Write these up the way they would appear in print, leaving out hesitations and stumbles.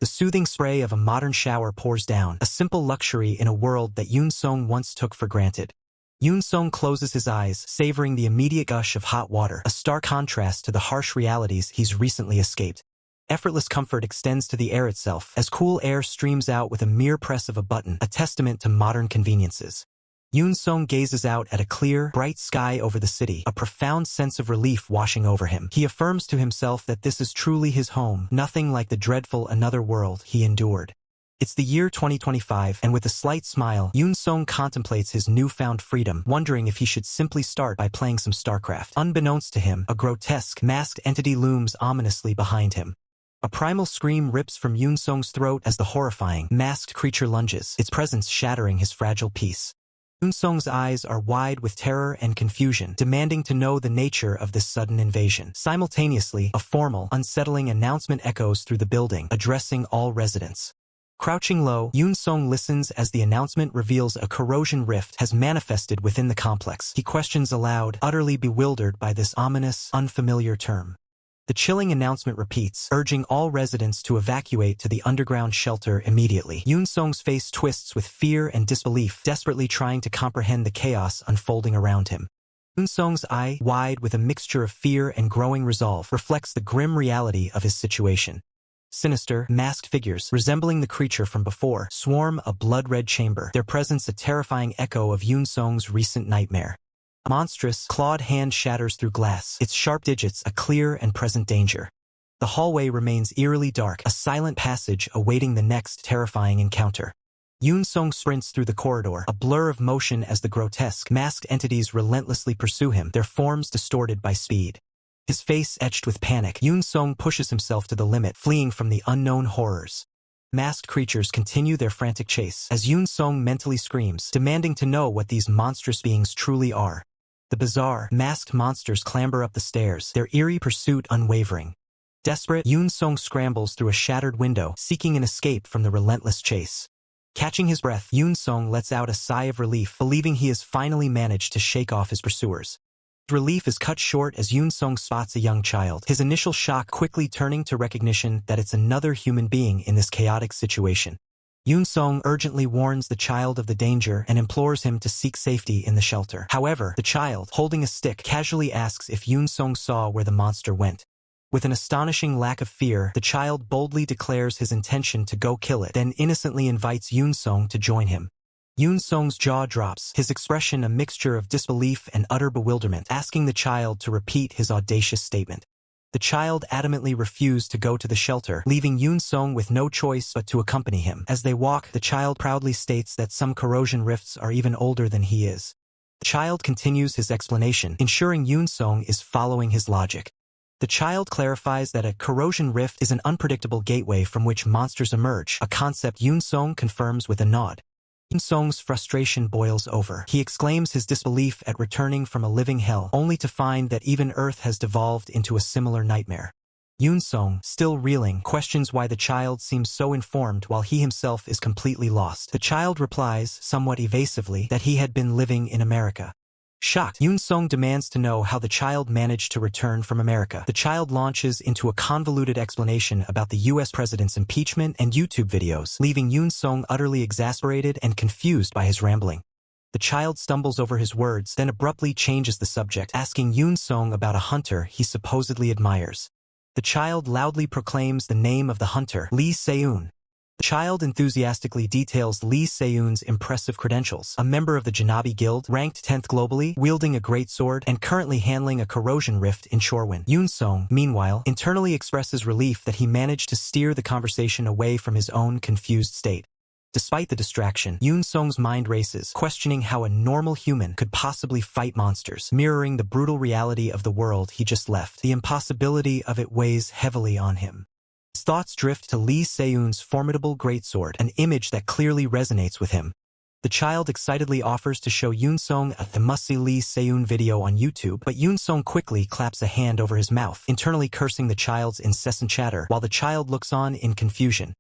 The soothing spray of a modern shower pours down, a simple luxury in a world that Yoon-sung once took for granted. Yoon-sung closes his eyes, savoring the immediate gush of hot water, a stark contrast to the harsh realities he's recently escaped. Effortless comfort extends to the air itself, as cool air streams out with a mere press of a button, a testament to modern conveniences. Yoon-sung gazes out at a clear, bright sky over the city, a profound sense of relief washing over him. He affirms to himself that this is truly his home, nothing like the dreadful another world he endured. It's the year 2025, and with a slight smile, Yoon-sung contemplates his newfound freedom, wondering if he should simply start by playing some StarCraft. Unbeknownst to him, a grotesque, masked entity looms ominously behind him. A primal scream rips from Yoon-sung's throat as the horrifying, masked creature lunges, its presence shattering his fragile peace. Yoon-sung's eyes are wide with terror and confusion, demanding to know the nature of this sudden invasion. Simultaneously, a formal, unsettling announcement echoes through the building, addressing all residents. Crouching low, Yoon-sung listens as the announcement reveals a corrosion rift has manifested within the complex. He questions aloud, utterly bewildered by this ominous, unfamiliar term. The chilling announcement repeats, urging all residents to evacuate to the underground shelter immediately. Yoon-sung's face twists with fear and disbelief, desperately trying to comprehend the chaos unfolding around him. Yoon-sung's eye, wide with a mixture of fear and growing resolve, reflects the grim reality of his situation. Sinister, masked figures, resembling the creature from before, swarm a blood-red chamber, their presence a terrifying echo of Yoon-sung's recent nightmare. A monstrous, clawed hand shatters through glass, its sharp digits a clear and present danger. The hallway remains eerily dark, a silent passage awaiting the next terrifying encounter. Yoon-sung sprints through the corridor, a blur of motion as the grotesque, masked entities relentlessly pursue him, their forms distorted by speed. His face etched with panic, Yoon-sung pushes himself to the limit, fleeing from the unknown horrors. Masked creatures continue their frantic chase, as Yoon-sung mentally screams, demanding to know what these monstrous beings truly are. The bizarre, masked monsters clamber up the stairs, their eerie pursuit unwavering. Desperate, Yoon-sung scrambles through a shattered window, seeking an escape from the relentless chase. Catching his breath, Yoon-sung lets out a sigh of relief, believing he has finally managed to shake off his pursuers. Relief is cut short as Yoon-sung spots a young child, his initial shock quickly turning to recognition that it's another human being in this chaotic situation. Yoon-sung urgently warns the child of the danger and implores him to seek safety in the shelter. However, the child, holding a stick, casually asks if Yoon-sung saw where the monster went. With an astonishing lack of fear, the child boldly declares his intention to go kill it, then innocently invites Yoon-sung to join him. Yoon-sung's jaw drops, his expression a mixture of disbelief and utter bewilderment, asking the child to repeat his audacious statement. The child adamantly refused to go to the shelter, leaving Yoon-sung with no choice but to accompany him. As they walk, the child proudly states that some corrosion rifts are even older than he is. The child continues his explanation, ensuring Yoon-sung is following his logic. The child clarifies that a corrosion rift is an unpredictable gateway from which monsters emerge, a concept Yoon-sung confirms with a nod. Yoon-sung's frustration boils over. He exclaims his disbelief at returning from a living hell, only to find that even Earth has devolved into a similar nightmare. Yoon-sung, still reeling, questions why the child seems so informed while he himself is completely lost. The child replies, somewhat evasively, that he had been living in America. Shocked, Yoon-sung demands to know how the child managed to return from America. The child launches into a convoluted explanation about the U.S. president's impeachment and YouTube videos, leaving Yoon-sung utterly exasperated and confused by his rambling. The child stumbles over his words, then abruptly changes the subject, asking Yoon-sung about a hunter he supposedly admires. The child loudly proclaims the name of the hunter, Lee Se-eun. The child enthusiastically details Lee Se-eun's impressive credentials, a member of the Janabi Guild, ranked 10th globally, wielding a great sword, and currently handling a corrosion rift in Shorewind. Yoon-sung, meanwhile, internally expresses relief that he managed to steer the conversation away from his own confused state. Despite the distraction, Yoon-sung's mind races, questioning how a normal human could possibly fight monsters, mirroring the brutal reality of the world he just left. The impossibility of it weighs heavily on him. His thoughts drift to Lee Se-eun's formidable greatsword, an image that clearly resonates with him. The child excitedly offers to show Yoon-sung a must-see Lee Se-eun video on YouTube, but Yoon-sung quickly claps a hand over his mouth, internally cursing the child's incessant chatter, while the child looks on in confusion.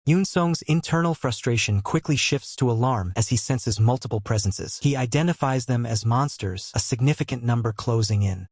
Yoon-sung's internal frustration quickly shifts to alarm as he senses multiple presences. He identifies them as monsters, a significant number closing in.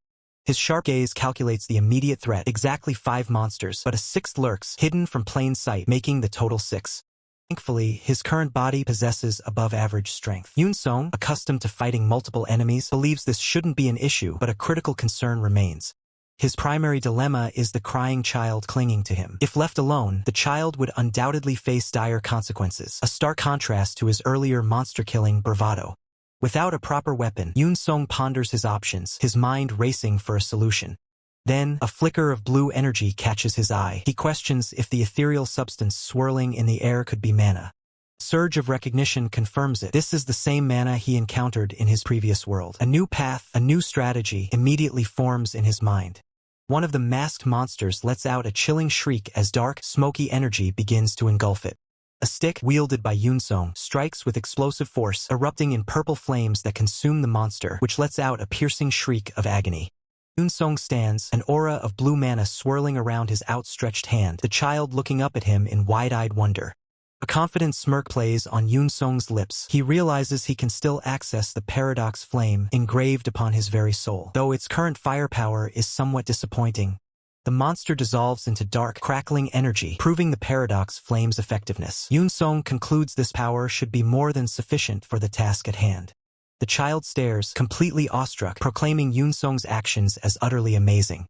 His sharp gaze calculates the immediate threat, exactly 5 monsters, but a 6th lurks, hidden from plain sight, making the total 6. Thankfully, his current body possesses above-average strength. Yoon-song, accustomed to fighting multiple enemies, believes this shouldn't be an issue, but a critical concern remains. His primary dilemma is the crying child clinging to him. If left alone, the child would undoubtedly face dire consequences, a stark contrast to his earlier monster-killing bravado. Without a proper weapon, Yoon-song ponders his options, his mind racing for a solution. Then, a flicker of blue energy catches his eye. He questions if the ethereal substance swirling in the air could be mana. A surge of recognition confirms it. This is the same mana he encountered in his previous world. A new path, a new strategy, immediately forms in his mind. One of the masked monsters lets out a chilling shriek as dark, smoky energy begins to engulf it. A stick, wielded by Yoon-song, strikes with explosive force, erupting in purple flames that consume the monster, which lets out a piercing shriek of agony. Yoon-song stands, an aura of blue mana swirling around his outstretched hand, the child looking up at him in wide-eyed wonder. A confident smirk plays on Yoon-song's lips. He realizes he can still access the paradox flame engraved upon his very soul. Though its current firepower is somewhat disappointing, the monster dissolves into dark, crackling energy, proving the paradox flame's effectiveness. Yoon-song concludes this power should be more than sufficient for the task at hand. The child stares, completely awestruck, proclaiming Yoon-song's actions as utterly amazing.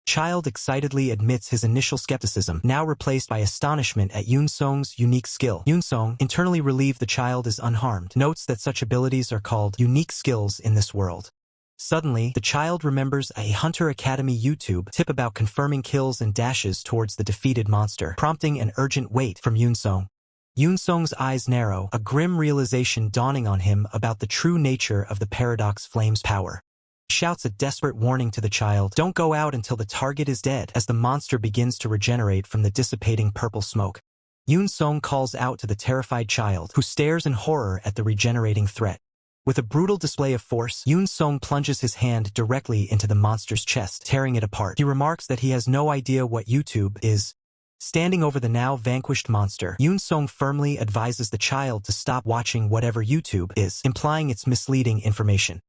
The child excitedly admits his initial skepticism, now replaced by astonishment at Yoon-song's unique skill. Yoon-song, internally relieved the child is unharmed, notes that such abilities are called unique skills in this world. Suddenly, the child remembers a Hunter Academy YouTube tip about confirming kills and dashes towards the defeated monster, prompting an urgent wait from Yoon-song. Yoon-song's eyes narrow, a grim realization dawning on him about the true nature of the paradox flame's power. He shouts a desperate warning to the child, "Don't go out until the target is dead," as the monster begins to regenerate from the dissipating purple smoke. Yoon-song calls out to the terrified child, who stares in horror at the regenerating threat. With a brutal display of force, Yoon-song plunges his hand directly into the monster's chest, tearing it apart. He remarks that he has no idea what YouTube is. Standing over the now vanquished monster, Yoon-song firmly advises the child to stop watching whatever YouTube is, implying its misleading information.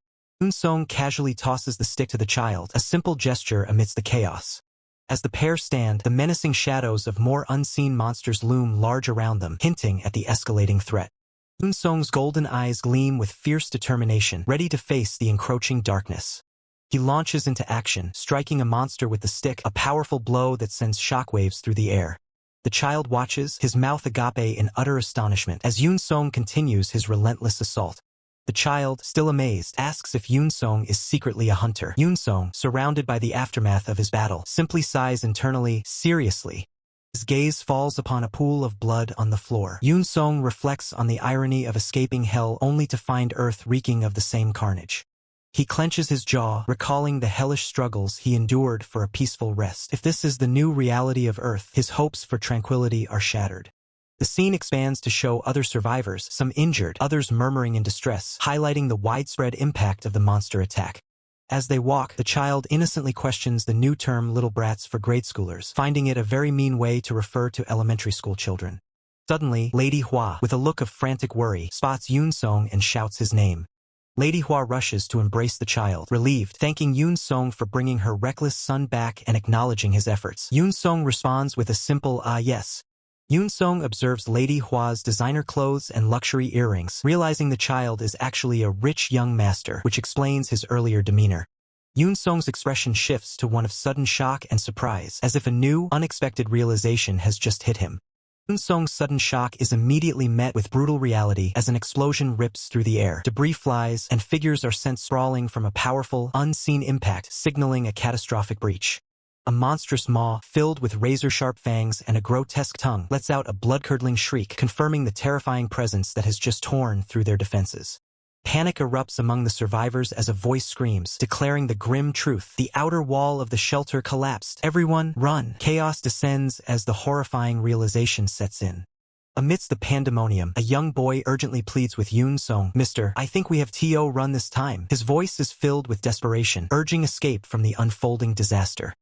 Yoon-song casually tosses the stick to the child, a simple gesture amidst the chaos. As the pair stand, the menacing shadows of more unseen monsters loom large around them, hinting at the escalating threat. Yoon-song's golden eyes gleam with fierce determination, ready to face the encroaching darkness. He launches into action, striking a monster with the stick, a powerful blow that sends shockwaves through the air. The child watches, his mouth agape in utter astonishment, as Yoon-song continues his relentless assault. The child, still amazed, asks if Yoon-song is secretly a hunter. Yoon-song, surrounded by the aftermath of his battle, simply sighs internally, seriously. His gaze falls upon a pool of blood on the floor. Yoon-song reflects on the irony of escaping hell only to find Earth reeking of the same carnage. He clenches his jaw, recalling the hellish struggles he endured for a peaceful rest. If this is the new reality of Earth, his hopes for tranquility are shattered. The scene expands to show other survivors, some injured, others murmuring in distress, highlighting the widespread impact of the monster attack. As they walk, the child innocently questions the new term little brats for grade schoolers, finding it a very mean way to refer to elementary school children. Suddenly, Lady Hua, with a look of frantic worry, spots Yoon-song and shouts his name. Lady Hua rushes to embrace the child, relieved, thanking Yoon-song for bringing her reckless son back and acknowledging his efforts. Yoon-song responds with a simple "ah yes." Yoon-song observes Lady Hua's designer clothes and luxury earrings, realizing the child is actually a rich young master, which explains his earlier demeanor. Yoon-song's expression shifts to one of sudden shock and surprise, as if a new, unexpected realization has just hit him. Yoon-song's sudden shock is immediately met with brutal reality as an explosion rips through the air. Debris flies, and figures are sent sprawling from a powerful, unseen impact, signaling a catastrophic breach. A monstrous maw, filled with razor-sharp fangs and a grotesque tongue, lets out a blood-curdling shriek, confirming the terrifying presence that has just torn through their defenses. Panic erupts among the survivors as a voice screams, declaring the grim truth. The outer wall of the shelter collapsed. Everyone, run! Chaos descends as the horrifying realization sets in. Amidst the pandemonium, a young boy urgently pleads with Yoon-song, "Mister, I think we have to run this time." His voice is filled with desperation, urging escape from the unfolding disaster.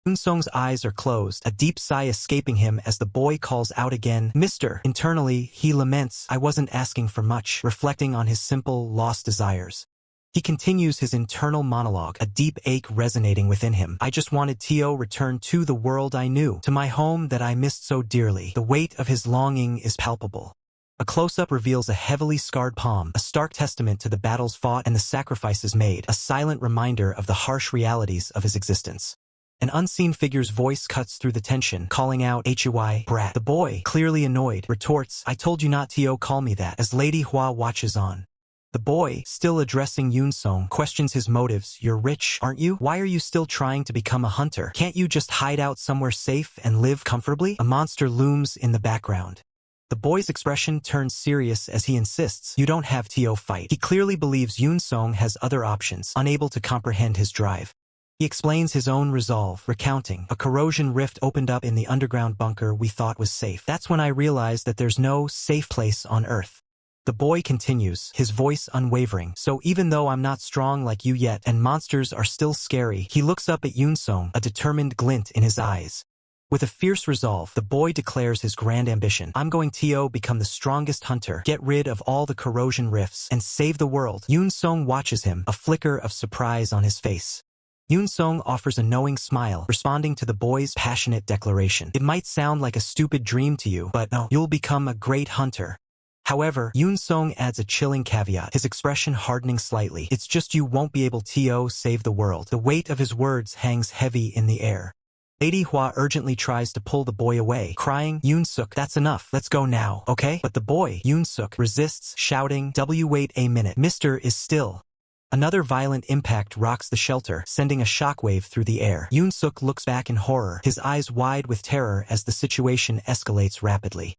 Yoon-song's eyes are closed, a deep sigh escaping him as the boy calls out again, "Mister." Internally, he laments, "I wasn't asking for much," reflecting on his simple, lost desires. He continues his internal monologue, a deep ache resonating within him. I just wanted Tio returned to the world I knew, to my home that I missed so dearly. The weight of his longing is palpable. A close-up reveals a heavily scarred palm, a stark testament to the battles fought and the sacrifices made, a silent reminder of the harsh realities of his existence. An unseen figure's voice cuts through the tension, calling out, "Hui, brat." The boy, clearly annoyed, retorts, "I told you not to call me that," as Lady Hua watches on. The boy, still addressing Yunsong, questions his motives. "You're rich, aren't you? Why are you still trying to become a hunter? Can't you just hide out somewhere safe and live comfortably?" A monster looms in the background. The boy's expression turns serious as he insists, "You don't have to fight." He clearly believes Yunsong has other options, unable to comprehend his drive. He explains his own resolve, recounting, "A corrosion rift opened up in the underground bunker we thought was safe. That's when I realized that there's no safe place on Earth." The boy continues, his voice unwavering. "So even though I'm not strong like you yet, and monsters are still scary," he looks up at Yunsong, a determined glint in his eyes. With a fierce resolve, the boy declares his grand ambition. "I'm going to become the strongest hunter, get rid of all the corrosion rifts, and save the world." Yunsong watches him, a flicker of surprise on his face. Yunsong offers a knowing smile, responding to the boy's passionate declaration. "It might sound like a stupid dream to you, but no, you'll become a great hunter." However, Yunsong adds a chilling caveat, his expression hardening slightly. "It's just you won't be able to save the world." The weight of his words hangs heavy in the air. Lady Hua urgently tries to pull the boy away, crying, "Yunsuk, that's enough. Let's go now, okay?" But the boy, Yunsuk, resists, shouting, "Wait a minute. Mister is still." Another violent impact rocks the shelter, sending a shockwave through the air. Yunsuk looks back in horror, his eyes wide with terror as the situation escalates rapidly.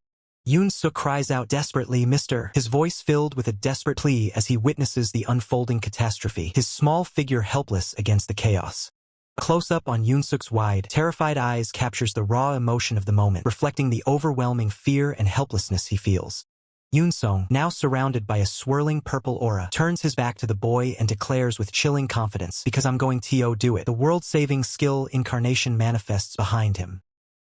Yoon-suk cries out desperately, "Mister," his voice filled with a desperate plea as he witnesses the unfolding catastrophe, his small figure helpless against the chaos. A close-up on Yoon-suk's wide, terrified eyes captures the raw emotion of the moment, reflecting the overwhelming fear and helplessness he feels. Yoon-sung, now surrounded by a swirling purple aura, turns his back to the boy and declares with chilling confidence, "Because I'm going to do it." The world-saving skill incarnation manifests behind him.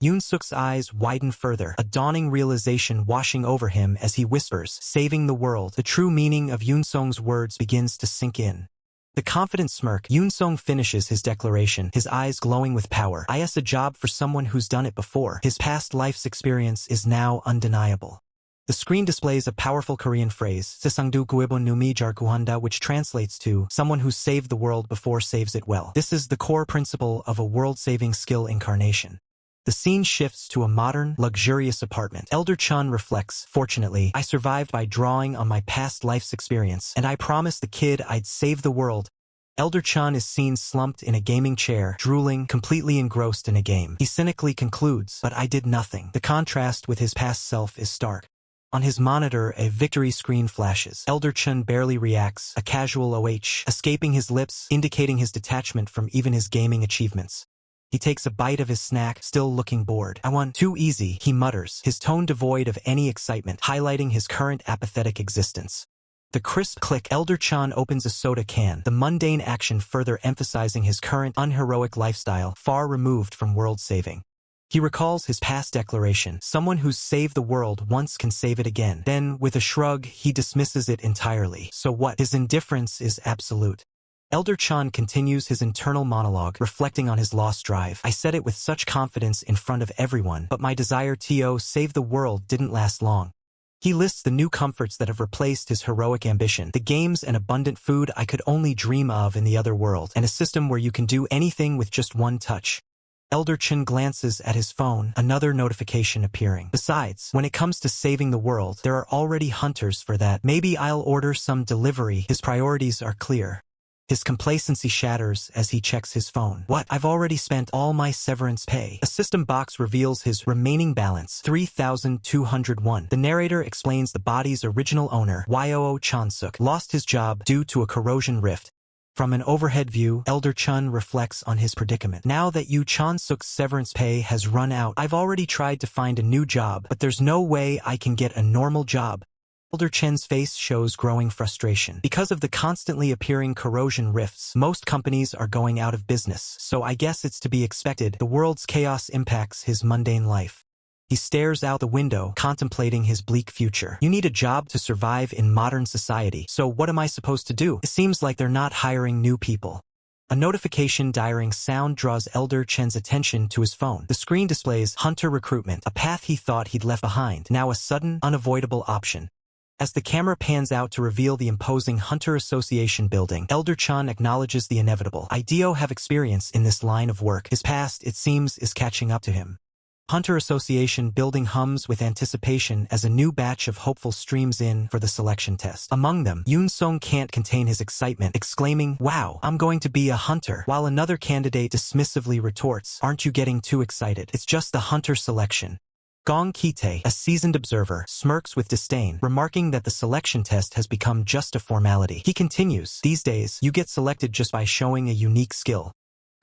Yoon-suk's eyes widen further, a dawning realization washing over him as he whispers, "Saving the world." The true meaning of Yoon-sung's words begins to sink in. The confident smirk, Yoon-sung finishes his declaration, his eyes glowing with power. "Is a job for someone who's done it before. His past life's experience is now undeniable." The screen displays a powerful Korean phrase, "Sesangdu guibon numi jar guhanda," which translates to, "Someone who saved the world before saves it well." This is the core principle of a world-saving skill incarnation. The scene shifts to a modern, luxurious apartment. Elder Chun reflects, "Fortunately, I survived by drawing on my past life's experience, and I promised the kid I'd save the world." Elder Chun is seen slumped in a gaming chair, drooling, completely engrossed in a game. He cynically concludes, "But I did nothing." The contrast with his past self is stark. On his monitor, a victory screen flashes. Elder Chun barely reacts, a casual OH, escaping his lips, indicating his detachment from even his gaming achievements. He takes a bite of his snack, still looking bored. "I won. Too easy," he mutters, his tone devoid of any excitement, highlighting his current apathetic existence. The crisp click, Elder Chan opens a soda can, the mundane action further emphasizing his current unheroic lifestyle, far removed from world-saving. He recalls his past declaration, "Someone who's saved the world once can save it again." Then, with a shrug, he dismisses it entirely. So what? His indifference is absolute. Elder Chan continues his internal monologue, reflecting on his lost drive. "I said it with such confidence in front of everyone, but my desire to save the world didn't last long." He lists the new comforts that have replaced his heroic ambition, the games and abundant food I could only dream of in the other world, and a system where you can do anything with just one touch. Elder Chin glances at his phone, another notification appearing. Besides, when it comes to saving the world, there are already hunters for that. Maybe I'll order some delivery. His priorities are clear. His complacency shatters as he checks his phone. "What? I've already spent all my severance pay." A system box reveals his remaining balance, 3,201. The narrator explains the body's original owner, Yoo Chansuk, lost his job due to a corrosion rift. From an overhead view, Elder Chun reflects on his predicament. "Now that Yoo Chansuk's severance pay has run out, I've already tried to find a new job, but there's no way I can get a normal job." Elder Chen's face shows growing frustration. Because of the constantly appearing corrosion rifts, most companies are going out of business, so I guess it's to be expected. The world's chaos impacts his mundane life. He stares out the window, contemplating his bleak future. You need a job to survive in modern society, so what am I supposed to do? It seems like they're not hiring new people. A notification diaring sound draws Elder Chen's attention to his phone. The screen displays Hunter Recruitment, a path he thought he'd left behind, now a sudden, unavoidable option. As the camera pans out to reveal the imposing Hunter Association building, Elder Chen acknowledges the inevitable. I do have experience in this line of work. His past, it seems, is catching up to him. Hunter Association building hums with anticipation as a new batch of hopeful streams in for the selection test. Among them, Yoon Sung can't contain his excitement, exclaiming, "Wow, I'm going to be a hunter," while another candidate dismissively retorts, "Aren't you getting too excited? It's just the hunter selection." Gong Kitae, a seasoned observer, smirks with disdain, remarking that the selection test has become just a formality. He continues, "These days, you get selected just by showing a unique skill."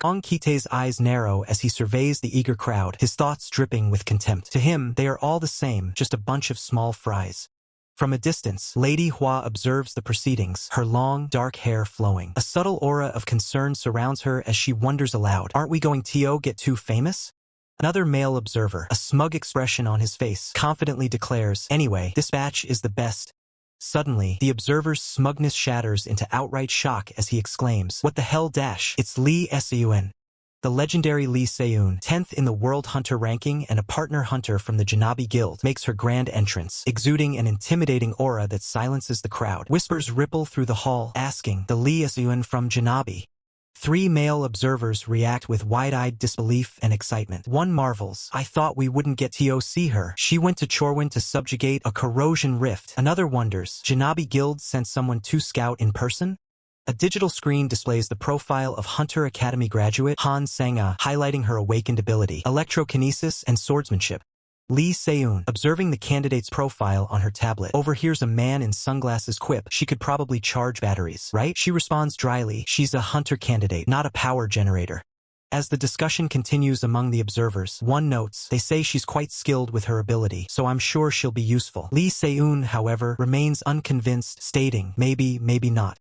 Gong Kitae's eyes narrow as he surveys the eager crowd, his thoughts dripping with contempt. To him, they are all the same, just a bunch of small fries. From a distance, Lady Hua observes the proceedings, her long, dark hair flowing. A subtle aura of concern surrounds her as she wonders aloud, "Aren't we going to get too famous?" Another male observer, a smug expression on his face, confidently declares, "Anyway, this batch is the best." Suddenly, the observer's smugness shatters into outright shock as he exclaims, "What the hell dash? It's Lee Seun." The legendary Lee Seun, 10th in the World Hunter ranking and a partner hunter from the Janabi Guild, makes her grand entrance, exuding an intimidating aura that silences the crowd. Whispers ripple through the hall, asking, "The Lee Seun from Janabi?" 3 male observers react with wide-eyed disbelief and excitement. One marvels, "I thought we wouldn't get to see her. She went to Chorwin to subjugate a corrosion rift." Another wonders, "Janabi Guild sent someone to scout in person?" A digital screen displays the profile of Hunter Academy graduate Han Sang-ah, highlighting her awakened ability, electrokinesis and swordsmanship. Lee Seun, observing the candidate's profile on her tablet, overhears a man in sunglasses quip, "She could probably charge batteries, right?" She responds dryly, "She's a hunter candidate, not a power generator." As the discussion continues among the observers, one notes, "They say she's quite skilled with her ability, so I'm sure she'll be useful." Lee Seun, however, remains unconvinced, stating, "Maybe, maybe not."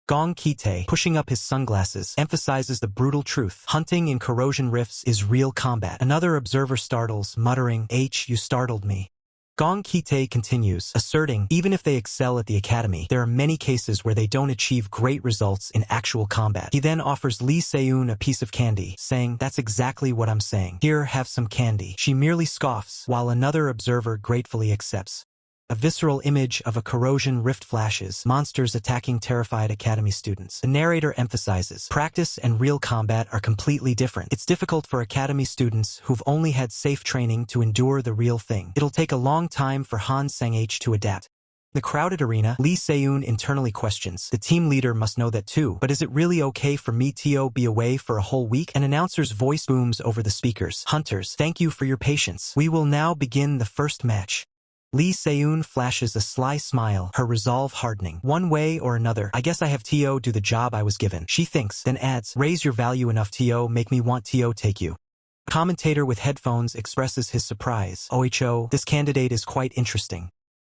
Gong Kitae, pushing up his sunglasses, emphasizes the brutal truth. Hunting in corrosion rifts is real combat. Another observer startles, muttering, "You startled me." Gong Kitae continues, asserting, even if they excel at the academy, there are many cases where they don't achieve great results in actual combat. He then offers Lee Seun a piece of candy, saying, "That's exactly what I'm saying. Here, have some candy." She merely scoffs, while another observer gratefully accepts. A visceral image of a corrosion rift flashes, monsters attacking terrified academy students. The narrator emphasizes, practice and real combat are completely different. It's difficult for academy students who've only had safe training to endure the real thing. It'll take a long time for Han Sang-H to adapt. The crowded arena, Lee Seun internally questions, "The team leader must know that too, but is it really okay for me to be away for a whole week?" An announcer's voice booms over the speakers, "Hunters, thank you for your patience. We will now begin the first match." Lee Seun flashes a sly smile, her resolve hardening. "One way or another, I guess I have to do the job I was given," she thinks, then adds, "Raise your value enough to make me want to take you." A commentator with headphones expresses his surprise. "Oh, this candidate is quite interesting."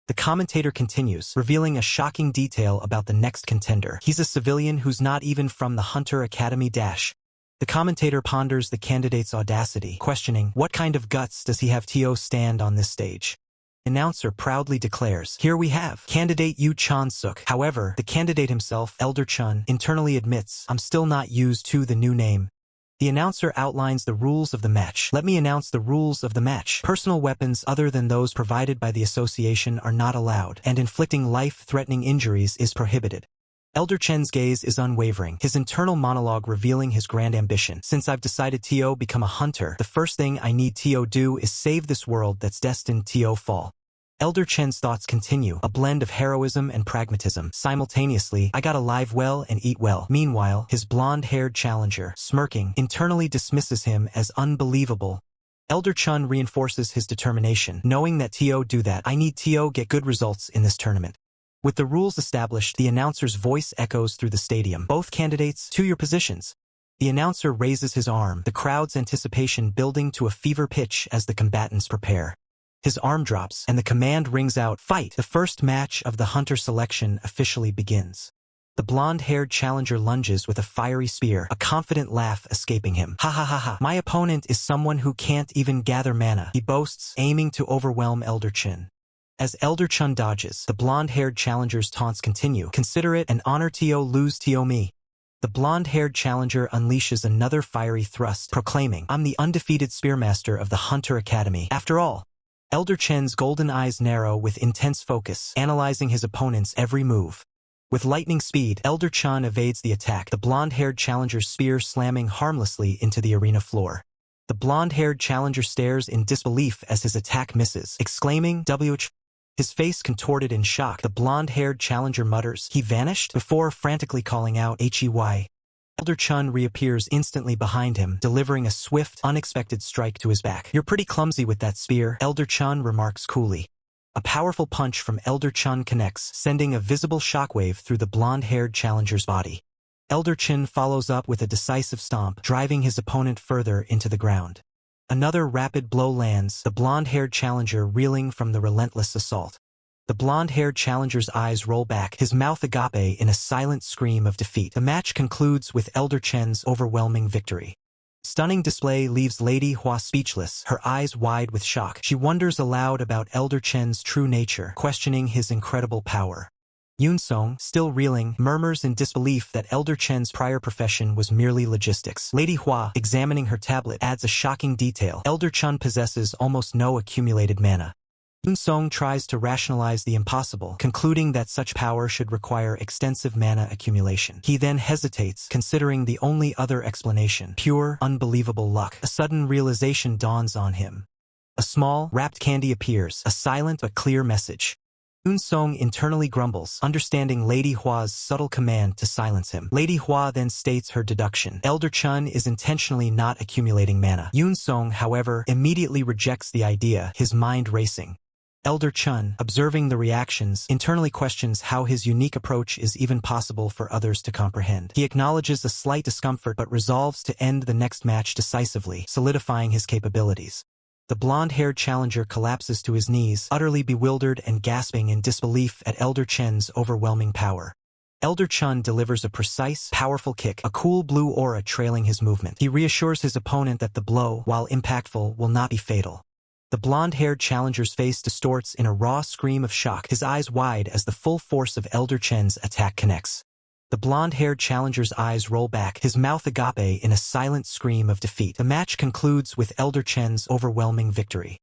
The commentator continues, revealing a shocking detail about the next contender. He's a civilian who's not even from the Hunter Academy dash. The commentator ponders the candidate's audacity, questioning, what kind of guts does he have to stand on this stage? Announcer proudly declares, "Here we have candidate Yu Chan-suk." However, the candidate himself, Elder Chun, internally admits, "I'm still not used to the new name." The announcer outlines the rules of the match. "Let me announce the rules of the match. Personal weapons other than those provided by the association are not allowed, and inflicting life-threatening injuries is prohibited." Elder Chen's gaze is unwavering, his internal monologue revealing his grand ambition. "Since I've decided to become a hunter, the first thing I need to do is save this world that's destined to fall." Elder Chen's thoughts continue, a blend of heroism and pragmatism. Simultaneously, "I gotta live well and eat well." Meanwhile, his blonde-haired challenger, smirking, internally dismisses him as unbelievable. Elder Chun reinforces his determination, knowing that to do that, "I need to get good results in this tournament." With the rules established, the announcer's voice echoes through the stadium. "Both candidates, to your positions." The announcer raises his arm, the crowd's anticipation building to a fever pitch as the combatants prepare. His arm drops, and the command rings out, "Fight!" The first match of the hunter selection officially begins. The blonde-haired challenger lunges with a fiery spear, a confident laugh escaping him. Ha ha ha ha. My opponent is someone who can't even gather mana, he boasts, aiming to overwhelm Elder Chin. As Elder Chun dodges, the blonde-haired challenger's taunts continue. Consider it an honor to lose to me. The blonde-haired challenger unleashes another fiery thrust, proclaiming, I'm the undefeated spearmaster of the Hunter Academy. After all, Elder Chen's golden eyes narrow with intense focus, analyzing his opponent's every move. With lightning speed, Elder Chun evades the attack, the blonde-haired challenger's spear slamming harmlessly into the arena floor. The blonde-haired challenger stares in disbelief as his attack misses, exclaiming, WH. His face contorted in shock, the blonde-haired challenger mutters, he vanished, before frantically calling out, HEY. Elder Chun reappears instantly behind him, delivering a swift, unexpected strike to his back. You're pretty clumsy with that spear, Elder Chun remarks coolly. A powerful punch from Elder Chun connects, sending a visible shockwave through the blonde-haired challenger's body. Elder Chin follows up with a decisive stomp, driving his opponent further into the ground. Another rapid blow lands, the blonde-haired challenger reeling from the relentless assault. The blonde-haired challenger's eyes roll back, his mouth agape in a silent scream of defeat. The match concludes with Elder Chen's overwhelming victory. Stunning display leaves Lady Hua speechless, her eyes wide with shock. She wonders aloud about Elder Chen's true nature, questioning his incredible power. Yunsong, still reeling, murmurs in disbelief that Elder Chen's prior profession was merely logistics. Lady Hua, examining her tablet, adds a shocking detail. Elder Chun possesses almost no accumulated mana. Yunsong tries to rationalize the impossible, concluding that such power should require extensive mana accumulation. He then hesitates, considering the only other explanation, pure, unbelievable luck. A sudden realization dawns on him. A small, wrapped candy appears, a silent but clear message. Yunsong internally grumbles, understanding Lady Hua's subtle command to silence him. Lady Hua then states her deduction. Elder Chun is intentionally not accumulating mana. Yunsong, however, immediately rejects the idea, his mind racing. Elder Chun, observing the reactions, internally questions how his unique approach is even possible for others to comprehend. He acknowledges a slight discomfort but resolves to end the next match decisively, solidifying his capabilities. The blonde-haired challenger collapses to his knees, utterly bewildered and gasping in disbelief at Elder Chen's overwhelming power. Elder Chun delivers a precise, powerful kick, a cool blue aura trailing his movement. He reassures his opponent that the blow, while impactful, will not be fatal. The blonde-haired challenger's face distorts in a raw scream of shock, his eyes wide as the full force of Elder Chen's attack connects. The blonde-haired challenger's eyes roll back, his mouth agape in a silent scream of defeat. The match concludes with Elder Chen's overwhelming victory.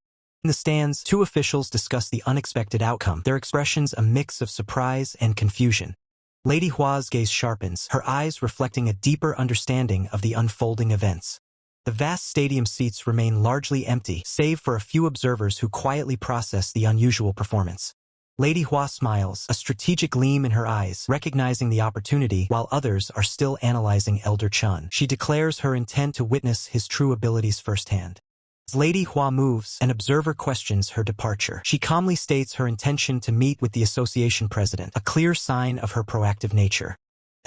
In the stands, two officials discuss the unexpected outcome, their expressions a mix of surprise and confusion. Lady Hua's gaze sharpens, her eyes reflecting a deeper understanding of the unfolding events. The vast stadium seats remain largely empty, save for a few observers who quietly process the unusual performance. Lady Hua smiles, a strategic gleam in her eyes, recognizing the opportunity, while others are still analyzing Elder Chun. She declares her intent to witness his true abilities firsthand. As Lady Hua moves, an observer questions her departure. She calmly states her intention to meet with the association president, a clear sign of her proactive nature.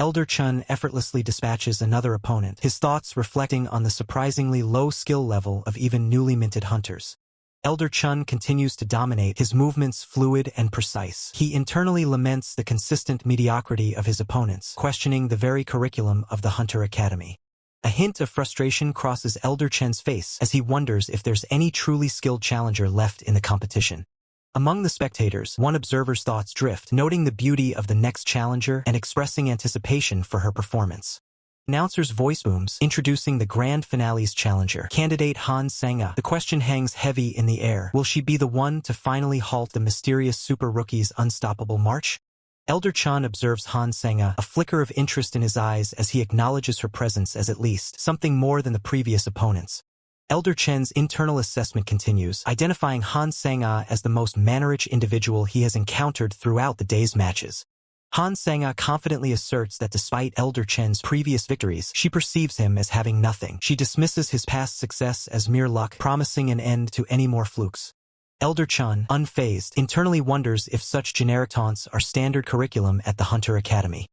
Elder Chun effortlessly dispatches another opponent, his thoughts reflecting on the surprisingly low skill level of even newly minted hunters. Elder Chun continues to dominate, his movements fluid and precise. He internally laments the consistent mediocrity of his opponents, questioning the very curriculum of the Hunter Academy. A hint of frustration crosses Elder Chen's face as he wonders if there's any truly skilled challenger left in the competition. Among the spectators, one observer's thoughts drift, noting the beauty of the next challenger and expressing anticipation for her performance. Announcer's voice booms, introducing the grand finale's challenger, candidate Han Sang-a. The question hangs heavy in the air. Will she be the one to finally halt the mysterious super rookie's unstoppable march? Elder Chun observes Han Sang-a, a flicker of interest in his eyes as he acknowledges her presence as at least something more than the previous opponents. Elder Chen's internal assessment continues, identifying Han Sang-a as the most manner-rich individual he has encountered throughout the day's matches. Han Sang-a confidently asserts that despite Elder Chen's previous victories, she perceives him as having nothing. She dismisses his past success as mere luck, promising an end to any more flukes. Elder Chun, unfazed, internally wonders if such generic taunts are standard curriculum at the Hunter Academy.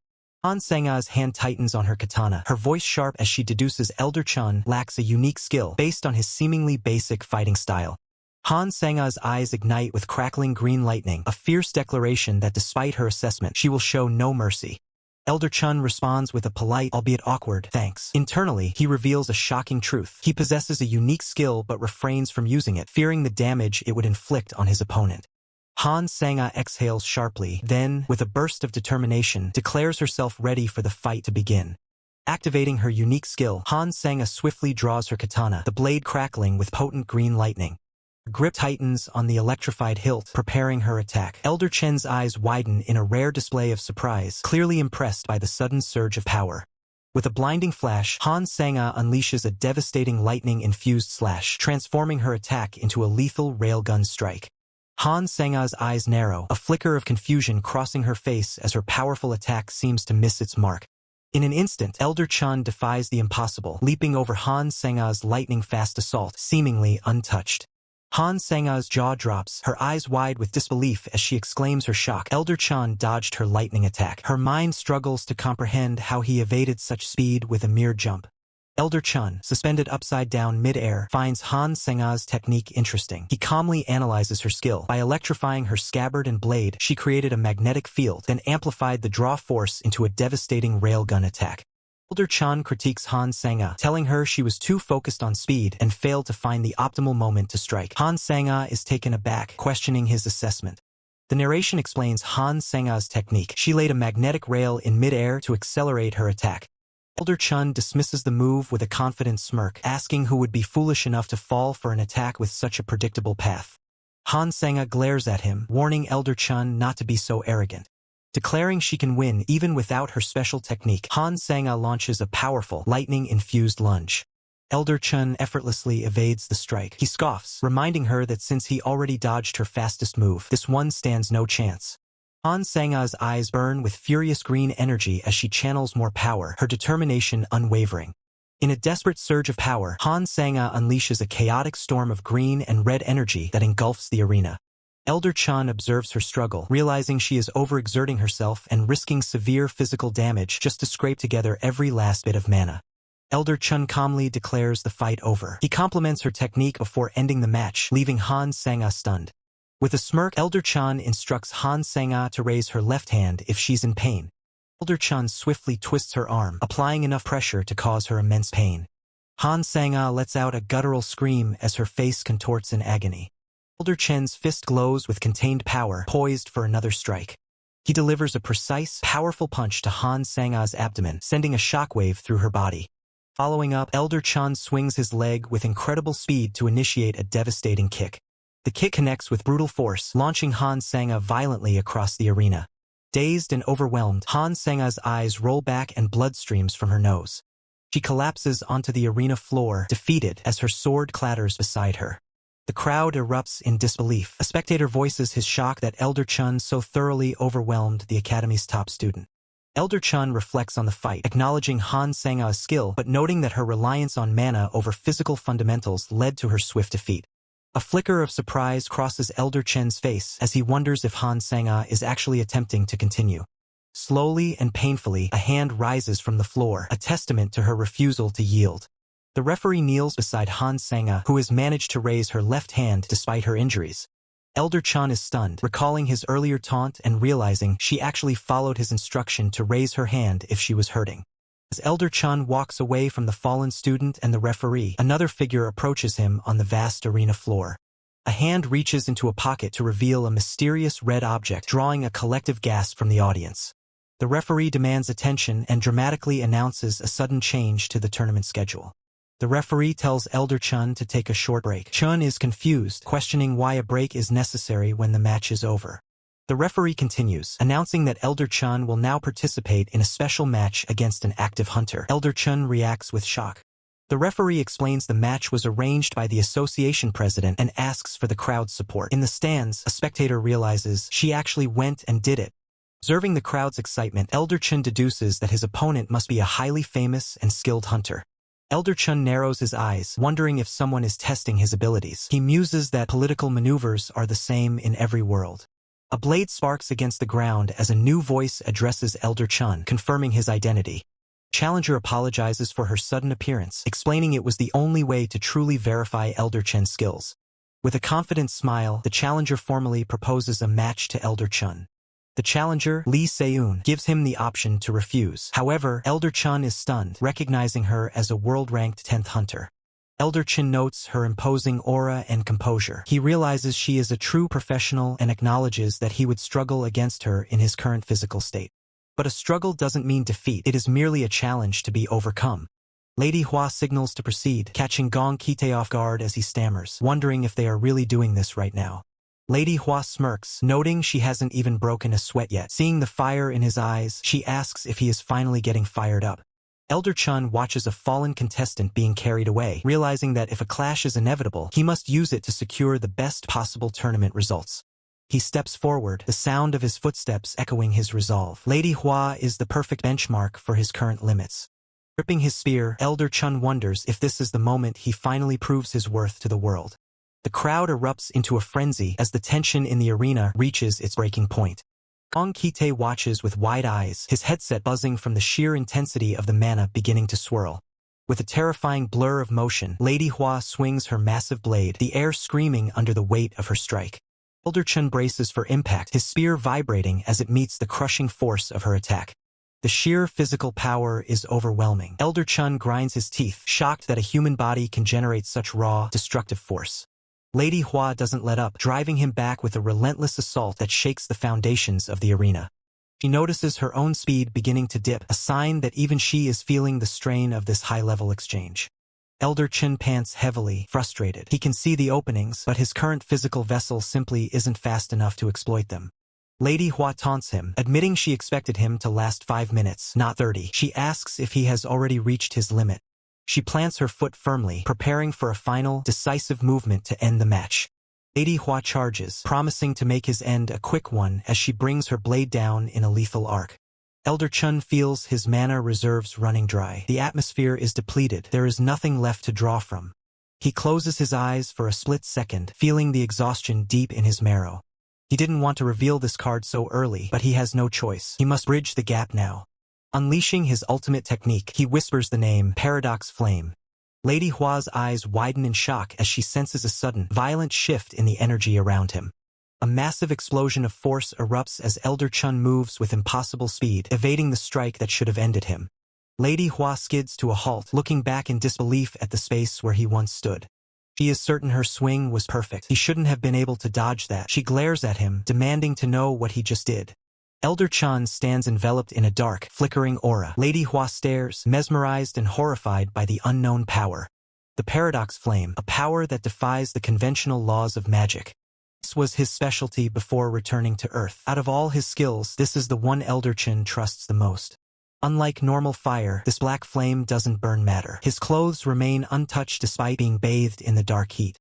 Han Sang-a's hand tightens on her katana, her voice sharp as she deduces Elder Chun lacks a unique skill based on his seemingly basic fighting style. Han Sang-a's eyes ignite with crackling green lightning, a fierce declaration that despite her assessment, she will show no mercy. Elder Chun responds with a polite, albeit awkward, thanks. Internally, he reveals a shocking truth. He possesses a unique skill but refrains from using it, fearing the damage it would inflict on his opponent. Han Sang-a exhales sharply, then, with a burst of determination, declares herself ready for the fight to begin. Activating her unique skill, Han Sang-a swiftly draws her katana, the blade crackling with potent green lightning. Her grip tightens on the electrified hilt, preparing her attack. Elder Chen's eyes widen in a rare display of surprise, clearly impressed by the sudden surge of power. With a blinding flash, Han Sang-a unleashes a devastating lightning-infused slash, transforming her attack into a lethal railgun strike. Han Sang-a's eyes narrow, a flicker of confusion crossing her face as her powerful attack seems to miss its mark. In an instant, Elder Chun defies the impossible, leaping over Han Sang-a's lightning-fast assault, seemingly untouched. Han Sang-a's jaw drops, her eyes wide with disbelief as she exclaims her shock. Elder Chun dodged her lightning attack. Her mind struggles to comprehend how he evaded such speed with a mere jump. Elder Chun, suspended upside down mid-air, finds Han Sang-a's technique interesting. He calmly analyzes her skill. By electrifying her scabbard and blade, she created a magnetic field, then amplified the draw force into a devastating railgun attack. Elder Chun critiques Han Sang-a, telling her she was too focused on speed and failed to find the optimal moment to strike. Han Sang-a is taken aback, questioning his assessment. The narration explains Han Sang-a's technique. She laid a magnetic rail in mid-air to accelerate her attack. Elder Chun dismisses the move with a confident smirk, asking who would be foolish enough to fall for an attack with such a predictable path. Han Sang-a glares at him, warning Elder Chun not to be so arrogant. Declaring she can win even without her special technique, Han Sang-a launches a powerful, lightning-infused lunge. Elder Chun effortlessly evades the strike. He scoffs, reminding her that since he already dodged her fastest move, this one stands no chance. Han Sang-a's eyes burn with furious green energy as she channels more power, her determination unwavering. In a desperate surge of power, Han Sang-a unleashes a chaotic storm of green and red energy that engulfs the arena. Elder Chun observes her struggle, realizing she is overexerting herself and risking severe physical damage just to scrape together every last bit of mana. Elder Chun calmly declares the fight over. He compliments her technique before ending the match, leaving Han Sang-a stunned. With a smirk, Elder Chun instructs Han Sang-a to raise her left hand if she's in pain. Elder Chun swiftly twists her arm, applying enough pressure to cause her immense pain. Han Sang-a lets out a guttural scream as her face contorts in agony. Elder Chen's fist glows with contained power, poised for another strike. He delivers a precise, powerful punch to Han Sang-a's abdomen, sending a shockwave through her body. Following up, Elder Chun swings his leg with incredible speed to initiate a devastating kick. The kick connects with brutal force, launching Han Sang-a violently across the arena. Dazed and overwhelmed, Han Sang-a's eyes roll back and blood streams from her nose. She collapses onto the arena floor, defeated, as her sword clatters beside her. The crowd erupts in disbelief. A spectator voices his shock that Elder Chun so thoroughly overwhelmed the Academy's top student. Elder Chun reflects on the fight, acknowledging Han Sang-a's skill but noting that her reliance on mana over physical fundamentals led to her swift defeat. A flicker of surprise crosses Elder Chen's face as he wonders if Han Sang-a is actually attempting to continue. Slowly and painfully, a hand rises from the floor, a testament to her refusal to yield. The referee kneels beside Han Sang-a, who has managed to raise her left hand despite her injuries. Elder Chun is stunned, recalling his earlier taunt and realizing she actually followed his instruction to raise her hand if she was hurting. As Elder Chun walks away from the fallen student and the referee, another figure approaches him on the vast arena floor. A hand reaches into a pocket to reveal a mysterious red object, drawing a collective gasp from the audience. The referee demands attention and dramatically announces a sudden change to the tournament schedule. The referee tells Elder Chun to take a short break. Chun is confused, questioning why a break is necessary when the match is over. The referee continues, announcing that Elder Chun will now participate in a special match against an active hunter. Elder Chun reacts with shock. The referee explains the match was arranged by the association president and asks for the crowd's support. In the stands, a spectator realizes she actually went and did it. Observing the crowd's excitement, Elder Chun deduces that his opponent must be a highly famous and skilled hunter. Elder Chun narrows his eyes, wondering if someone is testing his abilities. He muses that political maneuvers are the same in every world. A blade sparks against the ground as a new voice addresses Elder Chun, confirming his identity. Challenger apologizes for her sudden appearance, explaining it was the only way to truly verify Elder Chun's skills. With a confident smile, the challenger formally proposes a match to Elder Chun. The challenger, Lee Se-eun, gives him the option to refuse. However, Elder Chun is stunned, recognizing her as a world-ranked 10th hunter. Elder Chun notes her imposing aura and composure. He realizes she is a true professional and acknowledges that he would struggle against her in his current physical state. But a struggle doesn't mean defeat, it is merely a challenge to be overcome. Lady Hua signals to proceed, catching Gong Kite off guard as he stammers, wondering if they are really doing this right now. Lady Hua smirks, noting she hasn't even broken a sweat yet. Seeing the fire in his eyes, she asks if he is finally getting fired up. Elder Chun watches a fallen contestant being carried away, realizing that if a clash is inevitable, he must use it to secure the best possible tournament results. He steps forward, the sound of his footsteps echoing his resolve. Lady Hua is the perfect benchmark for his current limits. Gripping his spear, Elder Chun wonders if this is the moment he finally proves his worth to the world. The crowd erupts into a frenzy as the tension in the arena reaches its breaking point. Gong Kite watches with wide eyes, his headset buzzing from the sheer intensity of the mana beginning to swirl. With a terrifying blur of motion, Lady Hua swings her massive blade, the air screaming under the weight of her strike. Elder Chun braces for impact, his spear vibrating as it meets the crushing force of her attack. The sheer physical power is overwhelming. Elder Chun grinds his teeth, shocked that a human body can generate such raw, destructive force. Lady Hua doesn't let up, driving him back with a relentless assault that shakes the foundations of the arena. She notices her own speed beginning to dip, a sign that even she is feeling the strain of this high-level exchange. Elder Chun pants heavily, frustrated. He can see the openings, but his current physical vessel simply isn't fast enough to exploit them. Lady Hua taunts him, admitting she expected him to last 5 minutes, not 30. She asks if he has already reached his limit. She plants her foot firmly, preparing for a final, decisive movement to end the match. Lady Hua charges, promising to make his end a quick one as she brings her blade down in a lethal arc. Elder Chun feels his mana reserves running dry. The atmosphere is depleted. There is nothing left to draw from. He closes his eyes for a split second, feeling the exhaustion deep in his marrow. He didn't want to reveal this card so early, but he has no choice. He must bridge the gap now. Unleashing his ultimate technique, he whispers the name, Paradox Flame. Lady Hua's eyes widen in shock as she senses a sudden, violent shift in the energy around him. A massive explosion of force erupts as Elder Chun moves with impossible speed, evading the strike that should have ended him. Lady Hua skids to a halt, looking back in disbelief at the space where he once stood. She is certain her swing was perfect. He shouldn't have been able to dodge that. She glares at him, demanding to know what he just did. Elder Chun stands enveloped in a dark, flickering aura. Lady Hua stares, mesmerized and horrified by the unknown power. The Paradox Flame, a power that defies the conventional laws of magic. This was his specialty before returning to Earth. Out of all his skills, this is the one Elder Chun trusts the most. Unlike normal fire, this black flame doesn't burn matter. His clothes remain untouched despite being bathed in the dark heat.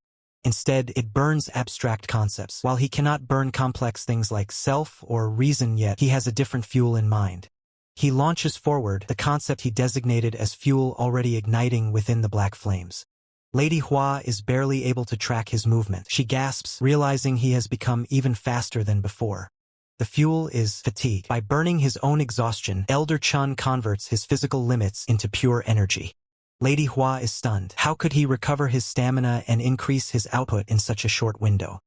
Instead, it burns abstract concepts. While he cannot burn complex things like self or reason yet, he has a different fuel in mind. He launches forward, the concept he designated as fuel already igniting within the black flames. Lady Hua is barely able to track his movement. She gasps, realizing he has become even faster than before. The fuel is fatigue. By burning his own exhaustion, Elder Chun converts his physical limits into pure energy. Lady Hua is stunned. How could he recover his stamina and increase his output in such a short window?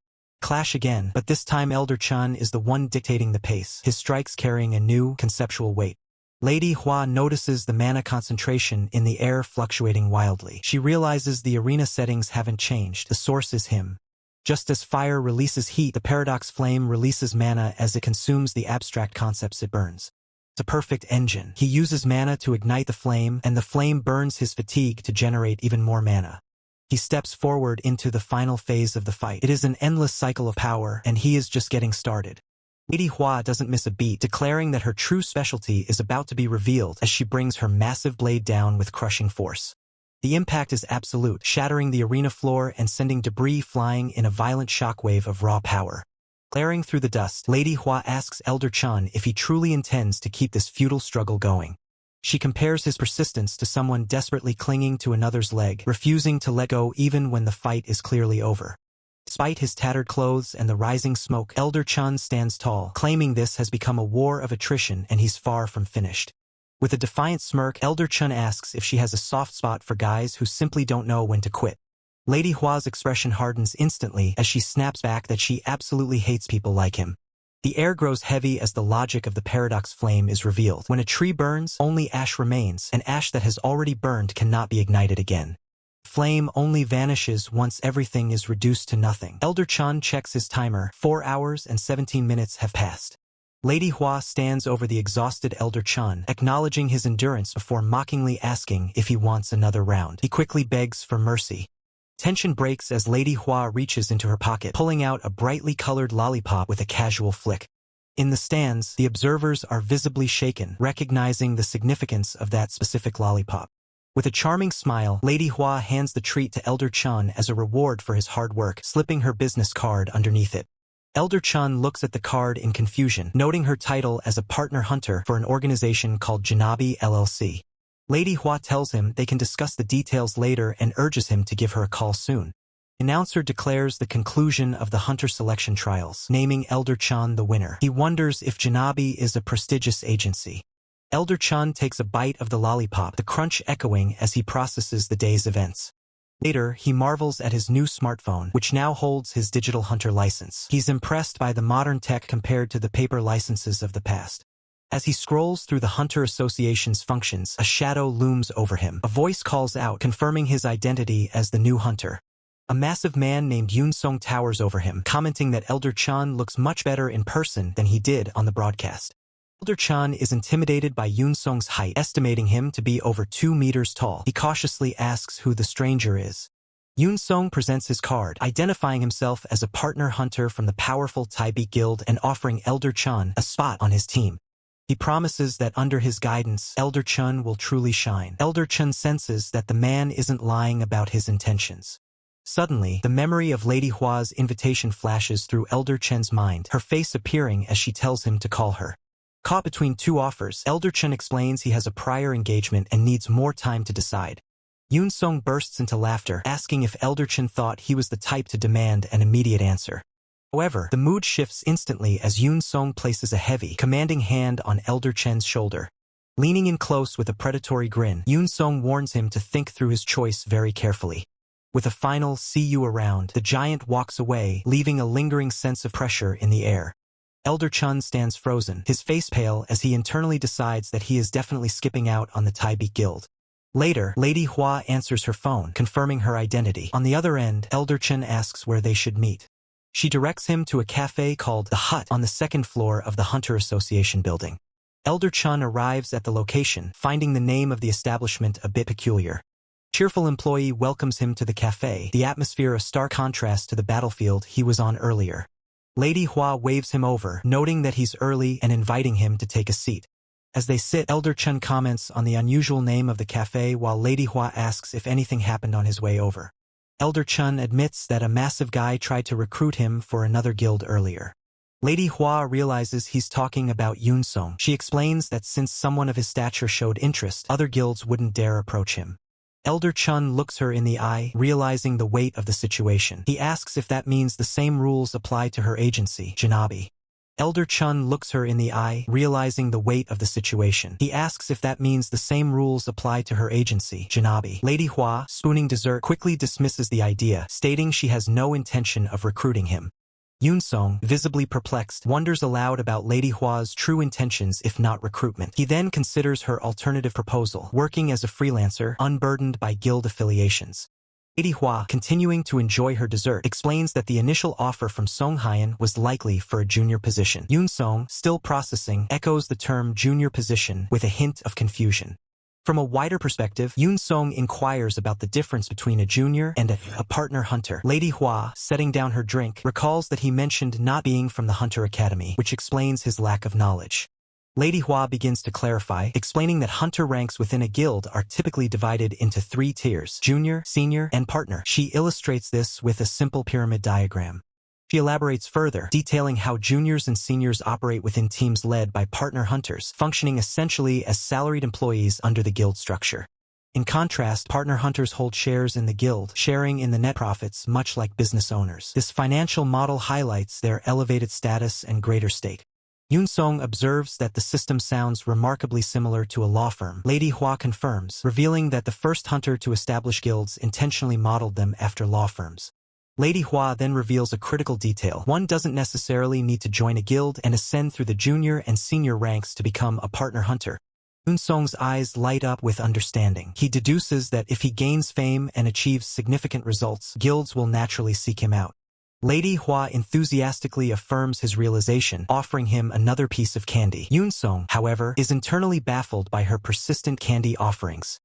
Clash again, but this time Elder Chun is the one dictating the pace, his strikes carrying a new, conceptual weight. Lady Hua notices the mana concentration in the air fluctuating wildly. She realizes the arena settings haven't changed. The source is him. Just as fire releases heat, the Paradox Flame releases mana as it consumes the abstract concepts it burns. It's a perfect engine. He uses mana to ignite the flame, and the flame burns his fatigue to generate even more mana. He steps forward into the final phase of the fight. It is an endless cycle of power, and he is just getting started. Lady Hua doesn't miss a beat, declaring that her true specialty is about to be revealed as she brings her massive blade down with crushing force. The impact is absolute, shattering the arena floor and sending debris flying in a violent shockwave of raw power. Glaring through the dust, Lady Hua asks Elder Chun if he truly intends to keep this futile struggle going. She compares his persistence to someone desperately clinging to another's leg, refusing to let go even when the fight is clearly over. Despite his tattered clothes and the rising smoke, Elder Chun stands tall, claiming this has become a war of attrition and he's far from finished. With a defiant smirk, Elder Chun asks if she has a soft spot for guys who simply don't know when to quit. Lady Hua's expression hardens instantly as she snaps back that she absolutely hates people like him. The air grows heavy as the logic of the paradox flame is revealed. When a tree burns, only ash remains, and ash that has already burned cannot be ignited again. Flame only vanishes once everything is reduced to nothing. Elder Chun checks his timer. 4 hours and 17 minutes have passed. Lady Hua stands over the exhausted Elder Chun, acknowledging his endurance before mockingly asking if he wants another round. He quickly begs for mercy. Tension breaks as Lady Hua reaches into her pocket, pulling out a brightly colored lollipop with a casual flick. In the stands, the observers are visibly shaken, recognizing the significance of that specific lollipop. With a charming smile, Lady Hua hands the treat to Elder Chun as a reward for his hard work, slipping her business card underneath it. Elder Chun looks at the card in confusion, noting her title as a partner hunter for an organization called Janabi LLC. Lady Hua tells him they can discuss the details later and urges him to give her a call soon. Announcer declares the conclusion of the hunter selection trials, naming Elder Chun the winner. He wonders if Janabi is a prestigious agency. Elder Chun takes a bite of the lollipop, the crunch echoing as he processes the day's events. Later, he marvels at his new smartphone, which now holds his digital hunter license. He's impressed by the modern tech compared to the paper licenses of the past. As he scrolls through the Hunter Association's functions, a shadow looms over him. A voice calls out, confirming his identity as the new hunter. A massive man named Yoon Song towers over him, commenting that Elder Chun looks much better in person than he did on the broadcast. Elder Chun is intimidated by Yoon Song's height, estimating him to be over 2 meters tall. He cautiously asks who the stranger is. Yoon Song presents his card, identifying himself as a partner hunter from the powerful Taebi Guild and offering Elder Chun a spot on his team. He promises that under his guidance, Elder Chun will truly shine. Elder Chun senses that the man isn't lying about his intentions. Suddenly, the memory of Lady Hua's invitation flashes through Elder Chun's mind, her face appearing as she tells him to call her. Caught between two offers, Elder Chun explains he has a prior engagement and needs more time to decide. Yoon Song bursts into laughter, asking if Elder Chun thought he was the type to demand an immediate answer. However, the mood shifts instantly as Yoon Song places a heavy, commanding hand on Elder Chun's shoulder. Leaning in close with a predatory grin, Yoon Song warns him to think through his choice very carefully. With a final "see you around," the giant walks away, leaving a lingering sense of pressure in the air. Elder Chun stands frozen, his face pale as he internally decides that he is definitely skipping out on the Taebi Guild. Later, Lady Hua answers her phone, confirming her identity. On the other end, Elder Chun asks where they should meet. She directs him to a cafe called The Hut on the second floor of the Hunter Association building. Elder Chun arrives at the location, finding the name of the establishment a bit peculiar. Cheerful employee welcomes him to the cafe, the atmosphere a stark contrast to the battlefield he was on earlier. Lady Hua waves him over, noting that he's early and inviting him to take a seat. As they sit, Elder Chun comments on the unusual name of the cafe while Lady Hua asks if anything happened on his way over. Elder Chun admits that a massive guy tried to recruit him for another guild earlier. Lady Hua realizes he's talking about Yoon Song. She explains that since someone of his stature showed interest, other guilds wouldn't dare approach him. Elder Chun looks her in the eye, realizing the weight of the situation. He asks if that means the same rules apply to her agency, Janabi. Elder Chun looks her in the eye, realizing the weight of the situation. He asks if that means the same rules apply to her agency, Janabi. Lady Hua, spooning dessert, quickly dismisses the idea, stating she has no intention of recruiting him. Yoon Song, visibly perplexed, wonders aloud about Lady Hua's true intentions if not recruitment. He then considers her alternative proposal, working as a freelancer, unburdened by guild affiliations. Lady Hua, continuing to enjoy her dessert, explains that the initial offer from Song Hyan was likely for a junior position. Yoon Song, still processing, echoes the term junior position with a hint of confusion. From a wider perspective, Yoon Song inquires about the difference between a junior and a partner hunter. Lady Hua, setting down her drink, recalls that he mentioned not being from the Hunter Academy, which explains his lack of knowledge. Lady Hua begins to clarify, explaining that hunter ranks within a guild are typically divided into 3 tiers: junior, senior, and partner. She illustrates this with a simple pyramid diagram. She elaborates further, detailing how juniors and seniors operate within teams led by partner hunters, functioning essentially as salaried employees under the guild structure. In contrast, partner hunters hold shares in the guild, sharing in the net profits much like business owners. This financial model highlights their elevated status and greater stake. Yoon Song observes that the system sounds remarkably similar to a law firm. Lady Hua confirms, revealing that the first hunter to establish guilds intentionally modeled them after law firms. Lady Hua then reveals a critical detail. One doesn't necessarily need to join a guild and ascend through the junior and senior ranks to become a partner hunter. Yoon-song's eyes light up with understanding. He deduces that if he gains fame and achieves significant results, guilds will naturally seek him out. Lady Hua enthusiastically affirms his realization, offering him another piece of candy. Yoon-song, however, is internally baffled by her persistent candy offerings.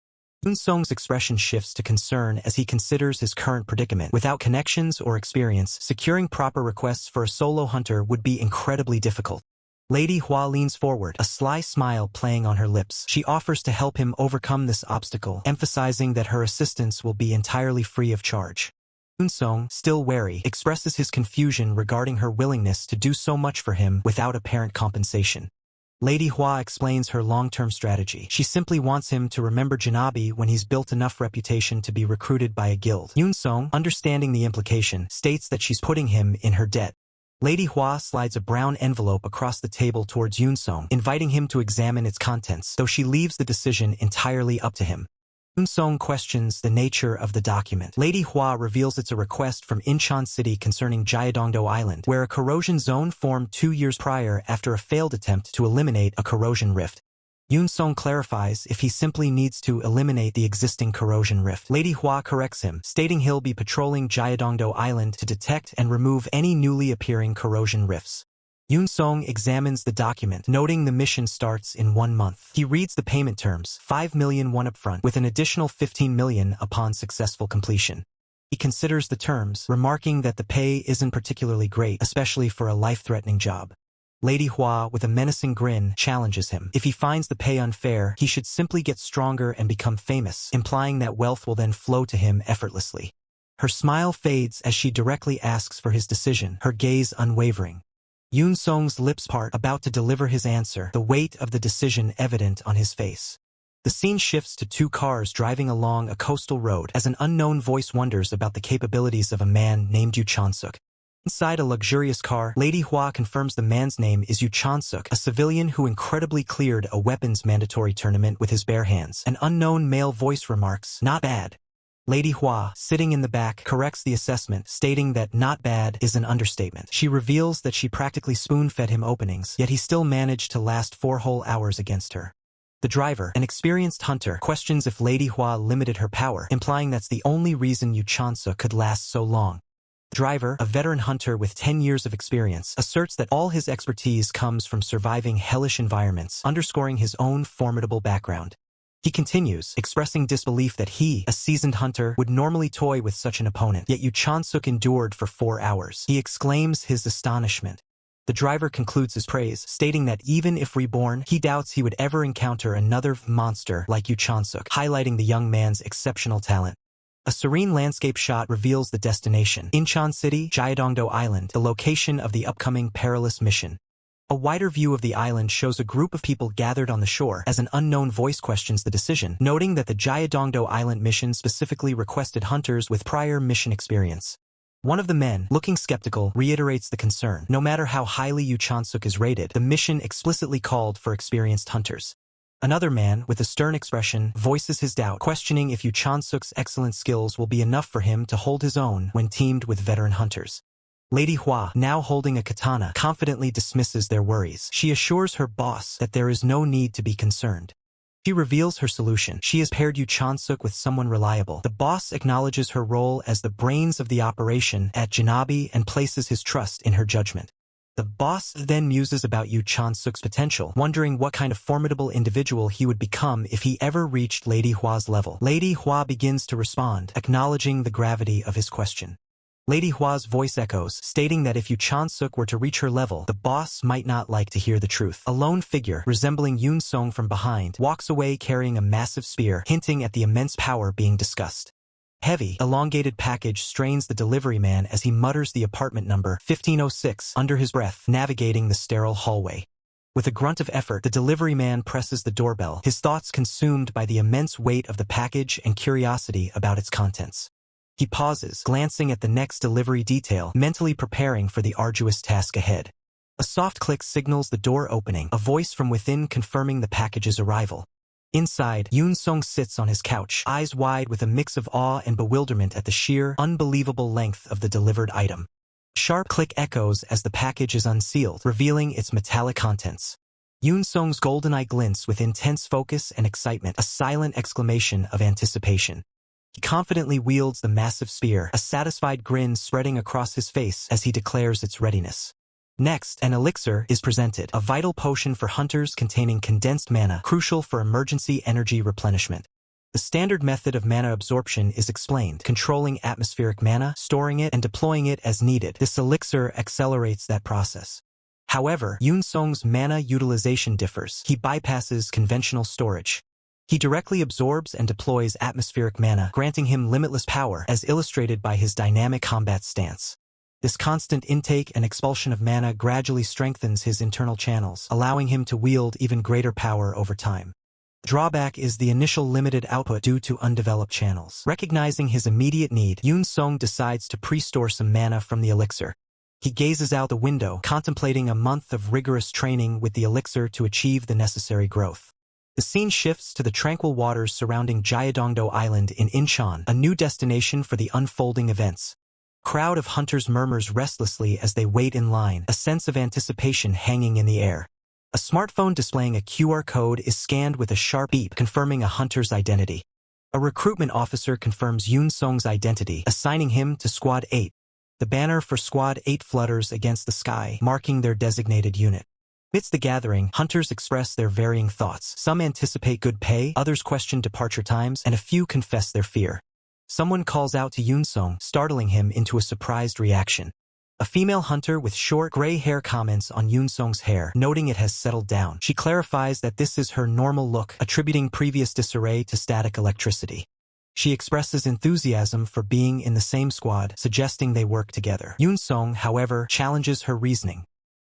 Yoon-song's expression shifts to concern as he considers his current predicament. Without connections or experience, securing proper requests for a solo hunter would be incredibly difficult. Lady Hua leans forward, a sly smile playing on her lips. She offers to help him overcome this obstacle, emphasizing that her assistance will be entirely free of charge. Yoon-song, still wary, expresses his confusion regarding her willingness to do so much for him without apparent compensation. Lady Hua explains her long-term strategy. She simply wants him to remember Janabi when he's built enough reputation to be recruited by a guild. Yoon-song, understanding the implication, states that she's putting him in her debt. Lady Hua slides a brown envelope across the table towards Yoon-song, inviting him to examine its contents, though she leaves the decision entirely up to him. Yoon-song questions the nature of the document. Lady Hua reveals it's a request from Incheon City concerning Gyeongdo Island, where a corrosion zone formed 2 years prior after a failed attempt to eliminate a corrosion rift. Yoon-song clarifies if he simply needs to eliminate the existing corrosion rift. Lady Hua corrects him, stating he'll be patrolling Gyeongdo Island to detect and remove any newly appearing corrosion rifts. Yoon-song examines the document, noting the mission starts in 1 month. He reads the payment terms, 5 million won upfront, with an additional 15 million upon successful completion. He considers the terms, remarking that the pay isn't particularly great, especially for a life-threatening job. Lady Hua, with a menacing grin, challenges him. If he finds the pay unfair, he should simply get stronger and become famous, implying that wealth will then flow to him effortlessly. Her smile fades as she directly asks for his decision, her gaze unwavering. Yoon-song's lips part, about to deliver his answer, the weight of the decision evident on his face. The scene shifts to 2 cars driving along a coastal road as an unknown voice wonders about the capabilities of a man named Yu Chon-suk. Inside a luxurious car, Lady Hua confirms the man's name is Yu Chon-suk, a civilian who incredibly cleared a weapons mandatory tournament with his bare hands. An unknown male voice remarks, "Not bad." Lady Hua, sitting in the back, corrects the assessment, stating that "not bad" is an understatement. She reveals that she practically spoon-fed him openings, yet he still managed to last 4 whole hours against her. The driver, an experienced hunter, questions if Lady Hua limited her power, implying that's the only reason Yu Chon-suk could last so long. The driver, a veteran hunter with 10 years of experience, asserts that all his expertise comes from surviving hellish environments, underscoring his own formidable background. He continues, expressing disbelief that he, a seasoned hunter, would normally toy with such an opponent, yet Yu Chon-suk endured for 4 hours. He exclaims his astonishment. The driver concludes his praise, stating that even if reborn, he doubts he would ever encounter another monster like Yu Chon-suk, highlighting the young man's exceptional talent. A serene landscape shot reveals the destination, Incheon City, Gyeongdo Island, the location of the upcoming perilous mission. A wider view of the island shows a group of people gathered on the shore as an unknown voice questions the decision, noting that the Gyeongdo Island mission specifically requested hunters with prior mission experience. One of the men, looking skeptical, reiterates the concern. No matter how highly Yu Chon-suk is rated, the mission explicitly called for experienced hunters. Another man, with a stern expression, voices his doubt, questioning if Yu Chon-suk's excellent skills will be enough for him to hold his own when teamed with veteran hunters. Lady Hua, now holding a katana, confidently dismisses their worries. She assures her boss that there is no need to be concerned. She reveals her solution. She has paired Yu Chon-suk with someone reliable. The boss acknowledges her role as the brains of the operation at Janabi and places his trust in her judgment. The boss then muses about Yu Chon-suk's potential, wondering what kind of formidable individual he would become if he ever reached Lady Hua's level. Lady Hua begins to respond, acknowledging the gravity of his question. Lady Hua's voice echoes, stating that if Yu Chon-suk were to reach her level, the boss might not like to hear the truth. A lone figure, resembling Yoon-song from behind, walks away carrying a massive spear, hinting at the immense power being discussed. Heavy, elongated package strains the delivery man as he mutters the apartment number 1506 under his breath, navigating the sterile hallway. With a grunt of effort, the delivery man presses the doorbell, his thoughts consumed by the immense weight of the package and curiosity about its contents. He pauses, glancing at the next delivery detail, mentally preparing for the arduous task ahead. A soft click signals the door opening, a voice from within confirming the package's arrival. Inside, Yoon Sung sits on his couch, eyes wide with a mix of awe and bewilderment at the sheer, unbelievable length of the delivered item. Sharp click echoes as the package is unsealed, revealing its metallic contents. Yoon Sung's golden eye glints with intense focus and excitement, a silent exclamation of anticipation. He confidently wields the massive spear, a satisfied grin spreading across his face as he declares its readiness. Next, an elixir is presented, a vital potion for hunters containing condensed mana, crucial for emergency energy replenishment. The standard method of mana absorption is explained, controlling atmospheric mana, storing it, and deploying it as needed. This elixir accelerates that process. However, Yoon Sung's mana utilization differs. He bypasses conventional storage. He directly absorbs and deploys atmospheric mana, granting him limitless power, as illustrated by his dynamic combat stance. This constant intake and expulsion of mana gradually strengthens his internal channels, allowing him to wield even greater power over time. The drawback is the initial limited output due to undeveloped channels. Recognizing his immediate need, Yoon Sung decides to pre-store some mana from the elixir. He gazes out the window, contemplating a month of rigorous training with the elixir to achieve the necessary growth. The scene shifts to the tranquil waters surrounding Gyeongdo Island in Incheon, a new destination for the unfolding events. Crowd of hunters murmurs restlessly as they wait in line, a sense of anticipation hanging in the air. A smartphone displaying a QR code is scanned with a sharp beep, confirming a hunter's identity. A recruitment officer confirms Yoon Sung's identity, assigning him to Squad 8. The banner for Squad 8 flutters against the sky, marking their designated unit. Amidst the gathering, hunters express their varying thoughts. Some anticipate good pay, others question departure times, and a few confess their fear. Someone calls out to Yoon Sung, startling him into a surprised reaction. A female hunter with short, gray hair comments on Yoon Sung's hair, noting it has settled down. She clarifies that this is her normal look, attributing previous disarray to static electricity. She expresses enthusiasm for being in the same squad, suggesting they work together. Yoon Sung, however, challenges her reasoning.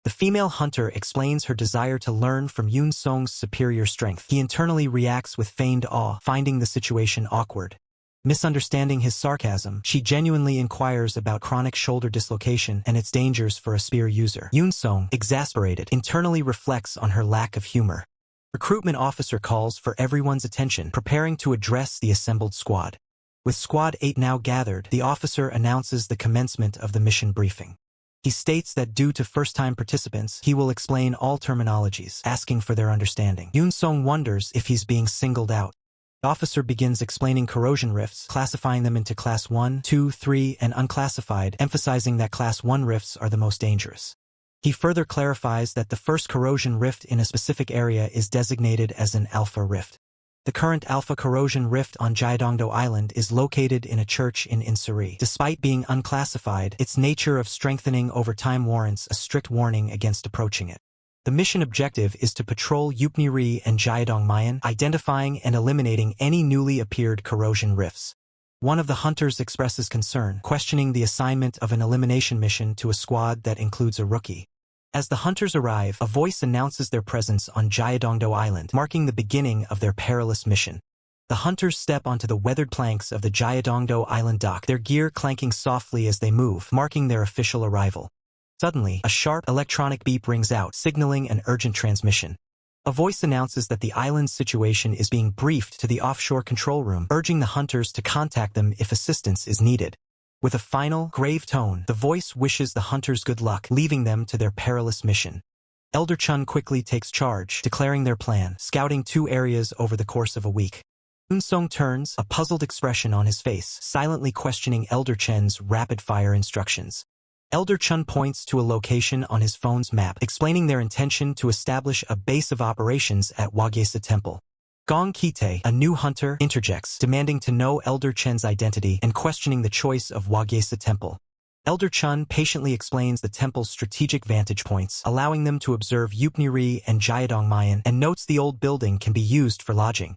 The female hunter explains her desire to learn from Yoon Sung's superior strength. He internally reacts with feigned awe, finding the situation awkward. Misunderstanding his sarcasm, she genuinely inquires about chronic shoulder dislocation and its dangers for a spear user. Yoon Sung, exasperated, internally reflects on her lack of humor. Recruitment officer calls for everyone's attention, preparing to address the assembled squad. With Squad 8 now gathered, the officer announces the commencement of the mission briefing. He states that due to first-time participants, he will explain all terminologies, asking for their understanding. Yoon Sung wonders if he's being singled out. The officer begins explaining corrosion rifts, classifying them into Class 1, 2, 3, and unclassified, emphasizing that Class 1 rifts are the most dangerous. He further clarifies that the first corrosion rift in a specific area is designated as an Alpha Rift. The current Alpha Corrosion Rift on Gyeongdo Island is located in a church in Incheon. Despite being unclassified, its nature of strengthening over time warrants a strict warning against approaching it. The mission objective is to patrol Upniri and Gyeongmayan, identifying and eliminating any newly appeared corrosion rifts. One of the hunters expresses concern, questioning the assignment of an elimination mission to a squad that includes a rookie. As the hunters arrive, a voice announces their presence on Gyeongdo Island, marking the beginning of their perilous mission. The hunters step onto the weathered planks of the Gyeongdo Island dock, their gear clanking softly as they move, marking their official arrival. Suddenly, a sharp electronic beep rings out, signaling an urgent transmission. A voice announces that the island's situation is being briefed to the offshore control room, urging the hunters to contact them if assistance is needed. With a final, grave tone, the voice wishes the hunters good luck, leaving them to their perilous mission. Elder Chun quickly takes charge, declaring their plan, scouting 2 areas over the course of a week. Yoon Sung turns, a puzzled expression on his face, silently questioning Elder Chen's rapid-fire instructions. Elder Chun points to a location on his phone's map, explaining their intention to establish a base of operations at Wagesa Temple. Gong Kite, a new hunter, interjects, demanding to know Elder Chen's identity and questioning the choice of Wagesa Temple. Elder Chun patiently explains the temple's strategic vantage points, allowing them to observe Upniri and Gyeongmayan, and notes the old building can be used for lodging.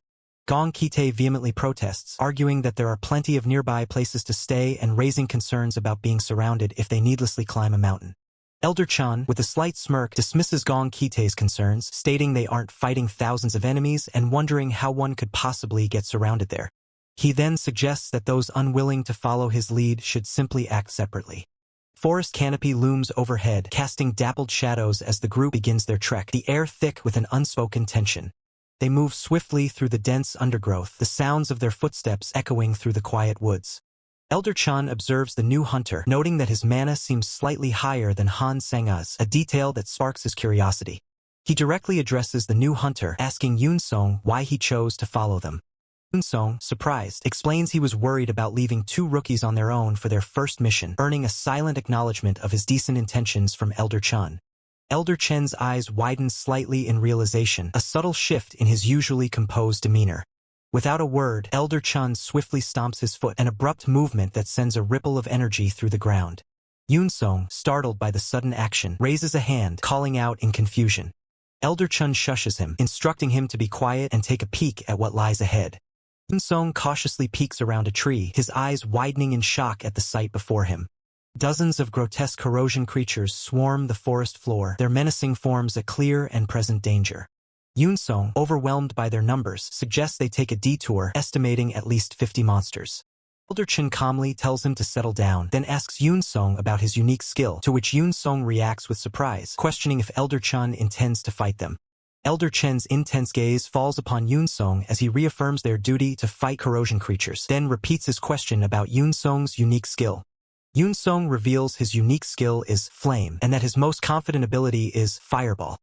Gong Kite vehemently protests, arguing that there are plenty of nearby places to stay and raising concerns about being surrounded if they needlessly climb a mountain. Elder Chun, with a slight smirk, dismisses Gong Kite's concerns, stating they aren't fighting thousands of enemies and wondering how one could possibly get surrounded there. He then suggests that those unwilling to follow his lead should simply act separately. Forest canopy looms overhead, casting dappled shadows as the group begins their trek, the air thick with an unspoken tension. They move swiftly through the dense undergrowth, the sounds of their footsteps echoing through the quiet woods. Elder Chun observes the new hunter, noting that his mana seems slightly higher than Han Sang-a's, a detail that sparks his curiosity. He directly addresses the new hunter, asking Yoon Song why he chose to follow them. Yoon Song, surprised, explains he was worried about leaving two rookies on their own for their first mission, earning a silent acknowledgement of his decent intentions from Elder Chun. Elder Chen's eyes widen slightly in realization, a subtle shift in his usually composed demeanor. Without a word, Elder Chun swiftly stomps his foot, an abrupt movement that sends a ripple of energy through the ground. Yoon Song, startled by the sudden action, raises a hand, calling out in confusion. Elder Chun shushes him, instructing him to be quiet and take a peek at what lies ahead. Yoon Song cautiously peeks around a tree, his eyes widening in shock at the sight before him. Dozens of grotesque corrosion creatures swarm the forest floor, their menacing forms a clear and present danger. Yoon Song, overwhelmed by their numbers, suggests they take a detour, estimating at least 50 monsters. Elder Chun calmly tells him to settle down, then asks Yoon Song about his unique skill, to which Yoon Song reacts with surprise, questioning if Elder Chun intends to fight them. Elder Chen's intense gaze falls upon Yoon Song as he reaffirms their duty to fight corrosion creatures, then repeats his question about Yoon Song's unique skill. Yoon Song reveals his unique skill is Flame, and that his most confident ability is Fireball.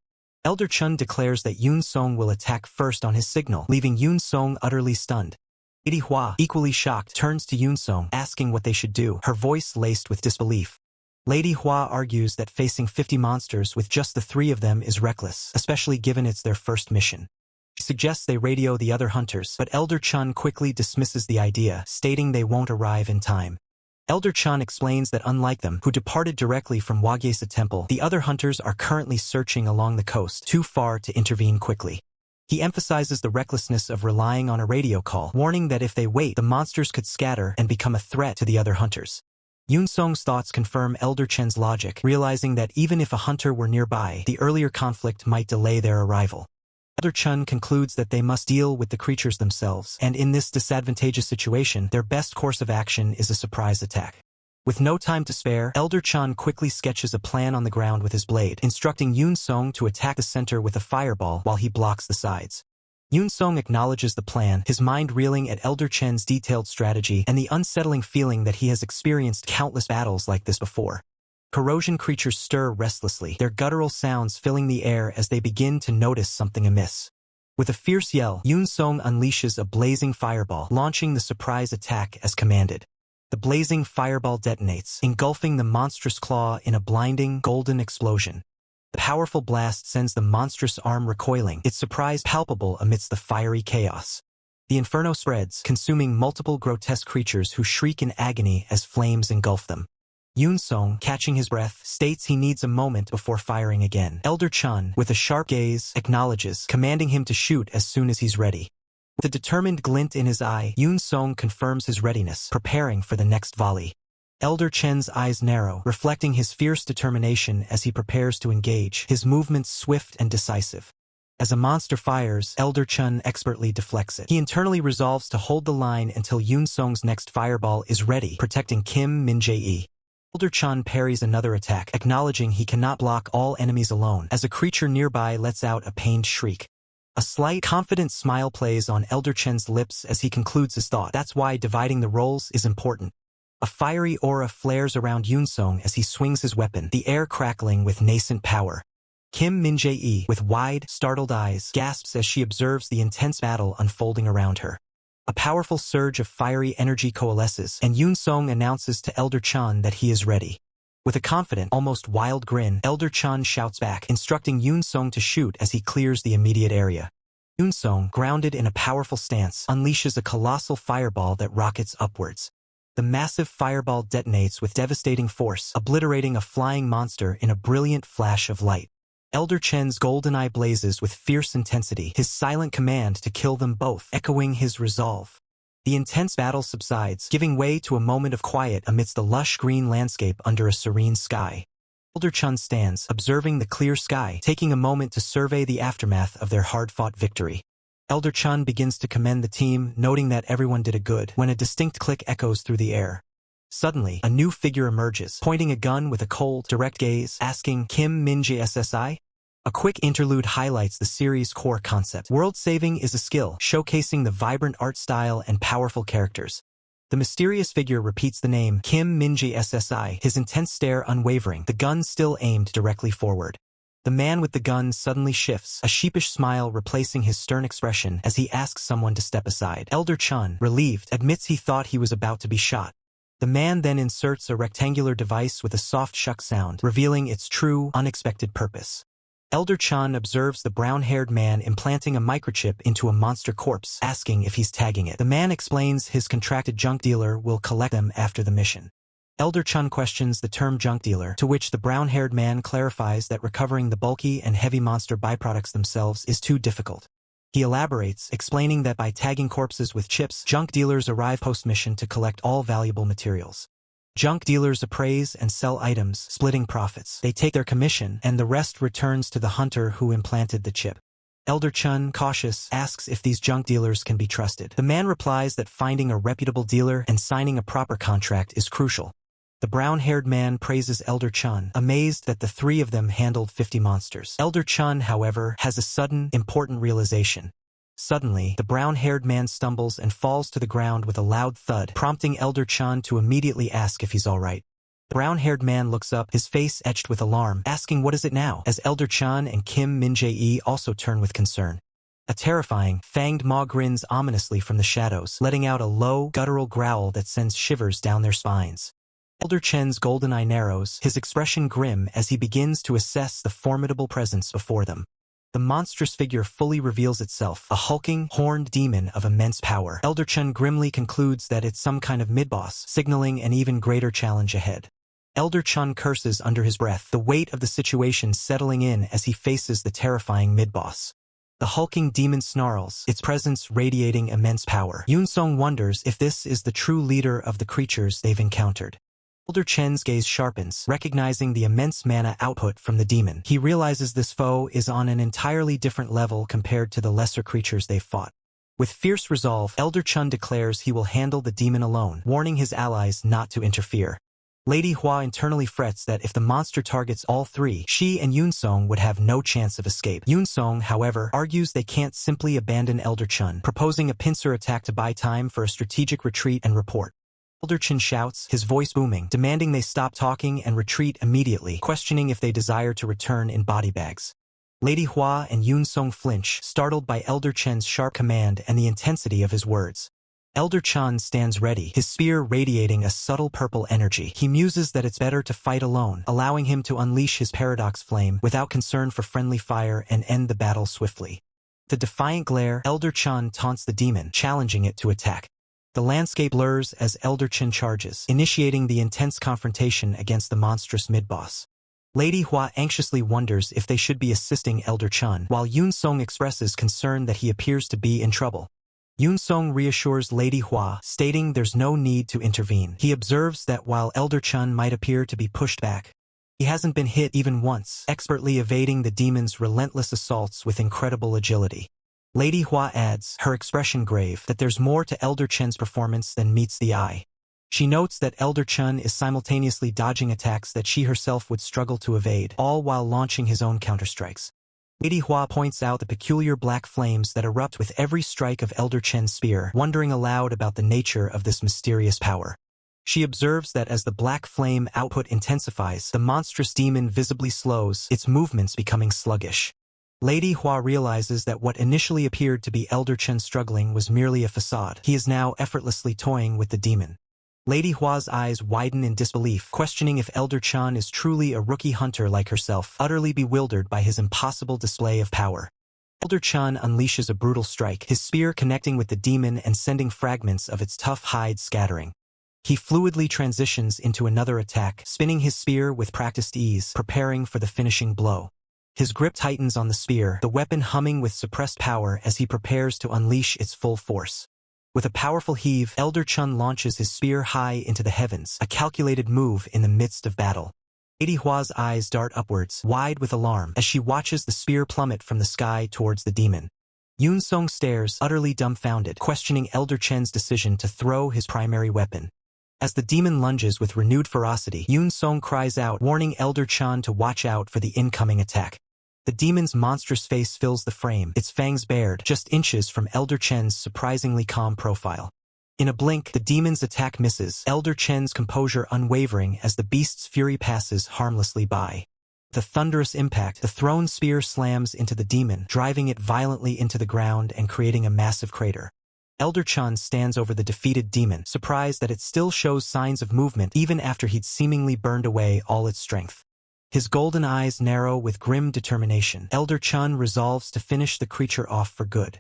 Elder Chun declares that Yoon Song will attack first on his signal, leaving Yoon Song utterly stunned. Lady Hua, equally shocked, turns to Yoon Song, asking what they should do, her voice laced with disbelief. Lady Hua argues that facing 50 monsters with just the three of them is reckless, especially given it's their first mission. She suggests they radio the other hunters, but Elder Chun quickly dismisses the idea, stating they won't arrive in time. Elder Chun explains that unlike them, who departed directly from Wagyesa Temple, the other hunters are currently searching along the coast, too far to intervene quickly. He emphasizes the recklessness of relying on a radio call, warning that if they wait, the monsters could scatter and become a threat to the other hunters. Yoon Song's thoughts confirm Elder Chen's logic, realizing that even if a hunter were nearby, the earlier conflict might delay their arrival. Elder Chun concludes that they must deal with the creatures themselves, and in this disadvantageous situation, their best course of action is a surprise attack. With no time to spare, Elder Chun quickly sketches a plan on the ground with his blade, instructing Yoon Song to attack the center with a fireball while he blocks the sides. Yoon Song acknowledges the plan, his mind reeling at Elder Chen's detailed strategy and the unsettling feeling that he has experienced countless battles like this before. Corrosion creatures stir restlessly, their guttural sounds filling the air as they begin to notice something amiss. With a fierce yell, Yoon Song unleashes a blazing fireball, launching the surprise attack as commanded. The blazing fireball detonates, engulfing the monstrous claw in a blinding, golden explosion. The powerful blast sends the monstrous arm recoiling, its surprise palpable amidst the fiery chaos. The inferno spreads, consuming multiple grotesque creatures who shriek in agony as flames engulf them. Yoon Song, catching his breath, states he needs a moment before firing again. Elder Chun, with a sharp gaze, acknowledges, commanding him to shoot as soon as he's ready. With a determined glint in his eye, Yoon Song confirms his readiness, preparing for the next volley. Elder Chen's eyes narrow, reflecting his fierce determination as he prepares to engage, his movements swift and decisive. As a monster fires, Elder Chun expertly deflects it. He internally resolves to hold the line until Yoon Song's next fireball is ready, protecting Kim Min-jae. Elder Chun parries another attack, acknowledging he cannot block all enemies alone, as a creature nearby lets out a pained shriek. A slight, confident smile plays on Elder Chen's lips as he concludes his thought. That's why dividing the roles is important. A fiery aura flares around Yoon Song as he swings his weapon, the air crackling with nascent power. Kim Min-jae, with wide, startled eyes, gasps as she observes the intense battle unfolding around her. A powerful surge of fiery energy coalesces, and Yoon Song announces to Elder Chun that he is ready. With a confident, almost wild grin, Elder Chun shouts back, instructing Yoon Song to shoot as he clears the immediate area. Yoon Song, grounded in a powerful stance, unleashes a colossal fireball that rockets upwards. The massive fireball detonates with devastating force, obliterating a flying monster in a brilliant flash of light. Elder Chen's golden eye blazes with fierce intensity, his silent command to kill them both, echoing his resolve. The intense battle subsides, giving way to a moment of quiet amidst the lush green landscape under a serene sky. Elder Chun stands, observing the clear sky, taking a moment to survey the aftermath of their hard-fought victory. Elder Chun begins to commend the team, noting that everyone did a good, when a distinct click echoes through the air. Suddenly, a new figure emerges, pointing a gun with a cold, direct gaze, asking, "Kim Min-jae SSI?" A quick interlude highlights the series' core concept. World saving is a skill, showcasing the vibrant art style and powerful characters. The mysterious figure repeats the name Kim Min-jae SSI, his intense stare unwavering, the gun still aimed directly forward. The man with the gun suddenly shifts, a sheepish smile replacing his stern expression as he asks someone to step aside. Elder Chun, relieved, admits he thought he was about to be shot. The man then inserts a rectangular device with a soft shuck sound, revealing its true, unexpected purpose. Elder Chun observes the brown-haired man implanting a microchip into a monster corpse, asking if he's tagging it. The man explains his contracted junk dealer will collect them after the mission. Elder Chun questions the term junk dealer, to which the brown-haired man clarifies that recovering the bulky and heavy monster byproducts themselves is too difficult. He elaborates, explaining that by tagging corpses with chips, junk dealers arrive post-mission to collect all valuable materials. Junk dealers appraise and sell items, splitting profits. They take their commission, and the rest returns to the hunter who implanted the chip. Elder Chun, cautious, asks if these junk dealers can be trusted. The man replies that finding a reputable dealer and signing a proper contract is crucial. The brown-haired man praises Elder Chun, amazed that the three of them handled 50 monsters. Elder Chun, however, has a sudden, important realization. Suddenly, the brown-haired man stumbles and falls to the ground with a loud thud, prompting Elder Chun to immediately ask if he's all right. The brown-haired man looks up, his face etched with alarm, asking what is it now, as Elder Chun and Kim Min-jae also turn with concern. A terrifying, fanged maw grins ominously from the shadows, letting out a low, guttural growl that sends shivers down their spines. Elder Chen's golden eye narrows, his expression grim as he begins to assess the formidable presence before them. The monstrous figure fully reveals itself, a hulking, horned demon of immense power. Elder Chen grimly concludes that it's some kind of mid-boss, signaling an even greater challenge ahead. Elder Chun curses under his breath, the weight of the situation settling in as he faces the terrifying mid-boss. The hulking demon snarls, its presence radiating immense power. Yoon-sung wonders if this is the true leader of the creatures they've encountered. Elder Chen's gaze sharpens, recognizing the immense mana output from the demon. He realizes this foe is on an entirely different level compared to the lesser creatures they've fought. With fierce resolve, Elder Chun declares he will handle the demon alone, warning his allies not to interfere. Lady Hua internally frets that if the monster targets all three, she and Yoon-sung would have no chance of escape. Yoon-sung, however, argues they can't simply abandon Elder Chun, proposing a pincer attack to buy time for a strategic retreat and report. Elder Chun shouts, his voice booming, demanding they stop talking and retreat immediately, questioning if they desire to return in body bags. Lady Hua and Yoon-sung flinch, startled by Elder Chen's sharp command and the intensity of his words. Elder Chun stands ready, his spear radiating a subtle purple energy. He muses that it's better to fight alone, allowing him to unleash his paradox flame without concern for friendly fire and end the battle swiftly. The defiant glare, Elder Chun taunts the demon, challenging it to attack. The landscape blurs as Elder Chun charges, initiating the intense confrontation against the monstrous mid-boss. Lady Hua anxiously wonders if they should be assisting Elder Chun, while Yoon-sung expresses concern that he appears to be in trouble. Yoon-sung reassures Lady Hua, stating there's no need to intervene. He observes that while Elder Chun might appear to be pushed back, he hasn't been hit even once, expertly evading the demon's relentless assaults with incredible agility. Lady Hua adds, her expression grave, that there's more to Elder Chen's performance than meets the eye. She notes that Elder Chun is simultaneously dodging attacks that she herself would struggle to evade, all while launching his own counterstrikes. Lady Hua points out the peculiar black flames that erupt with every strike of Elder Chen's spear, wondering aloud about the nature of this mysterious power. She observes that as the black flame output intensifies, the monstrous demon visibly slows, its movements becoming sluggish. Lady Hua realizes that what initially appeared to be Elder Chen struggling was merely a facade. He is now effortlessly toying with the demon. Lady Hua's eyes widen in disbelief, questioning if Elder Chun is truly a rookie hunter like herself, utterly bewildered by his impossible display of power. Elder Chun unleashes a brutal strike, his spear connecting with the demon and sending fragments of its tough hide scattering. He fluidly transitions into another attack, spinning his spear with practiced ease, preparing for the finishing blow. His grip tightens on the spear, the weapon humming with suppressed power as he prepares to unleash its full force. With a powerful heave, Elder Chun launches his spear high into the heavens, a calculated move in the midst of battle. Lady Hua's eyes dart upwards, wide with alarm, as she watches the spear plummet from the sky towards the demon. Yoon-sung stares, utterly dumbfounded, questioning Elder Chen's decision to throw his primary weapon. As the demon lunges with renewed ferocity, Yoon-sung cries out, warning Elder Chun to watch out for the incoming attack. The demon's monstrous face fills the frame, its fangs bared, just inches from Elder Chen's surprisingly calm profile. In a blink, the demon's attack misses, Elder Chen's composure unwavering as the beast's fury passes harmlessly by. The thunderous impact, the thrown spear slams into the demon, driving it violently into the ground and creating a massive crater. Elder Chen stands over the defeated demon, surprised that it still shows signs of movement even after he'd seemingly burned away all its strength. His golden eyes narrow with grim determination. Elder Chen resolves to finish the creature off for good.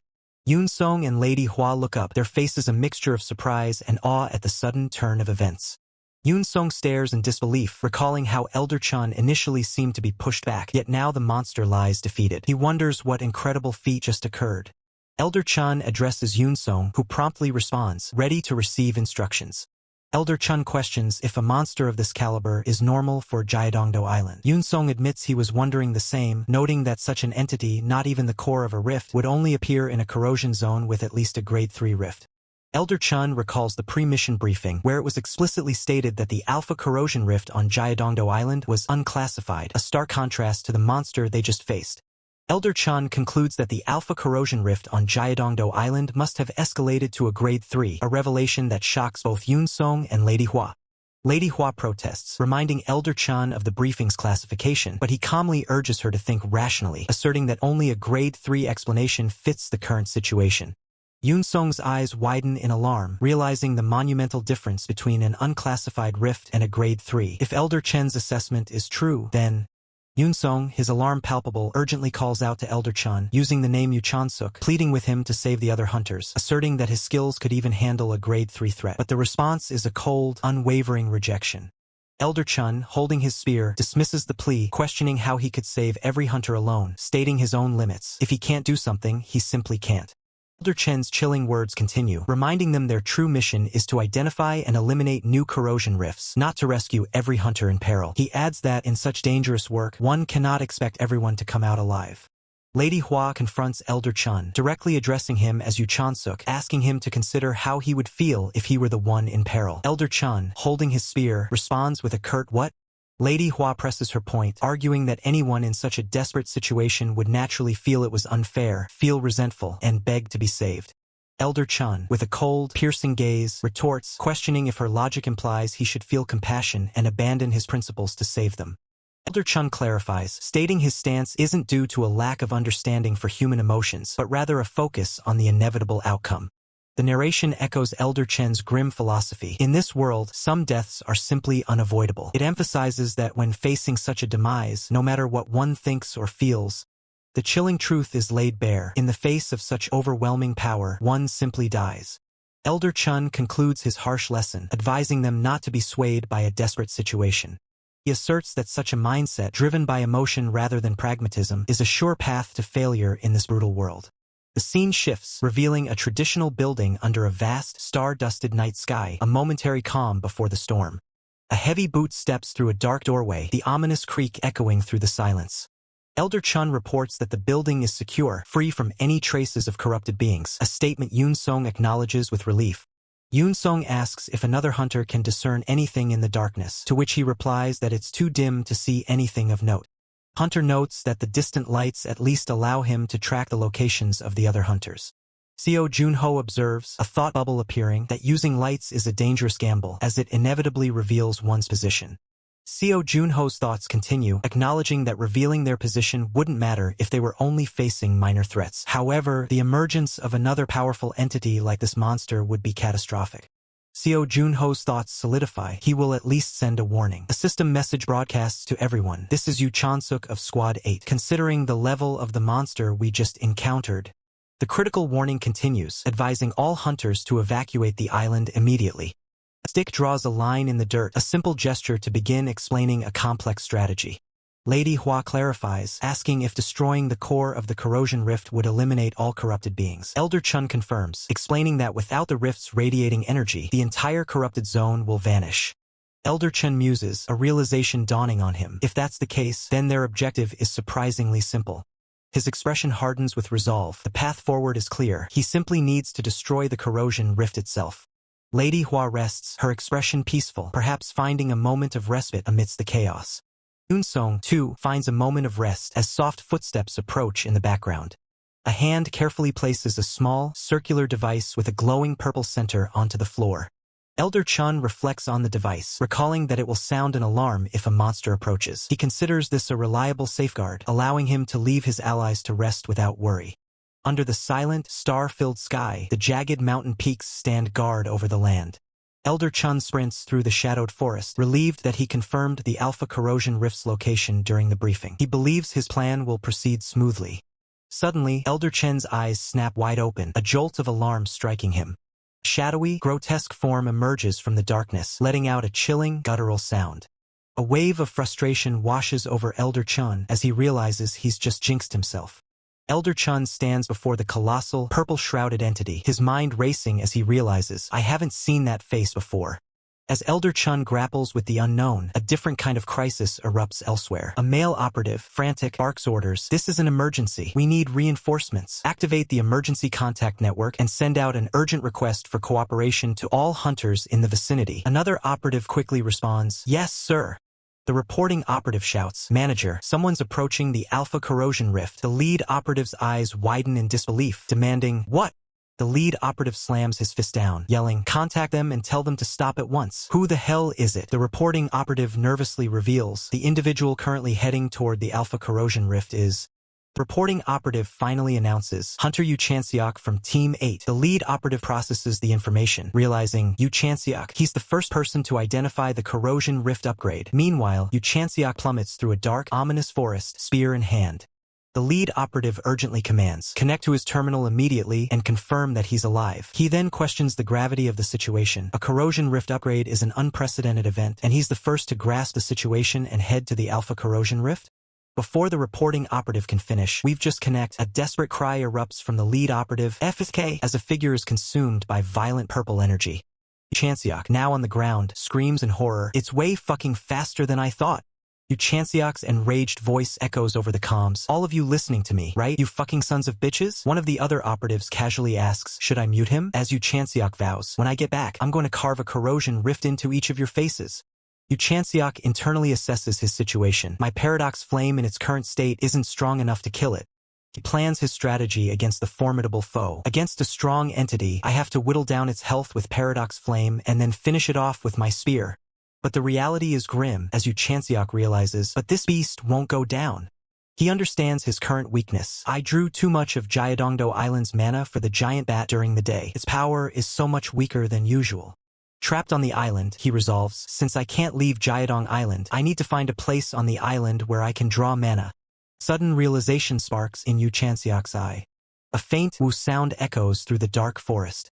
Yunsong and Lady Hua look up, their faces a mixture of surprise and awe at the sudden turn of events. Yunsong stares in disbelief, recalling how Elder Chen initially seemed to be pushed back, yet now the monster lies defeated. He wonders what incredible feat just occurred. Elder Chen addresses Yunsong, who promptly responds, ready to receive instructions. Elder Chen questions if a monster of this caliber is normal for Jiadongdo Island. Yunsong admits he was wondering the same, noting that such an entity, not even the core of a rift, would only appear in a corrosion zone with at least a grade 3 rift. Elder Chen recalls the pre-mission briefing, where it was explicitly stated that the Alpha Corrosion Rift on Jiadongdo Island was unclassified, a stark contrast to the monster they just faced. Elder Chen concludes that the Alpha Corrosion Rift on Jiadongdo Island must have escalated to a grade 3, a revelation that shocks both Yunsong and Lady Hua. Lady Hua protests, reminding Elder Chen of the briefing's classification, but he calmly urges her to think rationally, asserting that only a grade 3 explanation fits the current situation. Yunsong's eyes widen in alarm, realizing the monumental difference between an unclassified rift and a grade 3. If Elder Chen's assessment is true, then... Yunsong, his alarm palpable, urgently calls out to Elder Chen, using the name Yuchansuk, pleading with him to save the other hunters, asserting that his skills could even handle a grade 3 threat. But the response is a cold, unwavering rejection. Elder Chen, holding his spear, dismisses the plea, questioning how he could save every hunter alone, stating his own limits. If he can't do something, he simply can't. Elder Chen's chilling words continue, reminding them their true mission is to identify and eliminate new corrosion rifts, not to rescue every hunter in peril. He adds that in such dangerous work, one cannot expect everyone to come out alive. Lady Hua confronts Elder Chen, directly addressing him as Yuchansuk, asking him to consider how he would feel if he were the one in peril. Elder Chen, holding his spear, responds with a curt "what?" Lady Hua presses her point, arguing that anyone in such a desperate situation would naturally feel it was unfair, feel resentful, and beg to be saved. Elder Chen, with a cold, piercing gaze, retorts, questioning if her logic implies he should feel compassion and abandon his principles to save them. Elder Chen clarifies, stating his stance isn't due to a lack of understanding for human emotions, but rather a focus on the inevitable outcome. The narration echoes Elder Chen's grim philosophy. In this world, some deaths are simply unavoidable. It emphasizes that when facing such a demise, no matter what one thinks or feels, the chilling truth is laid bare. In the face of such overwhelming power, one simply dies. Elder Chen concludes his harsh lesson, advising them not to be swayed by a desperate situation. He asserts that such a mindset, driven by emotion rather than pragmatism, is a sure path to failure in this brutal world. The scene shifts, revealing a traditional building under a vast, star-dusted night sky, a momentary calm before the storm. A heavy boot steps through a dark doorway, the ominous creak echoing through the silence. Elder Chen reports that the building is secure, free from any traces of corrupted beings, a statement Yunsong acknowledges with relief. Yunsong asks if another hunter can discern anything in the darkness, to which he replies that it's too dim to see anything of note. Hunter notes that the distant lights at least allow him to track the locations of the other hunters. Seo Junho observes, a thought bubble appearing, that using lights is a dangerous gamble, as it inevitably reveals one's position. Seo Junho's thoughts continue, acknowledging that revealing their position wouldn't matter if they were only facing minor threats. However, the emergence of another powerful entity like this monster would be catastrophic. Seo Junho's thoughts solidify. He will at least send a warning. A system message broadcasts to everyone. This is Yu Chansuk of Squad 8. Considering the level of the monster we just encountered, the critical warning continues, advising all hunters to evacuate the island immediately. A stick draws a line in the dirt, a simple gesture to begin explaining a complex strategy. Lady Hua clarifies, asking if destroying the core of the corrosion rift would eliminate all corrupted beings. Elder Chen confirms, explaining that without the rift's radiating energy, the entire corrupted zone will vanish. Elder Chen muses, a realization dawning on him. If that's the case, then their objective is surprisingly simple. His expression hardens with resolve. The path forward is clear. He simply needs to destroy the corrosion rift itself. Lady Hua rests, her expression peaceful, perhaps finding a moment of respite amidst the chaos. Yoon-song, too, finds a moment of rest as soft footsteps approach in the background. A hand carefully places a small, circular device with a glowing purple center onto the floor. Elder Chun reflects on the device, recalling that it will sound an alarm if a monster approaches. He considers this a reliable safeguard, allowing him to leave his allies to rest without worry. Under the silent, star-filled sky, the jagged mountain peaks stand guard over the land. Elder Chun sprints through the shadowed forest, relieved that he confirmed the Alpha Corrosion Rift's location during the briefing. He believes his plan will proceed smoothly. Suddenly, Elder Chen's eyes snap wide open, a jolt of alarm striking him. A shadowy, grotesque form emerges from the darkness, letting out a chilling, guttural sound. A wave of frustration washes over Elder Chun as he realizes he's just jinxed himself. Elder Chun stands before the colossal, purple-shrouded entity, his mind racing as he realizes, I haven't seen that face before. As Elder Chun grapples with the unknown, a different kind of crisis erupts elsewhere. A male operative, frantic, barks orders, "This is an emergency. We need reinforcements. Activate the emergency contact network and send out an urgent request for cooperation to all hunters in the vicinity." Another operative quickly responds, "Yes, sir." The reporting operative shouts, "Manager, someone's approaching the Alpha Corrosion Rift." The lead operative's eyes widen in disbelief, demanding, "What?" The lead operative slams his fist down, yelling, "Contact them and tell them to stop at once." "Who the hell is it?" The reporting operative nervously reveals, the individual currently heading toward the Alpha Corrosion Rift is... The reporting operative finally announces, "Hunter Yu Chanseok from Team 8. The lead operative processes the information, realizing, Yu Chanseok, he's the first person to identify the Corrosion Rift upgrade. Meanwhile, Yu Chanseok plummets through a dark, ominous forest, spear in hand. The lead operative urgently commands, "Connect to his terminal immediately and confirm that he's alive." He then questions the gravity of the situation. A Corrosion Rift upgrade is an unprecedented event, and he's the first to grasp the situation and head to the Alpha Corrosion Rift? Before the reporting operative can finish, "We've just connect." A desperate cry erupts from the lead operative, FSK, as a figure is consumed by violent purple energy. Chanseok, now on the ground, screams in horror, "It's way fucking faster than I thought." Yu Chanseok's enraged voice echoes over the comms, "All of you listening to me, right? You fucking sons of bitches?" One of the other operatives casually asks, "Should I mute him?" As Yu Chanseok vows, "When I get back, I'm going to carve a corrosion rift into each of your faces." Yu Chanseok internally assesses his situation. "My paradox flame in its current state isn't strong enough to kill it." He plans his strategy against the formidable foe. "Against a strong entity, I have to whittle down its health with paradox flame and then finish it off with my spear." But the reality is grim, as Yu Chanseok realizes, but this beast won't go down. He understands his current weakness. "I drew too much of Jiadongdo Island's mana for the giant bat during the day. Its power is so much weaker than usual." Trapped on the island, he resolves, "Since I can't leave Jiadong Island, I need to find a place on the island where I can draw mana." Sudden realization sparks in Yu Chanseok's eye. A faint woo sound echoes through the dark forest.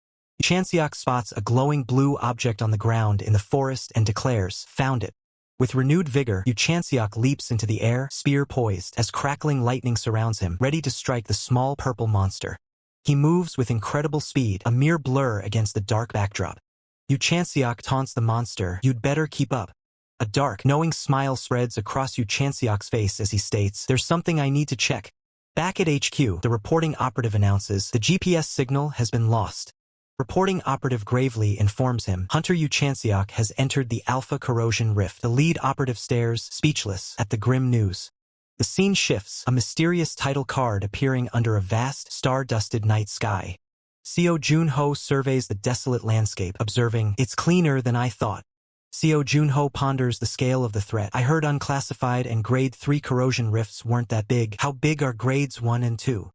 Chanseok spots a glowing blue object on the ground in the forest and declares, "Found it." With renewed vigor, Yu Chanseok leaps into the air, spear poised, as crackling lightning surrounds him, ready to strike the small purple monster. He moves with incredible speed, a mere blur against the dark backdrop. Yu Chanseok taunts the monster, "You'd better keep up." A dark, knowing smile spreads across Yu Chanseok's face as he states, "There's something I need to check." Back at HQ, the reporting operative announces, "The GPS signal has been lost." Reporting operative gravely informs him, "Hunter Yu Chanseok has entered the Alpha Corrosion Rift." The lead operative stares, speechless, at the grim news. The scene shifts, a mysterious title card appearing under a vast, star-dusted night sky. Seo Junho surveys the desolate landscape, observing, "It's cleaner than I thought." Seo Junho ponders the scale of the threat. "I heard unclassified and grade 3 corrosion rifts weren't that big. How big are grades 1 and 2?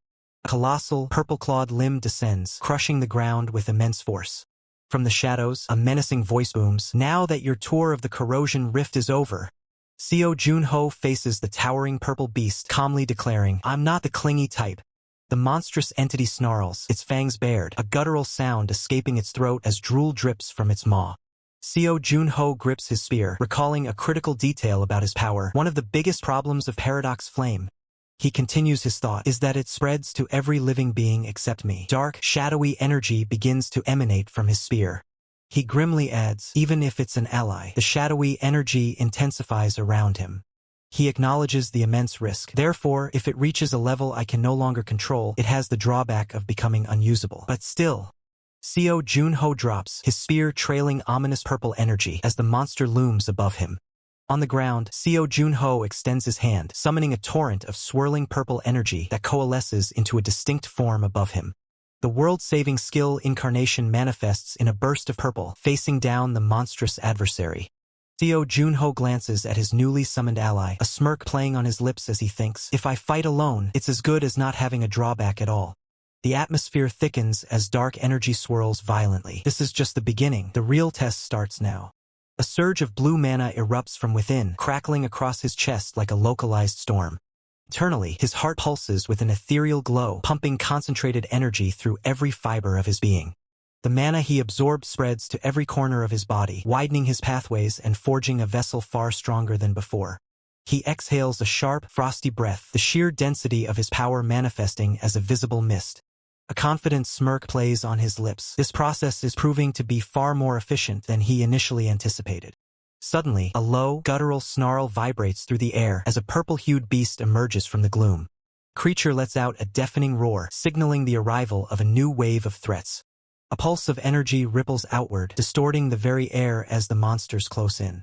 A colossal, purple-clawed limb descends, crushing the ground with immense force. From the shadows, a menacing voice booms, "Now that your tour of the corrosion rift is over." Seo Junho faces the towering purple beast, calmly declaring, "I'm not the clingy type." The monstrous entity snarls, its fangs bared, a guttural sound escaping its throat as drool drips from its maw. Seo Junho grips his spear, recalling a critical detail about his power. "One of the biggest problems of Paradox Flame," he continues his thought, "is that it spreads to every living being except me." Dark, shadowy energy begins to emanate from his spear. He grimly adds, "Even if it's an ally." The shadowy energy intensifies around him. He acknowledges the immense risk. "Therefore, if it reaches a level I can no longer control, it has the drawback of becoming unusable." But still, Seo Junho drops, his spear trailing ominous purple energy as the monster looms above him. On the ground, Seo Junho extends his hand, summoning a torrent of swirling purple energy that coalesces into a distinct form above him. The world-saving skill incarnation manifests in a burst of purple, facing down the monstrous adversary. Seo Junho glances at his newly summoned ally, a smirk playing on his lips as he thinks, if I fight alone, it's as good as not having a drawback at all. The atmosphere thickens as dark energy swirls violently. This is just the beginning. The real test starts now. A surge of blue mana erupts from within, crackling across his chest like a localized storm. Internally, his heart pulses with an ethereal glow, pumping concentrated energy through every fiber of his being. The mana he absorbs spreads to every corner of his body, widening his pathways and forging a vessel far stronger than before. He exhales a sharp, frosty breath, the sheer density of his power manifesting as a visible mist. A confident smirk plays on his lips. This process is proving to be far more efficient than he initially anticipated. Suddenly, a low, guttural snarl vibrates through the air as a purple-hued beast emerges from the gloom. The creature lets out a deafening roar, signaling the arrival of a new wave of threats. A pulse of energy ripples outward, distorting the very air as the monsters close in.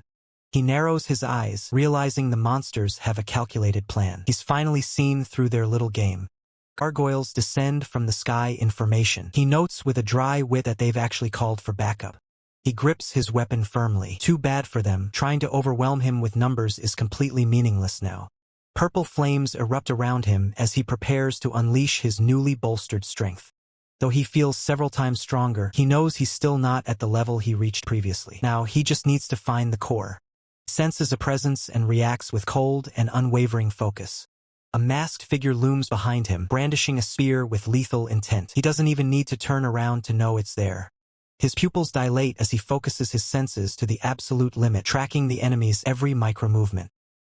He narrows his eyes, realizing the monsters have a calculated plan. He's finally seen through their little game. Gargoyles descend from the sky in formation. He notes with a dry wit that they've actually called for backup. He grips his weapon firmly. Too bad for them. Trying to overwhelm him with numbers is completely meaningless now. Purple flames erupt around him as he prepares to unleash his newly bolstered strength. Though he feels several times stronger, he knows he's still not at the level he reached previously. Now, he just needs to find the core. He senses a presence and reacts with cold and unwavering focus. A masked figure looms behind him, brandishing a spear with lethal intent. He doesn't even need to turn around to know it's there. His pupils dilate as he focuses his senses to the absolute limit, tracking the enemy's every micro-movement.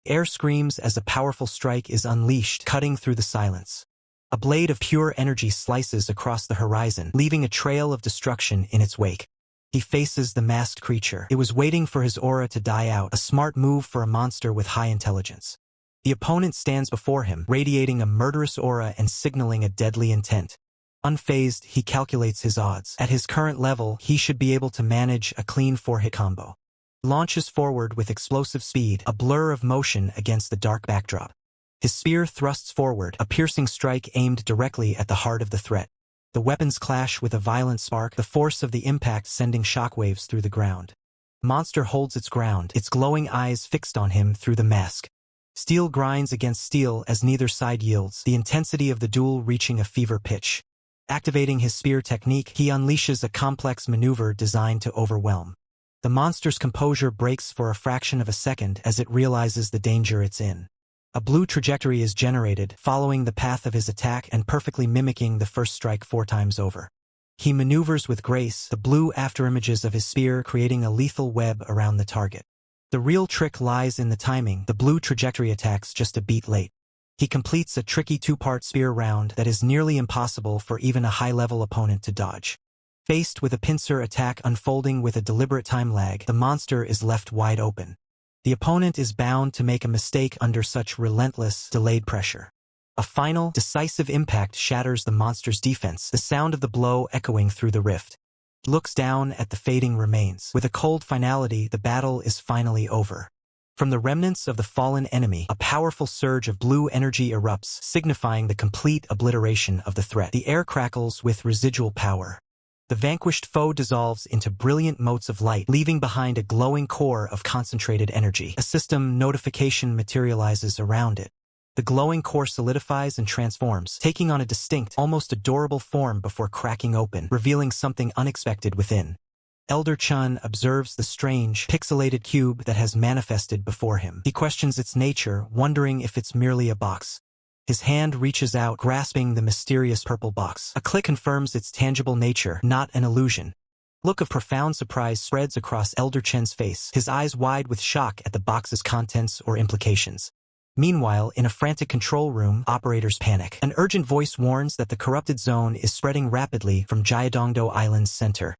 Air screams as a powerful strike is unleashed, cutting through the silence. A blade of pure energy slices across the horizon, leaving a trail of destruction in its wake. He faces the masked creature. It was waiting for his aura to die out, a smart move for a monster with high intelligence. The opponent stands before him, radiating a murderous aura and signaling a deadly intent. Unfazed, he calculates his odds. At his current level, he should be able to manage a clean 4-hit combo. Launches forward with explosive speed, a blur of motion against the dark backdrop. His spear thrusts forward, a piercing strike aimed directly at the heart of the threat. The weapons clash with a violent spark, the force of the impact sending shockwaves through the ground. The monster holds its ground, its glowing eyes fixed on him through the mask. Steel grinds against steel as neither side yields, the intensity of the duel reaching a fever pitch. Activating his spear technique, he unleashes a complex maneuver designed to overwhelm. The monster's composure breaks for a fraction of a second as it realizes the danger it's in. A blue trajectory is generated, following the path of his attack and perfectly mimicking the first strike 4 times over. He maneuvers with grace, the blue afterimages of his spear creating a lethal web around the target. The real trick lies in the timing. The blue trajectory attacks just a beat late. He completes a tricky 2-part spear round that is nearly impossible for even a high-level opponent to dodge. Faced with a pincer attack unfolding with a deliberate time lag, the monster is left wide open. The opponent is bound to make a mistake under such relentless, delayed pressure. A final, decisive impact shatters the monster's defense, the sound of the blow echoing through the rift. He looks down at the fading remains. With a cold finality, the battle is finally over. From the remnants of the fallen enemy, a powerful surge of blue energy erupts, signifying the complete obliteration of the threat. The air crackles with residual power. The vanquished foe dissolves into brilliant motes of light, leaving behind a glowing core of concentrated energy. A system notification materializes around it. The glowing core solidifies and transforms, taking on a distinct, almost adorable form before cracking open, revealing something unexpected within. Elder Chun observes the strange, pixelated cube that has manifested before him. He questions its nature, wondering if it's merely a box. His hand reaches out, grasping the mysterious purple box. A click confirms its tangible nature, not an illusion. A look of profound surprise spreads across Elder Chen's face, his eyes wide with shock at the box's contents or implications. Meanwhile, in a frantic control room, operators panic. An urgent voice warns that the corrupted zone is spreading rapidly from Jiadongdo Island's center.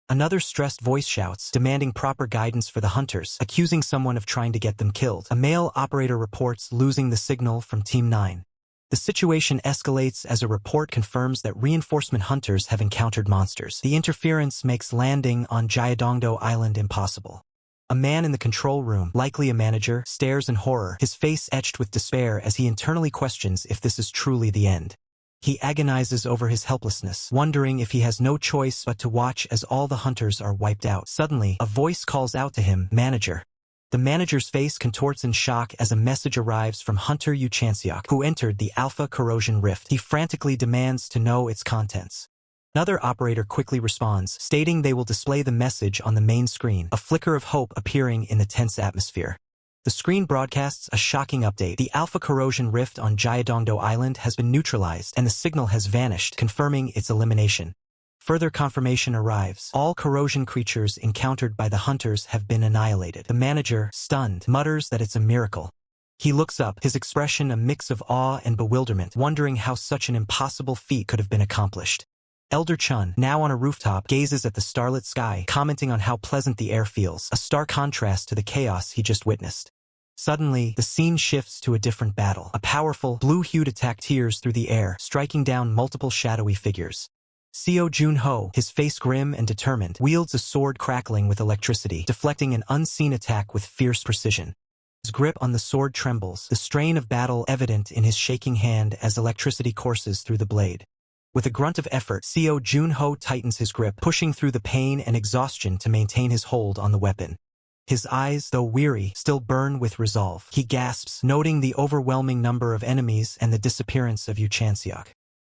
Another stressed voice shouts, demanding proper guidance for the hunters, accusing someone of trying to get them killed. A male operator reports losing the signal from Team 9. The situation escalates as a report confirms that reinforcement hunters have encountered monsters. The interference makes landing on Jiadongdo Island impossible. A man in the control room, likely a manager, stares in horror, his face etched with despair as he internally questions if this is truly the end. He agonizes over his helplessness, wondering if he has no choice but to watch as all the hunters are wiped out. Suddenly, a voice calls out to him, "Manager." The manager's face contorts in shock as a message arrives from Hunter Yu Chanseok, who entered the Alpha Corrosion Rift. He frantically demands to know its contents. Another operator quickly responds, stating they will display the message on the main screen, a flicker of hope appearing in the tense atmosphere. The screen broadcasts a shocking update. The Alpha Corrosion Rift on Jaedongdo Island has been neutralized, and the signal has vanished, confirming its elimination. Further confirmation arrives. All corrosion creatures encountered by the hunters have been annihilated. The manager, stunned, mutters that it's a miracle. He looks up, his expression a mix of awe and bewilderment, wondering how such an impossible feat could have been accomplished. Elder Chun, now on a rooftop, gazes at the starlit sky, commenting on how pleasant the air feels, a stark contrast to the chaos he just witnessed. Suddenly, the scene shifts to a different battle. A powerful, blue-hued attack tears through the air, striking down multiple shadowy figures. Seo Jun-ho, his face grim and determined, wields a sword crackling with electricity, deflecting an unseen attack with fierce precision. His grip on the sword trembles, the strain of battle evident in his shaking hand as electricity courses through the blade. With a grunt of effort, Seo Jun-ho tightens his grip, pushing through the pain and exhaustion to maintain his hold on the weapon. His eyes, though weary, still burn with resolve. He gasps, noting the overwhelming number of enemies and the disappearance of Yu Chanseok.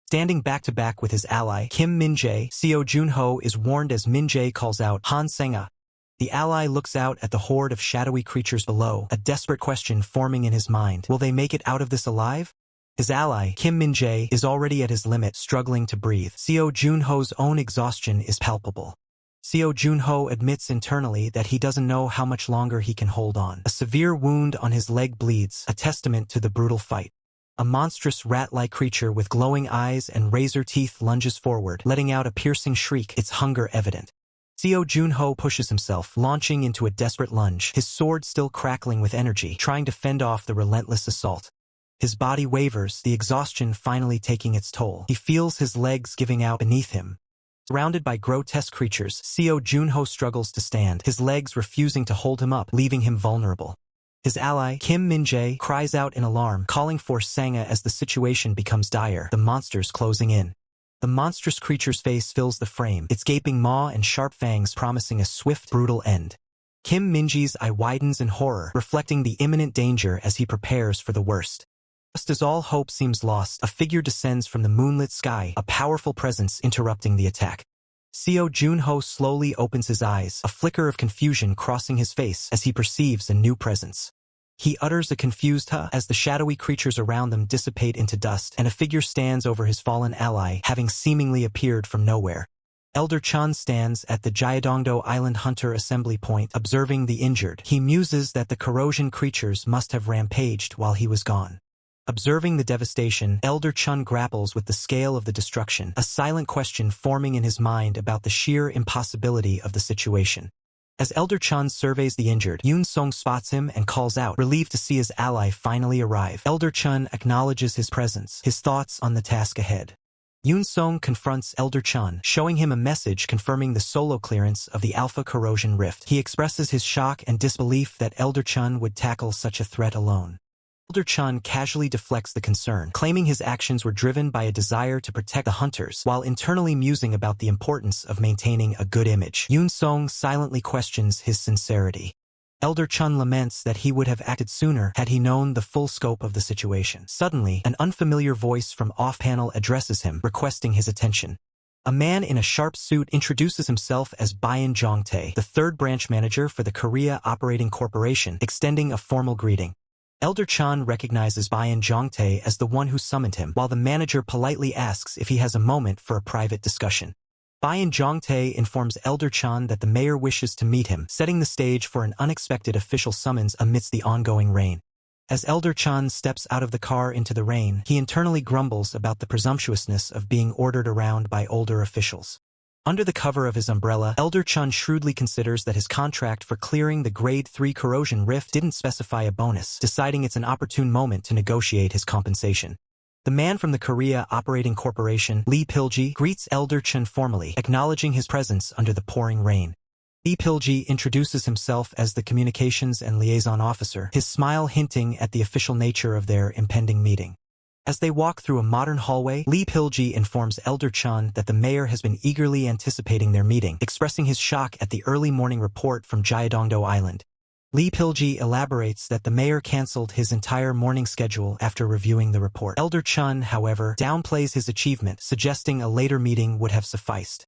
Standing back-to-back with his ally, Kim Min-jae, Seo Jun-ho is warned as Min-jae calls out, "Han Senga." The ally looks out at the horde of shadowy creatures below, a desperate question forming in his mind. Will they make it out of this alive? His ally, Kim Min-jae, is already at his limit, struggling to breathe. Seo Jun-ho's own exhaustion is palpable. Seo Jun-ho admits internally that he doesn't know how much longer he can hold on. A severe wound on his leg bleeds, a testament to the brutal fight. A monstrous rat-like creature with glowing eyes and razor teeth lunges forward, letting out a piercing shriek, its hunger evident. Seo Jun-ho pushes himself, launching into a desperate lunge, his sword still crackling with energy, trying to fend off the relentless assault. His body wavers, the exhaustion finally taking its toll. He feels his legs giving out beneath him. Surrounded by grotesque creatures, Seo Jun-ho struggles to stand, his legs refusing to hold him up, leaving him vulnerable. His ally, Kim Min-jae, cries out in alarm, calling for Sanga as the situation becomes dire, the monsters closing in. The monstrous creature's face fills the frame, its gaping maw and sharp fangs promising a swift, brutal end. Kim Min-jae's eye widens in horror, reflecting the imminent danger as he prepares for the worst. Just as all hope seems lost, a figure descends from the moonlit sky, a powerful presence interrupting the attack. Seo Jun-ho slowly opens his eyes, a flicker of confusion crossing his face as he perceives a new presence. He utters a confused "huh" as the shadowy creatures around them dissipate into dust, and a figure stands over his fallen ally, having seemingly appeared from nowhere. Elder Chun stands at the Jaedongdo Island Hunter Assembly Point, observing the injured. He muses that the corrosion creatures must have rampaged while he was gone. Observing the devastation, Elder Chun grapples with the scale of the destruction, a silent question forming in his mind about the sheer impossibility of the situation. As Elder Chun surveys the injured, Yoon Song spots him and calls out, relieved to see his ally finally arrive. Elder Chun acknowledges his presence, his thoughts on the task ahead. Yoon Song confronts Elder Chun, showing him a message confirming the solo clearance of the Alpha Corrosion Rift. He expresses his shock and disbelief that Elder Chun would tackle such a threat alone. Elder Chun casually deflects the concern, claiming his actions were driven by a desire to protect the hunters, while internally musing about the importance of maintaining a good image. Yoon Song silently questions his sincerity. Elder Chun laments that he would have acted sooner had he known the full scope of the situation. Suddenly, an unfamiliar voice from off-panel addresses him, requesting his attention. A man in a sharp suit introduces himself as Bayan Jongtae, the third branch manager for the Korea Operating Corporation, extending a formal greeting. Elder Chun recognizes Bayan Jongtae as the one who summoned him, while the manager politely asks if he has a moment for a private discussion. Bayan Jongtae informs Elder Chun that the mayor wishes to meet him, setting the stage for an unexpected official summons amidst the ongoing rain. As Elder Chun steps out of the car into the rain, he internally grumbles about the presumptuousness of being ordered around by older officials. Under the cover of his umbrella, Elder Chun shrewdly considers that his contract for clearing the Grade 3 corrosion rift didn't specify a bonus, deciding it's an opportune moment to negotiate his compensation. The man from the Korea Operating Corporation, Lee Pilji, greets Elder Chun formally, acknowledging his presence under the pouring rain. Lee Pilji introduces himself as the communications and liaison officer, his smile hinting at the official nature of their impending meeting. As they walk through a modern hallway, Lee Pilji informs Elder Chun that the mayor has been eagerly anticipating their meeting, expressing his shock at the early morning report from Jaedongdo Island. Lee Pilji elaborates that the mayor cancelled his entire morning schedule after reviewing the report. Elder Chun, however, downplays his achievement, suggesting a later meeting would have sufficed.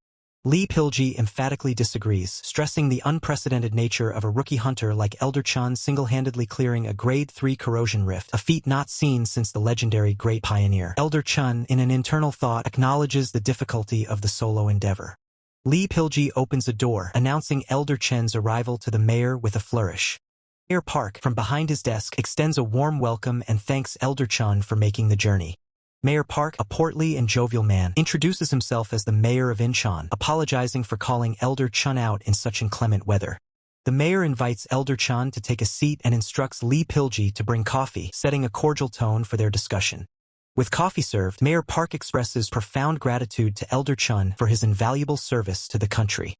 Lee Pilji emphatically disagrees, stressing the unprecedented nature of a rookie hunter like Elder Chun single-handedly clearing a Grade 3 corrosion rift, a feat not seen since the legendary Great Pioneer. Elder Chun, in an internal thought, acknowledges the difficulty of the solo endeavor. Lee Pilji opens a door, announcing Elder Chen's arrival to the mayor with a flourish. Mayor Park, from behind his desk, extends a warm welcome and thanks Elder Chun for making the journey. Mayor Park, a portly and jovial man, introduces himself as the mayor of Incheon, apologizing for calling Elder Chun out in such inclement weather. The mayor invites Elder Chun to take a seat and instructs Lee Pilji to bring coffee, setting a cordial tone for their discussion. With coffee served, Mayor Park expresses profound gratitude to Elder Chun for his invaluable service to the country.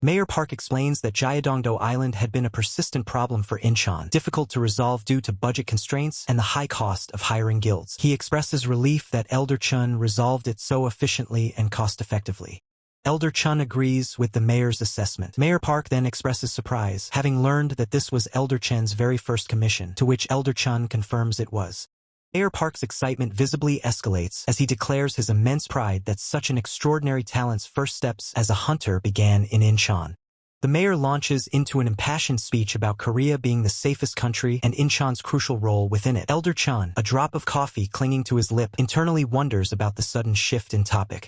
Mayor Park explains that Jaedongdo Island had been a persistent problem for Incheon, difficult to resolve due to budget constraints and the high cost of hiring guilds. He expresses relief that Elder Chun resolved it so efficiently and cost-effectively. Elder Chun agrees with the mayor's assessment. Mayor Park then expresses surprise, having learned that this was Elder Chen's very first commission, to which Elder Chun confirms it was. Mayor Park's excitement visibly escalates as he declares his immense pride that such an extraordinary talent's first steps as a hunter began in Incheon. The mayor launches into an impassioned speech about Korea being the safest country and Incheon's crucial role within it. Elder Chun, a drop of coffee clinging to his lip, internally wonders about the sudden shift in topic.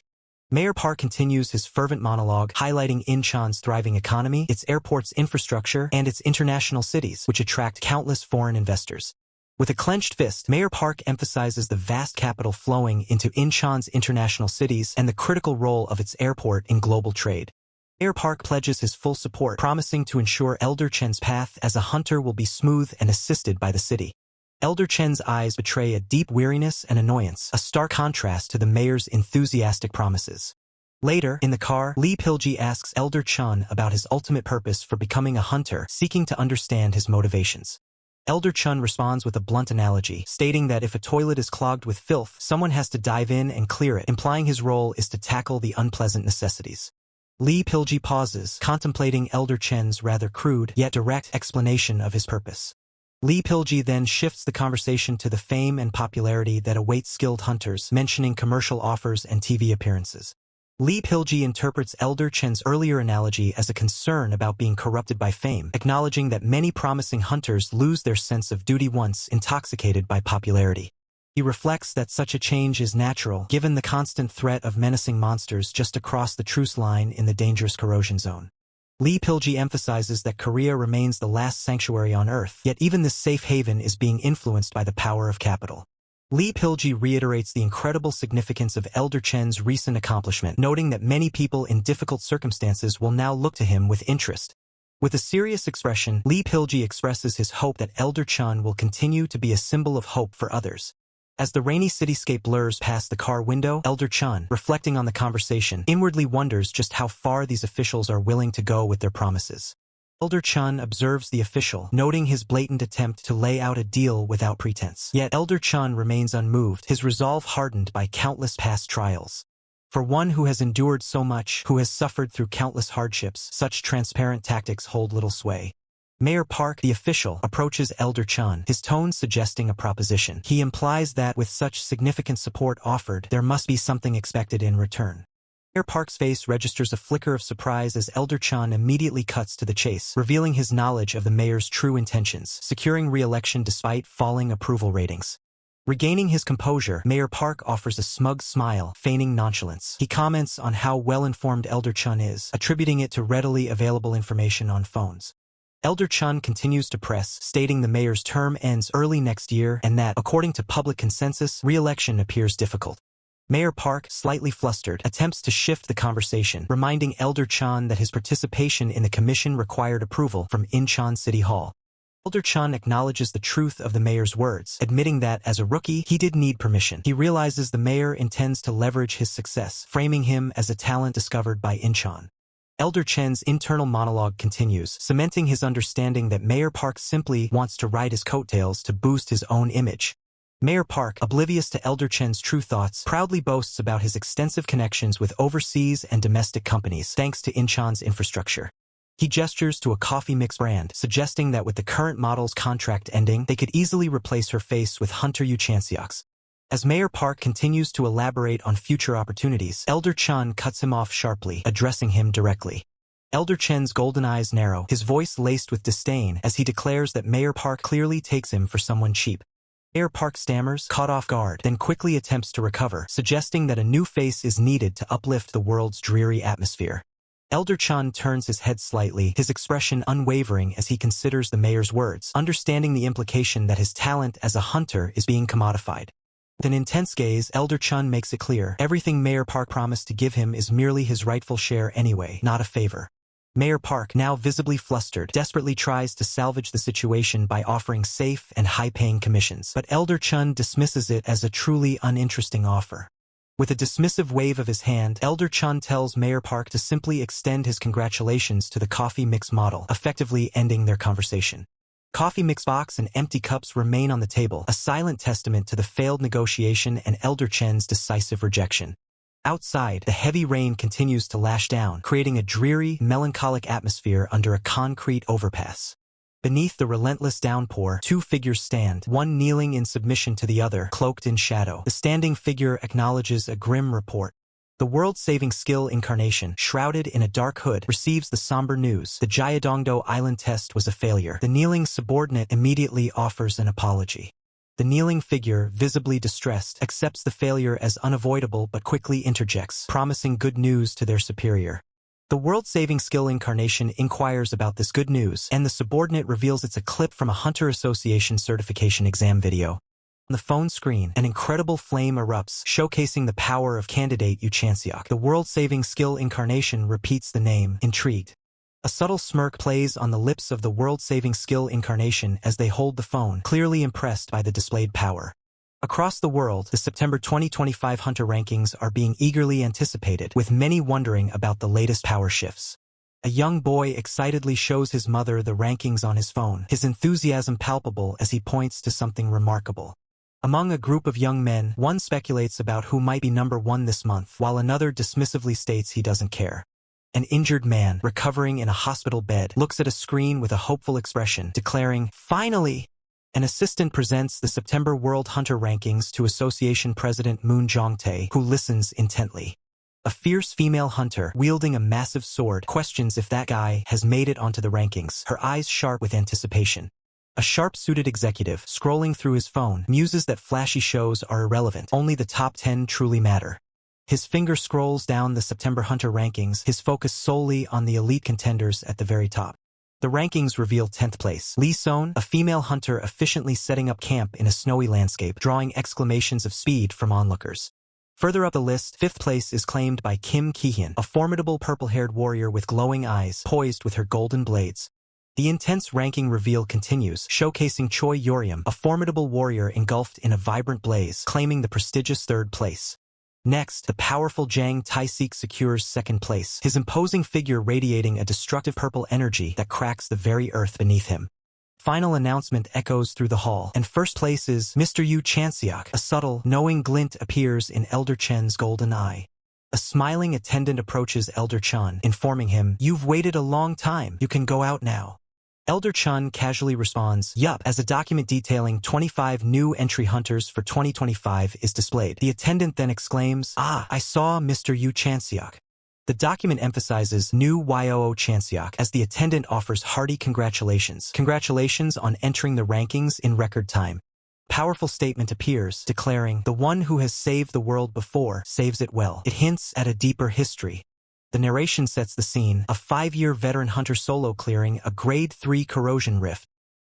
Mayor Park continues his fervent monologue, highlighting Incheon's thriving economy, its airport's infrastructure, and its international cities, which attract countless foreign investors. With a clenched fist, Mayor Park emphasizes the vast capital flowing into Incheon's international cities and the critical role of its airport in global trade. Mayor Park pledges his full support, promising to ensure Elder Chen's path as a hunter will be smooth and assisted by the city. Elder Chen's eyes betray a deep weariness and annoyance, a stark contrast to the mayor's enthusiastic promises. Later, in the car, Lee Pilji asks Elder Chun about his ultimate purpose for becoming a hunter, seeking to understand his motivations. Elder Chun responds with a blunt analogy, stating that if a toilet is clogged with filth, someone has to dive in and clear it, implying his role is to tackle the unpleasant necessities. Lee Pilji pauses, contemplating Elder Chen's rather crude, yet direct explanation of his purpose. Lee Pilji then shifts the conversation to the fame and popularity that awaits skilled hunters, mentioning commercial offers and TV appearances. Lee Pilji interprets Elder Chen's earlier analogy as a concern about being corrupted by fame, acknowledging that many promising hunters lose their sense of duty once intoxicated by popularity. He reflects that such a change is natural, given the constant threat of menacing monsters just across the truce line in the dangerous corrosion zone. Lee Pilji emphasizes that Korea remains the last sanctuary on Earth, yet even this safe haven is being influenced by the power of capital. Lee Pilji reiterates the incredible significance of Elder Chen's recent accomplishment, noting that many people in difficult circumstances will now look to him with interest. With a serious expression, Lee Pilji expresses his hope that Elder Chun will continue to be a symbol of hope for others. As the rainy cityscape blurs past the car window, Elder Chun, reflecting on the conversation, inwardly wonders just how far these officials are willing to go with their promises. Elder Chun observes the official, noting his blatant attempt to lay out a deal without pretense. Yet Elder Chun remains unmoved, his resolve hardened by countless past trials. For one who has endured so much, who has suffered through countless hardships, such transparent tactics hold little sway. Mayor Park, the official, approaches Elder Chun, his tone suggesting a proposition. He implies that with such significant support offered, there must be something expected in return. Mayor Park's face registers a flicker of surprise as Elder Chun immediately cuts to the chase, revealing his knowledge of the mayor's true intentions, securing re-election despite falling approval ratings. Regaining his composure, Mayor Park offers a smug smile, feigning nonchalance. He comments on how well-informed Elder Chun is, attributing it to readily available information on phones. Elder Chun continues to press, stating the mayor's term ends early next year and that, according to public consensus, re-election appears difficult. Mayor Park, slightly flustered, attempts to shift the conversation, reminding Elder Chun that his participation in the commission required approval from Incheon City Hall. Elder Chun acknowledges the truth of the mayor's words, admitting that, as a rookie, he did need permission. He realizes the mayor intends to leverage his success, framing him as a talent discovered by Incheon. Elder Chen's internal monologue continues, cementing his understanding that Mayor Park simply wants to ride his coattails to boost his own image. Mayor Park, oblivious to Elder Chen's true thoughts, proudly boasts about his extensive connections with overseas and domestic companies thanks to Incheon's infrastructure. He gestures to a coffee mix brand, suggesting that with the current model's contract ending, they could easily replace her face with Hunter Yu Chanseok's. As Mayor Park continues to elaborate on future opportunities, Elder Chen cuts him off sharply, addressing him directly. Elder Chen's golden eyes narrow, his voice laced with disdain as he declares that Mayor Park clearly takes him for someone cheap. Mayor Park stammers, caught off guard, then quickly attempts to recover, suggesting that a new face is needed to uplift the world's dreary atmosphere. Elder Chen turns his head slightly, his expression unwavering as he considers the mayor's words, understanding the implication that his talent as a hunter is being commodified. With an intense gaze, Elder Chen makes it clear, everything Mayor Park promised to give him is merely his rightful share anyway, not a favor. Mayor Park, now visibly flustered, desperately tries to salvage the situation by offering safe and high-paying commissions, but Elder Chen dismisses it as a truly uninteresting offer. With a dismissive wave of his hand, Elder Chen tells Mayor Park to simply extend his congratulations to the coffee mix model, effectively ending their conversation. Coffee mix box and empty cups remain on the table, a silent testament to the failed negotiation and Elder Chen's decisive rejection. Outside, the heavy rain continues to lash down, creating a dreary, melancholic atmosphere under a concrete overpass. Beneath the relentless downpour, two figures stand, one kneeling in submission to the other, cloaked in shadow. The standing figure acknowledges a grim report. The world-saving skill incarnation, shrouded in a dark hood, receives the somber news. The Jiadongdo Island test was a failure. The kneeling subordinate immediately offers an apology. The kneeling figure, visibly distressed, accepts the failure as unavoidable but quickly interjects, promising good news to their superior. The world-saving skill incarnation inquires about this good news, and the subordinate reveals it's a clip from a Hunter Association certification exam video. On the phone screen, an incredible flame erupts, showcasing the power of candidate Yu Chanseok. The world-saving skill incarnation repeats the name, intrigued. A subtle smirk plays on the lips of the world-saving skill incarnation as they hold the phone, clearly impressed by the displayed power. Across the world, the September 2025 Hunter rankings are being eagerly anticipated, with many wondering about the latest power shifts. A young boy excitedly shows his mother the rankings on his phone, his enthusiasm palpable as he points to something remarkable. Among a group of young men, one speculates about who might be number one this month, while another dismissively states he doesn't care. An injured man, recovering in a hospital bed, looks at a screen with a hopeful expression, declaring, "Finally!" An assistant presents the September World Hunter Rankings to Association President Moon Jongtae, who listens intently. A fierce female hunter, wielding a massive sword, questions if that guy has made it onto the rankings, her eyes sharp with anticipation. A sharp-suited executive, scrolling through his phone, muses that flashy shows are irrelevant, only the top 10 truly matter. His finger scrolls down the September Hunter rankings, his focus solely on the elite contenders at the very top. The rankings reveal 10th place. Lee Son, a female hunter efficiently setting up camp in a snowy landscape, drawing exclamations of speed from onlookers. Further up the list, 5th place is claimed by Kim Ki-hyun, a formidable purple-haired warrior with glowing eyes, poised with her golden blades. The intense ranking reveal continues, showcasing Choi Yoriam, a formidable warrior engulfed in a vibrant blaze, claiming the prestigious 3rd place. Next, the powerful Jang Tae-sik secures 2nd place, his imposing figure radiating a destructive purple energy that cracks the very earth beneath him. Final announcement echoes through the hall, and 1st place is Mr. Yu Chanseok. A subtle, knowing glint appears in Elder Chen's golden eye. A smiling attendant approaches Elder Chen, informing him, "You've waited a long time, you can go out now." Elder Chen casually responds, "Yup," as a document detailing 25 new entry hunters for 2025 is displayed. The attendant then exclaims, "Ah, I saw Mr. Yu Chanseok." The document emphasizes new YOO Chanseok as the attendant offers hearty congratulations. Congratulations on entering the rankings in record time. Powerful statement appears, declaring, "The one who has saved the world before saves it well." It hints at a deeper history. The narration sets the scene, a 5-year veteran hunter solo clearing a grade 3 corrosion rift.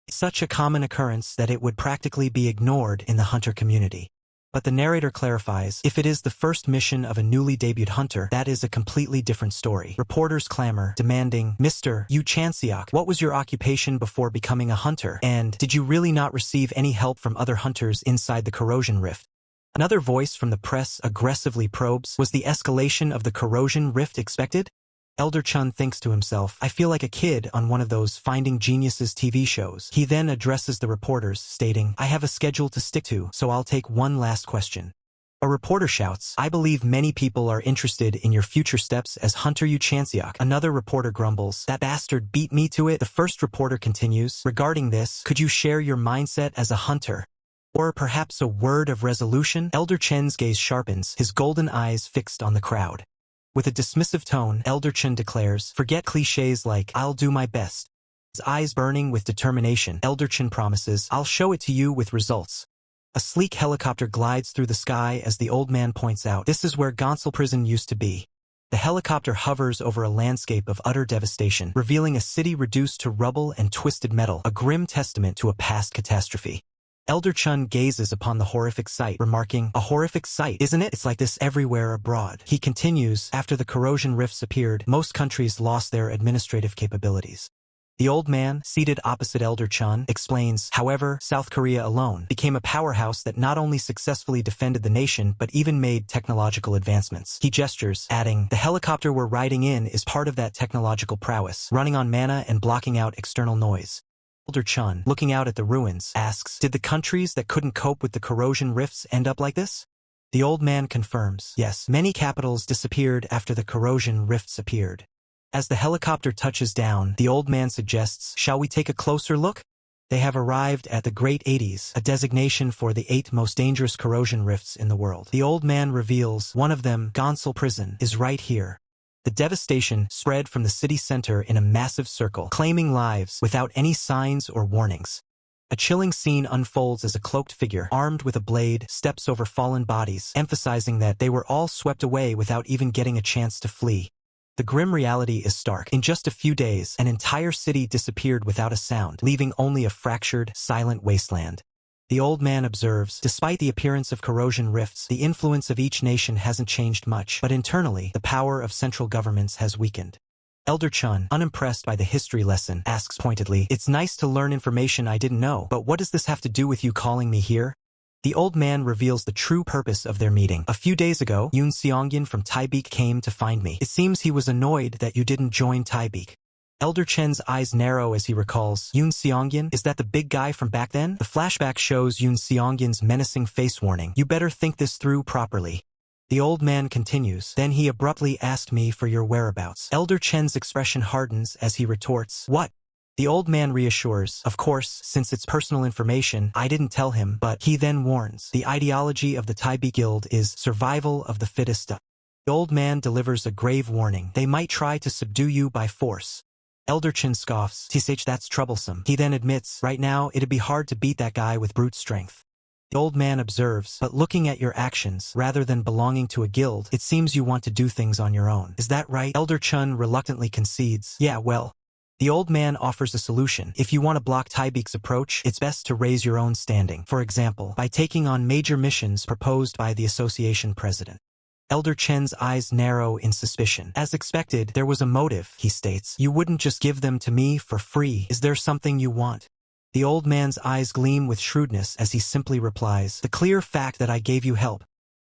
Such a common occurrence that it would practically be ignored in the hunter community. But the narrator clarifies, if it is the first mission of a newly debuted hunter, that is a completely different story. Reporters clamor, demanding, "Mr. Yu Chanseok, what was your occupation before becoming a hunter? And did you really not receive any help from other hunters inside the corrosion rift?" Another voice from the press aggressively probes, was the escalation of the corrosion rift expected? Elder Chun thinks to himself, I feel like a kid on one of those Finding Geniuses TV shows. He then addresses the reporters, stating, I have a schedule to stick to, so I'll take one last question. A reporter shouts, I believe many people are interested in your future steps as Hunter Yu Chanseok. Another reporter grumbles, that bastard beat me to it. The first reporter continues, regarding this, could you share your mindset as a hunter? Or perhaps a word of resolution? Elder Chen's gaze sharpens, his golden eyes fixed on the crowd. With a dismissive tone, Elder Chen declares, forget cliches like, I'll do my best. His eyes burning with determination, Elder Chen promises, I'll show it to you with results. A sleek helicopter glides through the sky as the old man points out, this is where Gonsal Prison used to be. The helicopter hovers over a landscape of utter devastation, revealing a city reduced to rubble and twisted metal, a grim testament to a past catastrophe. Elder Chun gazes upon the horrific sight, remarking, a horrific sight, isn't it? It's like this everywhere abroad. He continues, after the corrosion rifts appeared, most countries lost their administrative capabilities. The old man, seated opposite Elder Chun, explains, however, South Korea alone became a powerhouse that not only successfully defended the nation but even made technological advancements. He gestures, adding, the helicopter we're riding in is part of that technological prowess, running on mana and blocking out external noise. Elder Chun, looking out at the ruins, asks, did the countries that couldn't cope with the corrosion rifts end up like this? The old man confirms, yes, many capitals disappeared after the corrosion rifts appeared. As the helicopter touches down, the old man suggests, shall we take a closer look? They have arrived at the Great 80s, a designation for the 8 most dangerous corrosion rifts in the world. The old man reveals, one of them, Gonsal Prison, is right here. The devastation spread from the city center in a massive circle, claiming lives without any signs or warnings. A chilling scene unfolds as a cloaked figure, armed with a blade, steps over fallen bodies, emphasizing that they were all swept away without even getting a chance to flee. The grim reality is stark. In just a few days, an entire city disappeared without a sound, leaving only a fractured, silent wasteland. The old man observes, despite the appearance of corrosion rifts, the influence of each nation hasn't changed much, but internally, the power of central governments has weakened. Elder Chun, unimpressed by the history lesson, asks pointedly, it's nice to learn information I didn't know, but what does this have to do with you calling me here? The old man reveals the true purpose of their meeting. A few days ago, Yoon Seongyin from Taebeek came to find me. It seems he was annoyed that you didn't join Taebeek. Elder Chen's eyes narrow as he recalls, Yoon Seongyin, is that the big guy from back then? The flashback shows Yoon Seongyin's menacing face, warning, you better think this through properly. The old man continues, then he abruptly asked me for your whereabouts. Elder Chen's expression hardens as he retorts, what? The old man reassures, of course, since it's personal information, I didn't tell him, but he then warns, the ideology of the Taebeek Guild is survival of the fittest. The old man delivers a grave warning, they might try to subdue you by force. Elder Chen scoffs, tsh, that's troublesome. He then admits, right now it'd be hard to beat that guy with brute strength. The old man observes, but looking at your actions, rather than belonging to a guild, it seems you want to do things on your own. Is that right? Elder Chun reluctantly concedes, yeah, well. The old man offers a solution. If you want to block Taebeek's approach, it's best to raise your own standing. For example, by taking on major missions proposed by the association president. Elder Chen's eyes narrow in suspicion. As expected, there was a motive, he states. You wouldn't just give them to me for free. Is there something you want? The old man's eyes gleam with shrewdness as he simply replies, the clear fact that I gave you help.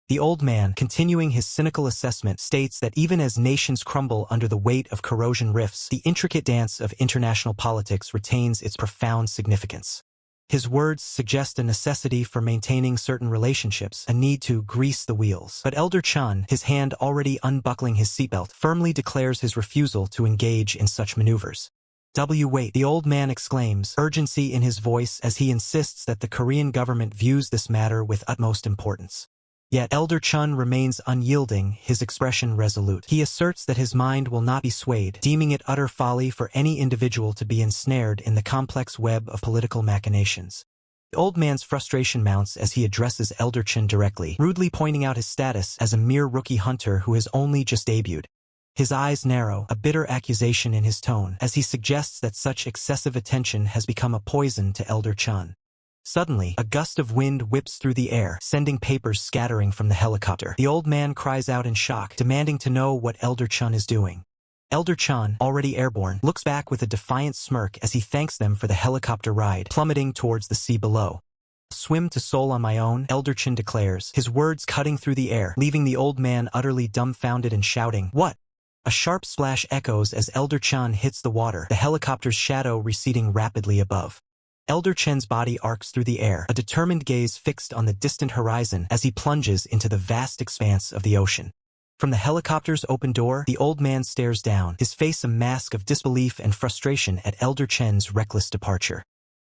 The old man, continuing his cynical assessment, states that even as nations crumble under the weight of corrosion rifts, the intricate dance of international politics retains its profound significance. His words suggest a necessity for maintaining certain relationships, a need to grease the wheels. But Elder Chun, his hand already unbuckling his seatbelt, firmly declares his refusal to engage in such maneuvers. Wait, the old man exclaims, urgency in his voice as he insists that the Korean government views this matter with utmost importance. Yet Elder Chun remains unyielding, his expression resolute. He asserts that his mind will not be swayed, deeming it utter folly for any individual to be ensnared in the complex web of political machinations. The old man's frustration mounts as he addresses Elder Chun directly, rudely pointing out his status as a mere rookie hunter who has only just debuted. His eyes narrow, a bitter accusation in his tone, as he suggests that such excessive attention has become a poison to Elder Chun. Suddenly, a gust of wind whips through the air, sending papers scattering from the helicopter. The old man cries out in shock, demanding to know what Elder Chun is doing. Elder Chun, already airborne, looks back with a defiant smirk as he thanks them for the helicopter ride, plummeting towards the sea below. Swim to Seoul on my own, Elder Chun declares, his words cutting through the air, leaving the old man utterly dumbfounded and shouting, what? A sharp splash echoes as Elder Chun hits the water, the helicopter's shadow receding rapidly above. Elder Chen's body arcs through the air, a determined gaze fixed on the distant horizon as he plunges into the vast expanse of the ocean. From the helicopter's open door, the old man stares down, his face a mask of disbelief and frustration at Elder Chen's reckless departure.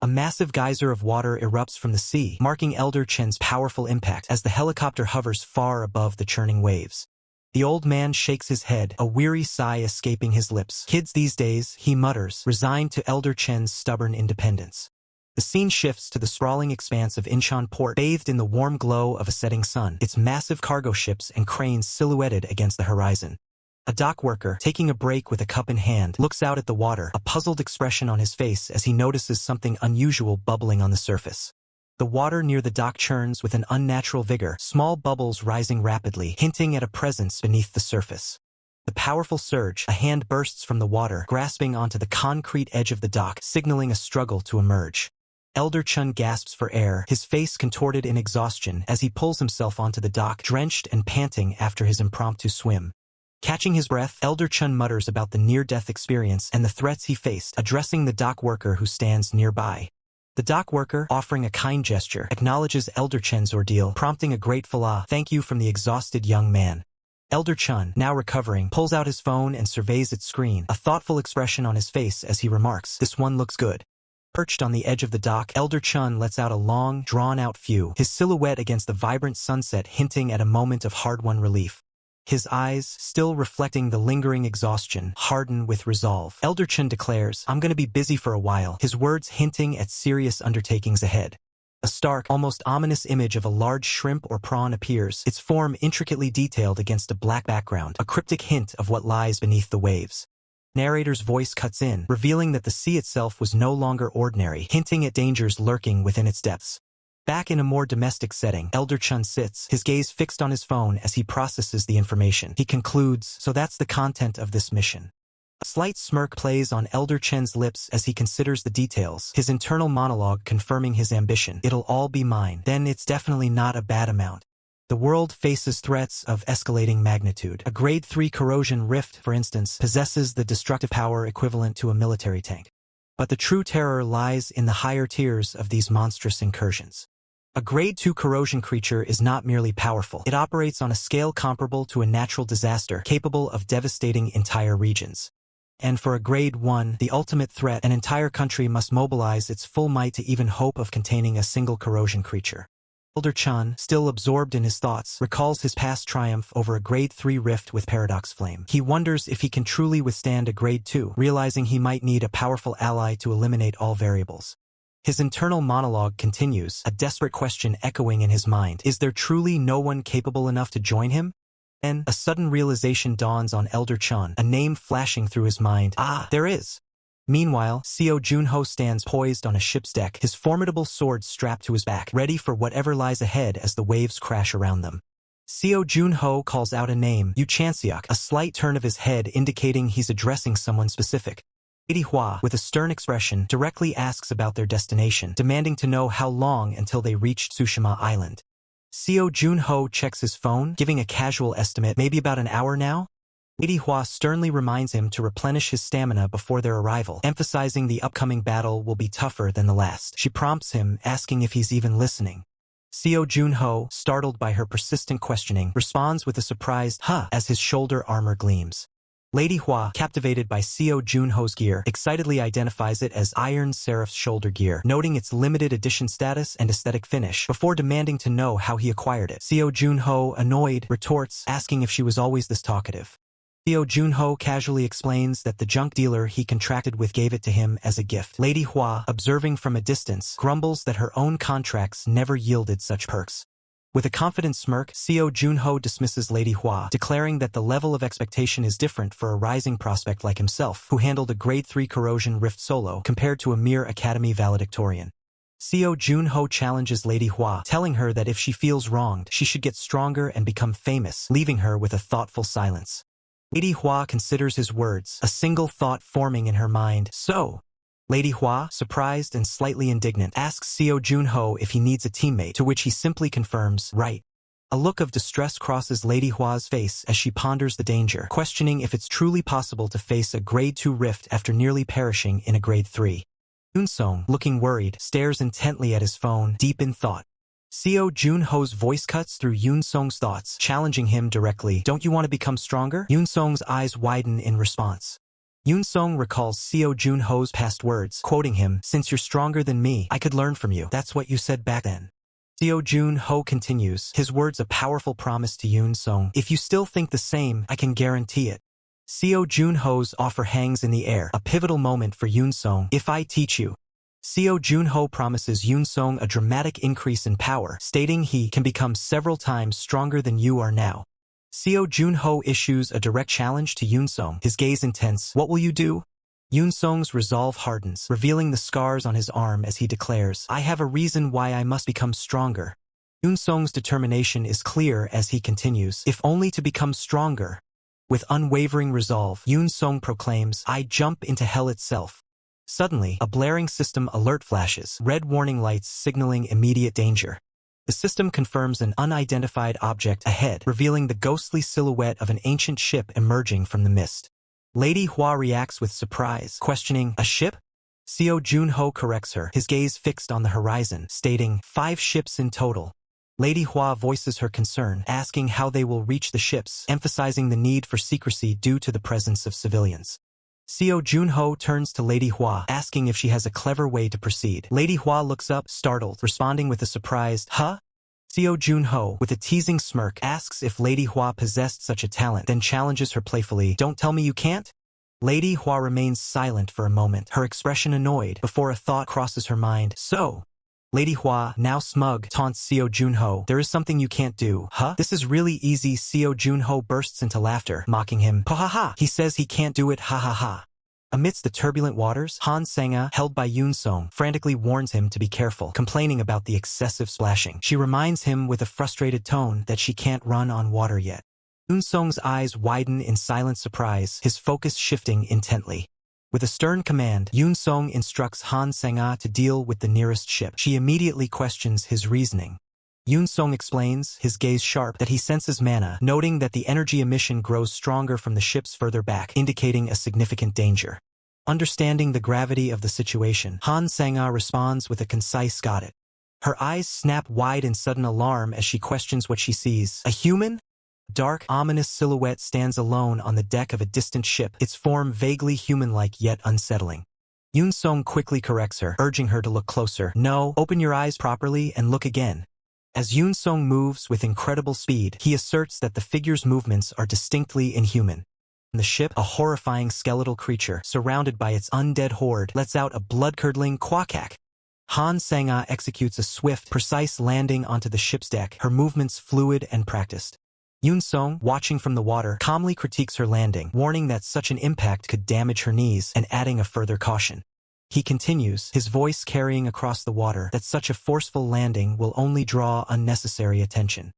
A massive geyser of water erupts from the sea, marking Elder Chen's powerful impact as the helicopter hovers far above the churning waves. The old man shakes his head, a weary sigh escaping his lips. Kids these days, he mutters, resigned to Elder Chen's stubborn independence. The scene shifts to the sprawling expanse of Incheon Port, bathed in the warm glow of a setting sun, its massive cargo ships and cranes silhouetted against the horizon. A dock worker, taking a break with a cup in hand, looks out at the water, a puzzled expression on his face as he notices something unusual bubbling on the surface. The water near the dock churns with an unnatural vigor, small bubbles rising rapidly, hinting at a presence beneath the surface. The powerful surge, a hand bursts from the water, grasping onto the concrete edge of the dock, signaling a struggle to emerge. Elder Chun gasps for air, his face contorted in exhaustion as he pulls himself onto the dock, drenched and panting after his impromptu swim. Catching his breath, Elder Chun mutters about the near-death experience and the threats he faced, addressing the dock worker who stands nearby. The dock worker, offering a kind gesture, acknowledges Elder Chen's ordeal, prompting a grateful thank you from the exhausted young man. Elder Chun, now recovering, pulls out his phone and surveys its screen, a thoughtful expression on his face as he remarks, "This one looks good." Perched on the edge of the dock, Elder Chun lets out a long, drawn-out phew, his silhouette against the vibrant sunset hinting at a moment of hard-won relief. His eyes, still reflecting the lingering exhaustion, harden with resolve. Elder Chun declares, "I'm gonna be busy for a while," his words hinting at serious undertakings ahead. A stark, almost ominous image of a large shrimp or prawn appears, its form intricately detailed against a black background, a cryptic hint of what lies beneath the waves. Narrator's voice cuts in, revealing that the sea itself was no longer ordinary, hinting at dangers lurking within its depths. Back in a more domestic setting, Elder Chun sits, his gaze fixed on his phone as he processes the information. He concludes, "So that's the content of this mission." A slight smirk plays on Elder Chen's lips as he considers the details, his internal monologue confirming his ambition. "It'll all be mine. Then it's definitely not a bad amount." The world faces threats of escalating magnitude. A Grade 3 corrosion rift, for instance, possesses the destructive power equivalent to a military tank. But the true terror lies in the higher tiers of these monstrous incursions. A Grade 2 corrosion creature is not merely powerful. It operates on a scale comparable to a natural disaster, capable of devastating entire regions. And for a Grade 1, the ultimate threat, an entire country must mobilize its full might to even hope of containing a single corrosion creature. Elder Chun, still absorbed in his thoughts, recalls his past triumph over a Grade 3 rift with Paradox Flame. He wonders if he can truly withstand a Grade 2, realizing he might need a powerful ally to eliminate all variables. His internal monologue continues, a desperate question echoing in his mind. Is there truly no one capable enough to join him? Then, a sudden realization dawns on Elder Chun, a name flashing through his mind. There is. Meanwhile, Seo Junho stands poised on a ship's deck, his formidable sword strapped to his back, ready for whatever lies ahead as the waves crash around them. Seo Junho calls out a name, Yu Chanseok, a slight turn of his head indicating he's addressing someone specific. Lady Hua, with a stern expression, directly asks about their destination, demanding to know how long until they reach Tsushima Island. Seo Junho checks his phone, giving a casual estimate, maybe about an hour now? Lady Hua sternly reminds him to replenish his stamina before their arrival, emphasizing the upcoming battle will be tougher than the last. She prompts him, asking if he's even listening. Seo Junho, startled by her persistent questioning, responds with a surprised "huh" as his shoulder armor gleams. Lady Hua, captivated by Seo Junho's gear, excitedly identifies it as Iron Seraph's shoulder gear, noting its limited edition status and aesthetic finish, before demanding to know how he acquired it. Seo Junho, annoyed, retorts, asking if she was always this talkative. Seo Junho casually explains that the junk dealer he contracted with gave it to him as a gift. Lady Hua, observing from a distance, grumbles that her own contracts never yielded such perks. With a confident smirk, Seo Junho dismisses Lady Hua, declaring that the level of expectation is different for a rising prospect like himself, who handled a Grade 3 corrosion rift solo, compared to a mere academy valedictorian. Seo Junho challenges Lady Hua, telling her that if she feels wronged, she should get stronger and become famous, leaving her with a thoughtful silence. Lady Hua considers his words, a single thought forming in her mind. So, Lady Hua, surprised and slightly indignant, asks Seo Junho if he needs a teammate, to which he simply confirms, right. A look of distress crosses Lady Hua's face as she ponders the danger, questioning if it's truly possible to face a grade 2 rift after nearly perishing in a grade 3. Yoon-sung, looking worried, stares intently at his phone, deep in thought. Seo Joon-ho's voice cuts through Yoon-sung's thoughts, challenging him directly. Don't you want to become stronger? Yoon-sung's eyes widen in response. Yoon-sung recalls Seo Joon-ho's past words, quoting him, "Since you're stronger than me, I could learn from you. That's what you said back then." Seo Joon-ho continues, his words a powerful promise to Yoon-sung. "If you still think the same, I can guarantee it." Seo Joon-ho's offer hangs in the air, a pivotal moment for Yoon-sung. "If I teach you." Seo Joon-ho promises Yoon-sung a dramatic increase in power, stating he can become several times stronger than you are now. Seo Joon-ho issues a direct challenge to Yoon-sung, his gaze intense. "What will you do?" Yoon-sung's resolve hardens, revealing the scars on his arm as he declares, "I have a reason why I must become stronger." Yoon-sung's determination is clear as he continues, "If only to become stronger." With unwavering resolve, Yoon-sung proclaims, "I jump into hell itself." Suddenly, a blaring system alert flashes, red warning lights signaling immediate danger. The system confirms an unidentified object ahead, revealing the ghostly silhouette of an ancient ship emerging from the mist. Lady Hua reacts with surprise, questioning, "A ship?" Seo Joon-ho corrects her, his gaze fixed on the horizon, stating, 5 ships in total." Lady Hua voices her concern, asking how they will reach the ships, emphasizing the need for secrecy due to the presence of civilians. Seo Joon-ho turns to Lady Hua, asking if she has a clever way to proceed. Lady Hua looks up, startled, responding with a surprised, "Huh?" Seo Joon-ho, with a teasing smirk, asks if Lady Hua possessed such a talent, then challenges her playfully, "Don't tell me you can't?" Lady Hua remains silent for a moment, her expression annoyed, before a thought crosses her mind. "So?" Lady Hua, now smug, taunts Seo Joon-ho, "There is something you can't do, huh? This is really easy." Seo Joon-ho bursts into laughter, mocking him. "Ha ha ha! He says he can't do it, ha ha ha." Amidst the turbulent waters, Han Sang-a, held by Yoon-sung, frantically warns him to be careful, complaining about the excessive splashing. She reminds him with a frustrated tone that she can't run on water yet. Yoon-sung's eyes widen in silent surprise, his focus shifting intently. With a stern command, Yoon-sung instructs Han Sang-a to deal with the nearest ship. She immediately questions his reasoning. Yoon-sung explains, his gaze sharp, that he senses mana, noting that the energy emission grows stronger from the ships further back, indicating a significant danger. Understanding the gravity of the situation, Han Sang-a responds with a concise "Got it." Her eyes snap wide in sudden alarm as she questions what she sees. A human? A dark, ominous silhouette stands alone on the deck of a distant ship, its form vaguely human-like yet unsettling. Yoon-sung quickly corrects her, urging her to look closer. "No, open your eyes properly and look again." As Yoon-sung moves with incredible speed, he asserts that the figure's movements are distinctly inhuman. The ship, a horrifying skeletal creature, surrounded by its undead horde, lets out a blood-curdling quack. Han Sang-a executes a swift, precise landing onto the ship's deck, her movements fluid and practiced. Yoon-sung, watching from the water, calmly critiques her landing, warning that such an impact could damage her knees and adding a further caution. He continues, his voice carrying across the water, that such a forceful landing will only draw unnecessary attention.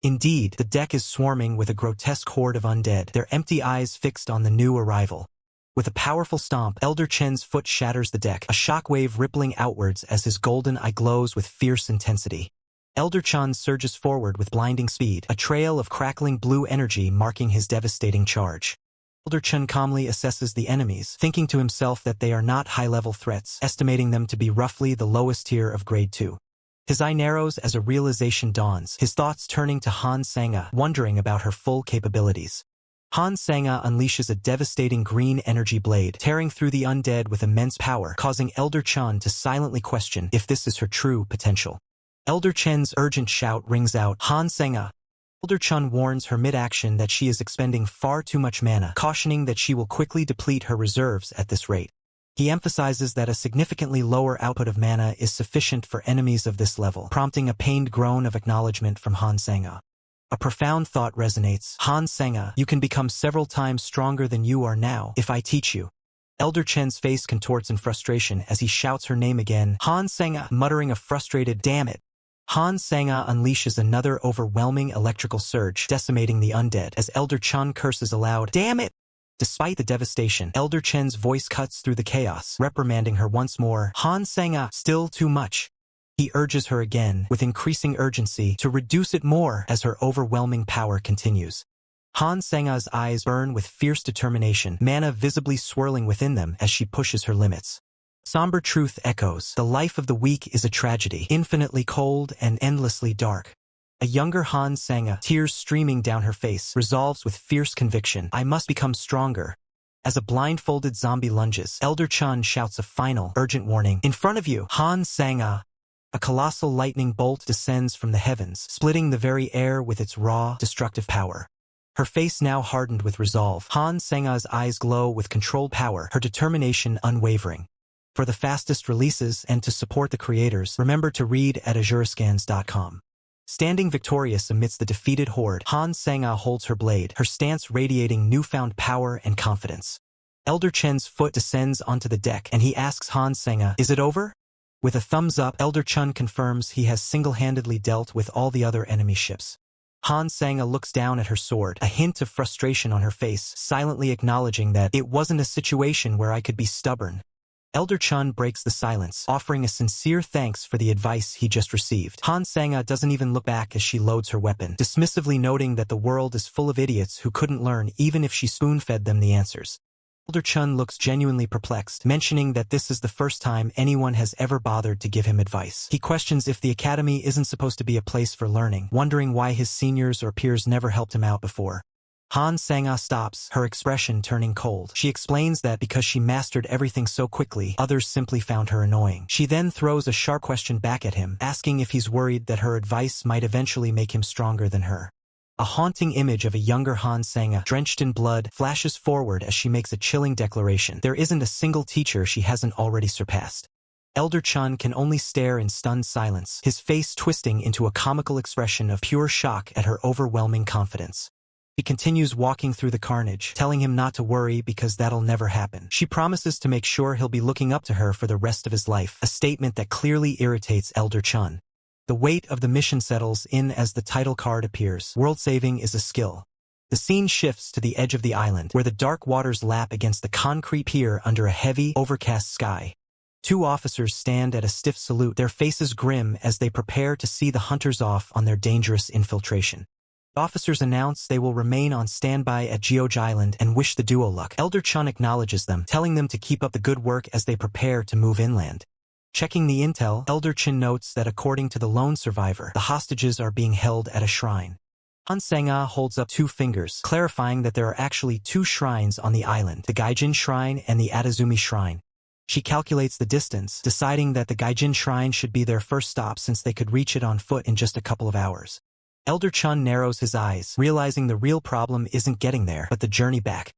Indeed, the deck is swarming with a grotesque horde of undead, their empty eyes fixed on the new arrival. With a powerful stomp, Elder Chen's foot shatters the deck, a shockwave rippling outwards as his golden eye glows with fierce intensity. Elder Chen surges forward with blinding speed, a trail of crackling blue energy marking his devastating charge. Elder Chen calmly assesses the enemies, thinking to himself that they are not high-level threats, estimating them to be roughly the lowest tier of grade 2. His eye narrows as a realization dawns, his thoughts turning to Han Sang-a, wondering about her full capabilities. Han Sang-a unleashes a devastating green energy blade, tearing through the undead with immense power, causing Elder Chen to silently question if this is her true potential. Elder Chen's urgent shout rings out, "Han Sang-a!" Elder Chen warns her mid-action that she is expending far too much mana, cautioning that she will quickly deplete her reserves at this rate. He emphasizes that a significantly lower output of mana is sufficient for enemies of this level, prompting a pained groan of acknowledgement from Han Sang-a. A profound thought resonates. "Han Sang-a, you can become several times stronger than you are now, if I teach you." Elder Chen's face contorts in frustration as he shouts her name again. Han Sang-a, muttering a frustrated, "Damn it." Han Sang-a unleashes another overwhelming electrical surge, decimating the undead, as Elder Chen curses aloud, "Damn it!" Despite the devastation, Elder Chen's voice cuts through the chaos, reprimanding her once more. "Han Sang-a, still too much." He urges her again, with increasing urgency, to reduce it more as her overwhelming power continues. Han Sang-a's eyes burn with fierce determination, mana visibly swirling within them as she pushes her limits. Somber truth echoes. The life of the weak is a tragedy, infinitely cold and endlessly dark. A younger Han Sang-a, tears streaming down her face, resolves with fierce conviction, I must become stronger. As a blindfolded zombie lunges, Elder Chun shouts a final, urgent warning. In front of you, Han Sang-a. A colossal lightning bolt descends from the heavens, splitting the very air with its raw, destructive power. Her face now hardened with resolve, Han Sang-a's eyes glow with controlled power, her determination unwavering. For the fastest releases and to support the creators, remember to read at azurascans.com. Standing victorious amidst the defeated horde, Han Sang-a holds her blade, her stance radiating newfound power and confidence. Elder Chen's foot descends onto the deck, and he asks Han Sang-a, is it over? With a thumbs up, Elder Chun confirms he has single-handedly dealt with all the other enemy ships. Han Sang-a looks down at her sword, a hint of frustration on her face, silently acknowledging that it wasn't a situation where I could be stubborn. Elder Chun breaks the silence, offering a sincere thanks for the advice he just received. Han Sang-a doesn't even look back as she loads her weapon, dismissively noting that the world is full of idiots who couldn't learn even if she spoon-fed them the answers. Elder Chun looks genuinely perplexed, mentioning that this is the first time anyone has ever bothered to give him advice. He questions if the academy isn't supposed to be a place for learning, wondering why his seniors or peers never helped him out before. Han Sang-a stops, her expression turning cold. She explains that because she mastered everything so quickly, others simply found her annoying. She then throws a sharp question back at him, asking if he's worried that her advice might eventually make him stronger than her. A haunting image of a younger Han Sang-a, drenched in blood, flashes forward as she makes a chilling declaration. There isn't a single teacher she hasn't already surpassed. Elder Chun can only stare in stunned silence, his face twisting into a comical expression of pure shock at her overwhelming confidence. She continues walking through the carnage, telling him not to worry because that'll never happen. She promises to make sure he'll be looking up to her for the rest of his life, a statement that clearly irritates Elder Chun. The weight of the mission settles in as the title card appears. World saving is a skill. The scene shifts to the edge of the island, where the dark waters lap against the concrete pier under a heavy, overcast sky. Two officers stand at a stiff salute, their faces grim as they prepare to see the hunters off on their dangerous infiltration. Officers announce they will remain on standby at Geoge Island and wish the duo luck. Elder Chun acknowledges them, telling them to keep up the good work as they prepare to move inland. Checking the intel, Elder Chun notes that according to the lone survivor, the hostages are being held at a shrine. Han Sang-a holds up two fingers, clarifying that there are actually two shrines on the island, the Gaijin Shrine and the Atazumi Shrine. She calculates the distance, deciding that the Gaijin Shrine should be their first stop since they could reach it on foot in just a couple of hours. Elder Chun narrows his eyes, realizing the real problem isn't getting there, but the journey back.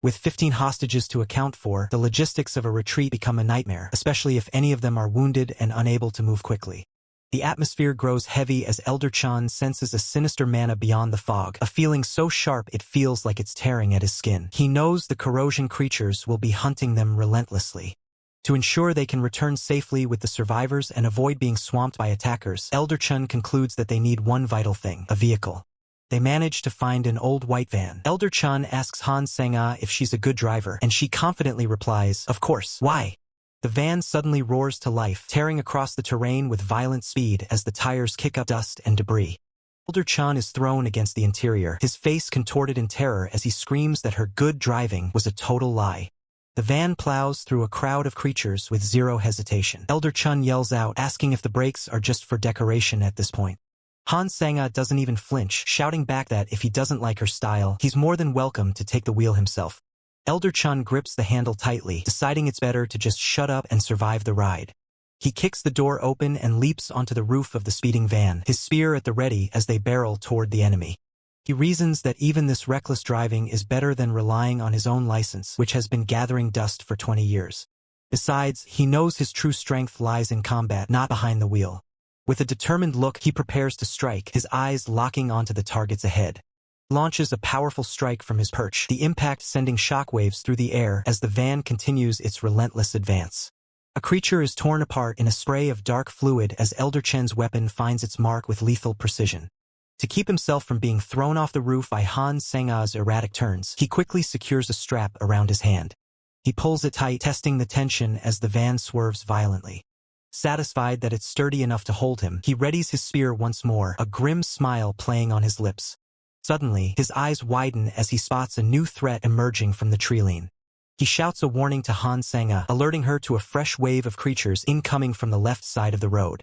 With 15 hostages to account for, the logistics of a retreat become a nightmare, especially if any of them are wounded and unable to move quickly. The atmosphere grows heavy as Elder Chun senses a sinister mana beyond the fog, a feeling so sharp it feels like it's tearing at his skin. He knows the corrosion creatures will be hunting them relentlessly. To ensure they can return safely with the survivors and avoid being swamped by attackers, Elder Chun concludes that they need one vital thing, a vehicle. They manage to find an old white van. Elder Chun asks Han Sang-a if she's a good driver, and she confidently replies, of course. Why? The van suddenly roars to life, tearing across the terrain with violent speed as the tires kick up dust and debris. Elder Chun is thrown against the interior, his face contorted in terror as he screams that her good driving was a total lie. The van plows through a crowd of creatures with zero hesitation. Elder Chun yells out, asking if the brakes are just for decoration at this point. Han Sang-a doesn't even flinch, shouting back that if he doesn't like her style, he's more than welcome to take the wheel himself. Elder Chun grips the handle tightly, deciding it's better to just shut up and survive the ride. He kicks the door open and leaps onto the roof of the speeding van, his spear at the ready as they barrel toward the enemy. He reasons that even this reckless driving is better than relying on his own license, which has been gathering dust for 20 years. Besides, he knows his true strength lies in combat, not behind the wheel. With a determined look, he prepares to strike, his eyes locking onto the targets ahead. He launches a powerful strike from his perch, the impact sending shockwaves through the air as the van continues its relentless advance. A creature is torn apart in a spray of dark fluid as Elder Chen's weapon finds its mark with lethal precision. To keep himself from being thrown off the roof by Han Sang-a's erratic turns, he quickly secures a strap around his hand. He pulls it tight, testing the tension as the van swerves violently. Satisfied that it's sturdy enough to hold him, he readies his spear once more, a grim smile playing on his lips. Suddenly, his eyes widen as he spots a new threat emerging from the treeline. He shouts a warning to Han Sang-a, alerting her to a fresh wave of creatures incoming from the left side of the road.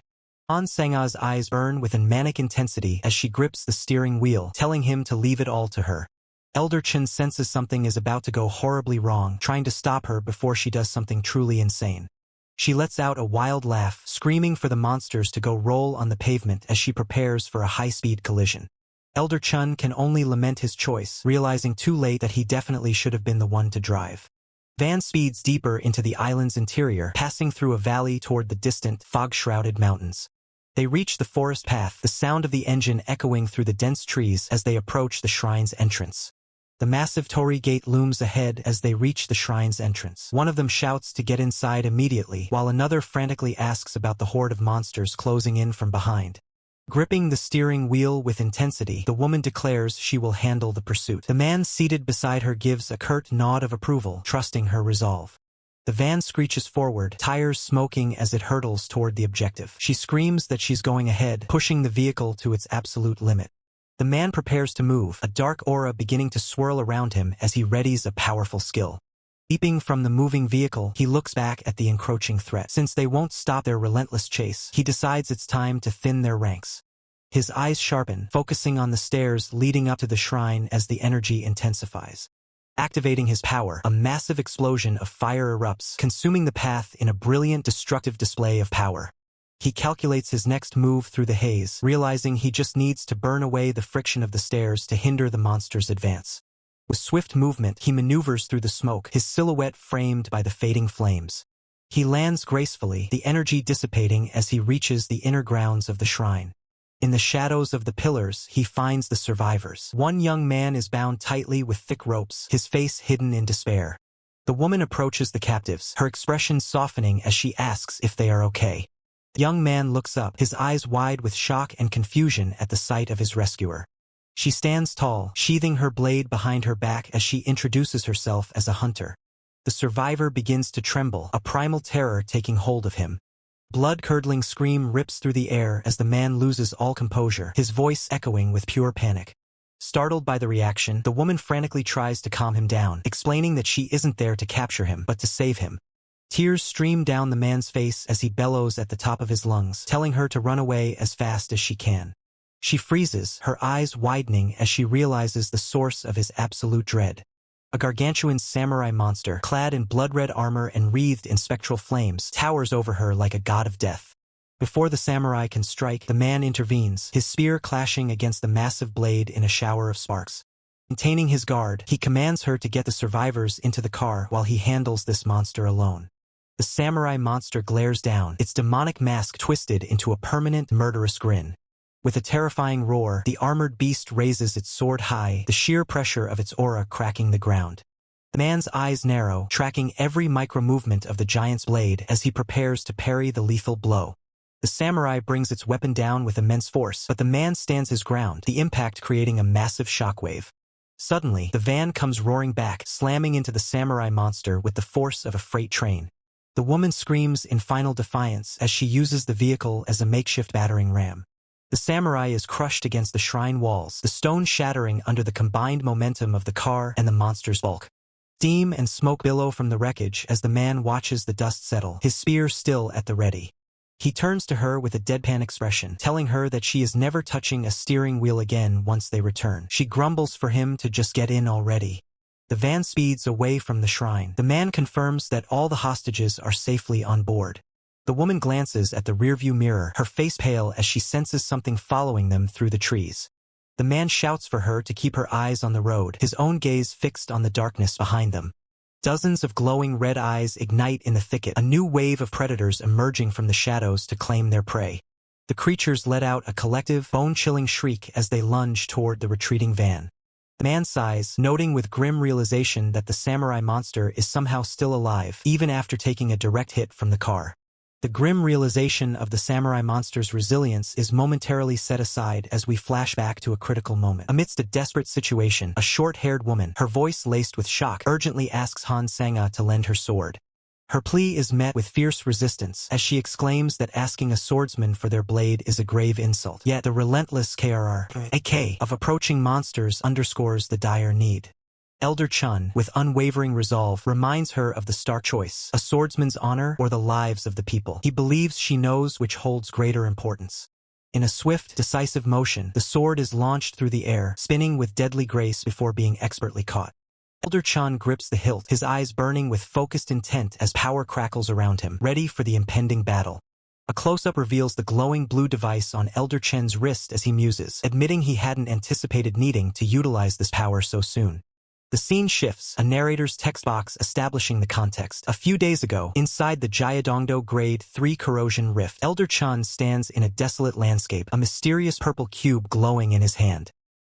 Han Sang-a's eyes burn with manic intensity as she grips the steering wheel, telling him to leave it all to her. Elder Chen senses something is about to go horribly wrong, trying to stop her before she does something truly insane. She lets out a wild laugh, screaming for the monsters to go roll on the pavement as she prepares for a high-speed collision. Elder Chen can only lament his choice, realizing too late that he definitely should have been the one to drive. Van speeds deeper into the island's interior, passing through a valley toward the distant, fog-shrouded mountains. They reach the forest path, the sound of the engine echoing through the dense trees as they approach the shrine's entrance. The massive torii gate looms ahead as they reach the shrine's entrance. One of them shouts to get inside immediately, while another frantically asks about the horde of monsters closing in from behind. Gripping the steering wheel with intensity, the woman declares she will handle the pursuit. The man seated beside her gives a curt nod of approval, trusting her resolve. The van screeches forward, tires smoking as it hurtles toward the objective. She screams that she's going ahead, pushing the vehicle to its absolute limit. The man prepares to move, a dark aura beginning to swirl around him as he readies a powerful skill. Leaping from the moving vehicle, he looks back at the encroaching threat. Since they won't stop their relentless chase, he decides it's time to thin their ranks. His eyes sharpen, focusing on the stairs leading up to the shrine as the energy intensifies. Activating his power, a massive explosion of fire erupts, consuming the path in a brilliant, destructive display of power. He calculates his next move through the haze, realizing he just needs to burn away the friction of the stairs to hinder the monster's advance. With swift movement, he maneuvers through the smoke, his silhouette framed by the fading flames. He lands gracefully, the energy dissipating as he reaches the inner grounds of the shrine. In the shadows of the pillars, he finds the survivors. One young man is bound tightly with thick ropes, his face hidden in despair. The woman approaches the captives, her expression softening as she asks if they are okay. The young man looks up, his eyes wide with shock and confusion at the sight of his rescuer. She stands tall, sheathing her blade behind her back as she introduces herself as a hunter. The survivor begins to tremble, a primal terror taking hold of him. Blood-curdling scream rips through the air as the man loses all composure, his voice echoing with pure panic. Startled by the reaction, the woman frantically tries to calm him down, explaining that she isn't there to capture him, but to save him. Tears stream down the man's face as he bellows at the top of his lungs, telling her to run away as fast as she can. She freezes, her eyes widening as she realizes the source of his absolute dread. A gargantuan samurai monster, clad in blood-red armor and wreathed in spectral flames, towers over her like a god of death. Before the samurai can strike, the man intervenes, his spear clashing against the massive blade in a shower of sparks. Maintaining his guard, he commands her to get the survivors into the car while he handles this monster alone. The samurai monster glares down, its demonic mask twisted into a permanent, murderous grin. With a terrifying roar, the armored beast raises its sword high, the sheer pressure of its aura cracking the ground. The man's eyes narrow, tracking every micro-movement of the giant's blade as he prepares to parry the lethal blow. The samurai brings its weapon down with immense force, but the man stands his ground, the impact creating a massive shockwave. Suddenly, the van comes roaring back, slamming into the samurai monster with the force of a freight train. The woman screams in final defiance as she uses the vehicle as a makeshift battering ram. The samurai is crushed against the shrine walls, the stone shattering under the combined momentum of the car and the monster's bulk. Steam and smoke billow from the wreckage as the man watches the dust settle, his spear still at the ready. He turns to her with a deadpan expression, telling her that she is never touching a steering wheel again once they return. She grumbles for him to just get in already. The van speeds away from the shrine. The man confirms that all the hostages are safely on board. The woman glances at the rearview mirror, her face pale as she senses something following them through the trees. The man shouts for her to keep her eyes on the road, his own gaze fixed on the darkness behind them. Dozens of glowing red eyes ignite in the thicket, a new wave of predators emerging from the shadows to claim their prey. The creatures let out a collective, bone-chilling shriek as they lunge toward the retreating van. The man sighs, noting with grim realization that the samurai monster is somehow still alive, even after taking a direct hit from the car. The grim realization of the samurai monster's resilience is momentarily set aside as we flash back to a critical moment. Amidst a desperate situation, a short-haired woman, her voice laced with shock, urgently asks Han Sang-a to lend her sword. Her plea is met with fierce resistance as she exclaims that asking a swordsman for their blade is a grave insult. Yet the relentless KRR of approaching monsters underscores the dire need. Elder Chun, with unwavering resolve, reminds her of the stark choice: a swordsman's honor or the lives of the people. He believes she knows which holds greater importance. In a swift, decisive motion, the sword is launched through the air, spinning with deadly grace before being expertly caught. Elder Chun grips the hilt, his eyes burning with focused intent as power crackles around him, ready for the impending battle. A close-up reveals the glowing blue device on Elder Chen's wrist as he muses, admitting he hadn't anticipated needing to utilize this power so soon. The scene shifts, a narrator's text box establishing the context. A few days ago, inside the Jayadongdo Grade 3 corrosion rift, Elder Chun stands in a desolate landscape, a mysterious purple cube glowing in his hand.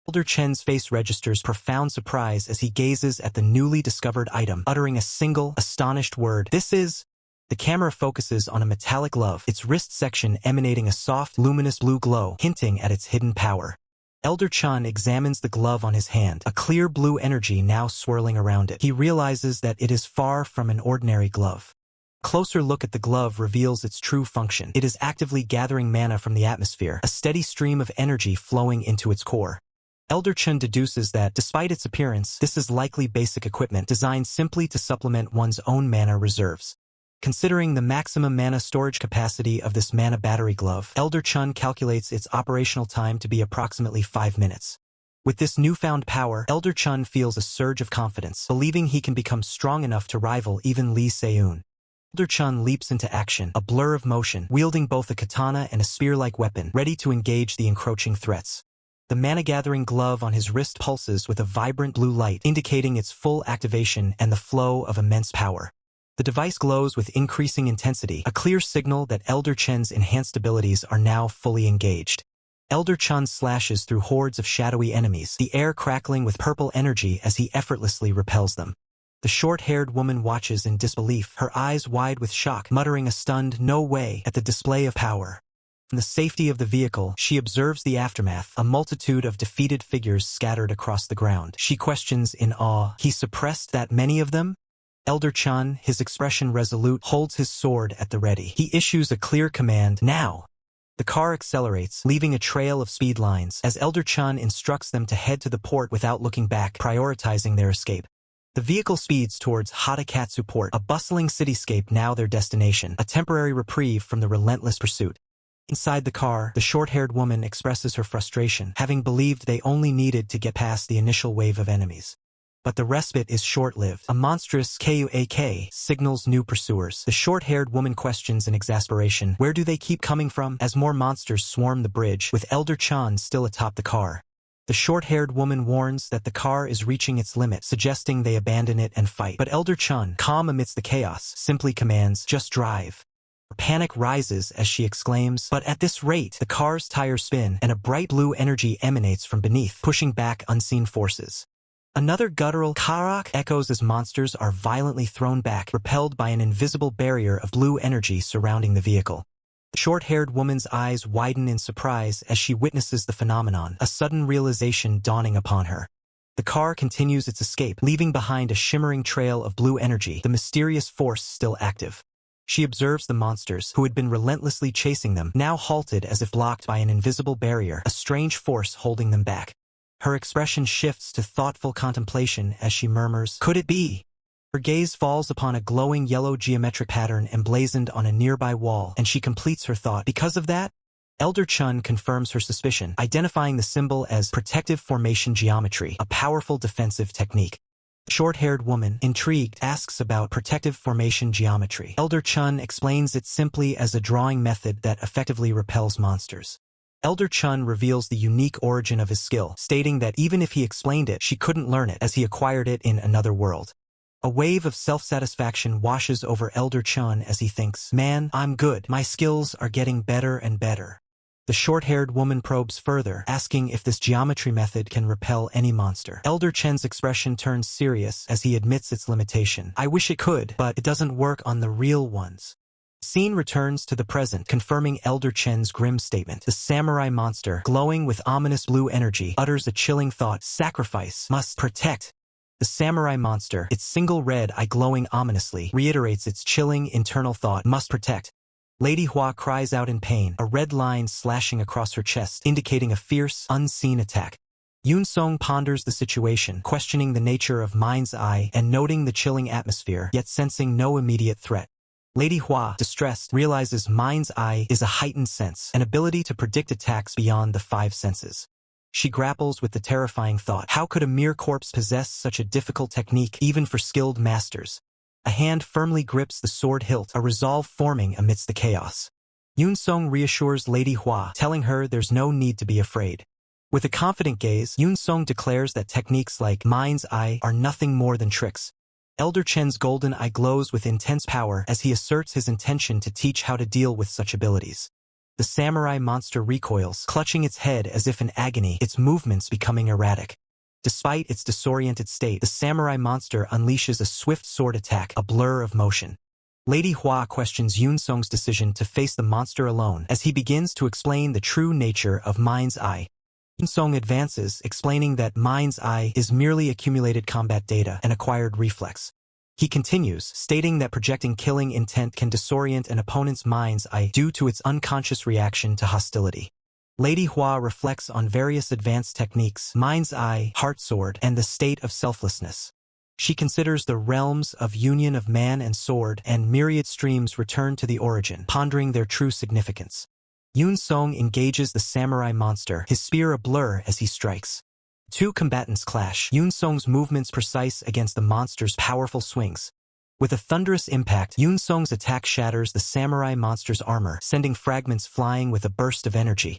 Elder Chen's face registers profound surprise as he gazes at the newly discovered item, uttering a single, astonished word. "This is..." The camera focuses on a metallic glove, its wrist section emanating a soft, luminous blue glow, hinting at its hidden power. Elder Chun examines the glove on his hand, a clear blue energy now swirling around it. He realizes that it is far from an ordinary glove. A closer look at the glove reveals its true function. It is actively gathering mana from the atmosphere, a steady stream of energy flowing into its core. Elder Chun deduces that, despite its appearance, this is likely basic equipment designed simply to supplement one's own mana reserves. Considering the maximum mana storage capacity of this mana battery glove, Elder Chun calculates its operational time to be approximately 5 minutes. With this newfound power, Elder Chun feels a surge of confidence, believing he can become strong enough to rival even Lee Se-eun. Elder Chun leaps into action, a blur of motion, wielding both a katana and a spear-like weapon, ready to engage the encroaching threats. The mana-gathering glove on his wrist pulses with a vibrant blue light, indicating its full activation and the flow of immense power. The device glows with increasing intensity, a clear signal that Elder Chen's enhanced abilities are now fully engaged. Elder Chun slashes through hordes of shadowy enemies, the air crackling with purple energy as he effortlessly repels them. The short-haired woman watches in disbelief, her eyes wide with shock, muttering a stunned "no way" at the display of power. From the safety of the vehicle, she observes the aftermath, a multitude of defeated figures scattered across the ground. She questions in awe, "He suppressed that many of them?" Elder Chun, his expression resolute, holds his sword at the ready. He issues a clear command, "Now!" The car accelerates, leaving a trail of speed lines, as Elder Chun instructs them to head to the port without looking back, prioritizing their escape. The vehicle speeds towards Hatakatsu Port, a bustling cityscape now their destination, a temporary reprieve from the relentless pursuit. Inside the car, the short-haired woman expresses her frustration, having believed they only needed to get past the initial wave of enemies. But the respite is short-lived. A monstrous KUAK signals new pursuers. The short-haired woman questions in exasperation, where do they keep coming from, as more monsters swarm the bridge, with Elder Chun still atop the car. The short-haired woman warns that the car is reaching its limit, suggesting they abandon it and fight. But Elder Chun, calm amidst the chaos, simply commands, "Just drive." Her panic rises as she exclaims, "But at this rate!" The car's tires spin, and a bright blue energy emanates from beneath, pushing back unseen forces. Another guttural karak echoes as monsters are violently thrown back, repelled by an invisible barrier of blue energy surrounding the vehicle. The short-haired woman's eyes widen in surprise as she witnesses the phenomenon, a sudden realization dawning upon her. The car continues its escape, leaving behind a shimmering trail of blue energy, the mysterious force still active. She observes the monsters, who had been relentlessly chasing them, now halted as if blocked by an invisible barrier, a strange force holding them back. Her expression shifts to thoughtful contemplation as she murmurs, "Could it be?" Her gaze falls upon a glowing yellow geometric pattern emblazoned on a nearby wall, and she completes her thought. Because of that? Elder Chun confirms her suspicion, identifying the symbol as protective formation geometry, a powerful defensive technique. The short-haired woman, intrigued, asks about protective formation geometry. Elder Chun explains it simply as a drawing method that effectively repels monsters. Elder Chun reveals the unique origin of his skill, stating that even if he explained it, she couldn't learn it, as he acquired it in another world. A wave of self-satisfaction washes over Elder Chun as he thinks, "Man, I'm good. My skills are getting better and better." The short-haired woman probes further, asking if this geometry method can repel any monster. Elder Chen's expression turns serious as he admits its limitation. "I wish it could, but it doesn't work on the real ones." Scene returns to the present, confirming Elder Chen's grim statement. The samurai monster, glowing with ominous blue energy, utters a chilling thought, "Sacrifice must protect." The samurai monster, its single red eye glowing ominously, reiterates its chilling internal thought, must protect. Lady Hua cries out in pain, a red line slashing across her chest, indicating a fierce, unseen attack. Yoon Song ponders the situation, questioning the nature of Mind's Eye and noting the chilling atmosphere, yet sensing no immediate threat. Lady Hua, distressed, realizes Mind's Eye is a heightened sense, an ability to predict attacks beyond the five senses. She grapples with the terrifying thought, how could a mere corpse possess such a difficult technique, even for skilled masters? A hand firmly grips the sword hilt, a resolve forming amidst the chaos. Yoon Song reassures Lady Hua, telling her there's no need to be afraid. With a confident gaze, Yoon Song declares that techniques like Mind's Eye are nothing more than tricks. Elder Chen's golden eye glows with intense power as he asserts his intention to teach how to deal with such abilities. The samurai monster recoils, clutching its head as if in agony, its movements becoming erratic. Despite its disoriented state, the samurai monster unleashes a swift sword attack, a blur of motion. Lady Hua questions Yoon Song's decision to face the monster alone as he begins to explain the true nature of Mind's Eye. Yoon Song advances, explaining that Mind's Eye is merely accumulated combat data and acquired reflex. He continues, stating that projecting killing intent can disorient an opponent's mind's eye due to its unconscious reaction to hostility. Lady Hua reflects on various advanced techniques, Mind's Eye, Heart Sword, and the state of selflessness. She considers the realms of union of man and sword and myriad streams return to the origin, pondering their true significance. Yoon Song engages the samurai monster, his spear a blur as he strikes. Two combatants clash, Yoon Song's movements precise against the monster's powerful swings. With a thunderous impact, Yoon Song's attack shatters the samurai monster's armor, sending fragments flying with a burst of energy.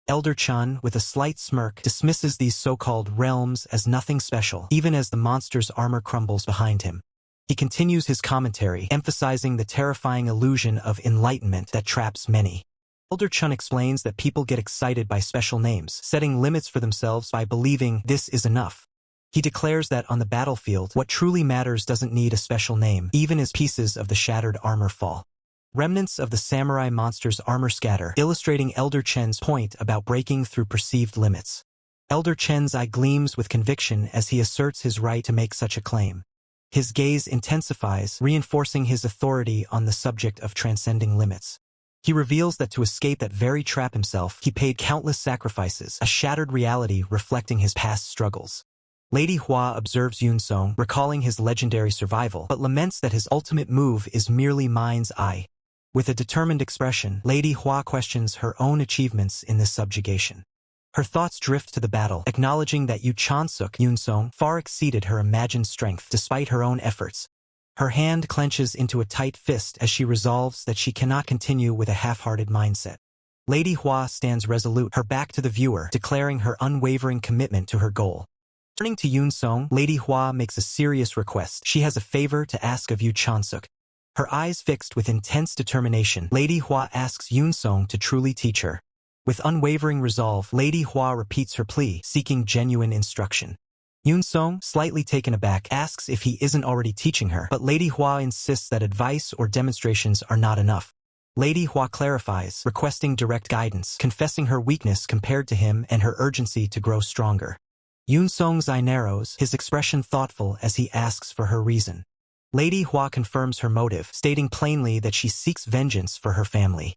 Elder Chun, with a slight smirk, dismisses these so-called realms as nothing special, even as the monster's armor crumbles behind him. He continues his commentary, emphasizing the terrifying illusion of enlightenment that traps many. Elder Chun explains that people get excited by special names, setting limits for themselves by believing this is enough. He declares that on the battlefield, what truly matters doesn't need a special name, even as pieces of the shattered armor fall. Remnants of the samurai monster's armor scatter, illustrating Elder Chen's point about breaking through perceived limits. Elder Chen's eye gleams with conviction as he asserts his right to make such a claim. His gaze intensifies, reinforcing his authority on the subject of transcending limits. He reveals that to escape that very trap himself, he paid countless sacrifices, a shattered reality reflecting his past struggles. Lady Hua observes Yoon Song, recalling his legendary survival, but laments that his ultimate move is merely Mind's Eye. With a determined expression, Lady Hua questions her own achievements in this subjugation. Her thoughts drift to the battle, acknowledging that Yoon Song far exceeded her imagined strength despite her own efforts. Her hand clenches into a tight fist as she resolves that she cannot continue with a half-hearted mindset. Lady Hua stands resolute, her back to the viewer, declaring her unwavering commitment to her goal. Turning to Yoon Song, Lady Hua makes a serious request. She has a favor to ask of Yu Chansuk. Her eyes fixed with intense determination, Lady Hua asks Yoon Song to truly teach her. With unwavering resolve, Lady Hua repeats her plea, seeking genuine instruction. Yoon Song, slightly taken aback, asks if he isn't already teaching her, but Lady Hua insists that advice or demonstrations are not enough. Lady Hua clarifies, requesting direct guidance, confessing her weakness compared to him and her urgency to grow stronger. Yoon Song's eye narrows, his expression thoughtful as he asks for her reason. Lady Hua confirms her motive, stating plainly that she seeks vengeance for her family.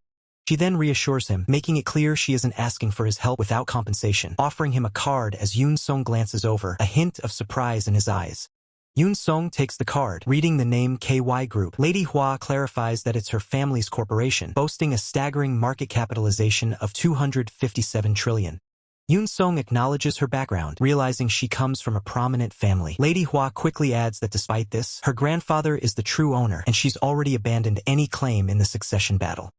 She then reassures him, making it clear she isn't asking for his help without compensation, offering him a card as Yoon Song glances over, a hint of surprise in his eyes. Yoon Song takes the card, reading the name KY Group. Lady Hua clarifies that it's her family's corporation, boasting a staggering market capitalization of 257 trillion. Yoon Song acknowledges her background, realizing she comes from a prominent family. Lady Hua quickly adds that despite this, her grandfather is the true owner, and she's already abandoned any claim in the succession battle.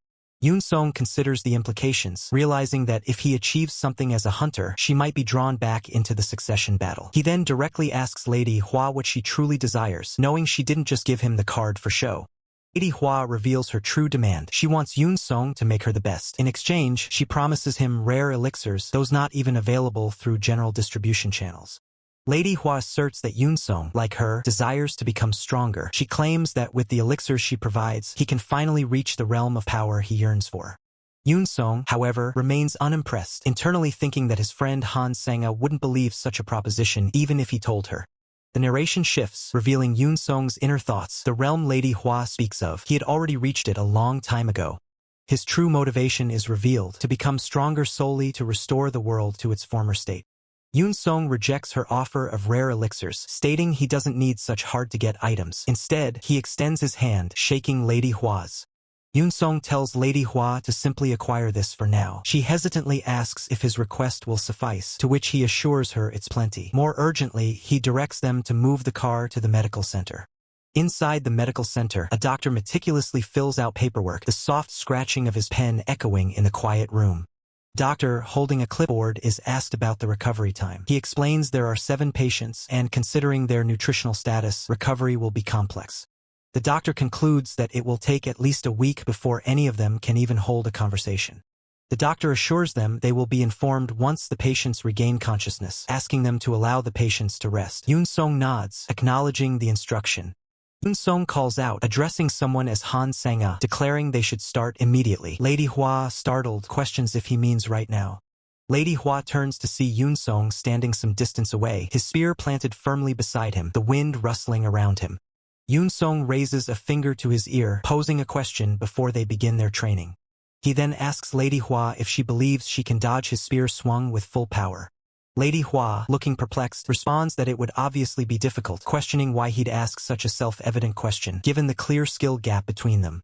Yoon Song considers the implications, realizing that if he achieves something as a hunter, she might be drawn back into the succession battle. He then directly asks Lady Hua what she truly desires, knowing she didn't just give him the card for show. Lady Hua reveals her true demand. She wants Yoon Song to make her the best. In exchange, she promises him rare elixirs, those not even available through general distribution channels. Lady Hua asserts that Yoon Song, like her, desires to become stronger. She claims that with the elixirs she provides, he can finally reach the realm of power he yearns for. Yoon Song, however, remains unimpressed, internally thinking that his friend Han Sanga wouldn't believe such a proposition even if he told her. The narration shifts, revealing Yoon Song's inner thoughts, the realm Lady Hwa speaks of. He had already reached it a long time ago. His true motivation is revealed, to become stronger solely to restore the world to its former state. Yoon Song rejects her offer of rare elixirs, stating he doesn't need such hard-to-get items. Instead, he extends his hand, shaking Lady Hwa's. Yoon Song tells Lady Hwa to simply acquire this for now. She hesitantly asks if his request will suffice, to which he assures her it's plenty. More urgently, he directs them to move the car to the medical center. Inside the medical center, a doctor meticulously fills out paperwork, the soft scratching of his pen echoing in the quiet room. Doctor, holding a clipboard, is asked about the recovery time. He explains there are 7 patients, and considering their nutritional status, recovery will be complex. The doctor concludes that it will take at least a week before any of them can even hold a conversation. The doctor assures them they will be informed once the patients regain consciousness, asking them to allow the patients to rest. Yoon Song nods, acknowledging the instruction. Yoon Song calls out, addressing someone as Han Sang-a, declaring they should start immediately. Lady Hwa, startled, questions if he means right now. Lady Hwa turns to see Yoon Song standing some distance away, his spear planted firmly beside him, the wind rustling around him. Yoon Song raises a finger to his ear, posing a question before they begin their training. He then asks Lady Hwa if she believes she can dodge his spear swung with full power. Lady Hwa, looking perplexed, responds that it would obviously be difficult, questioning why he'd ask such a self-evident question, given the clear skill gap between them.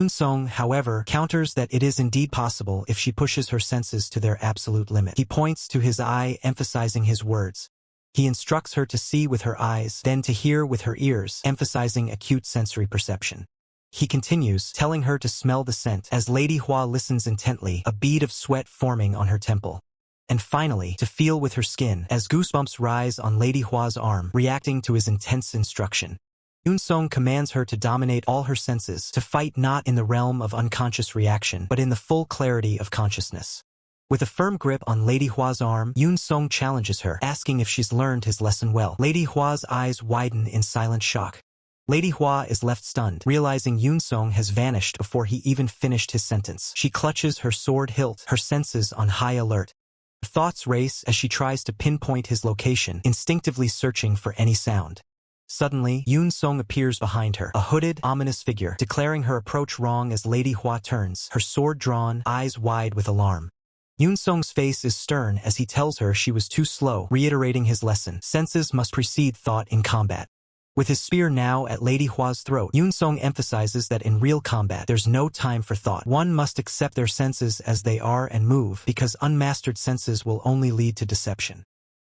Yoon Song, however, counters that it is indeed possible if she pushes her senses to their absolute limit. He points to his eye, emphasizing his words. He instructs her to see with her eyes, then to hear with her ears, emphasizing acute sensory perception. He continues, telling her to smell the scent. As Lady Hwa listens intently, a bead of sweat forming on her temple. And finally, to feel with her skin, as goosebumps rise on Lady Hwa's arm, reacting to his intense instruction. Yoon Song commands her to dominate all her senses, to fight not in the realm of unconscious reaction, but in the full clarity of consciousness. With a firm grip on Lady Hwa's arm, Yoon Song challenges her, asking if she's learned his lesson well. Lady Hwa's eyes widen in silent shock. Lady Hwa is left stunned, realizing Yoon Song has vanished before he even finished his sentence. She clutches her sword hilt, her senses on high alert. Her thoughts race as she tries to pinpoint his location, instinctively searching for any sound. Suddenly, Yoon Song appears behind her, a hooded, ominous figure, declaring her approach wrong as Lady Hwa turns, her sword drawn, eyes wide with alarm. Yoon Song's face is stern as he tells her she was too slow, reiterating his lesson. Senses must precede thought in combat. With his spear now at Lady Hwa's throat, Yoon Song emphasizes that in real combat, there's no time for thought. One must accept their senses as they are and move, because unmastered senses will only lead to deception.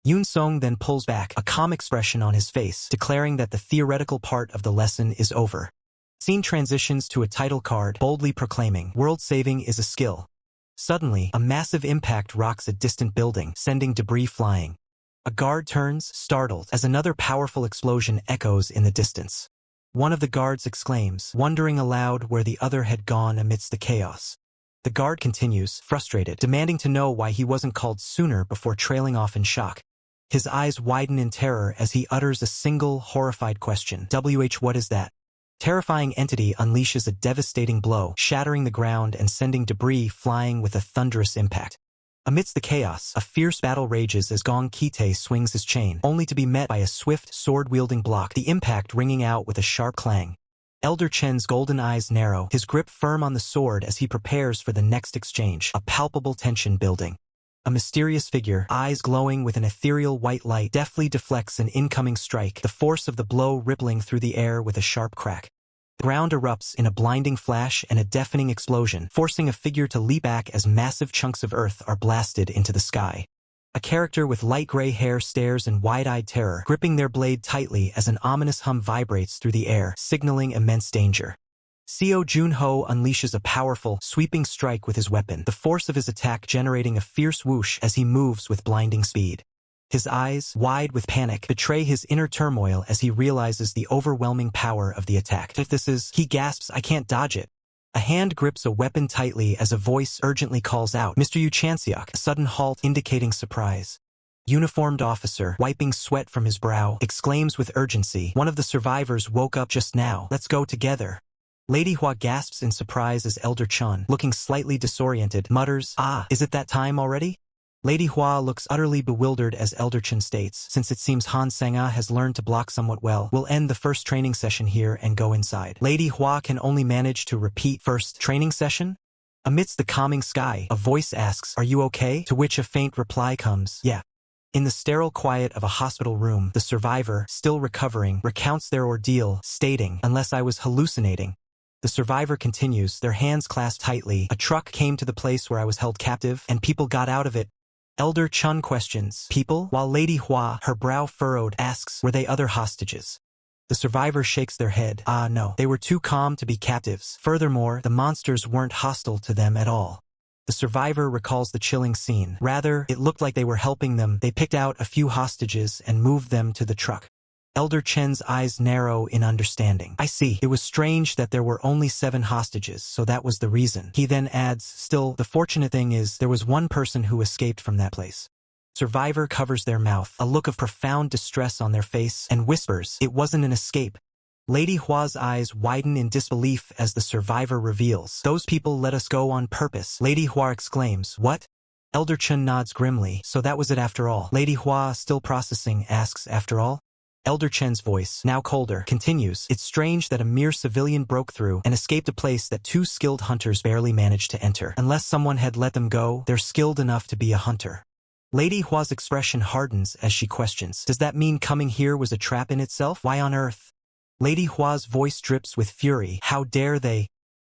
Yoon Song then pulls back, a calm expression on his face, declaring that the theoretical part of the lesson is over. Scene transitions to a title card, boldly proclaiming, "World saving is a skill." Suddenly, a massive impact rocks a distant building, sending debris flying. A guard turns, startled, as another powerful explosion echoes in the distance. One of the guards exclaims, wondering aloud where the other had gone amidst the chaos. The guard continues, frustrated, demanding to know why he wasn't called sooner before trailing off in shock. His eyes widen in terror as he utters a single, horrified question. What is that? Terrifying entity unleashes a devastating blow, shattering the ground and sending debris flying with a thunderous impact. Amidst the chaos, a fierce battle rages as Gong Kite swings his chain, only to be met by a swift, sword-wielding block, the impact ringing out with a sharp clang. Elder Chen's golden eyes narrow, his grip firm on the sword as he prepares for the next exchange, a palpable tension building. A mysterious figure, eyes glowing with an ethereal white light, deftly deflects an incoming strike, the force of the blow rippling through the air with a sharp crack. The ground erupts in a blinding flash and a deafening explosion, forcing a figure to leap back as massive chunks of earth are blasted into the sky. A character with light gray hair stares in wide-eyed terror, gripping their blade tightly as an ominous hum vibrates through the air, signaling immense danger. Seo Junho unleashes a powerful, sweeping strike with his weapon, the force of his attack generating a fierce whoosh as he moves with blinding speed. His eyes, wide with panic, betray his inner turmoil as he realizes the overwhelming power of the attack. He gasps, "I can't dodge it." A hand grips a weapon tightly as a voice urgently calls out, "Mr. Yu Chanseok," a sudden halt indicating surprise. Uniformed officer, wiping sweat from his brow, exclaims with urgency, "One of the survivors woke up just now. Let's go together." Lady Hwa gasps in surprise as Elder Chun, looking slightly disoriented, mutters, "Ah, is it that time already?" Lady Hua looks utterly bewildered as Elder Chen states, since it seems Han Sang-a has learned to block somewhat well, we'll end the first training session here and go inside. Lady Hua can only manage to repeat first training session? Amidst the calming sky, a voice asks, "Are you okay?" To which a faint reply comes, "Yeah." In the sterile quiet of a hospital room, the survivor, still recovering, recounts their ordeal, stating, "Unless I was hallucinating." The survivor continues, their hands clasped tightly. "A truck came to the place where I was held captive, and people got out of it." Elder Chun questions, "People?" While Lady Hua, her brow furrowed, asks, "Were they other hostages?" The survivor shakes their head. No. They were too calm to be captives. Furthermore, the monsters weren't hostile to them at all. The survivor recalls the chilling scene. Rather, it looked like they were helping them. They picked out a few hostages and moved them to the truck. Elder Chen's eyes narrow in understanding. "I see. It was strange that there were only 7 hostages, so that was the reason." He then adds, "Still, the fortunate thing is, there was one person who escaped from that place." Survivor covers their mouth, a look of profound distress on their face, and whispers, "It wasn't an escape." Lady Hua's eyes widen in disbelief as the survivor reveals, "Those people let us go on purpose." Lady Hua exclaims, "What?" Elder Chen nods grimly, "So that was it after all." Lady Hua, still processing, asks, "After all?" Elder Chen's voice, now colder, continues, "It's strange that a mere civilian broke through and escaped a place that 2 skilled hunters barely managed to enter. Unless someone had let them go, they're skilled enough to be a hunter." Lady Hua's expression hardens as she questions, "Does that mean coming here was a trap in itself? Why on earth?" Lady Hua's voice drips with fury. "How dare they?"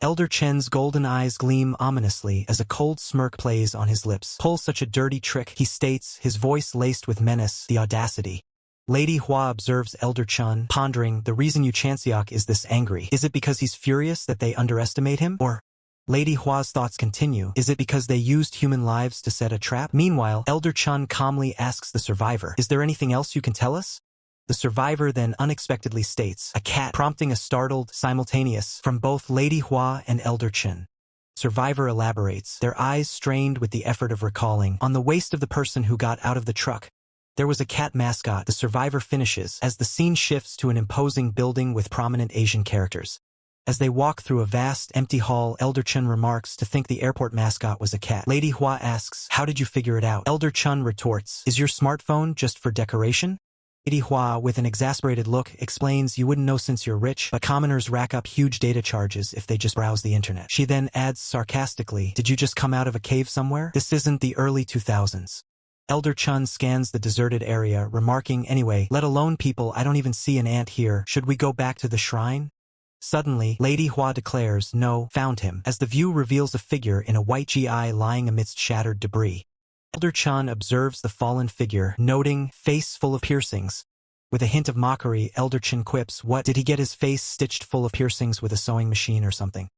Elder Chen's golden eyes gleam ominously as a cold smirk plays on his lips. "Pull such a dirty trick," he states, his voice laced with menace, "the audacity." Lady Hua observes Elder Chen, pondering, "The reason Yu Chanseok is this angry. Is it because he's furious that they underestimate him? Or—" Lady Hua's thoughts continue, "Is it because they used human lives to set a trap?" Meanwhile, Elder Chen calmly asks the survivor, "Is there anything else you can tell us?" The survivor then unexpectedly states, "A cat," prompting a startled, simultaneous, from both Lady Hua and Elder Chen. Survivor elaborates, their eyes strained with the effort of recalling, "On the waist of the person who got out of the truck. There was a cat mascot." The survivor finishes, as the scene shifts to an imposing building with prominent Asian characters. As they walk through a vast, empty hall, Elder Chen remarks to think the airport mascot was a cat. Lady Hua asks, "How did you figure it out?" Elder Chen retorts, "Is your smartphone just for decoration?" Lady Hua, with an exasperated look, explains, "You wouldn't know since you're rich, but commoners rack up huge data charges if they just browse the internet." She then adds sarcastically, "Did you just come out of a cave somewhere? This isn't the early 2000s. Elder Chun scans the deserted area, remarking, "Anyway, let alone people, I don't even see an ant here. Should we go back to the shrine?" Suddenly, Lady Hua declares, "No, found him," as the view reveals a figure in a white GI lying amidst shattered debris. Elder Chun observes the fallen figure, noting, "Face full of piercings." With a hint of mockery, Elder Chen quips, "What, did he get his face stitched full of piercings with a sewing machine or something?"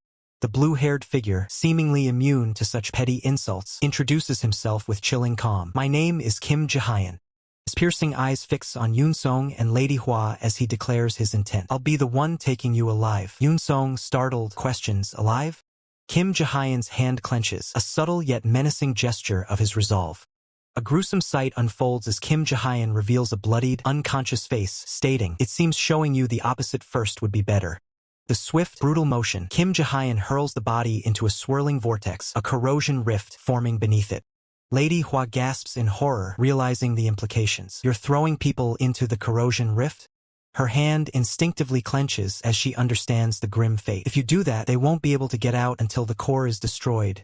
The blue-haired figure, seemingly immune to such petty insults, introduces himself with chilling calm. "My name is Kim Jahyun." His piercing eyes fix on Yoon Song and Lady Hua as he declares his intent. "I'll be the one taking you alive." Yoon Song, startled, questions, "Alive?" Kim Jahyun's hand clenches, a subtle yet menacing gesture of his resolve. A gruesome sight unfolds as Kim Jahyun reveals a bloodied, unconscious face, stating, "It seems showing you the opposite first would be better." The swift, brutal motion, Kim Jahyun hurls the body into a swirling vortex, a corrosion rift forming beneath it. Lady Hua gasps in horror, realizing the implications. "You're throwing people into the corrosion rift?" Her hand instinctively clenches as she understands the grim fate. "If you do that, they won't be able to get out until the core is destroyed."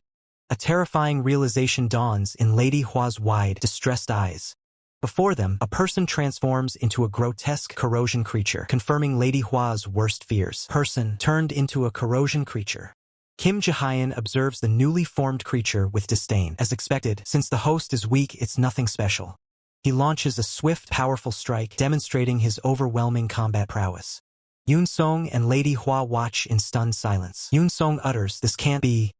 A terrifying realization dawns in Lady Hua's wide, distressed eyes. Before them, a person transforms into a grotesque corrosion creature, confirming Lady Hua's worst fears. Person turned into a corrosion creature. Kim Jahyun observes the newly formed creature with disdain. As expected, since the host is weak, it's nothing special. He launches a swift, powerful strike, demonstrating his overwhelming combat prowess. Yoon Song and Lady Hua watch in stunned silence. Yoon Song utters, "This can't be."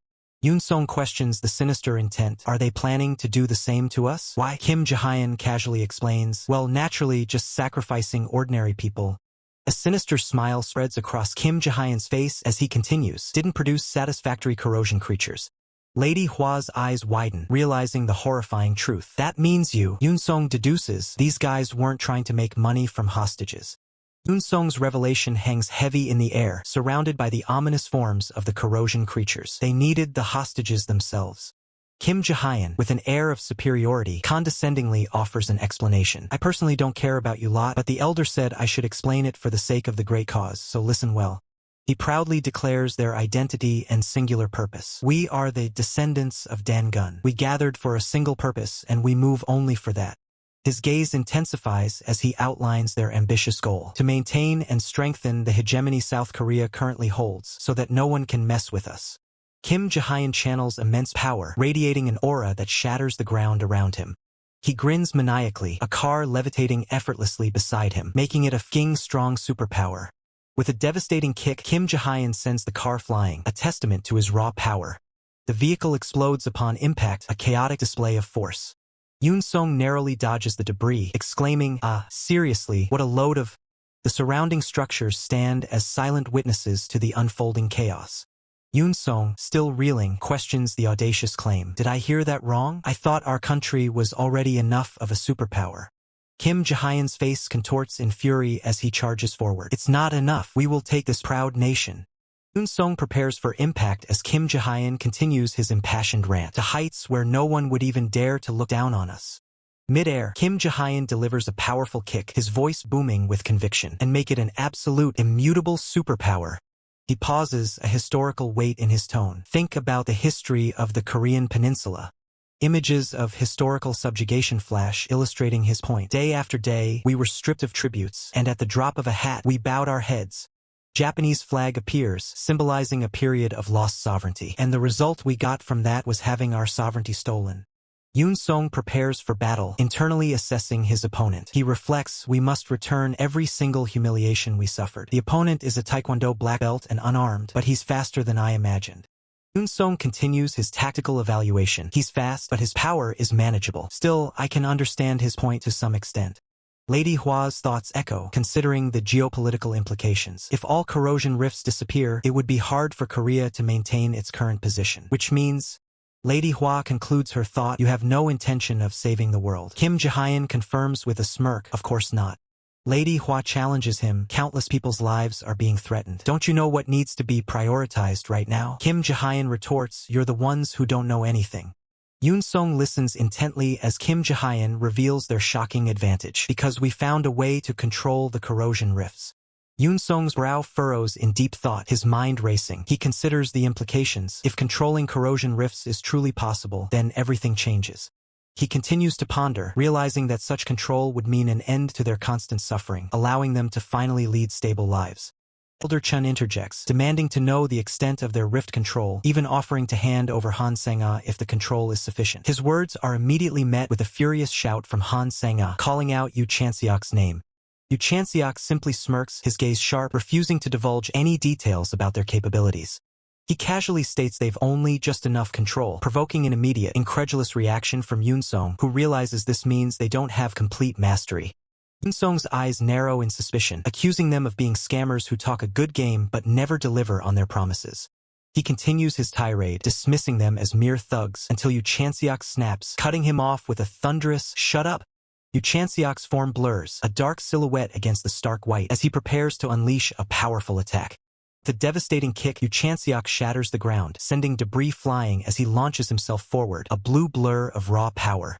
Yoon Song questions the sinister intent. "Are they planning to do the same to us?" "Why?" Kim Jahyun casually explains, "Well, naturally, just sacrificing ordinary people." A sinister smile spreads across Kim Jahyun's face as he continues, "Didn't produce satisfactory corrosion creatures." Lady Hua's eyes widen, realizing the horrifying truth. "That means Yoon Song deduces, these guys weren't trying to make money from hostages." Yoon Song's revelation hangs heavy in the air, surrounded by the ominous forms of the corrosion creatures. They needed the hostages themselves. Kim Jae-hyun, with an air of superiority, condescendingly offers an explanation. I personally don't care about you lot, but the elder said I should explain it for the sake of the great cause, so listen well. He proudly declares their identity and singular purpose. We are the descendants of Dangun. We gathered for a single purpose, and we move only for that. His gaze intensifies as he outlines their ambitious goal: to maintain and strengthen the hegemony South Korea currently holds so that no one can mess with us. Kim Jae-hyun channels immense power, radiating an aura that shatters the ground around him. He grins maniacally, a car levitating effortlessly beside him, making it a f***ing strong superpower. With a devastating kick, Kim Jae-hyun sends the car flying, a testament to his raw power. The vehicle explodes upon impact, a chaotic display of force. Yoon Sung narrowly dodges the debris, exclaiming, seriously, what a load of... The surrounding structures stand as silent witnesses to the unfolding chaos. Yoon Sung, still reeling, questions the audacious claim. Did I hear that wrong? I thought our country was already enough of a superpower. Kim Jae-hyun's face contorts in fury as he charges forward. It's not enough. We will take this proud nation. Yoon Sung prepares for impact as Kim Jae-hyun continues his impassioned rant to heights where no one would even dare to look down on us. Mid-air, Kim Jae-hyun delivers a powerful kick, his voice booming with conviction, and make it an absolute, immutable superpower. He pauses, a historical weight in his tone. Think about the history of the Korean peninsula. Images of historical subjugation flash, illustrating his point. Day after day, we were stripped of tributes, and at the drop of a hat, we bowed our heads. Japanese flag appears, symbolizing a period of lost sovereignty, and the result we got from that was having our sovereignty stolen. Yoon Sung prepares for battle, internally assessing his opponent. He reflects, we must return every single humiliation we suffered. The opponent is a Taekwondo black belt and unarmed, but he's faster than I imagined. Yoon Sung continues his tactical evaluation. He's fast, but his power is manageable. Still, I can understand his point to some extent. Lady Hwa's thoughts echo, considering the geopolitical implications. If all corrosion rifts disappear, it would be hard for Korea to maintain its current position. Which means... Lady Hwa concludes her thought, you have no intention of saving the world. Kim Jae-hyun confirms with a smirk, of course not. Lady Hwa challenges him, countless people's lives are being threatened. Don't you know what needs to be prioritized right now? Kim Jae-hyun retorts, you're the ones who don't know anything. Yoon Sung listens intently as Kim Jae-hyun reveals their shocking advantage. Because we found a way to control the corrosion rifts. Yoon Sung's brow furrows in deep thought, his mind racing. He considers the implications. If controlling corrosion rifts is truly possible, then everything changes. He continues to ponder, realizing that such control would mean an end to their constant suffering, allowing them to finally lead stable lives. Elder Chun interjects, demanding to know the extent of their rift control, even offering to hand over Han Sang-ah if the control is sufficient. His words are immediately met with a furious shout from Han Sang-ah, calling out Yu Chanseok's name. Yu Chanseok simply smirks, his gaze sharp, refusing to divulge any details about their capabilities. He casually states they've only just enough control, provoking an immediate, incredulous reaction from Yoon Sung, who realizes this means they don't have complete mastery. Yoon Sung's eyes narrow in suspicion, accusing them of being scammers who talk a good game but never deliver on their promises. He continues his tirade, dismissing them as mere thugs, until Yu Chanseok snaps, cutting him off with a thunderous, shut up! Yu Chanseok's form blurs, a dark silhouette against the stark white, as he prepares to unleash a powerful attack. With a devastating kick, Yu Chanseok shatters the ground, sending debris flying as he launches himself forward, a blue blur of raw power.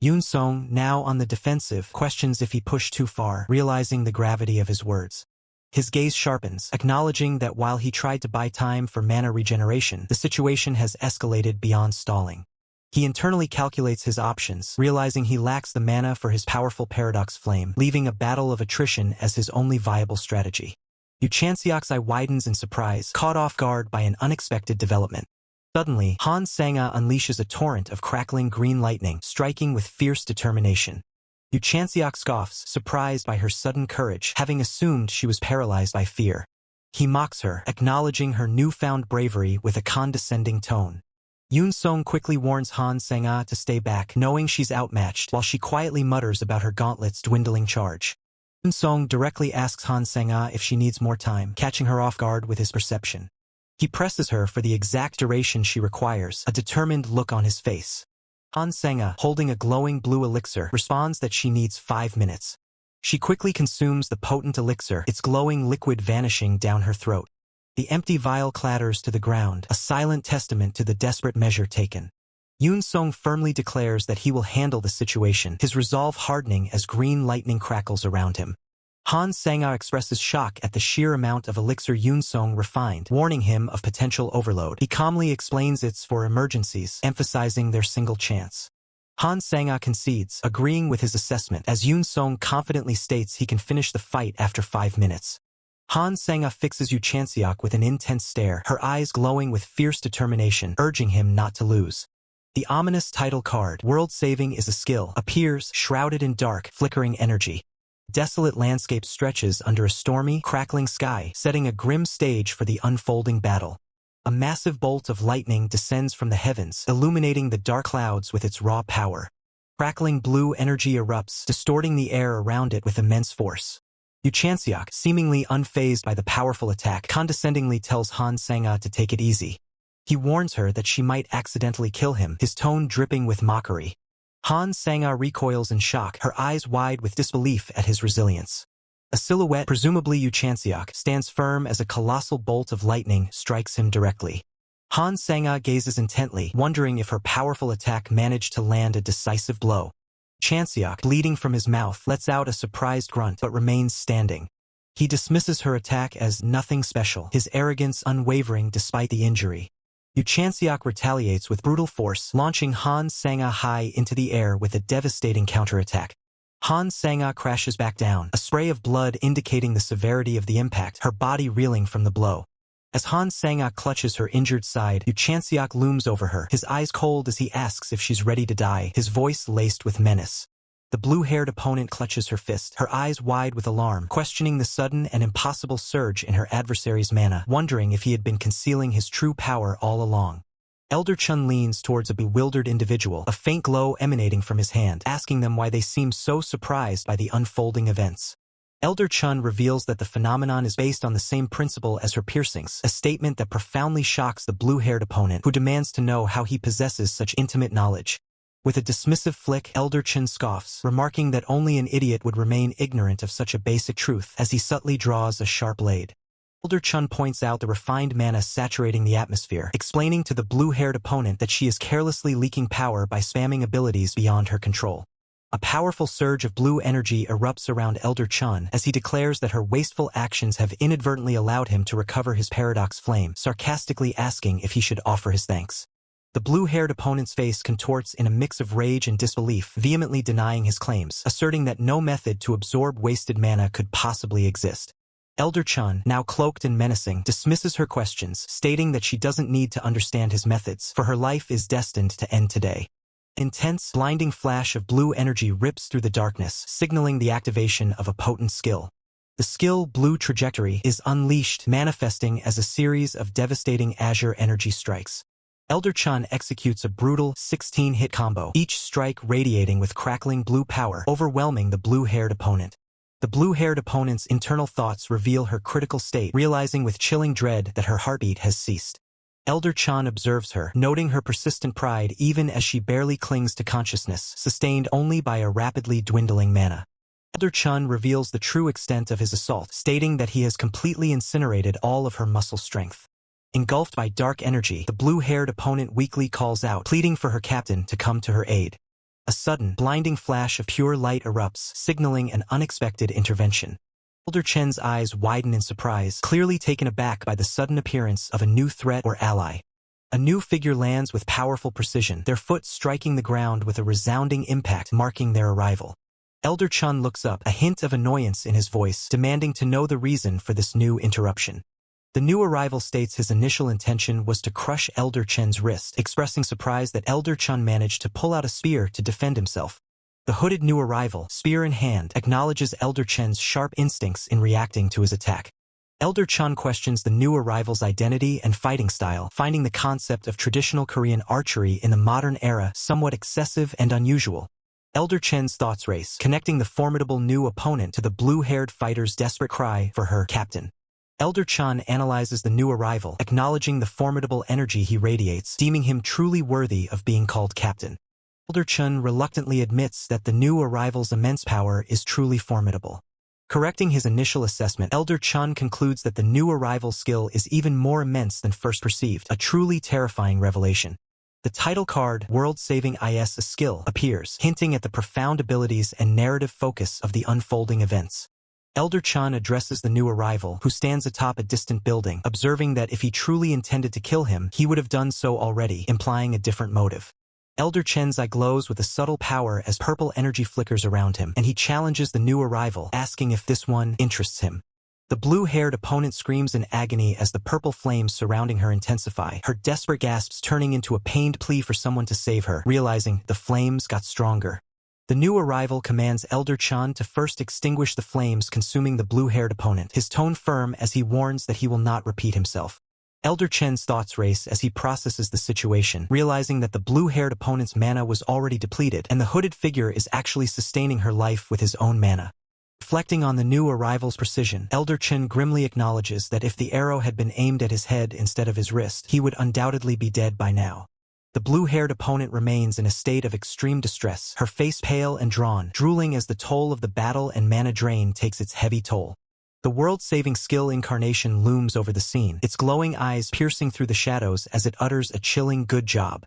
Yoon Sung, now on the defensive, questions if he pushed too far, realizing the gravity of his words. His gaze sharpens, acknowledging that while he tried to buy time for mana regeneration, the situation has escalated beyond stalling. He internally calculates his options, realizing he lacks the mana for his powerful Paradox Flame, leaving a battle of attrition as his only viable strategy. Yu Chanseok's eye widens in surprise, caught off guard by an unexpected development. Suddenly, Han Sang-ah unleashes a torrent of crackling green lightning, striking with fierce determination. Yu Chanseok scoffs, surprised by her sudden courage, having assumed she was paralyzed by fear. He mocks her, acknowledging her newfound bravery with a condescending tone. Yoon Sung quickly warns Han Sang-ah to stay back, knowing she's outmatched, while she quietly mutters about her gauntlet's dwindling charge. Yoon Sung directly asks Han Sang-ah if she needs more time, catching her off guard with his perception. He presses her for the exact duration she requires, a determined look on his face. Han Sang-ah, holding a glowing blue elixir, responds that she needs 5 minutes. She quickly consumes the potent elixir, its glowing liquid vanishing down her throat. The empty vial clatters to the ground, a silent testament to the desperate measure taken. Yoon Song firmly declares that he will handle the situation, his resolve hardening as green lightning crackles around him. Han Sang-ah expresses shock at the sheer amount of elixir Yoon Song refined, warning him of potential overload. He calmly explains it's for emergencies, emphasizing their single chance. Han Sang-ah concedes, agreeing with his assessment, as Yoon Song confidently states he can finish the fight after 5 minutes. Han Sang-ah fixes Yu Chanseok with an intense stare, her eyes glowing with fierce determination, urging him not to lose. The ominous title card, World Saving is a Skill, appears, shrouded in dark, flickering energy. Desolate landscape stretches under a stormy, crackling sky, setting a grim stage for the unfolding battle. A massive bolt of lightning descends from the heavens, illuminating the dark clouds with its raw power. Crackling blue energy erupts, distorting the air around it with immense force. Yu Chanseok, seemingly unfazed by the powerful attack, condescendingly tells Han Sang-ah to take it easy. He warns her that she might accidentally kill him, his tone dripping with mockery. Han Sang-ah recoils in shock, her eyes wide with disbelief at his resilience. A silhouette, presumably Yu Chanseok, stands firm as a colossal bolt of lightning strikes him directly. Han Sang-ah gazes intently, wondering if her powerful attack managed to land a decisive blow. Chanseok, bleeding from his mouth, lets out a surprised grunt but remains standing. He dismisses her attack as nothing special, his arrogance unwavering despite the injury. Yu Chanseok retaliates with brutal force, launching Han Sang-ah high into the air with a devastating counterattack. Han Sang-ah crashes back down, a spray of blood indicating the severity of the impact, her body reeling from the blow. As Han Sang-ah clutches her injured side, Yu Chanseok looms over her, his eyes cold as he asks if she's ready to die, his voice laced with menace. The blue-haired opponent clutches her fist, her eyes wide with alarm, questioning the sudden and impossible surge in her adversary's mana, wondering if he had been concealing his true power all along. Elder Chun leans towards a bewildered individual, a faint glow emanating from his hand, asking them why they seem so surprised by the unfolding events. Elder Chun reveals that the phenomenon is based on the same principle as her piercings, a statement that profoundly shocks the blue-haired opponent, who demands to know how he possesses such intimate knowledge. With a dismissive flick, Elder Chun scoffs, remarking that only an idiot would remain ignorant of such a basic truth, as he subtly draws a sharp blade. Elder Chun points out the refined mana saturating the atmosphere, explaining to the blue-haired opponent that she is carelessly leaking power by spamming abilities beyond her control. A powerful surge of blue energy erupts around Elder Chun as he declares that her wasteful actions have inadvertently allowed him to recover his paradox flame, sarcastically asking if he should offer his thanks. The blue-haired opponent's face contorts in a mix of rage and disbelief, vehemently denying his claims, asserting that no method to absorb wasted mana could possibly exist. Elder Chun, now cloaked and menacing, dismisses her questions, stating that she doesn't need to understand his methods, for her life is destined to end today. Intense, blinding flash of blue energy rips through the darkness, signaling the activation of a potent skill. The skill Blue Trajectory is unleashed, manifesting as a series of devastating azure energy strikes. Elder Chun executes a brutal 16-hit combo, each strike radiating with crackling blue power, overwhelming the blue-haired opponent. The blue-haired opponent's internal thoughts reveal her critical state, realizing with chilling dread that her heartbeat has ceased. Elder Chun observes her, noting her persistent pride even as she barely clings to consciousness, sustained only by a rapidly dwindling mana. Elder Chun reveals the true extent of his assault, stating that he has completely incinerated all of her muscle strength. Engulfed by dark energy, the blue-haired opponent weakly calls out, pleading for her captain to come to her aid. A sudden, blinding flash of pure light erupts, signaling an unexpected intervention. Elder Chen's eyes widen in surprise, clearly taken aback by the sudden appearance of a new threat or ally. A new figure lands with powerful precision, their foot striking the ground with a resounding impact marking their arrival. Elder Chun looks up, a hint of annoyance in his voice, demanding to know the reason for this new interruption. The new arrival states his initial intention was to crush Elder Chen's wrist, expressing surprise that Elder Chun managed to pull out a spear to defend himself. The hooded new arrival, spear in hand, acknowledges Elder Chen's sharp instincts in reacting to his attack. Elder Chun questions the new arrival's identity and fighting style, finding the concept of traditional Korean archery in the modern era somewhat excessive and unusual. Elder Chen's thoughts race, connecting the formidable new opponent to the blue-haired fighter's desperate cry for her captain. Elder Chun analyzes the new arrival, acknowledging the formidable energy he radiates, deeming him truly worthy of being called captain. Elder Chun reluctantly admits that the new arrival's immense power is truly formidable. Correcting his initial assessment, Elder Chun concludes that the new arrival's skill is even more immense than first perceived, a truly terrifying revelation. The title card, World-Saving is a Skill, appears, hinting at the profound abilities and narrative focus of the unfolding events. Elder Chun addresses the new arrival, who stands atop a distant building, observing that if he truly intended to kill him, he would have done so already, implying a different motive. Elder Chen's eye glows with a subtle power as purple energy flickers around him, and he challenges the new arrival, asking if this one interests him. The blue-haired opponent screams in agony as the purple flames surrounding her intensify, her desperate gasps turning into a pained plea for someone to save her, realizing the flames got stronger. The new arrival commands Elder Chun to first extinguish the flames consuming the blue-haired opponent, his tone firm as he warns that he will not repeat himself. Elder Chen's thoughts race as he processes the situation, realizing that the blue-haired opponent's mana was already depleted, and the hooded figure is actually sustaining her life with his own mana. Reflecting on the new arrival's precision, Elder Chen grimly acknowledges that if the arrow had been aimed at his head instead of his wrist, he would undoubtedly be dead by now. The blue-haired opponent remains in a state of extreme distress, her face pale and drawn, drooling as the toll of the battle and mana drain takes its heavy toll. The world-saving skill incarnation looms over the scene, its glowing eyes piercing through the shadows as it utters a chilling "good job."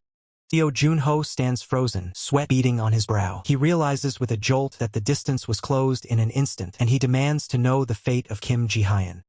Seo Junho stands frozen, sweat beading on his brow. He realizes with a jolt that the distance was closed in an instant, and he demands to know the fate of Kim Ji-hyun.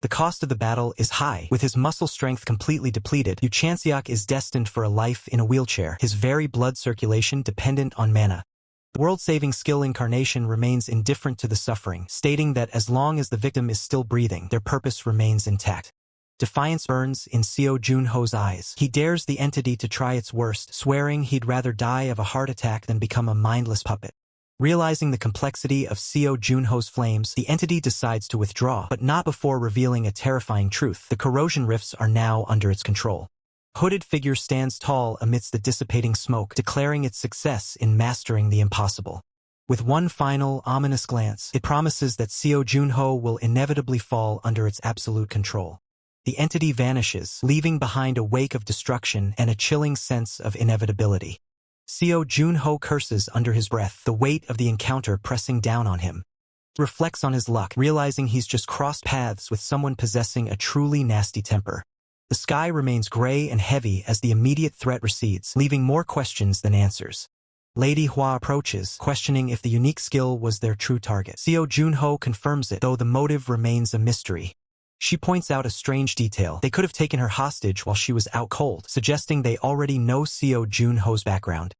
The cost of the battle is high. With his muscle strength completely depleted, Yu Chanseok is destined for a life in a wheelchair, his very blood circulation dependent on mana. The world-saving skill incarnation remains indifferent to the suffering, stating that as long as the victim is still breathing, their purpose remains intact. Defiance burns in Seo Junho's eyes. He dares the entity to try its worst, swearing he'd rather die of a heart attack than become a mindless puppet. Realizing the complexity of Seo Junho's flames, the entity decides to withdraw, but not before revealing a terrifying truth. The corrosion rifts are now under its control. A hooded figure stands tall amidst the dissipating smoke, declaring its success in mastering the impossible. With one final, ominous glance, it promises that Seo Junho will inevitably fall under its absolute control. The entity vanishes, leaving behind a wake of destruction and a chilling sense of inevitability. Seo Junho curses under his breath, the weight of the encounter pressing down on him. He reflects on his luck, realizing he's just crossed paths with someone possessing a truly nasty temper. The sky remains gray and heavy as the immediate threat recedes, leaving more questions than answers. Lady Hua approaches, questioning if the unique skill was their true target. Seo Junho confirms it, though the motive remains a mystery. She points out a strange detail. They could have taken her hostage while she was out cold, suggesting they already know Seo Junho's background.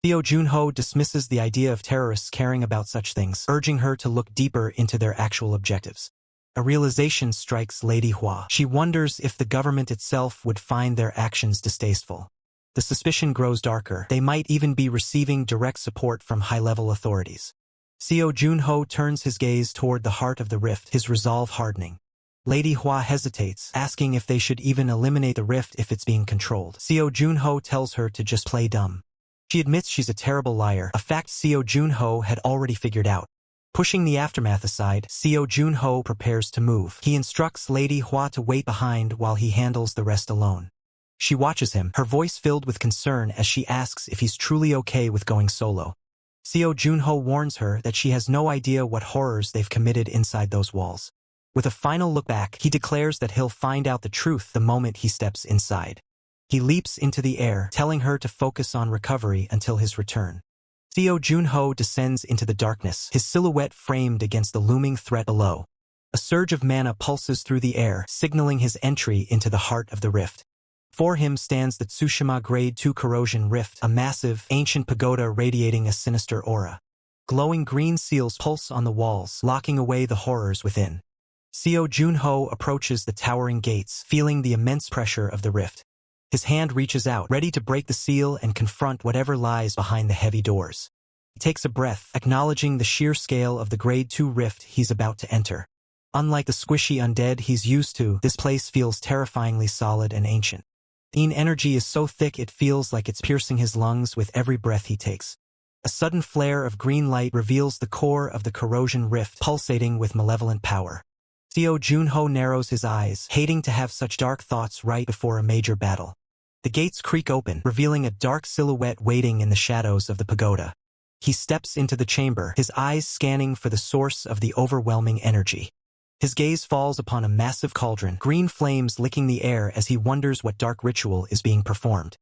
Seo Junho dismisses the idea of terrorists caring about such things, urging her to look deeper into their actual objectives. A realization strikes Lady Hua. She wonders if the government itself would find their actions distasteful. The suspicion grows darker. They might even be receiving direct support from high-level authorities. Seo Junho turns his gaze toward the heart of the rift, his resolve hardening. Lady Hua hesitates, asking if they should even eliminate the rift if it's being controlled. Seo Junho tells her to just play dumb. She admits she's a terrible liar, a fact Seo Junho had already figured out. Pushing the aftermath aside, Seo Junho prepares to move. He instructs Lady Hua to wait behind while he handles the rest alone. She watches him, her voice filled with concern as she asks if he's truly okay with going solo. Seo Junho warns her that she has no idea what horrors they've committed inside those walls. With a final look back, he declares that he'll find out the truth the moment he steps inside. He leaps into the air, telling her to focus on recovery until his return. Seo Junho descends into the darkness, his silhouette framed against the looming threat below. A surge of mana pulses through the air, signaling his entry into the heart of the rift. Before him stands the Tsushima Grade 2 Corrosion Rift, a massive, ancient pagoda radiating a sinister aura. Glowing green seals pulse on the walls, locking away the horrors within. Seo Junho approaches the towering gates, feeling the immense pressure of the rift. His hand reaches out, ready to break the seal and confront whatever lies behind the heavy doors. He takes a breath, acknowledging the sheer scale of the Grade 2 rift he's about to enter. Unlike the squishy undead he's used to, this place feels terrifyingly solid and ancient. The energy is so thick it feels like it's piercing his lungs with every breath he takes. A sudden flare of green light reveals the core of the corrosion rift, pulsating with malevolent power. Seo Junho narrows his eyes, hating to have such dark thoughts right before a major battle. The gates creak open, revealing a dark silhouette waiting in the shadows of the pagoda. He steps into the chamber, his eyes scanning for the source of the overwhelming energy. His gaze falls upon a massive cauldron, green flames licking the air as he wonders what dark ritual is being performed.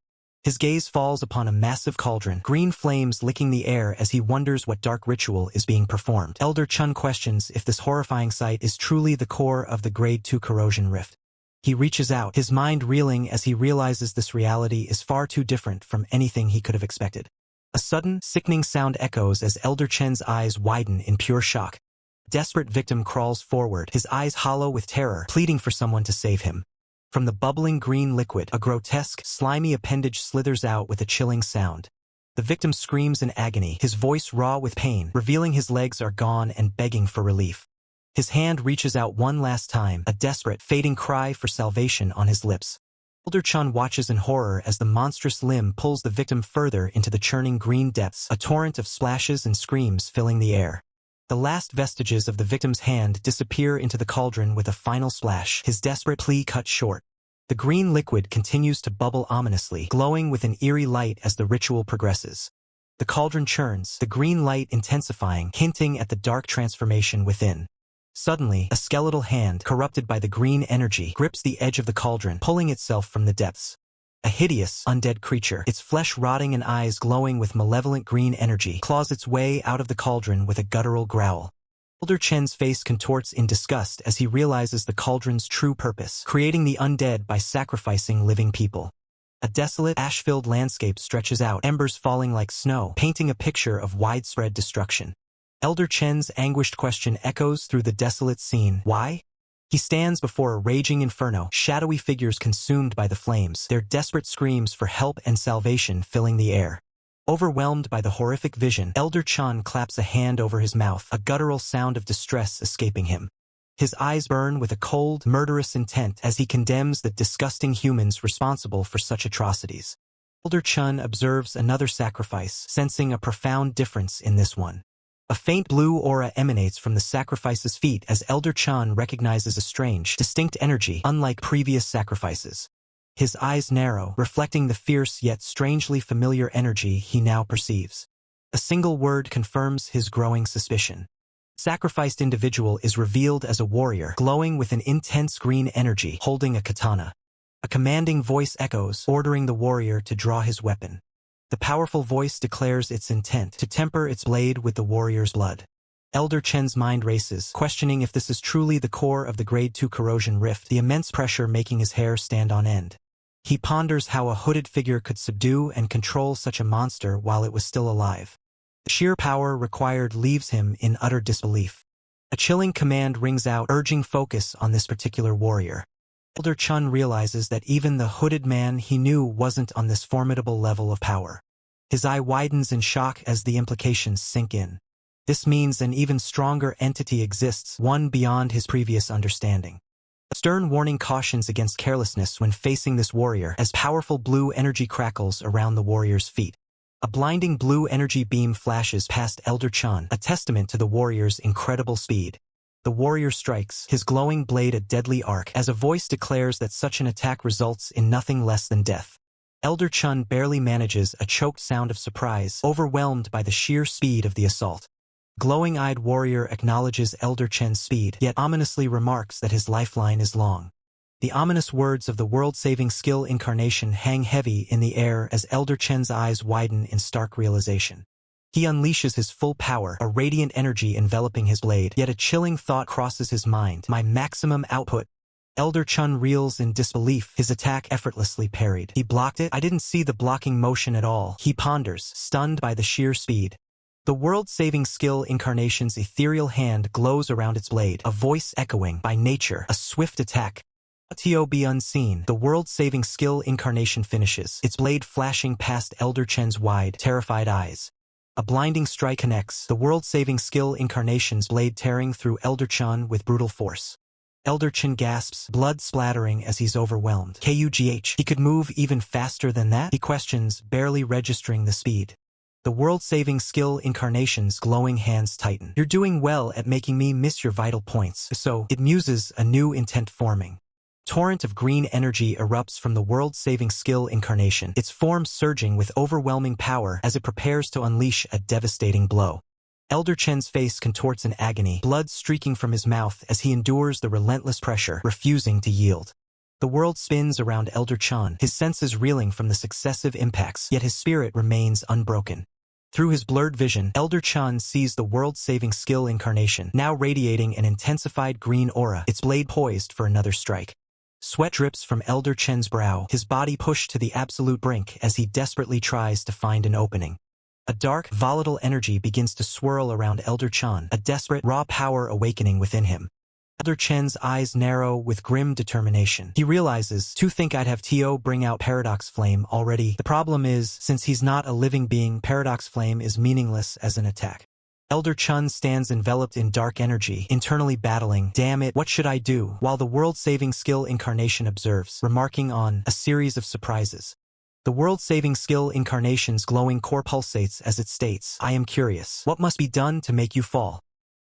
His gaze falls upon a massive cauldron, green flames licking the air as he wonders what dark ritual is being performed. Elder Chun questions if this horrifying sight is truly the core of the Grade 2 corrosion rift. He reaches out, his mind reeling as he realizes this reality is far too different from anything he could have expected. A sudden, sickening sound echoes as Elder Chen's eyes widen in pure shock. A desperate victim crawls forward, his eyes hollow with terror, pleading for someone to save him. From the bubbling green liquid, a grotesque, slimy appendage slithers out with a chilling sound. The victim screams in agony, his voice raw with pain, revealing his legs are gone and begging for relief. His hand reaches out one last time, a desperate, fading cry for salvation on his lips. Elder Chun watches in horror as the monstrous limb pulls the victim further into the churning green depths, a torrent of splashes and screams filling the air. The last vestiges of the victim's hand disappear into the cauldron with a final splash, his desperate plea cut short. The green liquid continues to bubble ominously, glowing with an eerie light as the ritual progresses. The cauldron churns, the green light intensifying, hinting at the dark transformation within. Suddenly, a skeletal hand, corrupted by the green energy, grips the edge of the cauldron, pulling itself from the depths. A hideous, undead creature, its flesh rotting and eyes glowing with malevolent green energy, claws its way out of the cauldron with a guttural growl. Elder Chen's face contorts in disgust as he realizes the cauldron's true purpose, creating the undead by sacrificing living people. A desolate, ash-filled landscape stretches out, embers falling like snow, painting a picture of widespread destruction. Elder Chen's anguished question echoes through the desolate scene. Why? He stands before a raging inferno, shadowy figures consumed by the flames, their desperate screams for help and salvation filling the air. Overwhelmed by the horrific vision, Elder Chun claps a hand over his mouth, a guttural sound of distress escaping him. His eyes burn with a cold, murderous intent as he condemns the disgusting humans responsible for such atrocities. Elder Chun observes another sacrifice, sensing a profound difference in this one. A faint blue aura emanates from the sacrifice's feet as Elder Chun recognizes a strange, distinct energy, unlike previous sacrifices. His eyes narrow, reflecting the fierce yet strangely familiar energy he now perceives. A single word confirms his growing suspicion. Sacrificed individual is revealed as a warrior, glowing with an intense green energy, holding a katana. A commanding voice echoes, ordering the warrior to draw his weapon. The powerful voice declares its intent to temper its blade with the warrior's blood. Elder Chen's mind races, questioning if this is truly the core of the Grade 2 corrosion rift, the immense pressure making his hair stand on end. He ponders how a hooded figure could subdue and control such a monster while it was still alive. The sheer power required leaves him in utter disbelief. A chilling command rings out, urging focus on this particular warrior. Elder Chun realizes that even the hooded man he knew wasn't on this formidable level of power. His eye widens in shock as the implications sink in. This means an even stronger entity exists, one beyond his previous understanding. A stern warning cautions against carelessness when facing this warrior as powerful blue energy crackles around the warrior's feet. A blinding blue energy beam flashes past Elder Chun, a testament to the warrior's incredible speed. The warrior strikes, his glowing blade a deadly arc, as a voice declares that such an attack results in nothing less than death. Elder Chun barely manages a choked sound of surprise, overwhelmed by the sheer speed of the assault. Glowing-eyed warrior acknowledges Elder Chen's speed, yet ominously remarks that his lifeline is long. The ominous words of the world-saving skill incarnation hang heavy in the air as Elder Chen's eyes widen in stark realization. He unleashes his full power, a radiant energy enveloping his blade, yet a chilling thought crosses his mind. My maximum output. Elder Chun reels in disbelief, his attack effortlessly parried. He blocked it? I didn't see the blocking motion at all. He ponders, stunned by the sheer speed. The world-saving skill incarnation's ethereal hand glows around its blade, a voice echoing, by nature, a swift attack. To be unseen, the world-saving skill incarnation finishes, its blade flashing past Elder Chen's wide, terrified eyes. A blinding strike connects, the world-saving skill incarnation's blade tearing through Elder Chun with brutal force. Elder Chun gasps, blood splattering as he's overwhelmed. He could move even faster than that? He questions, barely registering the speed. The world-saving skill incarnation's glowing hands tighten. You're doing well at making me miss your vital points. So, it muses, a new intent forming. Torrent of green energy erupts from the world-saving skill incarnation, its form surging with overwhelming power as it prepares to unleash a devastating blow. Elder Chen's face contorts in agony, blood streaking from his mouth as he endures the relentless pressure, refusing to yield. The world spins around Elder Chun, his senses reeling from the successive impacts, yet his spirit remains unbroken. Through his blurred vision, Elder Chun sees the world-saving skill incarnation, now radiating an intensified green aura, its blade poised for another strike. Sweat drips from Elder Chen's brow, his body pushed to the absolute brink as he desperately tries to find an opening. A dark, volatile energy begins to swirl around Elder Chun, a desperate, raw power awakening within him. Elder Chen's eyes narrow with grim determination. He realizes, to think I'd have Tio bring out Paradox Flame already. The problem is, since he's not a living being, Paradox Flame is meaningless as an attack. Elder Chun stands enveloped in dark energy, internally battling, damn it, what should I do? While the world-saving skill incarnation observes, remarking on a series of surprises. The world-saving skill incarnation's glowing core pulsates as it states, I am curious. What must be done to make you fall?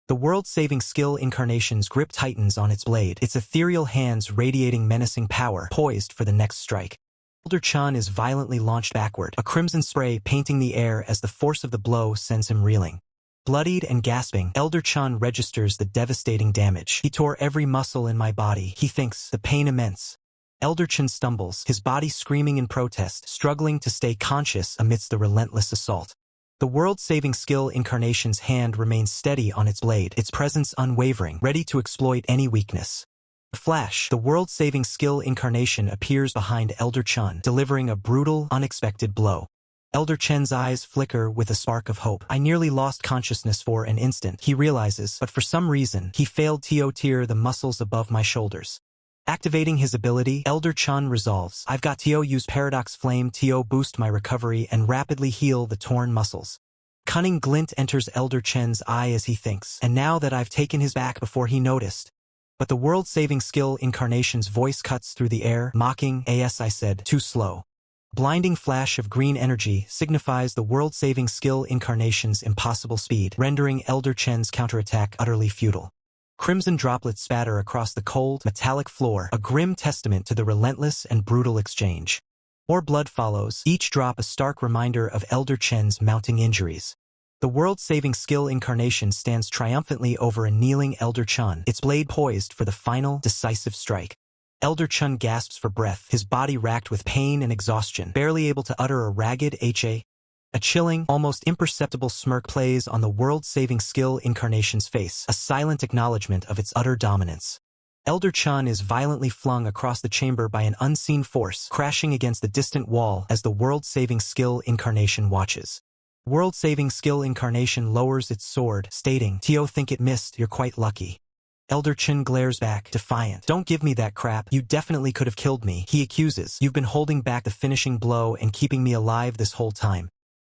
The world-saving skill incarnation's grip tightens on its blade, its ethereal hands radiating menacing power, poised for the next strike. Elder Chun is violently launched backward, a crimson spray painting the air as the force of the blow sends him reeling. Bloodied and gasping, Elder Chun registers the devastating damage. He tore every muscle in my body, he thinks, the pain immense. Elder Chun stumbles, his body screaming in protest, struggling to stay conscious amidst the relentless assault. The world-saving skill incarnation's hand remains steady on its blade, its presence unwavering, ready to exploit any weakness. A flash, the world-saving skill incarnation appears behind Elder Chun, delivering a brutal, unexpected blow. Elder Chen's eyes flicker with a spark of hope. I nearly lost consciousness for an instant, he realizes, but for some reason, he failed to tear the muscles above my shoulders. Activating his ability, Elder Chun resolves, I've got to use Paradox Flame to boost my recovery and rapidly heal the torn muscles. Cunning glint enters Elder Chen's eye as he thinks, and now that I've taken his back before he noticed. But the world-saving skill incarnation's voice cuts through the air, mocking, as I said, too slow. Blinding flash of green energy signifies the world-saving skill incarnation's impossible speed, rendering Elder Chen's counterattack utterly futile. Crimson droplets spatter across the cold, metallic floor, a grim testament to the relentless and brutal exchange. More blood follows, each drop a stark reminder of Elder Chen's mounting injuries. The world-saving skill incarnation stands triumphantly over a kneeling Elder Chun, its blade poised for the final, decisive strike. Elder Chun gasps for breath, his body racked with pain and exhaustion, barely able to utter a ragged "ha." A chilling, almost imperceptible smirk plays on the world-saving skill incarnation's face, a silent acknowledgement of its utter dominance. Elder Chun is violently flung across the chamber by an unseen force, crashing against the distant wall as the world-saving skill incarnation watches. World-saving skill incarnation lowers its sword, stating, Tio think it missed, you're quite lucky. Elder Chun glares back, defiant. Don't give me that crap, you definitely could have killed me, he accuses. You've been holding back the finishing blow and keeping me alive this whole time.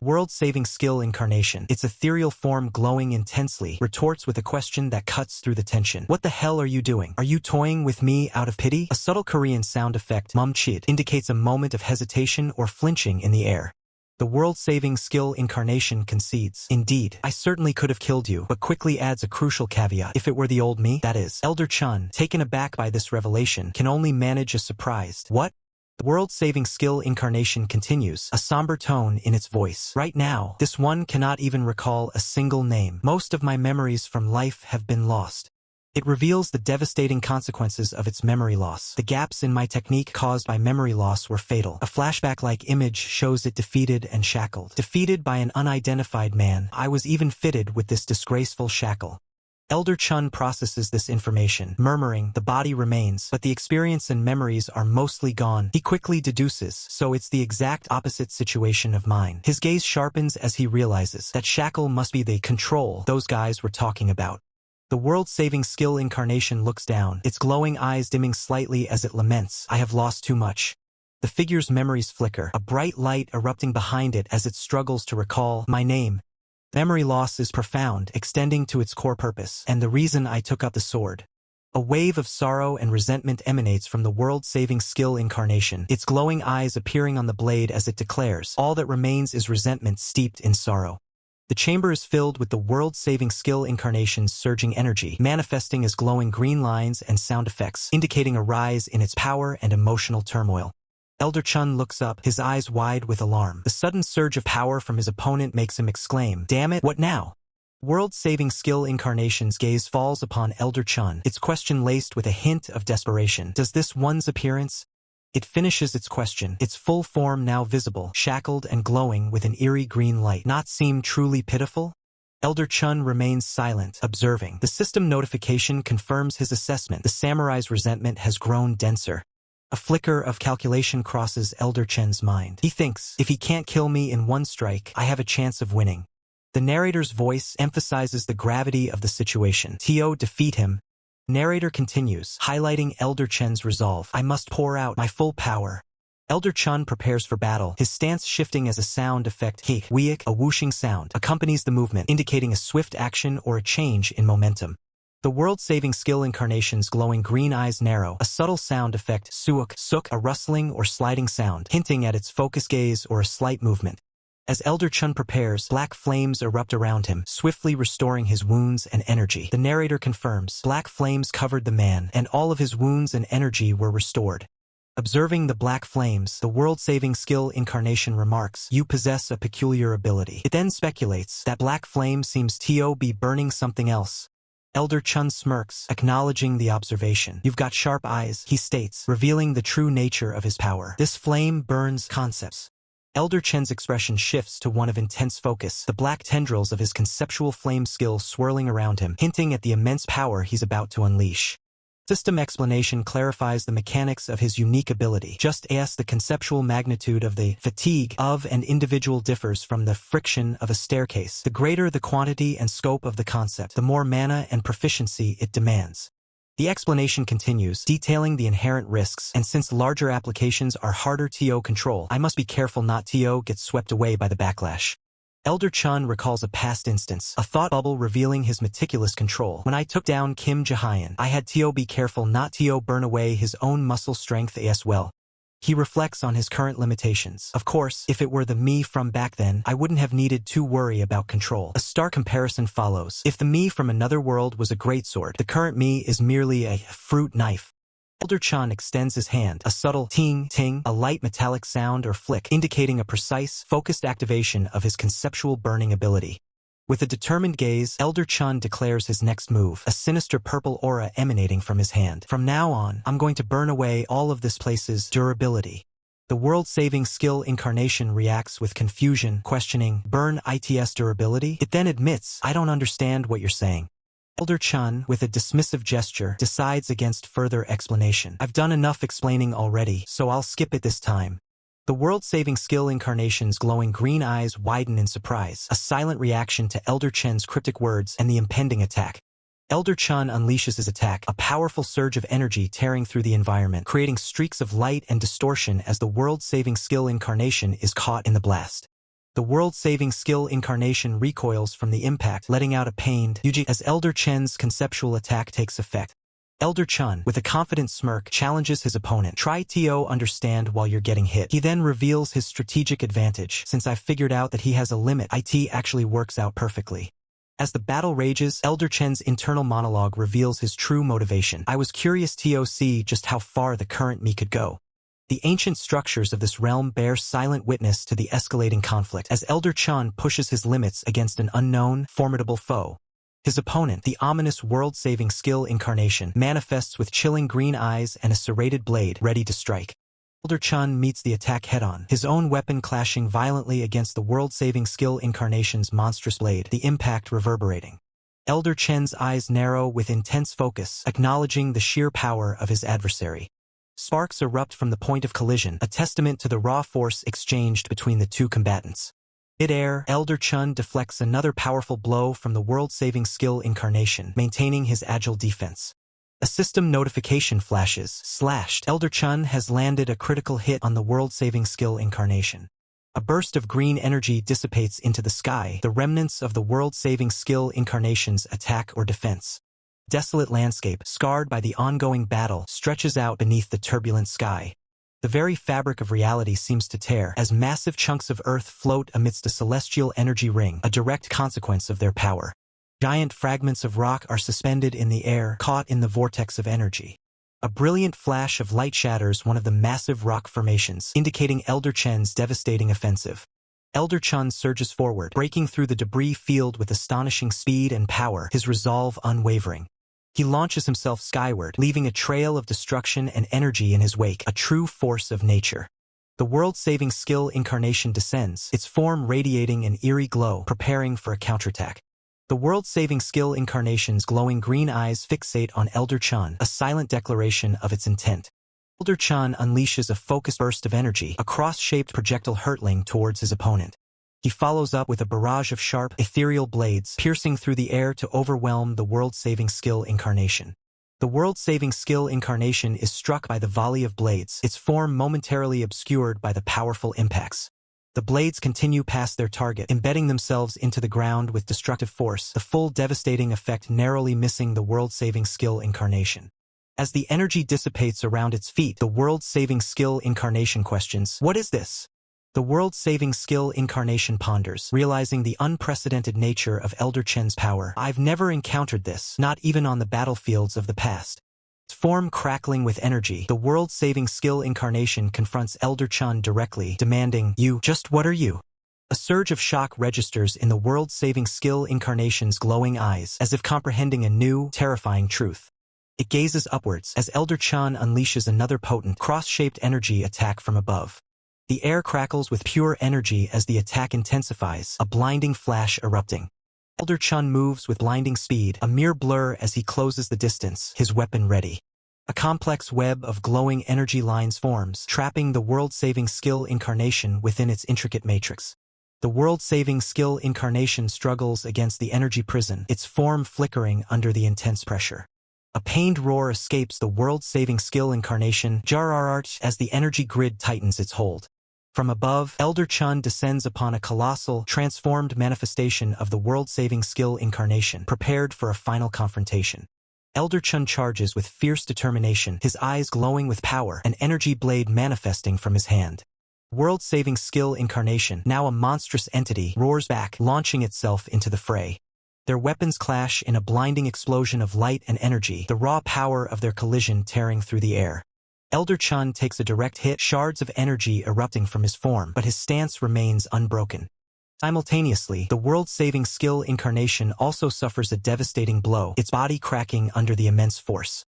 World-saving skill incarnation, its ethereal form glowing intensely, retorts with a question that cuts through the tension. What the hell are you doing? Are you toying with me out of pity? A subtle Korean sound effect, mumchit, indicates a moment of hesitation or flinching in the air. The world-saving skill incarnation concedes. Indeed, I certainly could have killed you, but quickly adds a crucial caveat. If it were the old me, that is. Elder Chun, taken aback by this revelation, can only manage a surprised, what? The world-saving skill incarnation continues, a somber tone in its voice. Right now, this one cannot even recall a single name. Most of my memories from life have been lost. It reveals the devastating consequences of its memory loss. The gaps in my technique caused by memory loss were fatal. A flashback-like image shows it defeated and shackled. Defeated by an unidentified man, I was even fitted with this disgraceful shackle. Elder Chun processes this information, murmuring, the body remains, but the experience and memories are mostly gone. He quickly deduces, so it's the exact opposite situation of mine. His gaze sharpens as he realizes that shackle must be the control those guys were talking about. The world-saving skill incarnation looks down, its glowing eyes dimming slightly as it laments, I have lost too much. The figure's memories flicker, a bright light erupting behind it as it struggles to recall my name. Memory loss is profound, extending to its core purpose, and the reason I took up the sword. A wave of sorrow and resentment emanates from the world-saving skill incarnation, its glowing eyes appearing on the blade as it declares, all that remains is resentment steeped in sorrow. The chamber is filled with the world-saving skill incarnation's surging energy, manifesting as glowing green lines and sound effects, indicating a rise in its power and emotional turmoil. Elder Chun looks up, his eyes wide with alarm. The sudden surge of power from his opponent makes him exclaim, damn it, what now? World-saving skill incarnation's gaze falls upon Elder Chun, its question laced with a hint of desperation. Does this one's appearance? It finishes its question, its full form now visible, shackled and glowing with an eerie green light, not seem truly pitiful? Elder Chun remains silent, observing. The system notification confirms his assessment. The samurai's resentment has grown denser. A flicker of calculation crosses Elder Chun's mind. He thinks, if he can't kill me in one strike, I have a chance of winning. The narrator's voice emphasizes the gravity of the situation. Tio defeat him. Narrator continues, highlighting Elder Chun's resolve. I must pour out my full power. Elder Chun prepares for battle, his stance shifting as a sound effect, weak, a whooshing sound, accompanies the movement, indicating a swift action or a change in momentum. The world-saving skill incarnation's glowing green eyes narrow, a subtle sound effect, suk, a rustling or sliding sound, hinting at its focus gaze or a slight movement. As Elder Chun prepares, black flames erupt around him, swiftly restoring his wounds and energy. The narrator confirms, black flames covered the man, and all of his wounds and energy were restored. Observing the black flames, the world-saving skill incarnation remarks, you possess a peculiar ability. It then speculates, that black flame seems to be burning something else. Elder Chun smirks, acknowledging the observation. You've got sharp eyes, he states, revealing the true nature of his power. This flame burns concepts. Elder Chun's expression shifts to one of intense focus, the black tendrils of his conceptual flame skill swirling around him, hinting at the immense power he's about to unleash. System explanation clarifies the mechanics of his unique ability, just as the conceptual magnitude of the fatigue of an individual differs from the friction of a staircase. The greater the quantity and scope of the concept, the more mana and proficiency it demands. The explanation continues, detailing the inherent risks, and since larger applications are harder to control, I must be careful not to get swept away by the backlash. Elder Chun recalls a past instance, a thought bubble revealing his meticulous control. When I took down Kim Jahyun, I had to be careful not to burn away his own muscle strength as well. He reflects on his current limitations. Of course, if it were the me from back then, I wouldn't have needed to worry about control. A stark comparison follows. If the me from another world was a greatsword, the current me is merely a fruit knife. Elder Chun extends his hand, a subtle ting, a light metallic sound or flick, indicating a precise, focused activation of his conceptual burning ability. With a determined gaze, Elder Chun declares his next move, a sinister purple aura emanating from his hand. From now on, I'm going to burn away all of this place's durability. The world-saving skill incarnation reacts with confusion, questioning, burn its durability? It then admits, I don't understand what you're saying. Elder Chun, with a dismissive gesture, decides against further explanation. I've done enough explaining already, so I'll skip it this time. The world-saving skill incarnation's glowing green eyes widen in surprise, a silent reaction to Elder Chun's cryptic words and the impending attack. Elder Chun unleashes his attack, a powerful surge of energy tearing through the environment, creating streaks of light and distortion as the world-saving skill incarnation is caught in the blast. The world-saving skill incarnation recoils from the impact, letting out a pained "Yuji" as Elder Chun's conceptual attack takes effect. Elder Chun, with a confident smirk, challenges his opponent. Try to understand while you're getting hit. He then reveals his strategic advantage. Since I've figured out that he has a limit, it actually works out perfectly. As the battle rages, Elder Chun's internal monologue reveals his true motivation. I was curious to see just how far the current me could go. The ancient structures of this realm bear silent witness to the escalating conflict, as Elder Chun pushes his limits against an unknown, formidable foe. His opponent, the ominous world-saving skill incarnation, manifests with chilling green eyes and a serrated blade, ready to strike. Elder Chun meets the attack head-on, his own weapon clashing violently against the world-saving skill incarnation's monstrous blade, the impact reverberating. Elder Chun's eyes narrow with intense focus, acknowledging the sheer power of his adversary. Sparks erupt from the point of collision, a testament to the raw force exchanged between the two combatants. Mid-air, Elder Chun deflects another powerful blow from the world-saving skill incarnation, maintaining his agile defense. A system notification flashes, slashed. Elder Chun has landed a critical hit on the world-saving skill incarnation. A burst of green energy dissipates into the sky, the remnants of the world-saving skill incarnation's attack or defense. Desolate landscape, scarred by the ongoing battle, stretches out beneath the turbulent sky. The very fabric of reality seems to tear, as massive chunks of earth float amidst a celestial energy ring, a direct consequence of their power. Giant fragments of rock are suspended in the air, caught in the vortex of energy. A brilliant flash of light shatters one of the massive rock formations, indicating Elder Chun's devastating offensive. Elder Chun surges forward, breaking through the debris field with astonishing speed and power, his resolve unwavering. He launches himself skyward, leaving a trail of destruction and energy in his wake, a true force of nature. The world-saving skill incarnation descends, its form radiating an eerie glow, preparing for a counterattack. The world-saving skill incarnation's glowing green eyes fixate on Elder Chun, a silent declaration of its intent. Elder Chun unleashes a focused burst of energy, a cross-shaped projectile hurtling towards his opponent. He follows up with a barrage of sharp, ethereal blades, piercing through the air to overwhelm the world-saving skill incarnation. The world-saving skill incarnation is struck by the volley of blades, its form momentarily obscured by the powerful impacts. The blades continue past their target, embedding themselves into the ground with destructive force, the full devastating effect narrowly missing the world-saving skill incarnation. As the energy dissipates around its feet, the world-saving skill incarnation questions, "What is this?" The world-saving skill incarnation ponders, realizing the unprecedented nature of Elder Chun's power. "I've never encountered this, not even on the battlefields of the past." Its form crackling with energy, the world-saving skill incarnation confronts Elder Chun directly, demanding, what are you?" A surge of shock registers in the world-saving skill incarnation's glowing eyes, as if comprehending a new, terrifying truth. It gazes upwards as Elder Chun unleashes another potent, cross-shaped energy attack from above. The air crackles with pure energy as the attack intensifies, a blinding flash erupting. Elder Chun moves with blinding speed, a mere blur as he closes the distance, his weapon ready. A complex web of glowing energy lines forms, trapping the world-saving skill incarnation within its intricate matrix. The world-saving skill incarnation struggles against the energy prison, its form flickering under the intense pressure. A pained roar escapes the world-saving skill incarnation, jar as the energy grid tightens its hold. From above, Elder Chun descends upon a colossal, transformed manifestation of the world-saving skill incarnation, prepared for a final confrontation. Elder Chun charges with fierce determination, his eyes glowing with power, an energy blade manifesting from his hand. World-saving skill incarnation, now a monstrous entity, roars back, launching itself into the fray. Their weapons clash in a blinding explosion of light and energy, the raw power of their collision tearing through the air. Elder Chun takes a direct hit, shards of energy erupting from his form, but his stance remains unbroken. Simultaneously, the world-saving skill incarnation also suffers a devastating blow, its body cracking under the immense force.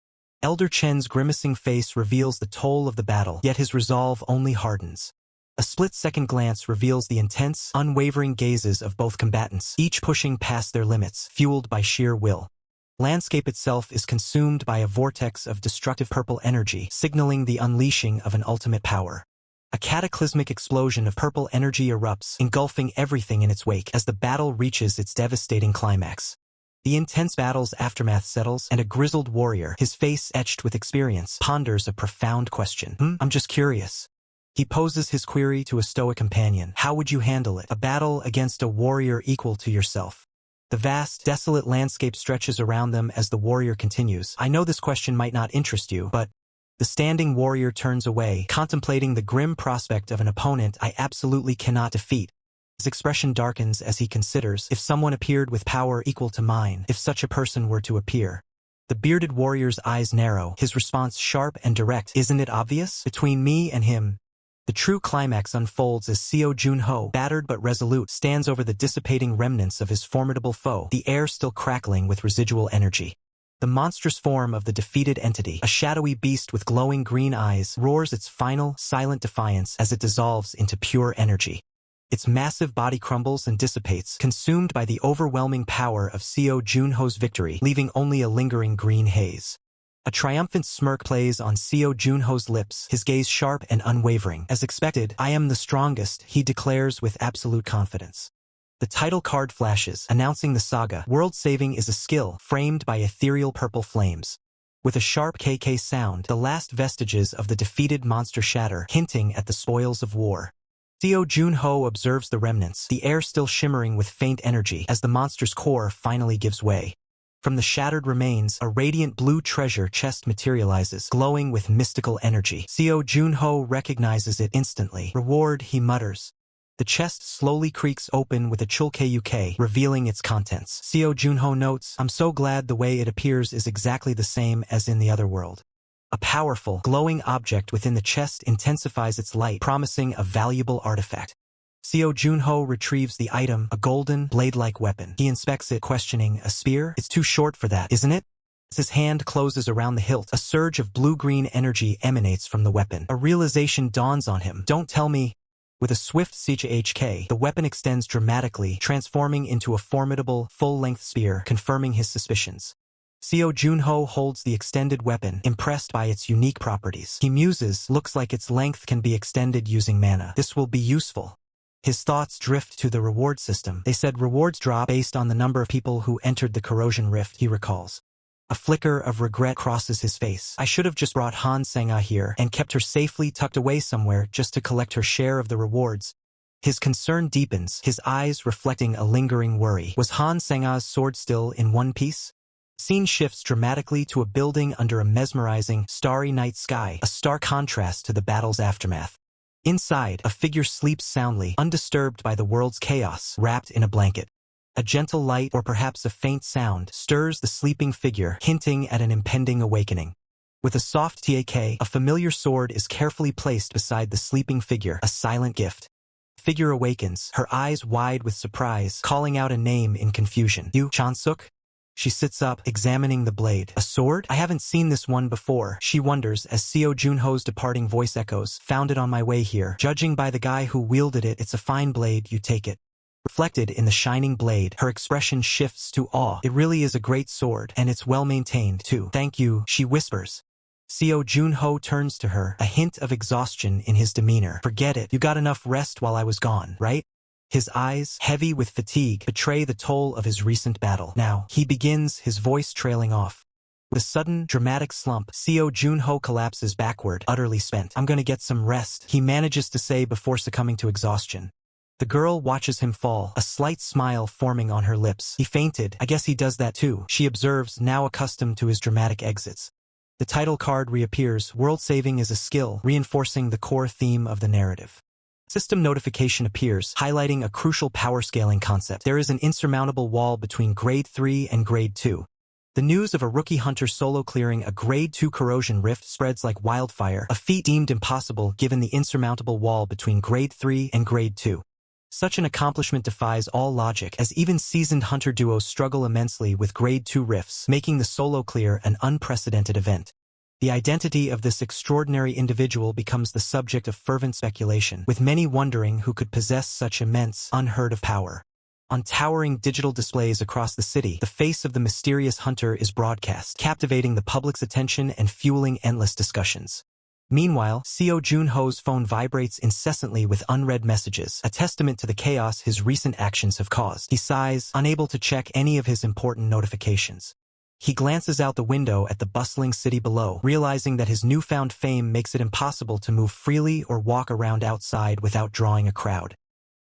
Elder Chun's grimacing face reveals the toll of the battle, yet his resolve only hardens. A split-second glance reveals the intense, unwavering gazes of both combatants, each pushing past their limits, fueled by sheer will. Landscape itself is consumed by a vortex of destructive purple energy, signaling the unleashing of an ultimate power. A cataclysmic explosion of purple energy erupts, engulfing everything in its wake as the battle reaches its devastating climax. The intense battle's aftermath settles, and a grizzled warrior, his face etched with experience, ponders a profound question. "I'm just curious." He poses his query to a stoic companion. "How would you handle it? A battle against a warrior equal to yourself?" The vast, desolate landscape stretches around them as the warrior continues. "I know this question might not interest you, but..." The standing warrior turns away, contemplating the grim prospect of an opponent I absolutely cannot defeat. His expression darkens as he considers, if someone appeared with power equal to mine, if such a person were to appear. The bearded warrior's eyes narrow, his response sharp and direct. "Isn't it obvious? Between me and him..." The true climax unfolds as Seo Junho, battered but resolute, stands over the dissipating remnants of his formidable foe, the air still crackling with residual energy. The monstrous form of the defeated entity, a shadowy beast with glowing green eyes, roars its final, silent defiance as it dissolves into pure energy. Its massive body crumbles and dissipates, consumed by the overwhelming power of Seo Junho's victory, leaving only a lingering green haze. A triumphant smirk plays on Seo Junho's lips, his gaze sharp and unwavering. As expected, "I am the strongest," he declares with absolute confidence. The title card flashes, announcing the saga. World saving is a skill, framed by ethereal purple flames. With a sharp KK sound, the last vestiges of the defeated monster shatter, hinting at the spoils of war. Seo Junho observes the remnants, the air still shimmering with faint energy, as the monster's core finally gives way. From the shattered remains, a radiant blue treasure chest materializes, glowing with mystical energy. Seo Junho recognizes it instantly. "Reward," he mutters. The chest slowly creaks open with a chulke, revealing its contents. Seo Junho notes, "I'm so glad the way it appears is exactly the same as in the other world." A powerful, glowing object within the chest intensifies its light, promising a valuable artifact. Seo Junho retrieves the item, a golden, blade-like weapon. He inspects it, questioning, a spear? It's too short for that, isn't it? As his hand closes around the hilt, a surge of blue-green energy emanates from the weapon. A realization dawns on him. Don't tell me. With a swift CHK, the weapon extends dramatically, transforming into a formidable, full-length spear, confirming his suspicions. Seo Junho holds the extended weapon, impressed by its unique properties. He muses, looks like its length can be extended using mana. This will be useful. His thoughts drift to the reward system. They said rewards drop based on the number of people who entered the corrosion rift, he recalls. A flicker of regret crosses his face. I should have just brought Han Sang-ah here and kept her safely tucked away somewhere just to collect her share of the rewards. His concern deepens, his eyes reflecting a lingering worry. Was Han Sang-ah's sword still in one piece? Scene shifts dramatically to a building under a mesmerizing, starry night sky, a stark contrast to the battle's aftermath. Inside, a figure sleeps soundly, undisturbed by the world's chaos, wrapped in a blanket. A gentle light, or perhaps a faint sound, stirs the sleeping figure, hinting at an impending awakening. With a soft tak, a familiar sword is carefully placed beside the sleeping figure, a silent gift. Figure awakens, her eyes wide with surprise, calling out a name in confusion. You, Chansuk? She sits up, examining the blade. A sword? I haven't seen this one before, she wonders as Seo Junho's departing voice echoes. Found it on my way here. Judging by the guy who wielded it, it's a fine blade, you take it. Reflected in the shining blade, her expression shifts to awe. It really is a great sword, and it's well maintained, too. Thank you, she whispers. Seo Junho turns to her, a hint of exhaustion in his demeanor. Forget it, you got enough rest while I was gone, right? His eyes, heavy with fatigue, betray the toll of his recent battle. Now, he begins, his voice trailing off. With a sudden, dramatic slump, Seo Junho collapses backward, utterly spent. I'm gonna get some rest, he manages to say before succumbing to exhaustion. The girl watches him fall, a slight smile forming on her lips. He fainted. I guess he does that too, she observes, now accustomed to his dramatic exits. The title card reappears. World saving is a skill, reinforcing the core theme of the narrative. System notification appears, highlighting a crucial power scaling concept. There is an insurmountable wall between Grade 3 and Grade 2. The news of a rookie hunter solo clearing a Grade 2 corrosion rift spreads like wildfire, a feat deemed impossible given the insurmountable wall between Grade 3 and Grade 2. Such an accomplishment defies all logic, as even seasoned hunter duos struggle immensely with Grade 2 rifts, making the solo clear an unprecedented event. The identity of this extraordinary individual becomes the subject of fervent speculation, with many wondering who could possess such immense, unheard-of power. On towering digital displays across the city, the face of the mysterious hunter is broadcast, captivating the public's attention and fueling endless discussions. Meanwhile, Seo Junho's phone vibrates incessantly with unread messages, a testament to the chaos his recent actions have caused. He sighs, unable to check any of his important notifications. He glances out the window at the bustling city below, realizing that his newfound fame makes it impossible to move freely or walk around outside without drawing a crowd.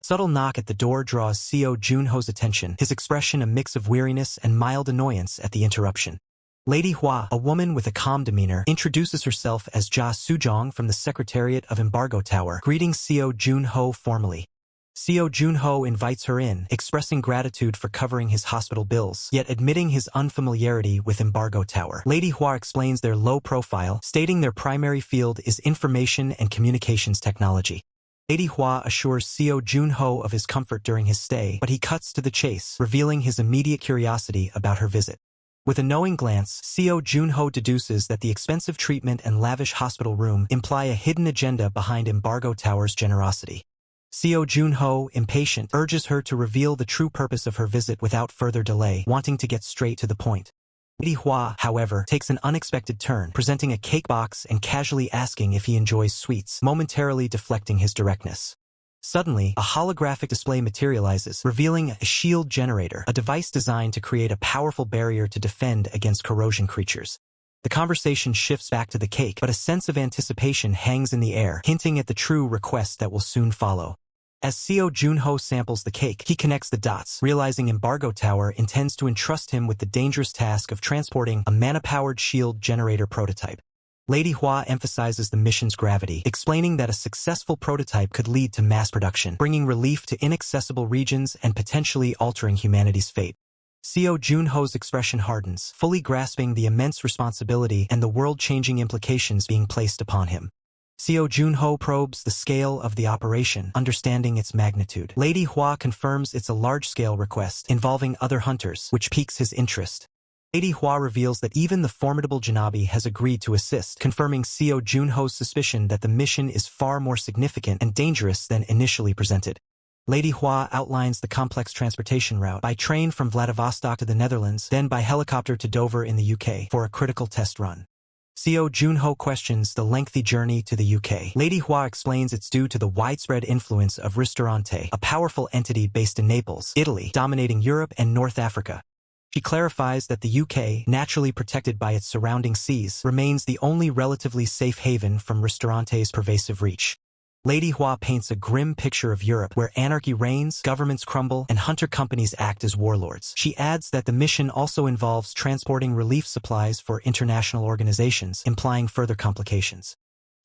Subtle knock at the door draws Seo Junho's attention, his expression a mix of weariness and mild annoyance at the interruption. Lady Hua, a woman with a calm demeanor, introduces herself as Jia Sujong from the Secretariat of Embargo Tower, greeting Seo Junho formally. Seo Junho invites her in, expressing gratitude for covering his hospital bills, yet admitting his unfamiliarity with Embargo Tower. Lady Hua explains their low profile, stating their primary field is information and communications technology. Lady Hua assures Seo Junho of his comfort during his stay, but he cuts to the chase, revealing his immediate curiosity about her visit. With a knowing glance, Seo Junho deduces that the expensive treatment and lavish hospital room imply a hidden agenda behind Embargo Tower's generosity. Seo Junho, impatient, urges her to reveal the true purpose of her visit without further delay, wanting to get straight to the point. Lady Hua, however, takes an unexpected turn, presenting a cake box and casually asking if he enjoys sweets, momentarily deflecting his directness. Suddenly, a holographic display materializes, revealing a shield generator, a device designed to create a powerful barrier to defend against corrosion creatures. The conversation shifts back to the cake, but a sense of anticipation hangs in the air, hinting at the true request that will soon follow. As Seo Junho samples the cake, he connects the dots, realizing Embargo Tower intends to entrust him with the dangerous task of transporting a mana-powered shield generator prototype. Lady Hua emphasizes the mission's gravity, explaining that a successful prototype could lead to mass production, bringing relief to inaccessible regions and potentially altering humanity's fate. Seo Junho's expression hardens, fully grasping the immense responsibility and the world-changing implications being placed upon him. Seo Junho probes the scale of the operation, understanding its magnitude. Lady Hua confirms it's a large-scale request involving other hunters, which piques his interest. Lady Hua reveals that even the formidable Janabi has agreed to assist, confirming Seo Junho's suspicion that the mission is far more significant and dangerous than initially presented. Lady Hua outlines the complex transportation route by train from Vladivostok to the Netherlands, then by helicopter to Dover in the UK for a critical test run. Seo Junho questions the lengthy journey to the UK. Lady Hua explains it's due to the widespread influence of Ristorante, a powerful entity based in Naples, Italy, dominating Europe and North Africa. She clarifies that the UK, naturally protected by its surrounding seas, remains the only relatively safe haven from Ristorante's pervasive reach. Lady Hua paints a grim picture of Europe where anarchy reigns, governments crumble, and hunter companies act as warlords. She adds that the mission also involves transporting relief supplies for international organizations, implying further complications.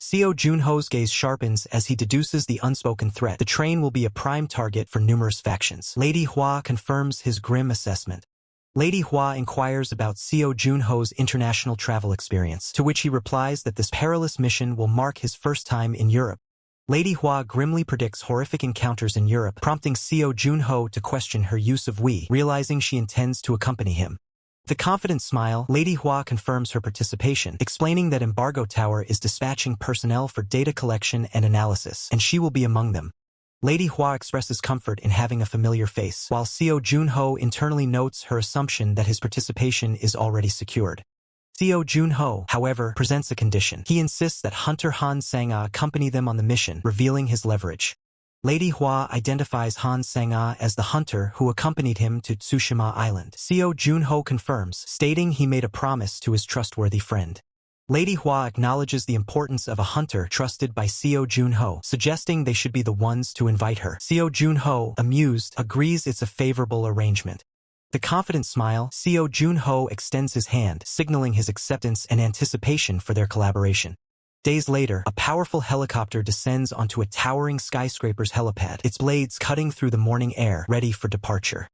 Seo Junho's gaze sharpens as he deduces the unspoken threat. The train will be a prime target for numerous factions. Lady Hua confirms his grim assessment. Lady Hua inquires about Seo Junho's international travel experience, to which he replies that this perilous mission will mark his first time in Europe. Lady Hua grimly predicts horrific encounters in Europe, prompting Seo Junho to question her use of we, realizing she intends to accompany him. With a confident smile, Lady Hua confirms her participation, explaining that Embargo Tower is dispatching personnel for data collection and analysis, and she will be among them. Lady Hua expresses comfort in having a familiar face, while Seo Junho internally notes her assumption that his participation is already secured. Seo Junho, however, presents a condition. He insists that Hunter Han Sang-a accompany them on the mission, revealing his leverage. Lady Hua identifies Han Sang-a as the hunter who accompanied him to Tsushima Island. Seo Junho confirms, stating he made a promise to his trustworthy friend. Lady Hua acknowledges the importance of a hunter trusted by Seo Junho, suggesting they should be the ones to invite her. Seo Junho, amused, agrees it's a favorable arrangement. With a confident smile, Seo Junho extends his hand, signaling his acceptance and anticipation for their collaboration. Days later, a powerful helicopter descends onto a towering skyscraper's helipad, its blades cutting through the morning air, ready for departure.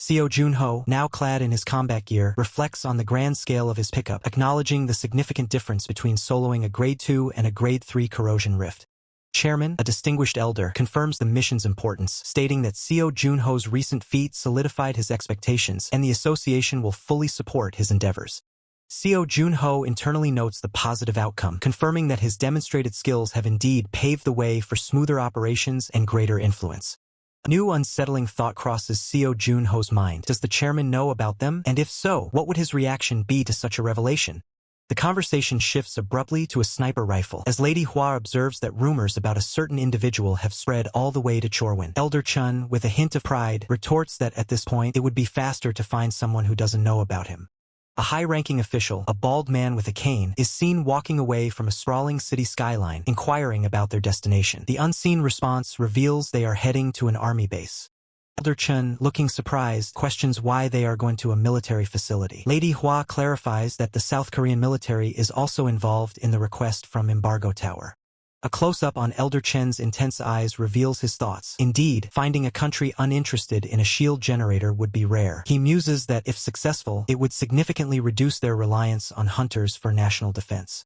Seo Junho, now clad in his combat gear, reflects on the grand scale of his pickup, acknowledging the significant difference between soloing a Grade 2 and a Grade 3 corrosion rift. Chairman, a distinguished elder, confirms the mission's importance, stating that Seo Junho's recent feat solidified his expectations, and the association will fully support his endeavors. Seo Junho internally notes the positive outcome, confirming that his demonstrated skills have indeed paved the way for smoother operations and greater influence. A new unsettling thought crosses Seo Junho's mind. Does the chairman know about them? And if so, what would his reaction be to such a revelation? The conversation shifts abruptly to a sniper rifle, as Lady Hua observes that rumors about a certain individual have spread all the way to Chorwin. Elder Chun, with a hint of pride, retorts that at this point it would be faster to find someone who doesn't know about him. A high-ranking official, a bald man with a cane, is seen walking away from a sprawling city skyline, inquiring about their destination. The unseen response reveals they are heading to an army base. Elder Chun, looking surprised, questions why they are going to a military facility. Lady Hua clarifies that the South Korean military is also involved in the request from Embargo Tower. A close-up on Elder Chen's intense eyes reveals his thoughts. Indeed, finding a country uninterested in a shield generator would be rare. He muses that, if successful, it would significantly reduce their reliance on hunters for national defense.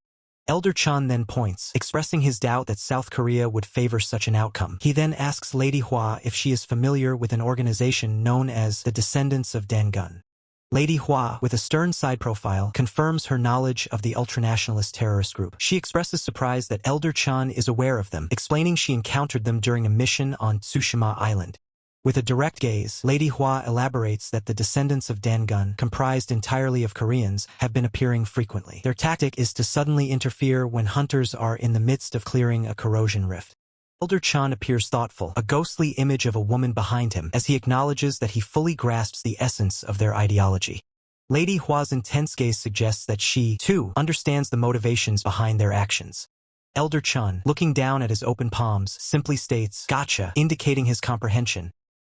Elder Chun then points, expressing his doubt that South Korea would favor such an outcome. He then asks Lady Hua if she is familiar with an organization known as the Descendants of Dangun. Lady Hua, with a stern side profile, confirms her knowledge of the ultranationalist terrorist group. She expresses surprise that Elder Chun is aware of them, explaining she encountered them during a mission on Tsushima Island. With a direct gaze, Lady Hua elaborates that the Descendants of Dangun, comprised entirely of Koreans, have been appearing frequently. Their tactic is to suddenly interfere when hunters are in the midst of clearing a corrosion rift. Elder Chun appears thoughtful, a ghostly image of a woman behind him, as he acknowledges that he fully grasps the essence of their ideology. Lady Hua's intense gaze suggests that she, too, understands the motivations behind their actions. Elder Chun, looking down at his open palms, simply states, "Gotcha," indicating his comprehension.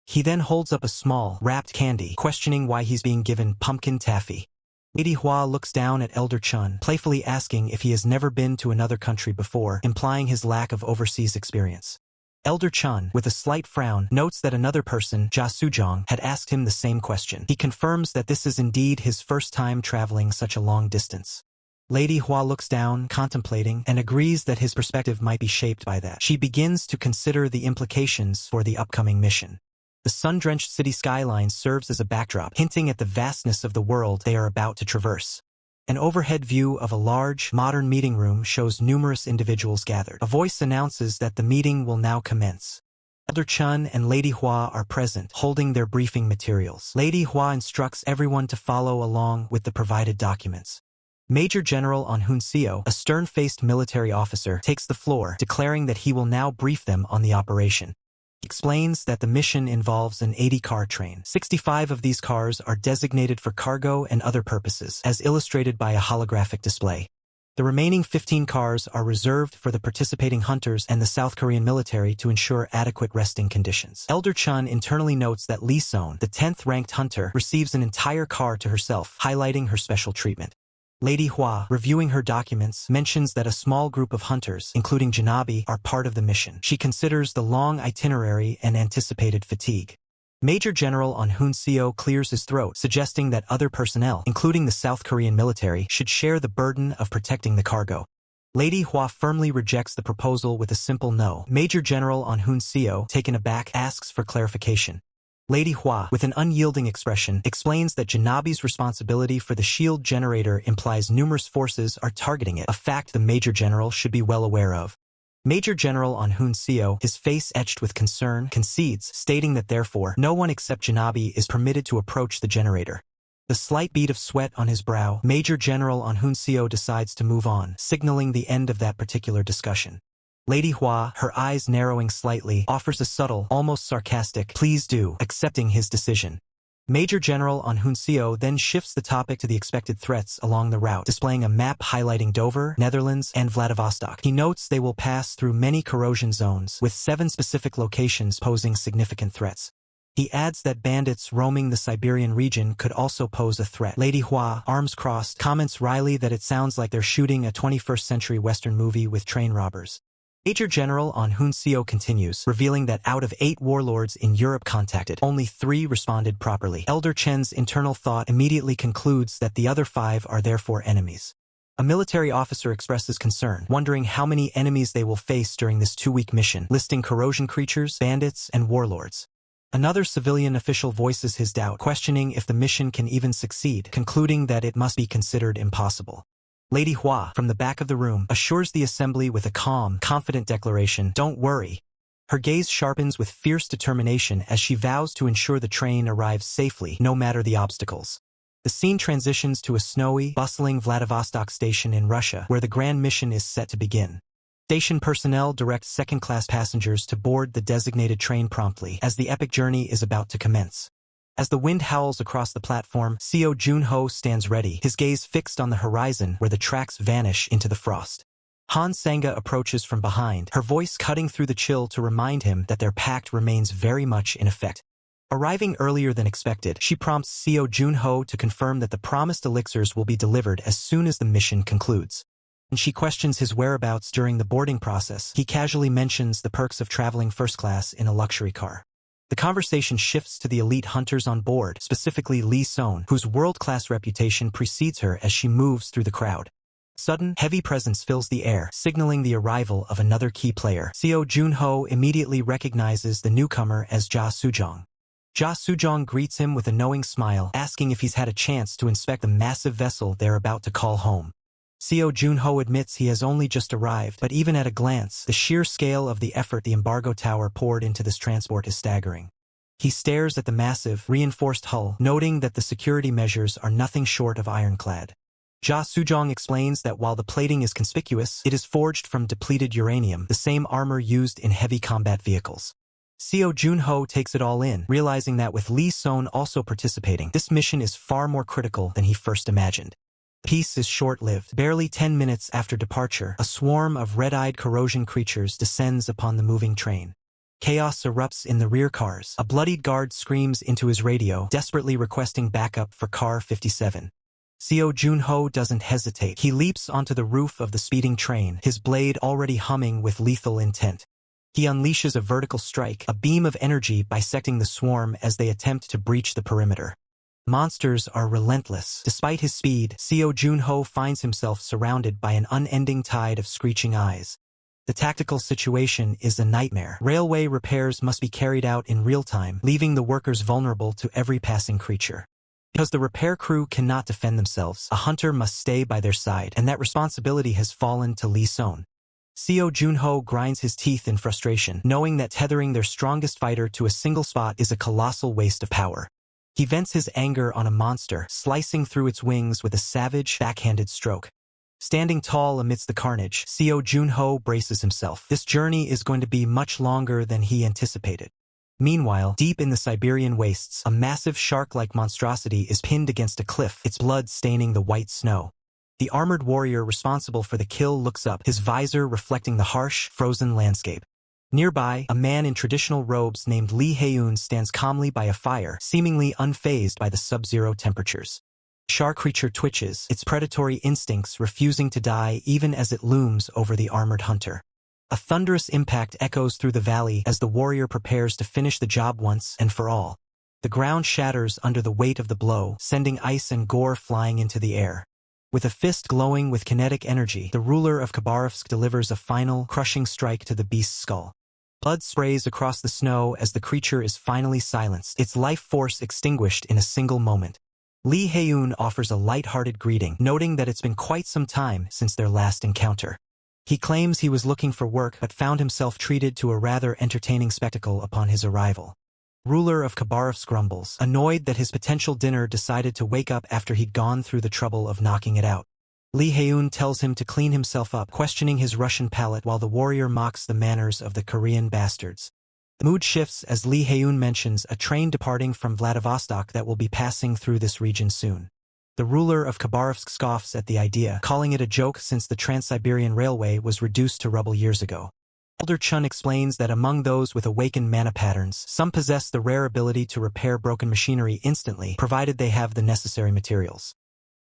He then holds up a small, wrapped candy, questioning why he's being given pumpkin taffy. Lady Hua looks down at Elder Chun, playfully asking if he has never been to another country before, implying his lack of overseas experience. Elder Chun, with a slight frown, notes that another person, Ja Sujong, had asked him the same question. He confirms that this is indeed his first time traveling such a long distance. Lady Hua looks down, contemplating, and agrees that his perspective might be shaped by that. She begins to consider the implications for the upcoming mission. The sun-drenched city skyline serves as a backdrop, hinting at the vastness of the world they are about to traverse. An overhead view of a large, modern meeting room shows numerous individuals gathered. A voice announces that the meeting will now commence. Elder Chun and Lady Hua are present, holding their briefing materials. Lady Hua instructs everyone to follow along with the provided documents. Major General An Hun Seo, a stern-faced military officer, takes the floor, declaring that he will now brief them on the operation. He explains that the mission involves an 80-car train. 65 of these cars are designated for cargo and other purposes, as illustrated by a holographic display. The remaining 15 cars are reserved for the participating hunters and the South Korean military to ensure adequate resting conditions. Elder Chun internally notes that Lee Seon, the 10th-ranked hunter, receives an entire car to herself, highlighting her special treatment. Lady Hua, reviewing her documents, mentions that a small group of hunters, including Janabi, are part of the mission. She considers the long itinerary and anticipated fatigue. Major General An Hun Seo clears his throat, suggesting that other personnel, including the South Korean military, should share the burden of protecting the cargo. Lady Hua firmly rejects the proposal with a simple no. Major General An Hun Seo, taken aback, asks for clarification. Lady Hua, with an unyielding expression, explains that Janabi's responsibility for the shield generator implies numerous forces are targeting it, a fact the Major General should be well aware of. Major General An Hun Seo, his face etched with concern, concedes, stating that therefore, no one except Janabi is permitted to approach the generator. The slight bead of sweat on his brow, Major General An Hun Seo decides to move on, signaling the end of that particular discussion. Lady Hua, her eyes narrowing slightly, offers a subtle, almost sarcastic, "Please do," accepting his decision. Major General An Hun Seo then shifts the topic to the expected threats along the route, displaying a map highlighting Dover, Netherlands, and Vladivostok. He notes they will pass through many corrosion zones, with 7 specific locations posing significant threats. He adds that bandits roaming the Siberian region could also pose a threat. Lady Hua, arms crossed, comments wryly that it sounds like they're shooting a 21st-century Western movie with train robbers. Major General An Hun Seo continues, revealing that out of 8 warlords in Europe contacted, only 3 responded properly. Elder Chen's internal thought immediately concludes that the other 5 are therefore enemies. A military officer expresses concern, wondering how many enemies they will face during this 2-week mission, listing corrosion creatures, bandits, and warlords. Another civilian official voices his doubt, questioning if the mission can even succeed, concluding that it must be considered impossible. Lady Hua, from the back of the room, assures the assembly with a calm, confident declaration, "Don't worry." Her gaze sharpens with fierce determination as she vows to ensure the train arrives safely, no matter the obstacles. The scene transitions to a snowy, bustling Vladivostok station in Russia, where the grand mission is set to begin. Station personnel direct second-class passengers to board the designated train promptly, as the epic journey is about to commence. As the wind howls across the platform, Seo Junho stands ready, his gaze fixed on the horizon where the tracks vanish into the frost. Han Sanga approaches from behind, her voice cutting through the chill to remind him that their pact remains very much in effect. Arriving earlier than expected, she prompts Seo Junho to confirm that the promised elixirs will be delivered as soon as the mission concludes. When she questions his whereabouts during the boarding process, he casually mentions the perks of traveling first class in a luxury car. The conversation shifts to the elite hunters on board, specifically Lee Seon, whose world-class reputation precedes her as she moves through the crowd. Sudden, heavy presence fills the air, signaling the arrival of another key player. Seo Junho immediately recognizes the newcomer as Ja Sujong. Ja Sujong greets him with a knowing smile, asking if he's had a chance to inspect the massive vessel they're about to call home. Seo Junho admits he has only just arrived, but even at a glance, the sheer scale of the effort the embargo tower poured into this transport is staggering. He stares at the massive, reinforced hull, noting that the security measures are nothing short of ironclad. Ja Sujong explains that while the plating is conspicuous, it is forged from depleted uranium, the same armor used in heavy combat vehicles. Seo Junho takes it all in, realizing that with Lee Seon also participating, this mission is far more critical than he first imagined. Peace is short-lived. Barely 10 minutes after departure, a swarm of red-eyed corrosion creatures descends upon the moving train. Chaos erupts in the rear cars. A bloodied guard screams into his radio, desperately requesting backup for Car 57. Seo Junho doesn't hesitate. He leaps onto the roof of the speeding train, his blade already humming with lethal intent. He unleashes a vertical strike, a beam of energy bisecting the swarm as they attempt to breach the perimeter. Monsters are relentless. Despite his speed, Seo Junho finds himself surrounded by an unending tide of screeching eyes. The tactical situation is a nightmare. Railway repairs must be carried out in real time, leaving the workers vulnerable to every passing creature. Because the repair crew cannot defend themselves, a hunter must stay by their side, and that responsibility has fallen to Lee Son. Seo Junho grinds his teeth in frustration, knowing that tethering their strongest fighter to a single spot is a colossal waste of power. He vents his anger on a monster, slicing through its wings with a savage, backhanded stroke. Standing tall amidst the carnage, Seo Junho braces himself. This journey is going to be much longer than he anticipated. Meanwhile, deep in the Siberian wastes, a massive shark-like monstrosity is pinned against a cliff, its blood staining the white snow. The armored warrior responsible for the kill looks up, his visor reflecting the harsh, frozen landscape. Nearby, a man in traditional robes named Lee Haeun stands calmly by a fire, seemingly unfazed by the sub-zero temperatures. The shark creature twitches, its predatory instincts refusing to die even as it looms over the armored hunter. A thunderous impact echoes through the valley as the warrior prepares to finish the job once and for all. The ground shatters under the weight of the blow, sending ice and gore flying into the air. With a fist glowing with kinetic energy, the ruler of Khabarovsk delivers a final, crushing strike to the beast's skull. Blood sprays across the snow as the creature is finally silenced, its life force extinguished in a single moment. Lee Haeun offers a light-hearted greeting, noting that it's been quite some time since their last encounter. He claims he was looking for work but found himself treated to a rather entertaining spectacle upon his arrival. Ruler of Khabarovsk grumbles, annoyed that his potential dinner decided to wake up after he'd gone through the trouble of knocking it out. Lee Haeun tells him to clean himself up, questioning his Russian palate while the warrior mocks the manners of the Korean bastards. The mood shifts as Lee Haeun mentions a train departing from Vladivostok that will be passing through this region soon. The ruler of Khabarovsk scoffs at the idea, calling it a joke since the Trans-Siberian Railway was reduced to rubble years ago. Elder Chun explains that among those with awakened mana patterns, some possess the rare ability to repair broken machinery instantly, provided they have the necessary materials.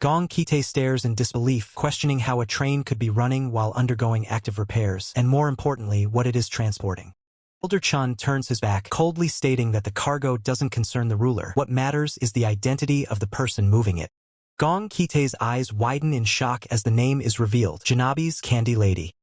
Gong Kite stares in disbelief, questioning how a train could be running while undergoing active repairs, and more importantly, what it is transporting. Elder Chun turns his back, coldly stating that the cargo doesn't concern the ruler. What matters is the identity of the person moving it. Gong Kite's eyes widen in shock as the name is revealed, Janabi's Candy Lady.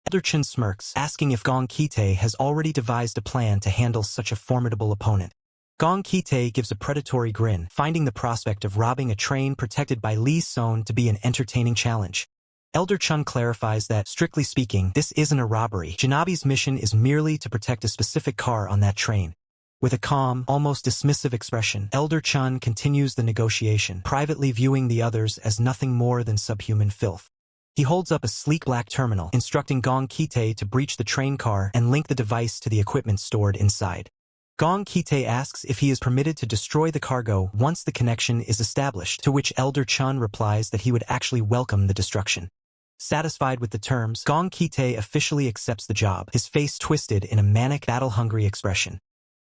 Elder Chun smirks, asking if Gong Kite has already devised a plan to handle such a formidable opponent. Gong Kite gives a predatory grin, finding the prospect of robbing a train protected by Lee Son to be an entertaining challenge. Elder Chun clarifies that, strictly speaking, this isn't a robbery. Janabi's mission is merely to protect a specific car on that train. With a calm, almost dismissive expression, Elder Chun continues the negotiation, privately viewing the others as nothing more than subhuman filth. He holds up a sleek black terminal, instructing Gong Kite to breach the train car and link the device to the equipment stored inside. Gong Kite asks if he is permitted to destroy the cargo once the connection is established, to which Elder Chun replies that he would actually welcome the destruction. Satisfied with the terms, Gong Kite officially accepts the job, his face twisted in a manic, battle-hungry expression.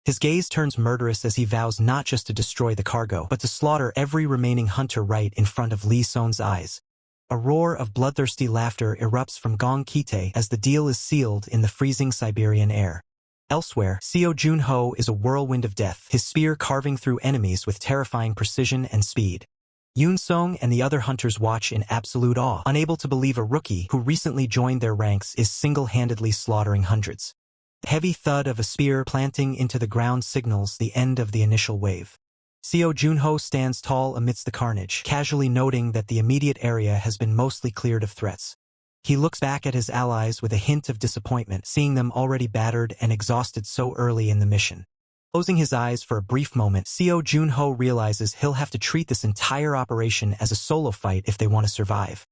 His gaze turns murderous as he vows not just to destroy the cargo, but to slaughter every remaining hunter right in front of Lee Son's eyes. A roar of bloodthirsty laughter erupts from Gong Kite as the deal is sealed in the freezing Siberian air. Elsewhere, Seo Junho is a whirlwind of death, his spear carving through enemies with terrifying precision and speed. Yoon Song and the other hunters watch in absolute awe, unable to believe a rookie who recently joined their ranks is single-handedly slaughtering hundreds. The heavy thud of a spear planting into the ground signals the end of the initial wave. Seo Junho stands tall amidst the carnage, casually noting that the immediate area has been mostly cleared of threats. He looks back at his allies with a hint of disappointment, seeing them already battered and exhausted so early in the mission. Closing his eyes for a brief moment, Seo Junho realizes he'll have to treat this entire operation as a solo fight if they want to survive.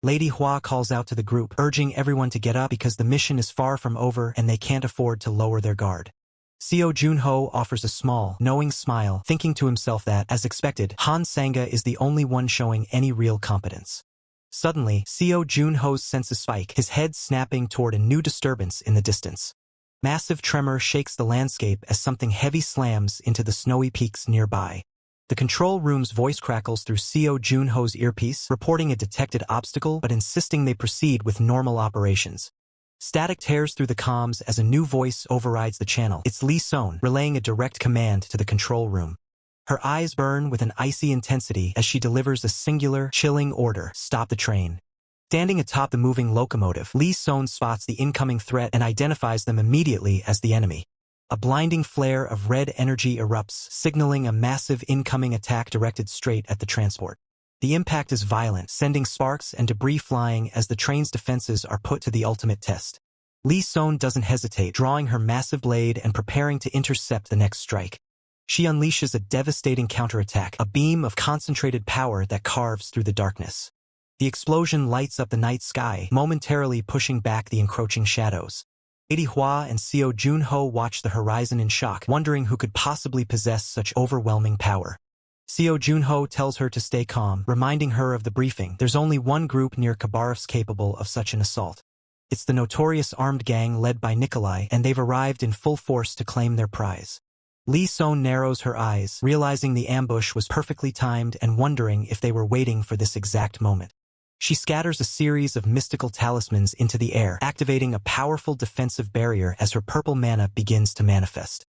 Lady Hua calls out to the group, urging everyone to get up because the mission is far from over and they can't afford to lower their guard. Seo Junho offers a small, knowing smile, thinking to himself that, as expected, Han Sanga is the only one showing any real competence. Suddenly, Seo Junho's senses spike, his head snapping toward a new disturbance in the distance. Massive tremor shakes the landscape as something heavy slams into the snowy peaks nearby. The control room's voice crackles through Seo Junho's earpiece, reporting a detected obstacle but insisting they proceed with normal operations. Static tears through the comms as a new voice overrides the channel. It's Lee Son, relaying a direct command to the control room. Her eyes burn with an icy intensity as she delivers a singular, chilling order: stop the train. Standing atop the moving locomotive, Lee Sohn spots the incoming threat and identifies them immediately as the enemy. A blinding flare of red energy erupts, signaling a massive incoming attack directed straight at the transport. The impact is violent, sending sparks and debris flying as the train's defenses are put to the ultimate test. Lee Sohn doesn't hesitate, drawing her massive blade and preparing to intercept the next strike. She unleashes a devastating counterattack, a beam of concentrated power that carves through the darkness. The explosion lights up the night sky, momentarily pushing back the encroaching shadows. Lady Hua and Seo Junho watch the horizon in shock, wondering who could possibly possess such overwhelming power. Seo Junho tells her to stay calm, reminding her of the briefing. There's only one group near Khabarovsk capable of such an assault. It's the notorious armed gang led by Nikolai, and they've arrived in full force to claim their prize. Lee Sohn narrows her eyes, realizing the ambush was perfectly timed and wondering if they were waiting for this exact moment. She scatters a series of mystical talismans into the air, activating a powerful defensive barrier as her purple mana begins to manifest.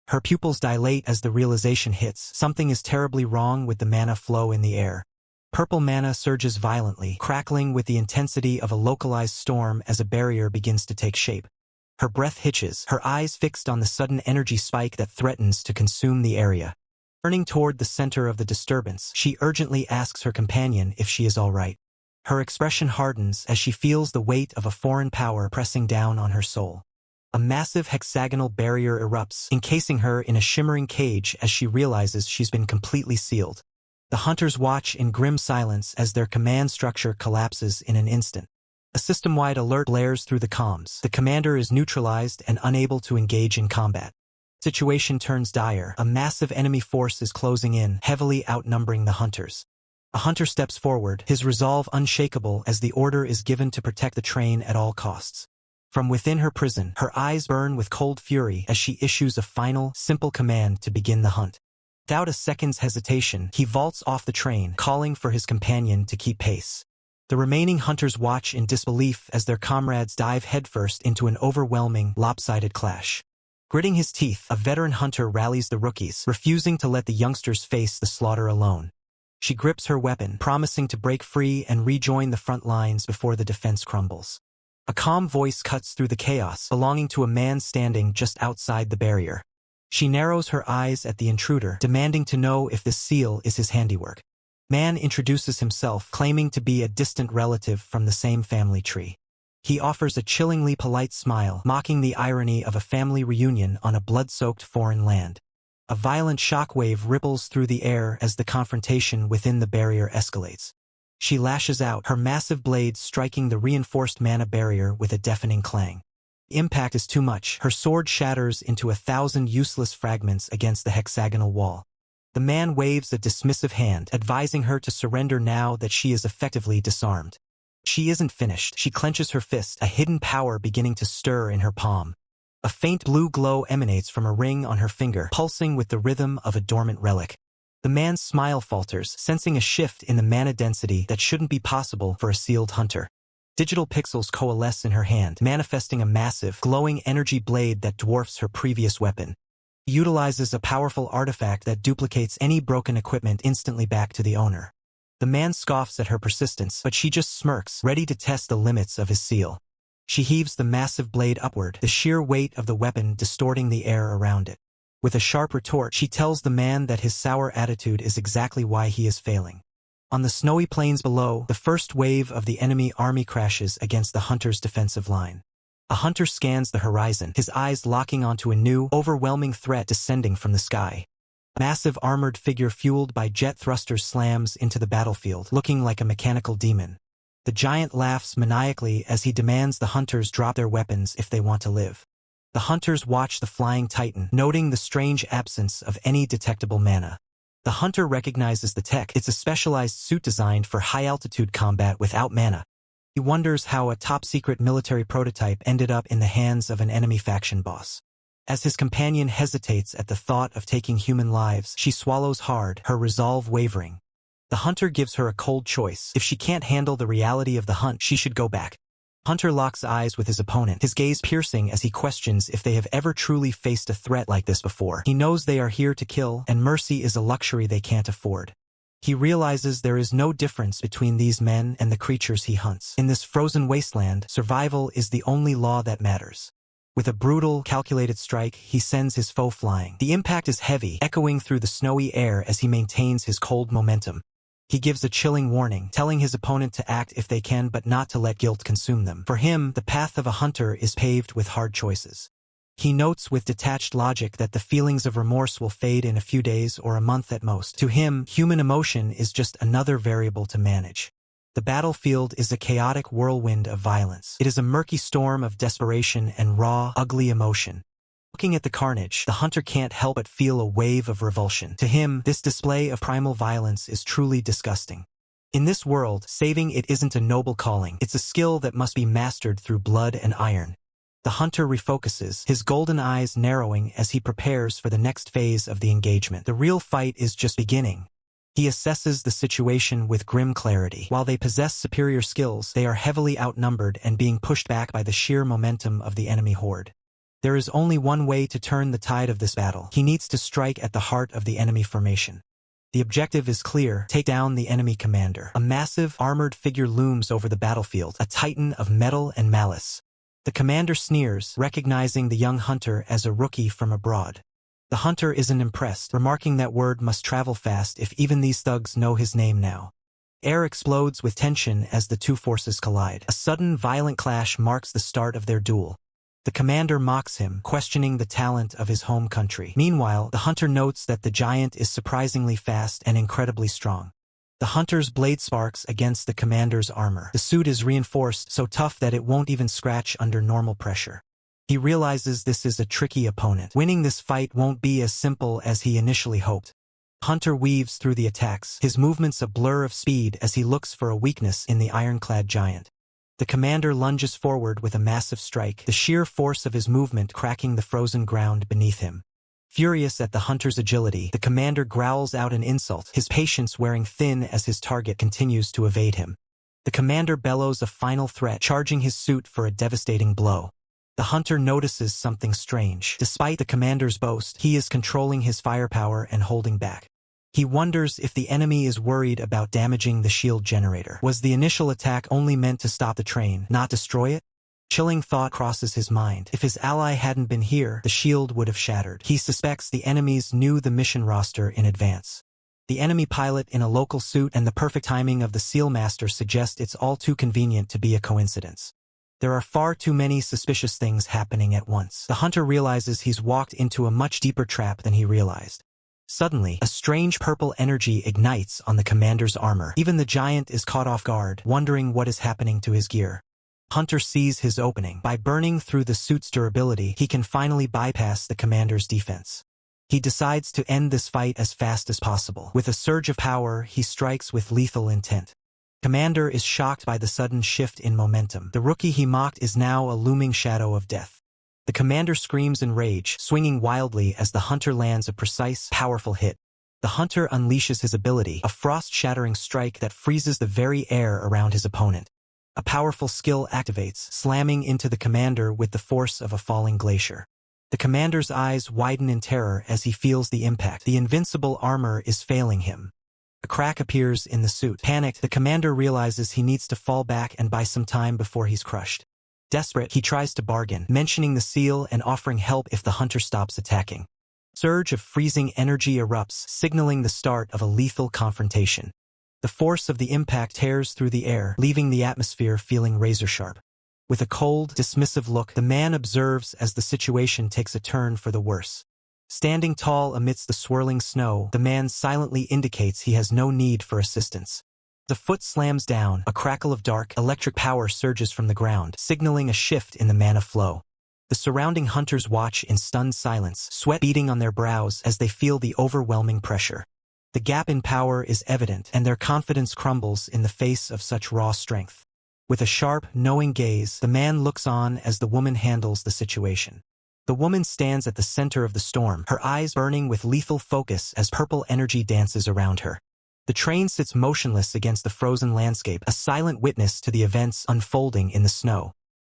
Her pupils dilate as the realization hits: something is terribly wrong with the mana flow in the air. Purple mana surges violently, crackling with the intensity of a localized storm as a barrier begins to take shape. Her breath hitches, her eyes fixed on the sudden energy spike that threatens to consume the area. Turning toward the center of the disturbance, she urgently asks her companion if she is all right. Her expression hardens as she feels the weight of a foreign power pressing down on her soul. A massive hexagonal barrier erupts, encasing her in a shimmering cage as she realizes she's been completely sealed. The hunters watch in grim silence as their command structure collapses in an instant. A system-wide alert blares through the comms. The commander is neutralized and unable to engage in combat. Situation turns dire. A massive enemy force is closing in, heavily outnumbering the hunters. A hunter steps forward, his resolve unshakable as the order is given to protect the train at all costs. From within her prison, her eyes burn with cold fury as she issues a final, simple command to begin the hunt. Without a second's hesitation, he vaults off the train, calling for his companion to keep pace. The remaining hunters watch in disbelief as their comrades dive headfirst into an overwhelming, lopsided clash. Gritting his teeth, a veteran hunter rallies the rookies, refusing to let the youngsters face the slaughter alone. She grips her weapon, promising to break free and rejoin the front lines before the defense crumbles. A calm voice cuts through the chaos, belonging to a man standing just outside the barrier. She narrows her eyes at the intruder, demanding to know if this seal is his handiwork. Man introduces himself, claiming to be a distant relative from the same family tree. He offers a chillingly polite smile, mocking the irony of a family reunion on a blood-soaked foreign land. A violent shockwave ripples through the air as the confrontation within the barrier escalates. She lashes out, her massive blade striking the reinforced mana barrier with a deafening clang. The impact is too much. Her sword shatters into 1,000 useless fragments against the hexagonal wall. The man waves a dismissive hand, advising her to surrender now that she is effectively disarmed. She isn't finished. She clenches her fist, a hidden power beginning to stir in her palm. A faint blue glow emanates from a ring on her finger, pulsing with the rhythm of a dormant relic. The man's smile falters, sensing a shift in the mana density that shouldn't be possible for a sealed hunter. Digital pixels coalesce in her hand, manifesting a massive, glowing energy blade that dwarfs her previous weapon. He utilizes a powerful artifact that duplicates any broken equipment instantly back to the owner. The man scoffs at her persistence, but she just smirks, ready to test the limits of his seal. She heaves the massive blade upward, the sheer weight of the weapon distorting the air around it. With a sharp retort, she tells the man that his sour attitude is exactly why he is failing. On the snowy plains below, the first wave of the enemy army crashes against the hunter's defensive line. A hunter scans the horizon, his eyes locking onto a new, overwhelming threat descending from the sky. A massive armored figure fueled by jet thrusters slams into the battlefield, looking like a mechanical demon. The giant laughs maniacally as he demands the hunters drop their weapons if they want to live. The hunters watch the flying titan, noting the strange absence of any detectable mana. The hunter recognizes the tech. It's a specialized suit designed for high-altitude combat without mana. He wonders how a top-secret military prototype ended up in the hands of an enemy faction boss. As his companion hesitates at the thought of taking human lives, she swallows hard, her resolve wavering. The hunter gives her a cold choice. If she can't handle the reality of the hunt, she should go back. Hunter locks eyes with his opponent, his gaze piercing as he questions if they have ever truly faced a threat like this before. He knows they are here to kill, and mercy is a luxury they can't afford. He realizes there is no difference between these men and the creatures he hunts. In this frozen wasteland, survival is the only law that matters. With a brutal, calculated strike, he sends his foe flying. The impact is heavy, echoing through the snowy air as he maintains his cold momentum. He gives a chilling warning, telling his opponent to act if they can but not to let guilt consume them. For him, the path of a hunter is paved with hard choices. He notes with detached logic that the feelings of remorse will fade in a few days or a month at most. To him, human emotion is just another variable to manage. The battlefield is a chaotic whirlwind of violence. It is a murky storm of desperation and raw, ugly emotion. Looking at the carnage, the hunter can't help but feel a wave of revulsion. To him, this display of primal violence is truly disgusting. In this world, saving it isn't a noble calling. It's a skill that must be mastered through blood and iron. The hunter refocuses, his golden eyes narrowing as he prepares for the next phase of the engagement. The real fight is just beginning. He assesses the situation with grim clarity. While they possess superior skills, they are heavily outnumbered and being pushed back by the sheer momentum of the enemy horde. There is only one way to turn the tide of this battle. He needs to strike at the heart of the enemy formation. The objective is clear: take down the enemy commander. A massive, armored figure looms over the battlefield, a titan of metal and malice. The commander sneers, recognizing the young hunter as a rookie from abroad. The hunter isn't impressed, remarking that word must travel fast if even these thugs know his name now. Air explodes with tension as the two forces collide. A sudden, violent clash marks the start of their duel. The commander mocks him, questioning the talent of his home country. Meanwhile, the hunter notes that the giant is surprisingly fast and incredibly strong. The hunter's blade sparks against the commander's armor. The suit is reinforced, so tough that it won't even scratch under normal pressure. He realizes this is a tricky opponent. Winning this fight won't be as simple as he initially hoped. Hunter weaves through the attacks, his movements a blur of speed as he looks for a weakness in the ironclad giant. The commander lunges forward with a massive strike, the sheer force of his movement cracking the frozen ground beneath him. Furious at the hunter's agility, the commander growls out an insult, his patience wearing thin as his target continues to evade him. The commander bellows a final threat, charging his suit for a devastating blow. The hunter notices something strange. Despite the commander's boast, he is controlling his firepower and holding back. He wonders if the enemy is worried about damaging the shield generator. Was the initial attack only meant to stop the train, not destroy it? Chilling thought crosses his mind. If his ally hadn't been here, the shield would have shattered. He suspects the enemies knew the mission roster in advance. The enemy pilot in a local suit and the perfect timing of the SEAL master suggest it's all too convenient to be a coincidence. There are far too many suspicious things happening at once. The hunter realizes he's walked into a much deeper trap than he realized. Suddenly, a strange purple energy ignites on the commander's armor. Even the giant is caught off guard, wondering what is happening to his gear. Hunter sees his opening. By burning through the suit's durability, he can finally bypass the commander's defense. He decides to end this fight as fast as possible. With a surge of power, he strikes with lethal intent. Commander is shocked by the sudden shift in momentum. The rookie he mocked is now a looming shadow of death. The commander screams in rage, swinging wildly as the hunter lands a precise, powerful hit. The hunter unleashes his ability, a frost-shattering strike that freezes the very air around his opponent. A powerful skill activates, slamming into the commander with the force of a falling glacier. The commander's eyes widen in terror as he feels the impact. The invincible armor is failing him. A crack appears in the suit. Panicked, the commander realizes he needs to fall back and buy some time before he's crushed. Desperate, he tries to bargain, mentioning the seal and offering help if the hunter stops attacking. A surge of freezing energy erupts, signaling the start of a lethal confrontation. The force of the impact tears through the air, leaving the atmosphere feeling razor-sharp. With a cold, dismissive look, the man observes as the situation takes a turn for the worse. Standing tall amidst the swirling snow, the man silently indicates he has no need for assistance. The foot slams down, a crackle of dark, electric power surges from the ground, signaling a shift in the mana flow. The surrounding hunters watch in stunned silence, sweat beading on their brows as they feel the overwhelming pressure. The gap in power is evident, and their confidence crumbles in the face of such raw strength. With a sharp, knowing gaze, the man looks on as the woman handles the situation. The woman stands at the center of the storm, her eyes burning with lethal focus as purple energy dances around her. The train sits motionless against the frozen landscape, a silent witness to the events unfolding in the snow.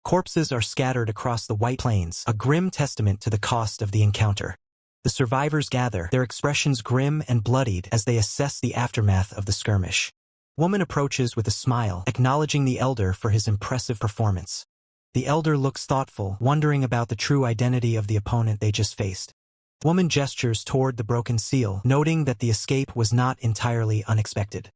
Corpses are scattered across the white plains, a grim testament to the cost of the encounter. The survivors gather, their expressions grim and bloodied as they assess the aftermath of the skirmish. Woman approaches with a smile, acknowledging the elder for his impressive performance. The elder looks thoughtful, wondering about the true identity of the opponent they just faced. Woman gestures toward the broken seal, noting that the escape was not entirely unexpected.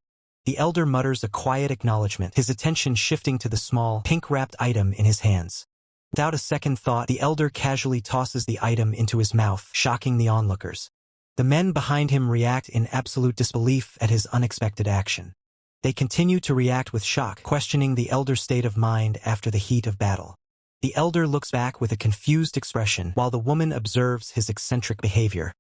The elder mutters a quiet acknowledgement, his attention shifting to the small, pink-wrapped item in his hands. Without a second thought, the elder casually tosses the item into his mouth, shocking the onlookers. The men behind him react in absolute disbelief at his unexpected action. They continue to react with shock, questioning the elder's state of mind after the heat of battle. The elder looks back with a confused expression, while the woman observes his eccentric behavior.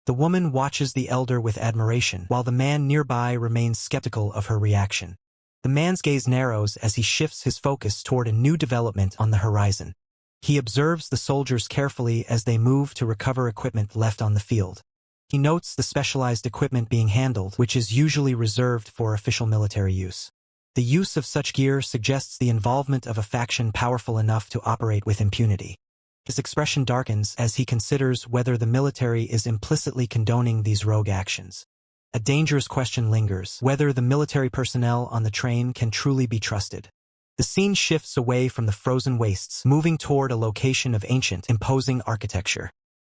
The woman watches the elder with admiration, while the man nearby remains skeptical of her reaction. The man's gaze narrows as he shifts his focus toward a new development on the horizon. He observes the soldiers carefully as they move to recover equipment left on the field. He notes the specialized equipment being handled, which is usually reserved for official military use. The use of such gear suggests the involvement of a faction powerful enough to operate with impunity. His expression darkens as he considers whether the military is implicitly condoning these rogue actions. A dangerous question lingers, whether the military personnel on the train can truly be trusted. The scene shifts away from the frozen wastes, moving toward a location of ancient, imposing architecture.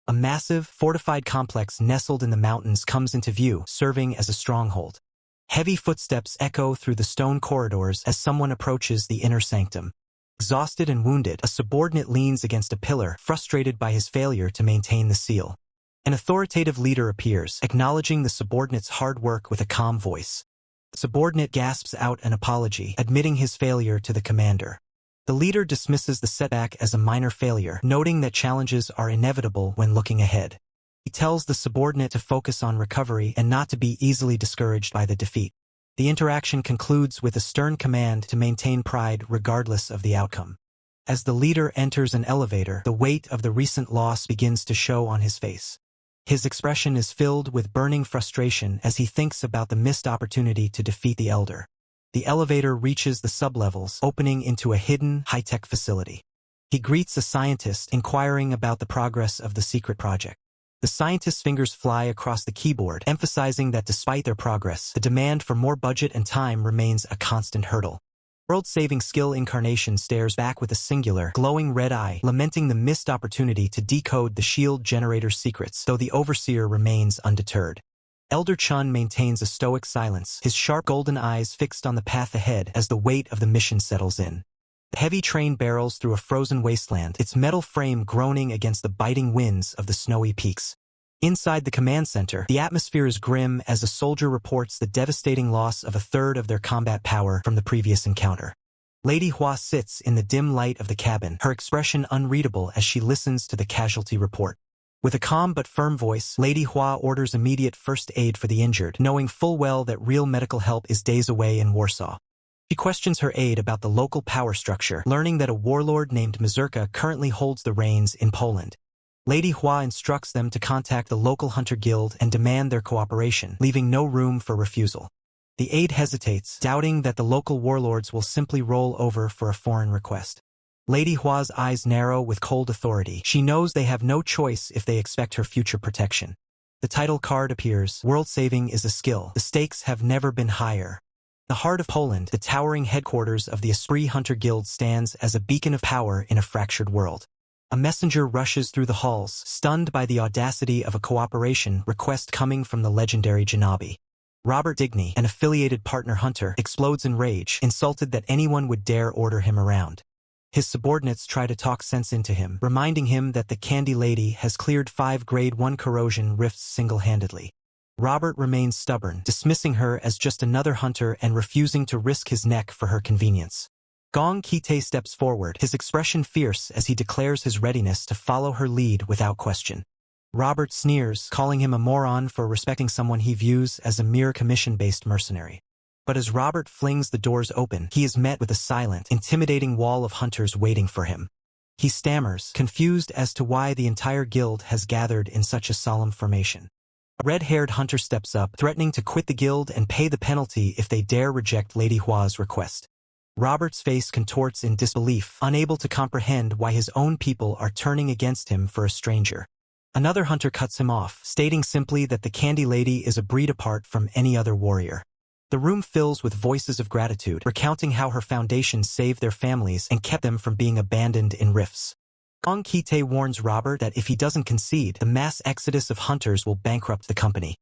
A massive, fortified complex nestled in the mountains comes into view, serving as a stronghold. Heavy footsteps echo through the stone corridors as someone approaches the inner sanctum. Exhausted and wounded, a subordinate leans against a pillar, frustrated by his failure to maintain the seal. An authoritative leader appears, acknowledging the subordinate's hard work with a calm voice. The subordinate gasps out an apology, admitting his failure to the commander. The leader dismisses the setback as a minor failure, noting that challenges are inevitable when looking ahead. He tells the subordinate to focus on recovery and not to be easily discouraged by the defeat. The interaction concludes with a stern command to maintain pride regardless of the outcome. As the leader enters an elevator, the weight of the recent loss begins to show on his face. His expression is filled with burning frustration as he thinks about the missed opportunity to defeat the elder. The elevator reaches the sublevels, opening into a hidden, high-tech facility. He greets a scientist, inquiring about the progress of the secret project. The scientist's fingers fly across the keyboard, emphasizing that despite their progress, the demand for more budget and time remains a constant hurdle. World-saving skill incarnation stares back with a singular, glowing red eye, lamenting the missed opportunity to decode the shield generator's secrets, though the overseer remains undeterred. Elder Chun maintains a stoic silence, his sharp golden eyes fixed on the path ahead as the weight of the mission settles in. The heavy train barrels through a frozen wasteland, its metal frame groaning against the biting winds of the snowy peaks. Inside the command center, the atmosphere is grim as a soldier reports the devastating loss of a third of their combat power from the previous encounter. Lady Hua sits in the dim light of the cabin, her expression unreadable as she listens to the casualty report. With a calm but firm voice, Lady Hua orders immediate first aid for the injured, knowing full well that real medical help is days away in Warsaw. She questions her aide about the local power structure, learning that a warlord named Mazurka currently holds the reins in Poland. Lady Hua instructs them to contact the local hunter guild and demand their cooperation, leaving no room for refusal. The aide hesitates, doubting that the local warlords will simply roll over for a foreign request. Lady Hua's eyes narrow with cold authority. She knows they have no choice if they expect her future protection. The title card appears. World saving is a skill. The stakes have never been higher. The heart of Poland, the towering headquarters of the Esprit Hunter Guild, stands as a beacon of power in a fractured world. A messenger rushes through the halls, stunned by the audacity of a cooperation request coming from the legendary Janabi. Robert Digny, an affiliated partner hunter, explodes in rage, insulted that anyone would dare order him around. His subordinates try to talk sense into him, reminding him that the Candy Lady has cleared 5 Grade 1 corrosion rifts single-handedly. Robert remains stubborn, dismissing her as just another hunter and refusing to risk his neck for her convenience. Gong Kite steps forward, his expression fierce as he declares his readiness to follow her lead without question. Robert sneers, calling him a moron for respecting someone he views as a mere commission-based mercenary. But as Robert flings the doors open, he is met with a silent, intimidating wall of hunters waiting for him. He stammers, confused as to why the entire guild has gathered in such a solemn formation. A red-haired hunter steps up, threatening to quit the guild and pay the penalty if they dare reject Lady Hua's request. Robert's face contorts in disbelief, unable to comprehend why his own people are turning against him for a stranger. Another hunter cuts him off, stating simply that the Candy Lady is a breed apart from any other warrior. The room fills with voices of gratitude, recounting how her foundation saved their families and kept them from being abandoned in rifts. Gong Kite warns Robert that if he doesn't concede, the mass exodus of hunters will bankrupt the company.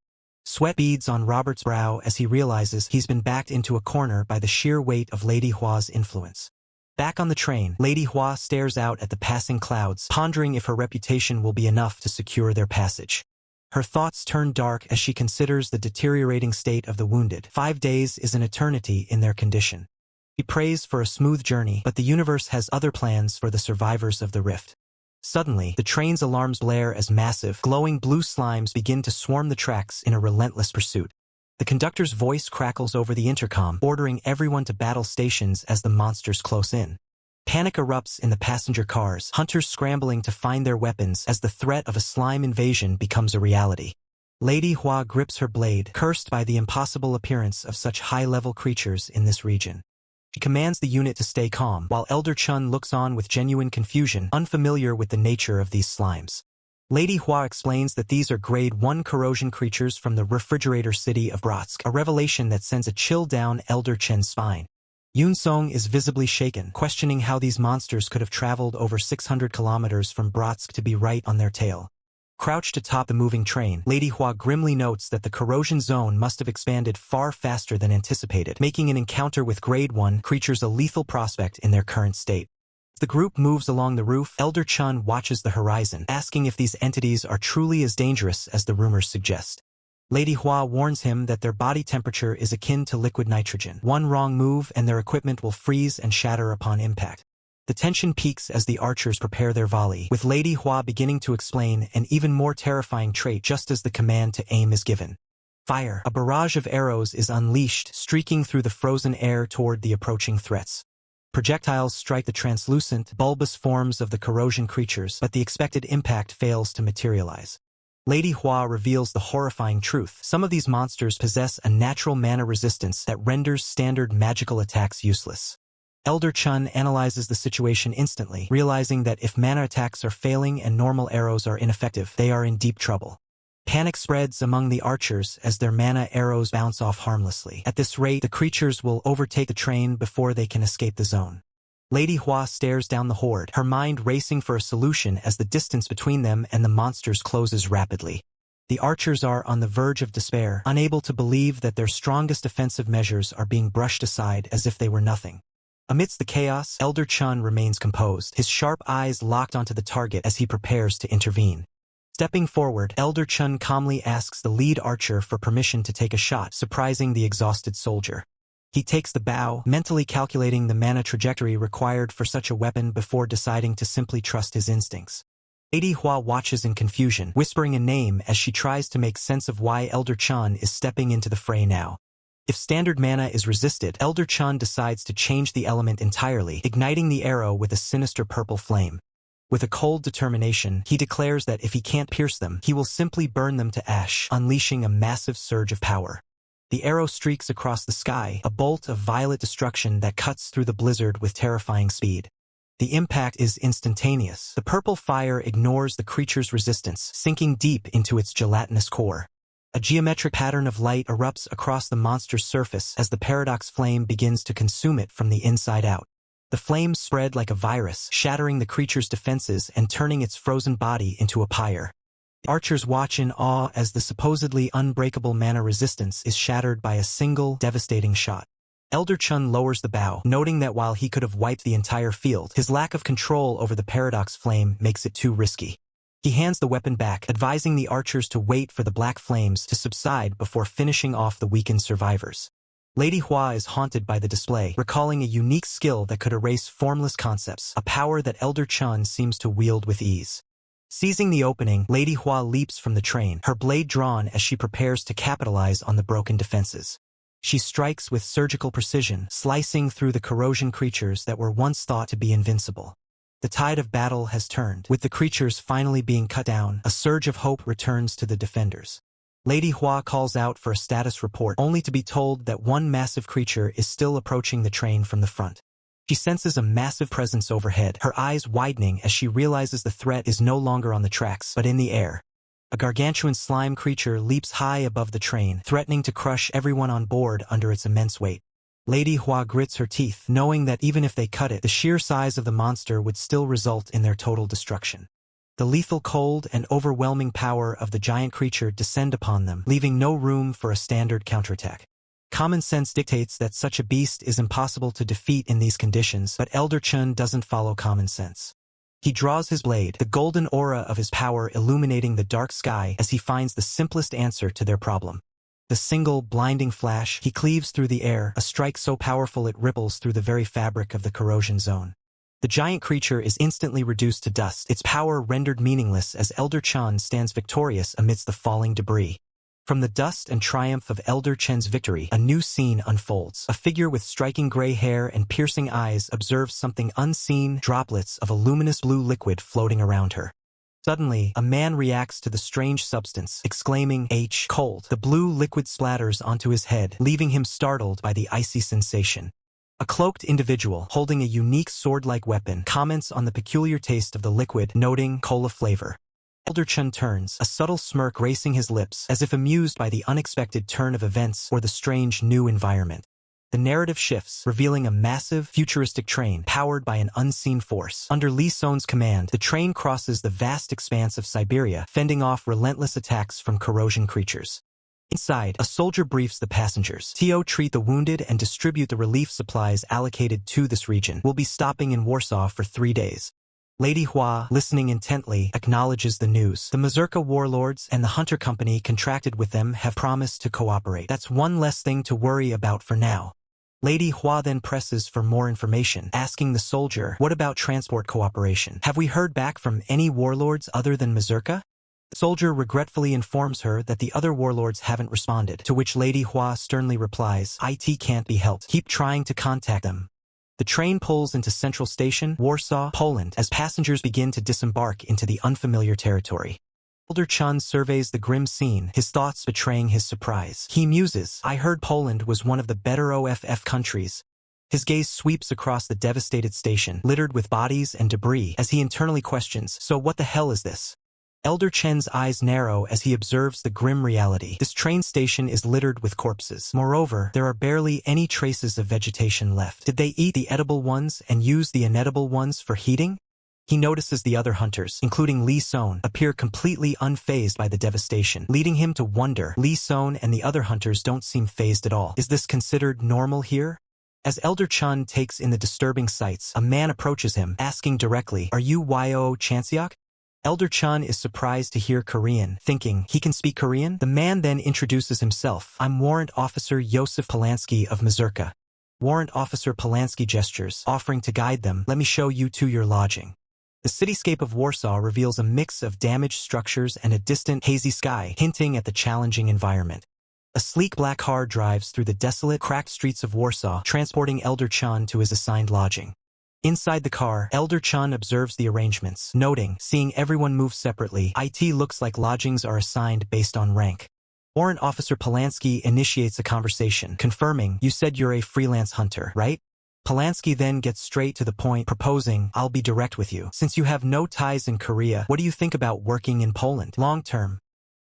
Sweat beads on Robert's brow as he realizes he's been backed into a corner by the sheer weight of Lady Hua's influence. Back on the train, Lady Hua stares out at the passing clouds, pondering if her reputation will be enough to secure their passage. Her thoughts turn dark as she considers the deteriorating state of the wounded. 5 days is an eternity in their condition. She prays for a smooth journey, but the universe has other plans for the survivors of the rift. Suddenly, the train's alarms blare as massive, glowing blue slimes begin to swarm the tracks in a relentless pursuit. The conductor's voice crackles over the intercom, ordering everyone to battle stations as the monsters close in. Panic erupts in the passenger cars, hunters scrambling to find their weapons as the threat of a slime invasion becomes a reality. Lady Hua grips her blade, cursed by the impossible appearance of such high-level creatures in this region. She commands the unit to stay calm, while Elder Chun looks on with genuine confusion, unfamiliar with the nature of these slimes. Lady Hua explains that these are Grade 1 corrosion creatures from the refrigerator city of Bratsk, a revelation that sends a chill down Elder Chen's spine. Yun Song is visibly shaken, questioning how these monsters could have traveled over 600 kilometers from Bratsk to be right on their tail. Crouched atop the moving train, Lady Hua grimly notes that the corrosion zone must have expanded far faster than anticipated, making an encounter with Grade 1 creatures a lethal prospect in their current state. As the group moves along the roof, Elder Chun watches the horizon, asking if these entities are truly as dangerous as the rumors suggest. Lady Hua warns him that their body temperature is akin to liquid nitrogen. One wrong move and their equipment will freeze and shatter upon impact. The tension peaks as the archers prepare their volley, with Lady Hua beginning to explain an even more terrifying trait just as the command to aim is given. Fire! A barrage of arrows is unleashed, streaking through the frozen air toward the approaching threats. Projectiles strike the translucent, bulbous forms of the corrosion creatures, but the expected impact fails to materialize. Lady Hua reveals the horrifying truth. Some of these monsters possess a natural mana resistance that renders standard magical attacks useless. Elder Chun analyzes the situation instantly, realizing that if mana attacks are failing and normal arrows are ineffective, they are in deep trouble. Panic spreads among the archers as their mana arrows bounce off harmlessly. At this rate, the creatures will overtake the train before they can escape the zone. Lady Hua stares down the horde, her mind racing for a solution as the distance between them and the monsters closes rapidly. The archers are on the verge of despair, unable to believe that their strongest defensive measures are being brushed aside as if they were nothing. Amidst the chaos, Elder Chun remains composed, his sharp eyes locked onto the target as he prepares to intervene. Stepping forward, Elder Chun calmly asks the lead archer for permission to take a shot, surprising the exhausted soldier. He takes the bow, mentally calculating the mana trajectory required for such a weapon before deciding to simply trust his instincts. Lady Hua watches in confusion, whispering a name as she tries to make sense of why Elder Chun is stepping into the fray now. If standard mana is resisted, Elder Chun decides to change the element entirely, igniting the arrow with a sinister purple flame. With a cold determination, he declares that if he can't pierce them, he will simply burn them to ash, unleashing a massive surge of power. The arrow streaks across the sky, a bolt of violet destruction that cuts through the blizzard with terrifying speed. The impact is instantaneous. The purple fire ignores the creature's resistance, sinking deep into its gelatinous core. A geometric pattern of light erupts across the monster's surface as the paradox flame begins to consume it from the inside out. The flames spread like a virus, shattering the creature's defenses and turning its frozen body into a pyre. The archers watch in awe as the supposedly unbreakable mana resistance is shattered by a single, devastating shot. Elder Chun lowers the bow, noting that while he could have wiped the entire field, his lack of control over the paradox flame makes it too risky. He hands the weapon back, advising the archers to wait for the black flames to subside before finishing off the weakened survivors. Lady Hua is haunted by the display, recalling a unique skill that could erase formless concepts, a power that Elder Chun seems to wield with ease. Seizing the opening, Lady Hua leaps from the train, her blade drawn as she prepares to capitalize on the broken defenses. She strikes with surgical precision, slicing through the corrosion creatures that were once thought to be invincible. The tide of battle has turned. With the creatures finally being cut down, a surge of hope returns to the defenders. Lady Hua calls out for a status report, only to be told that one massive creature is still approaching the train from the front. She senses a massive presence overhead, her eyes widening as she realizes the threat is no longer on the tracks, but in the air. A gargantuan slime creature leaps high above the train, threatening to crush everyone on board under its immense weight. Lady Hua grits her teeth, knowing that even if they cut it, the sheer size of the monster would still result in their total destruction. The lethal cold and overwhelming power of the giant creature descend upon them, leaving no room for a standard counterattack. Common sense dictates that such a beast is impossible to defeat in these conditions, but Elder Chun doesn't follow common sense. He draws his blade, the golden aura of his power illuminating the dark sky as he finds the simplest answer to their problem. The single, blinding flash, he cleaves through the air, a strike so powerful it ripples through the very fabric of the corrosion zone. The giant creature is instantly reduced to dust, its power rendered meaningless as Elder Chun stands victorious amidst the falling debris. From the dust and triumph of Elder Chen's victory, a new scene unfolds. A figure with striking gray hair and piercing eyes observes something unseen, droplets of a luminous blue liquid floating around her. Suddenly, a man reacts to the strange substance, exclaiming, "H, cold." The blue liquid splatters onto his head, leaving him startled by the icy sensation. A cloaked individual, holding a unique sword-like weapon, comments on the peculiar taste of the liquid, noting cola flavor. Elder Chun turns, a subtle smirk gracing his lips, as if amused by the unexpected turn of events or the strange new environment. The narrative shifts, revealing a massive, futuristic train powered by an unseen force. Under Li Son's command, the train crosses the vast expanse of Siberia, fending off relentless attacks from corrosion creatures. Inside, a soldier briefs the passengers. "To treat the wounded and distribute the relief supplies allocated to this region. We'll be stopping in Warsaw for 3 days." Lady Hua, listening intently, acknowledges the news. The Mazurka warlords and the hunter company contracted with them have promised to cooperate. That's one less thing to worry about for now. Lady Hua then presses for more information, asking the soldier, "What about transport cooperation? Have we heard back from any warlords other than Mazurka?" The soldier regretfully informs her that the other warlords haven't responded, to which Lady Hua sternly replies, "It can't be helped. Keep trying to contact them." The train pulls into Central Station, Warsaw, Poland, as passengers begin to disembark into the unfamiliar territory. Elder Chun surveys the grim scene, his thoughts betraying his surprise. He muses, "I heard Poland was one of the better OFF countries." His gaze sweeps across the devastated station, littered with bodies and debris, as he internally questions, "So what the hell is this?" Elder Chen's eyes narrow as he observes the grim reality. This train station is littered with corpses. Moreover, there are barely any traces of vegetation left. Did they eat the edible ones and use the inedible ones for heating? He notices the other hunters, including Li Son, appear completely unfazed by the devastation, leading him to wonder. Li Son and the other hunters don't seem fazed at all. Is this considered normal here? As Elder Chun takes in the disturbing sights, a man approaches him, asking directly, "Are you Yo Chanseok?" Elder Chun is surprised to hear Korean, thinking, he can speak Korean? The man then introduces himself. "I'm Warrant Officer Yosef Polanski of Mazurka." Warrant Officer Polanski gestures, offering to guide them. "Let me show you to your lodging." The cityscape of Warsaw reveals a mix of damaged structures and a distant, hazy sky, hinting at the challenging environment. A sleek black car drives through the desolate, cracked streets of Warsaw, transporting Elder Chun to his assigned lodging. Inside the car, Elder Chun observes the arrangements, noting, seeing everyone move separately, it looks like lodgings are assigned based on rank. Warrant Officer Polanski initiates a conversation, confirming, "You said you're a freelance hunter, right?" Polanski then gets straight to the point, proposing, "I'll be direct with you. Since you have no ties in Korea, what do you think about working in Poland long-term?"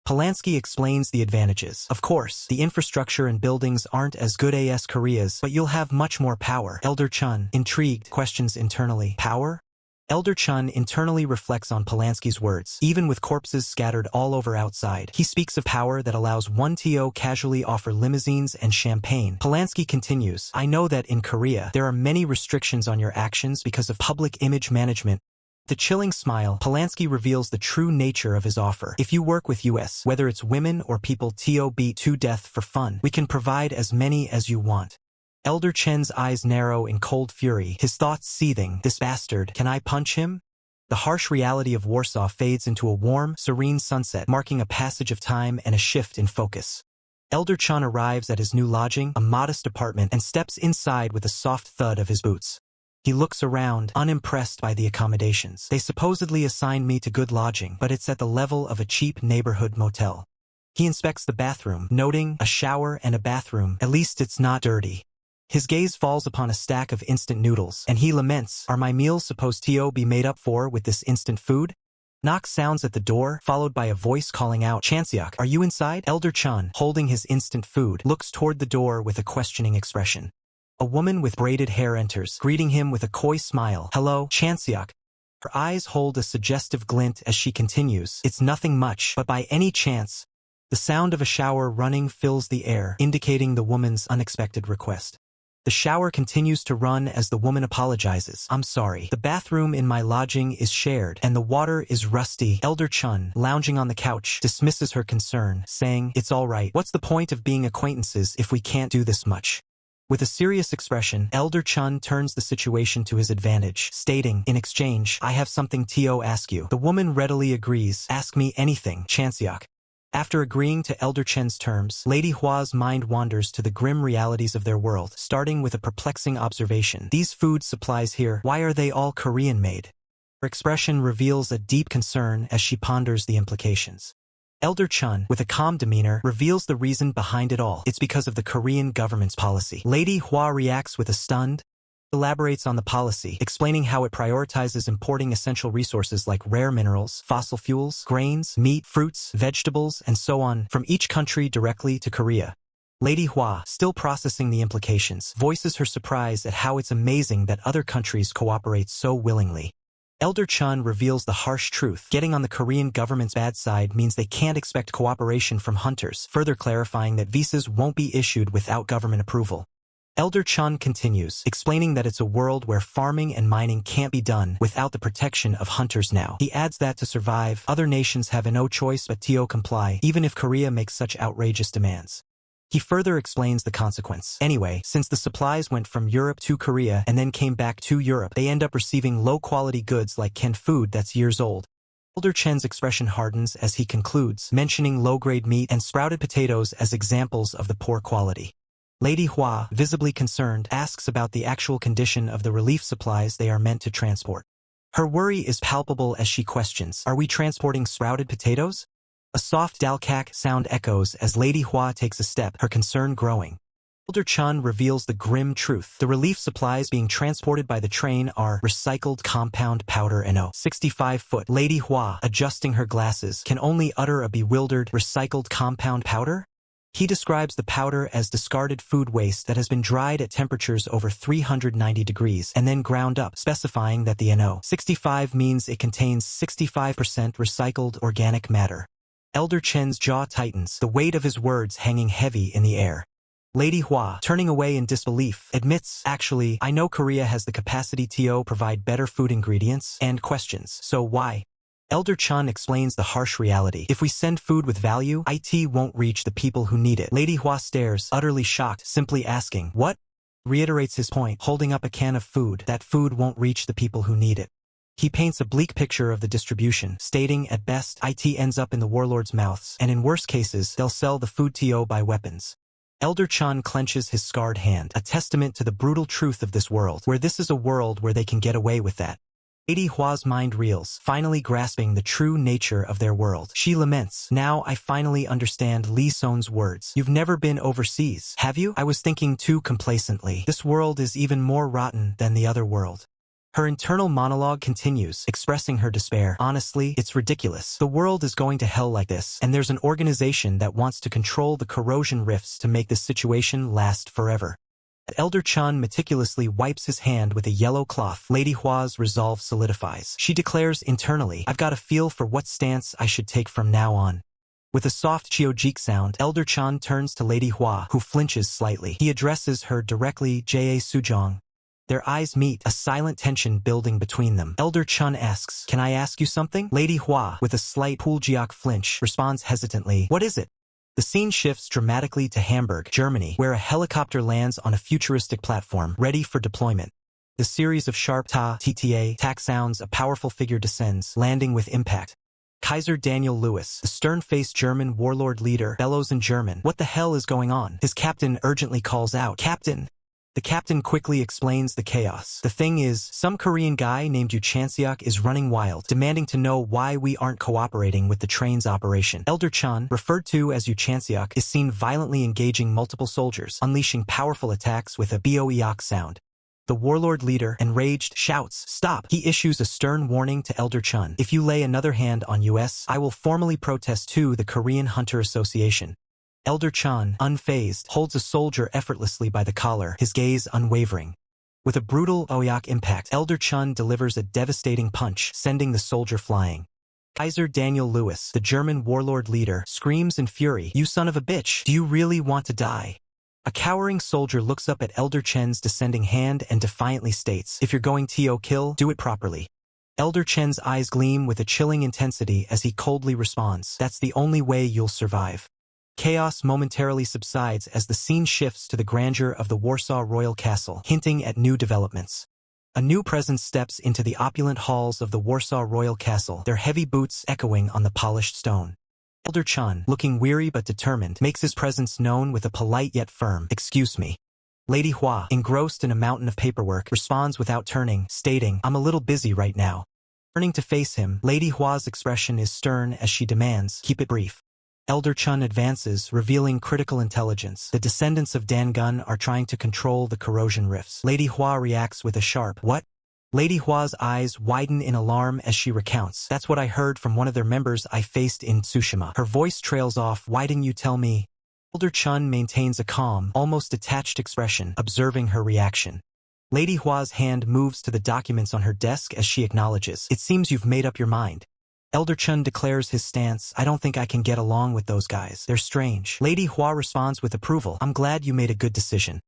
Polanski explains the advantages. "Of course, the infrastructure and buildings aren't as good as Korea's, but you'll have much more power." Elder Chun, intrigued, questions internally, "Power?" Elder Chun internally reflects on Polanski's words. Even with corpses scattered all over outside, he speaks of power that allows one to casually offer limousines and champagne. Polanski continues, "I know that in Korea, there are many restrictions on your actions because of public image management." The chilling smile, Polanski reveals the true nature of his offer. "If you work with US, whether it's women or people beat to death for fun, we can provide as many as you want." Elder Chen's eyes narrow in cold fury, his thoughts seething. "This bastard, can I punch him?" The harsh reality of Warsaw fades into a warm, serene sunset, marking a passage of time and a shift in focus. Elder Chun arrives at his new lodging, a modest apartment, and steps inside with a soft thud of his boots. He looks around, unimpressed by the accommodations. "They supposedly assigned me to good lodging, but it's at the level of a cheap neighborhood motel." He inspects the bathroom, noting a shower and a bathroom. At least it's not dirty. His gaze falls upon a stack of instant noodles, and he laments, are my meals supposed to be made up for with this instant food? Knock sounds at the door, followed by a voice calling out, Chanseok, are you inside? Elder Chun, holding his instant food, looks toward the door with a questioning expression. A woman with braided hair enters, greeting him with a coy smile. Hello, Chanseok. Her eyes hold a suggestive glint as she continues, it's nothing much, but by any chance. The sound of a shower running fills the air, indicating the woman's unexpected request. The shower continues to run as the woman apologizes. I'm sorry. The bathroom in my lodging is shared, and the water is rusty. Elder Chun, lounging on the couch, dismisses her concern, saying, it's all right. What's the point of being acquaintances if we can't do this much? With a serious expression, Elder Chun turns the situation to his advantage, stating, in exchange, I have something to ask you. The woman readily agrees. Ask me anything, Chanseok. After agreeing to Elder Chen's terms, Lady Hua's mind wanders to the grim realities of their world, starting with a perplexing observation. These food supplies here, why are they all Korean-made? Her expression reveals a deep concern as she ponders the implications. Elder Chun, with a calm demeanor, reveals the reason behind it all. It's because of the Korean government's policy. Lady Hua reacts with a stunned, elaborates on the policy, explaining how it prioritizes importing essential resources like rare minerals, fossil fuels, grains, meat, fruits, vegetables, and so on from each country directly to Korea. Lady Hua, still processing the implications, voices her surprise at how it's amazing that other countries cooperate so willingly. Elder Chun reveals the harsh truth. Getting on the Korean government's bad side means they can't expect cooperation from hunters, further clarifying that visas won't be issued without government approval. Elder Chun continues, explaining that it's a world where farming and mining can't be done without the protection of hunters now. He adds that to survive, other nations have no choice but to comply, even if Korea makes such outrageous demands. He further explains the consequence. Anyway, since the supplies went from Europe to Korea and then came back to Europe, they end up receiving low-quality goods like canned food that's years old. Elder Chen's expression hardens as he concludes, mentioning low-grade meat and sprouted potatoes as examples of the poor quality. Lady Hua, visibly concerned, asks about the actual condition of the relief supplies they are meant to transport. Her worry is palpable as she questions, are we transporting sprouted potatoes? A soft dalkak sound echoes as Lady Hua takes a step, her concern growing. Elder Chun reveals the grim truth. The relief supplies being transported by the train are recycled compound powder enro. 65-foot Lady Hua, adjusting her glasses, can only utter a bewildered, recycled compound powder? He describes the powder as discarded food waste that has been dried at temperatures over 390 degrees and then ground up, specifying that the enro 65 means it contains 65% recycled organic matter. Elder Chen's jaw tightens, the weight of his words hanging heavy in the air. Lady Hua, turning away in disbelief, admits, actually, I know Korea has the capacity to provide better food ingredients, and questions, so why? Elder Chun explains the harsh reality. If we send food with value, it won't reach the people who need it. Lady Hua stares, utterly shocked, simply asking, what? Reiterates his point, holding up a can of food. That food won't reach the people who need it. He paints a bleak picture of the distribution, stating, at best, it ends up in the warlords' mouths, and in worse cases, they'll sell the food to buy weapons. Elder Chun clenches his scarred hand, a testament to the brutal truth of this world, where this is a world where they can get away with that. Lady Hua's mind reels, finally grasping the true nature of their world. She laments, now I finally understand Lee Son's words. You've never been overseas, have you? I was thinking too complacently. This world is even more rotten than the other world. Her internal monologue continues, expressing her despair. Honestly, it's ridiculous. The world is going to hell like this, and there's an organization that wants to control the corrosion rifts to make this situation last forever. Elder Chun meticulously wipes his hand with a yellow cloth. Lady Hua's resolve solidifies. She declares internally, I've got a feel for what stance I should take from now on. With a soft chiojik sound, Elder Chun turns to Lady Hua, who flinches slightly. He addresses her directly, Jie Sujong. Their eyes meet, a silent tension building between them. Elder Chun asks, can I ask you something? Lady Hua, with a slight Puljiak flinch, responds hesitantly, what is it? The scene shifts dramatically to Hamburg, Germany, where a helicopter lands on a futuristic platform, ready for deployment. The series of sharp tac sounds, a powerful figure descends, landing with impact. Kaiser Daniel Lewis, the stern-faced German warlord leader, bellows in German, what the hell is going on? His captain urgently calls out, Captain! The captain quickly explains the chaos. The thing is, some Korean guy named Yu Chanseok is running wild, demanding to know why we aren't cooperating with the train's operation. Elder Chun, referred to as Yu Chanseok, is seen violently engaging multiple soldiers, unleashing powerful attacks with a boeok sound. The warlord leader, enraged, shouts, "Stop!" He issues a stern warning to Elder Chun. "If you lay another hand on us, I will formally protest to the Korean Hunter Association." Elder Chun, unfazed, holds a soldier effortlessly by the collar, his gaze unwavering. With a brutal boeok impact, Elder Chun delivers a devastating punch, sending the soldier flying. Kaiser Daniel Lewis, the German warlord leader, screams in fury, "You son of a bitch, do you really want to die?" A cowering soldier looks up at Elder Chen's descending hand and defiantly states, "If you're going to kill, do it properly." Elder Chen's eyes gleam with a chilling intensity as he coldly responds, "That's the only way you'll survive." Chaos momentarily subsides as the scene shifts to the grandeur of the Warsaw Royal Castle, hinting at new developments. A new presence steps into the opulent halls of the Warsaw Royal Castle, their heavy boots echoing on the polished stone. Elder Chun, looking weary but determined, makes his presence known with a polite yet firm, "Excuse me." Lady Hua, engrossed in a mountain of paperwork, responds without turning, stating, "I'm a little busy right now." Turning to face him, Lady Hua's expression is stern as she demands, "Keep it brief." Elder Chun advances, revealing critical intelligence. The descendants of Dangun are trying to control the corrosion rifts. Lady Hua reacts with a sharp, "What?" Lady Hua's eyes widen in alarm as she recounts, "That's what I heard from one of their members I faced in Tsushima." Her voice trails off, "Why didn't you tell me?" Elder Chun maintains a calm, almost detached expression, observing her reaction. Lady Hua's hand moves to the documents on her desk as she acknowledges, "It seems you've made up your mind." Elder Chun declares his stance, "I don't think I can get along with those guys. They're strange." Lady Hua responds with approval, "I'm glad you made a good decision."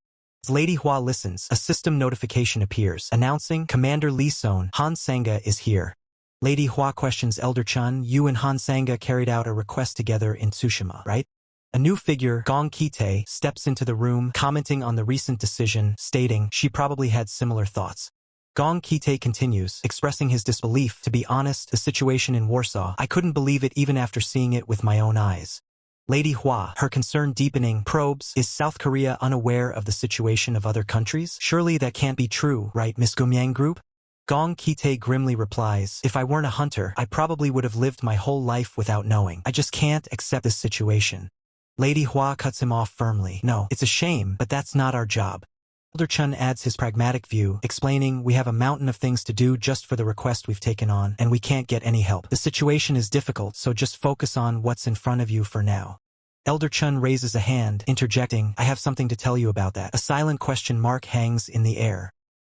As Lady Hua listens, a system notification appears, announcing, "Commander Lee Son, Han Sanga is here." Lady Hua questions Elder Chun, "You and Han Sanga carried out a request together in Tsushima, right?" A new figure, Gong Kite, steps into the room, commenting on the recent decision, stating she probably had similar thoughts. Gong Kite continues, expressing his disbelief. "To be honest, the situation in Warsaw, I couldn't believe it even after seeing it with my own eyes." Lady Hua, her concern deepening, probes, "Is South Korea unaware of the situation of other countries? Surely that can't be true, right, Miss Gumyang Group?" Gong Kite grimly replies, "If I weren't a hunter, I probably would have lived my whole life without knowing. I just can't accept this situation." Lady Hua cuts him off firmly, "No, it's a shame, but that's not our job." Elder Chun adds his pragmatic view, explaining, "We have a mountain of things to do just for the request we've taken on, and we can't get any help. The situation is difficult, so just focus on what's in front of you for now." Elder Chun raises a hand, interjecting, "I have something to tell you about that." A silent question mark hangs in the air.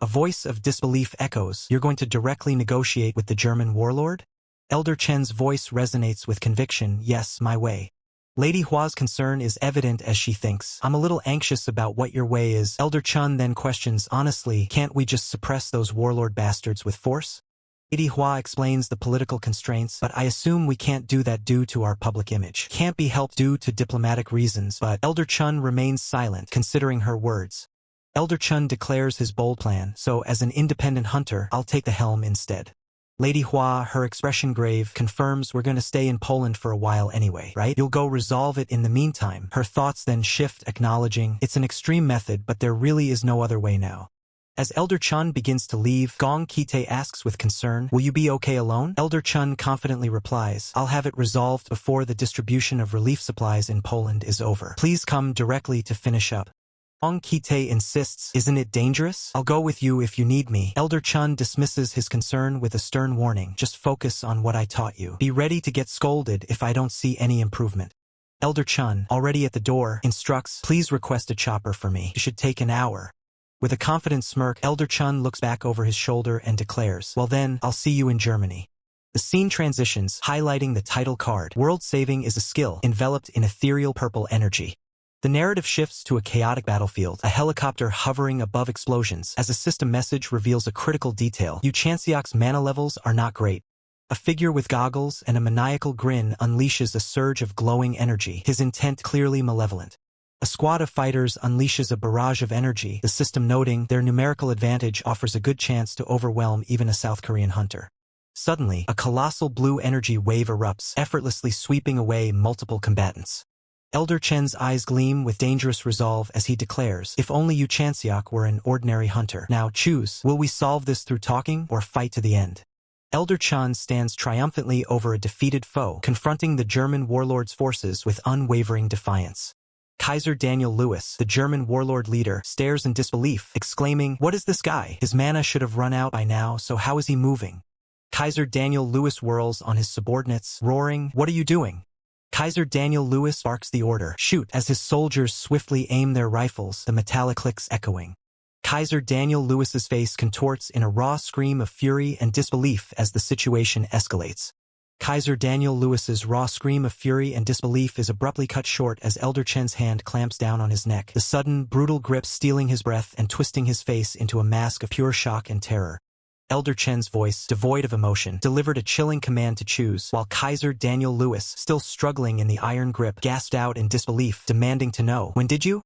A voice of disbelief echoes, "You're going to directly negotiate with the German warlord?" Elder Chen's voice resonates with conviction, "Yes, my way." Lady Hua's concern is evident as she thinks, "I'm a little anxious about what your way is." Elder Chun then questions, "Honestly, can't we just suppress those warlord bastards with force?" Lady Hua explains the political constraints, "But I assume we can't do that due to our public image. Can't be helped due to diplomatic reasons." But Elder Chun remains silent, considering her words. Elder Chun declares his bold plan, "So as an independent hunter, I'll take the helm instead." Lady Hua, her expression grave, confirms, "We're gonna stay in Poland for a while anyway, right? You'll go resolve it in the meantime." Her thoughts then shift, acknowledging, "It's an extreme method, but there really is no other way now." As Elder Chun begins to leave, Gong Kite asks with concern, "Will you be okay alone?" Elder Chun confidently replies, "I'll have it resolved before the distribution of relief supplies in Poland is over. Please come directly to finish up." Gong Kite insists, "Isn't it dangerous? I'll go with you if you need me." Elder Chun dismisses his concern with a stern warning, "Just focus on what I taught you. Be ready to get scolded if I don't see any improvement." Elder Chun, already at the door, instructs, "Please request a chopper for me. It should take an hour." With a confident smirk, Elder Chun looks back over his shoulder and declares, "Well then, I'll see you in Germany." The scene transitions, highlighting the title card, "World Saving is a Skill, Enveloped in Ethereal Purple Energy." The narrative shifts to a chaotic battlefield, a helicopter hovering above explosions, as a system message reveals a critical detail. Yu Chanseok's mana levels are not great. A figure with goggles and a maniacal grin unleashes a surge of glowing energy, his intent clearly malevolent. A squad of fighters unleashes a barrage of energy, the system noting their numerical advantage offers a good chance to overwhelm even a South Korean hunter. Suddenly, a colossal blue energy wave erupts, effortlessly sweeping away multiple combatants. Elder Chen's eyes gleam with dangerous resolve as he declares, if only Yu Chanseok were an ordinary hunter. Now choose, will we solve this through talking or fight to the end? Elder Chen stands triumphantly over a defeated foe, confronting the German warlord's forces with unwavering defiance. Kaiser Daniel Lewis, the German warlord leader, stares in disbelief, exclaiming, what is this guy? His mana should have run out by now, so how is he moving? Kaiser Daniel Lewis whirls on his subordinates, roaring, what are you doing? Kaiser Daniel Lewis barks the order, shoot, as his soldiers swiftly aim their rifles, the metallic clicks echoing. Kaiser Daniel Lewis's face contorts in a raw scream of fury and disbelief as the situation escalates. Kaiser Daniel Lewis's raw scream of fury and disbelief is abruptly cut short as Elder Chen's hand clamps down on his neck, the sudden, brutal grip stealing his breath and twisting his face into a mask of pure shock and terror. Elder Chen's voice, devoid of emotion, delivered a chilling command to choose, while Kaiser Daniel Lewis, still struggling in the iron grip, gasped out in disbelief, demanding to know, when did you?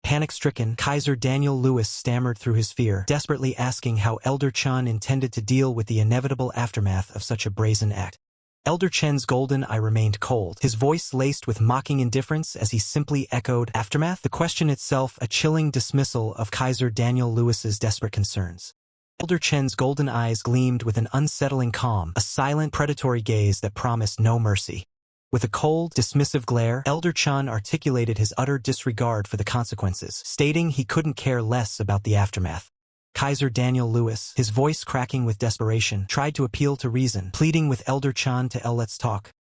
Panic-stricken, Kaiser Daniel Lewis stammered through his fear, desperately asking how Elder Chen intended to deal with the inevitable aftermath of such a brazen act. Elder Chen's golden eye remained cold, his voice laced with mocking indifference as he simply echoed, aftermath? The question itself a chilling dismissal of Kaiser Daniel Lewis's desperate concerns. Elder Chen's golden eyes gleamed with an unsettling calm, a silent, predatory gaze that promised no mercy. With a cold, dismissive glare, Elder Chen articulated his utter disregard for the consequences, stating he couldn't care less about the aftermath. Kaiser Daniel Lewis, his voice cracking with desperation, tried to appeal to reason, pleading with Elder Chen to let's talk.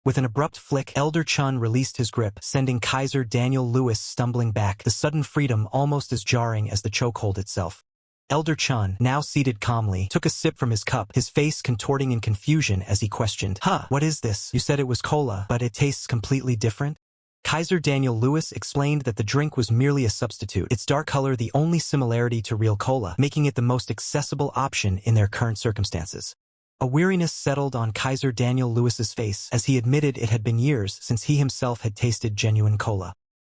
With an abrupt flick, Elder Chen released his grip, sending Kaiser Daniel Lewis stumbling back, the sudden freedom almost as jarring as the chokehold itself. Elder Chen, now seated calmly, took a sip from his cup, his face contorting in confusion as he questioned, what is this? You said it was cola, but it tastes completely different? Kaiser Daniel Lewis explained that the drink was merely a substitute, its dark color the only similarity to real cola, making it the most accessible option in their current circumstances. A weariness settled on Kaiser Daniel Lewis's face as he admitted it had been years since he himself had tasted genuine cola.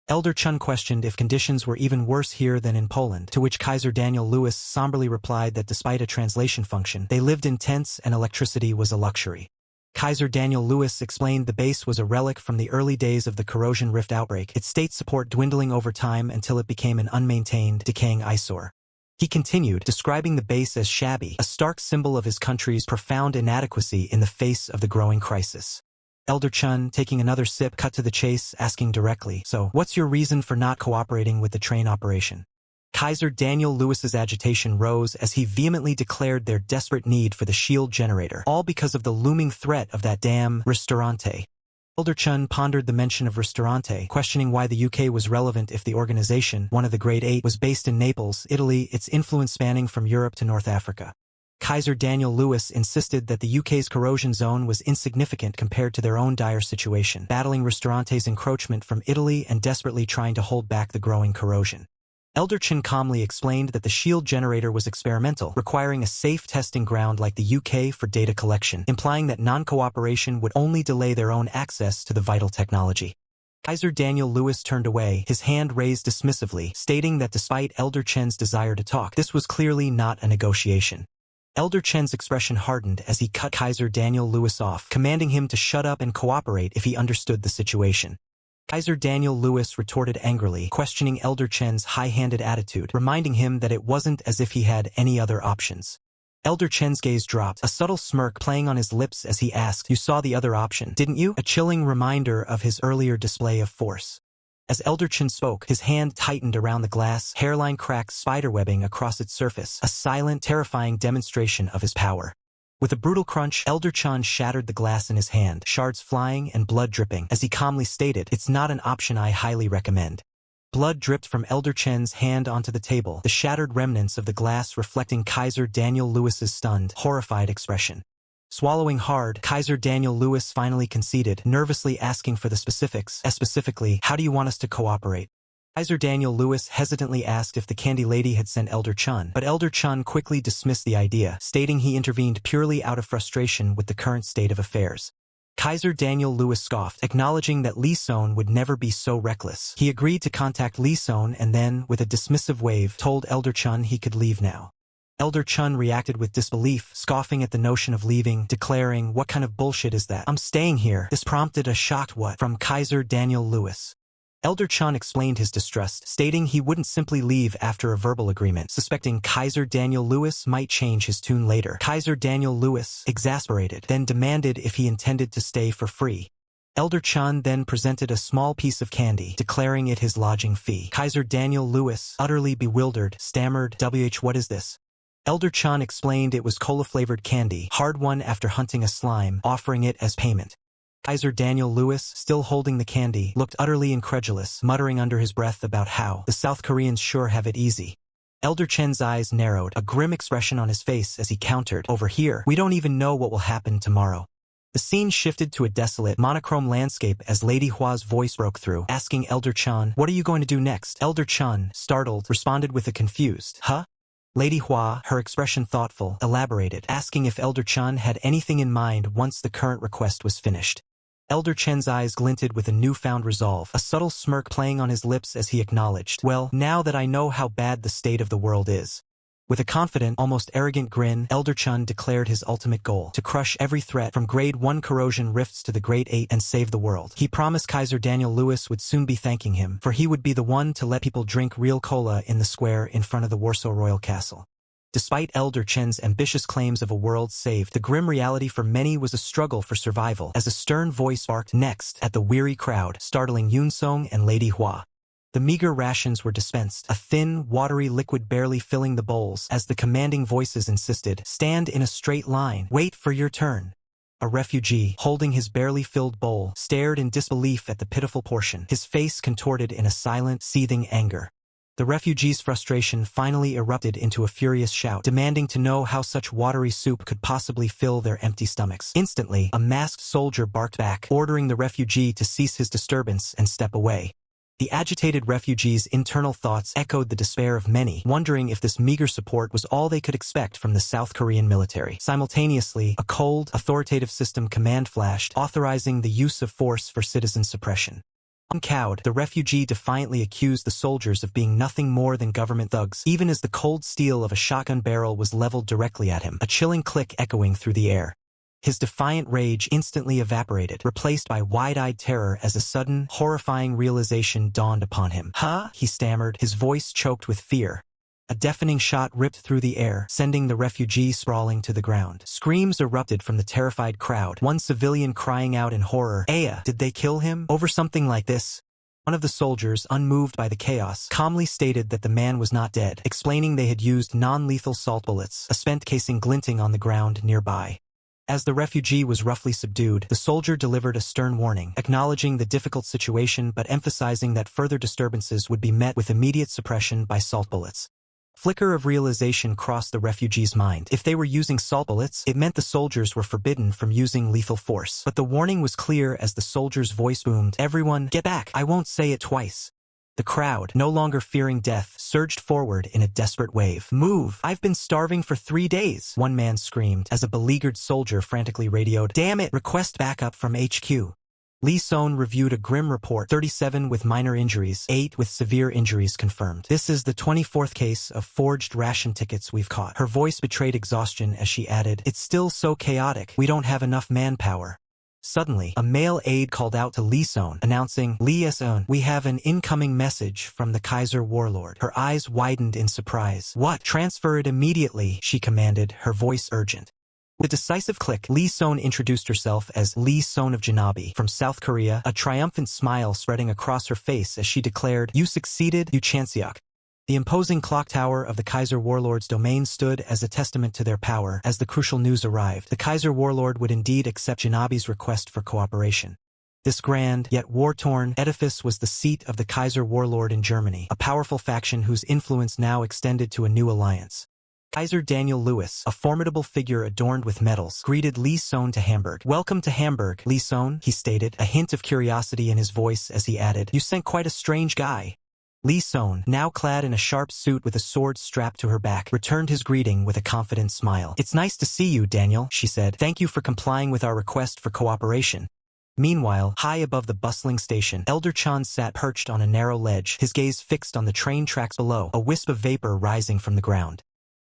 Elder Chen questioned if conditions were even worse here than in Poland, to which Kaiser Daniel Lewis somberly replied that despite a translation function, they lived in tents and electricity was a luxury. Kaiser Daniel Lewis explained the base was a relic from the early days of the corrosion rift outbreak, its state support dwindling over time until it became an unmaintained, decaying eyesore. He continued, describing the base as shabby, a stark symbol of his country's profound inadequacy in the face of the growing crisis. Elder Chen, taking another sip, cut to the chase, asking directly, so, what's your reason for not cooperating with the train operation? Kaiser Daniel Lewis's agitation rose as he vehemently declared their desperate need for the shield generator, all because of the looming threat of that damn ristorante. Elder Chen pondered the mention of ristorante, questioning why the UK was relevant if the organization, one of the Great Eight, was based in Naples, Italy, its influence spanning from Europe to North Africa. Kaiser Daniel Lewis insisted that the UK's corrosion zone was insignificant compared to their own dire situation, battling Ristorante's encroachment from Italy and desperately trying to hold back the growing corrosion. Elder Chen calmly explained that the shield generator was experimental, requiring a safe testing ground like the UK for data collection, implying that non-cooperation would only delay their own access to the vital technology. Kaiser Daniel Lewis turned away, his hand raised dismissively, stating that despite Elder Chen's desire to talk, this was clearly not a negotiation. Elder Chen's expression hardened as he cut Kaiser Daniel Lewis off, commanding him to shut up and cooperate if he understood the situation. Kaiser Daniel Lewis retorted angrily, questioning Elder Chen's high-handed attitude, reminding him that it wasn't as if he had any other options. Elder Chen's gaze dropped, a subtle smirk playing on his lips as he asked, you saw the other option, didn't you? A chilling reminder of his earlier display of force. As Elder Chen spoke, his hand tightened around the glass, hairline cracks spiderwebbing across its surface, a silent, terrifying demonstration of his power. With a brutal crunch, Elder Chen shattered the glass in his hand, shards flying and blood dripping, as he calmly stated, it's not an option I highly recommend. Blood dripped from Elder Chen's hand onto the table, the shattered remnants of the glass reflecting Kaiser Daniel Lewis's stunned, horrified expression. Swallowing hard, Kaiser Daniel Lewis finally conceded, nervously asking for the specifics, specifically, how do you want us to cooperate? Kaiser Daniel Lewis hesitantly asked if the candy lady had sent Elder Chen, but Elder Chen quickly dismissed the idea, stating he intervened purely out of frustration with the current state of affairs. Kaiser Daniel Lewis scoffed, acknowledging that Li Son would never be so reckless. He agreed to contact Li Son and then, with a dismissive wave, told Elder Chen he could leave now. Elder Chen reacted with disbelief, scoffing at the notion of leaving, declaring, what kind of bullshit is that? I'm staying here. This prompted a shocked what from Kaiser Daniel Lewis. Elder Chan explained his distrust, stating he wouldn't simply leave after a verbal agreement, suspecting Kaiser Daniel Lewis might change his tune later. Kaiser Daniel Lewis, exasperated, then demanded if he intended to stay for free. Elder Chan then presented a small piece of candy, declaring it his lodging fee. Kaiser Daniel Lewis, utterly bewildered, stammered, what is this? Elder Chan explained it was cola-flavored candy, hard won after hunting a slime, offering it as payment. Kaiser Daniel Lewis, still holding the candy, looked utterly incredulous, muttering under his breath about how the South Koreans sure have it easy. Elder Chen's eyes narrowed, a grim expression on his face as he countered, over here, we don't even know what will happen tomorrow. The scene shifted to a desolate, monochrome landscape as Lady Hua's voice broke through, asking Elder Chan, what are you going to do next? Elder Chan, startled, responded with a confused, huh? Lady Hua, her expression thoughtful, elaborated, asking if Elder Chan had anything in mind once the current request was finished. Elder Chen's eyes glinted with a newfound resolve, a subtle smirk playing on his lips as he acknowledged, well, now that I know how bad the state of the world is. With a confident, almost arrogant grin, Elder Chan declared his ultimate goal, to crush every threat from Grade 1 corrosion rifts to the Grade 8 and save the world. He promised Kaiser Daniel Lewis would soon be thanking him, for he would be the one to let people drink real cola in the square in front of the Warsaw Royal Castle. Despite Elder Chen's ambitious claims of a world saved, the grim reality for many was a struggle for survival, as a stern voice barked next at the weary crowd, startling Yoon-sung and Lady Hua. The meager rations were dispensed, a thin, watery liquid barely filling the bowls, as the commanding voices insisted, stand in a straight line, wait for your turn. A refugee, holding his barely filled bowl, stared in disbelief at the pitiful portion, his face contorted in a silent, seething anger. The refugee's frustration finally erupted into a furious shout, demanding to know how such watery soup could possibly fill their empty stomachs. Instantly, a masked soldier barked back, ordering the refugee to cease his disturbance and step away. The agitated refugee's internal thoughts echoed the despair of many, wondering if this meager support was all they could expect from the South Korean military. Simultaneously, a cold, authoritative system command flashed, authorizing the use of force for citizen suppression. Uncowed, the refugee defiantly accused the soldiers of being nothing more than government thugs, even as the cold steel of a shotgun barrel was leveled directly at him, a chilling click echoing through the air. His defiant rage instantly evaporated, replaced by wide-eyed terror as a sudden, horrifying realization dawned upon him. Huh? He stammered, his voice choked with fear. A deafening shot ripped through the air, sending the refugee sprawling to the ground. Screams erupted from the terrified crowd, one civilian crying out in horror, Aya, did they kill him? Over something like this? One of the soldiers, unmoved by the chaos, calmly stated that the man was not dead, explaining they had used non-lethal salt bullets, a spent casing glinting on the ground nearby. As the refugee was roughly subdued, the soldier delivered a stern warning, acknowledging the difficult situation but emphasizing that further disturbances would be met with immediate suppression by salt bullets. Flicker of realization crossed the refugee's mind. If they were using salt bullets, it meant the soldiers were forbidden from using lethal force. But the warning was clear as the soldier's voice boomed, everyone, get back, I won't say it twice. The crowd, no longer fearing death, surged forward in a desperate wave. Move! I've been starving for 3 days, one man screamed, as a beleaguered soldier frantically radioed, damn it, request backup from HQ. Lee Son reviewed a grim report, 37 with minor injuries, 8 with severe injuries confirmed. This is the 24th case of forged ration tickets we've caught. Her voice betrayed exhaustion as she added, it's still so chaotic, we don't have enough manpower. Suddenly, a male aide called out to Lee Son, announcing, Lee Son, we have an incoming message from the Kaiser warlord. Her eyes widened in surprise. What? Transfer it immediately, she commanded, her voice urgent. With a decisive click, Lee Son introduced herself as Lee Son of Janabi from South Korea, a triumphant smile spreading across her face as she declared, you succeeded, you Chanseok. The imposing clock tower of the Kaiser warlord's domain stood as a testament to their power. As the crucial news arrived, the Kaiser warlord would indeed accept Janabi's request for cooperation. This grand, yet war-torn, edifice was the seat of the Kaiser warlord in Germany, a powerful faction whose influence now extended to a new alliance. Kaiser Daniel Lewis, a formidable figure adorned with medals, greeted Lee Son to Hamburg. Welcome to Hamburg, Lee Son, he stated, a hint of curiosity in his voice as he added, you sent quite a strange guy. Lee Son, now clad in a sharp suit with a sword strapped to her back, returned his greeting with a confident smile. It's nice to see you, Daniel, she said. Thank you for complying with our request for cooperation. Meanwhile, high above the bustling station, Elder Chan sat perched on a narrow ledge, his gaze fixed on the train tracks below, a wisp of vapor rising from the ground.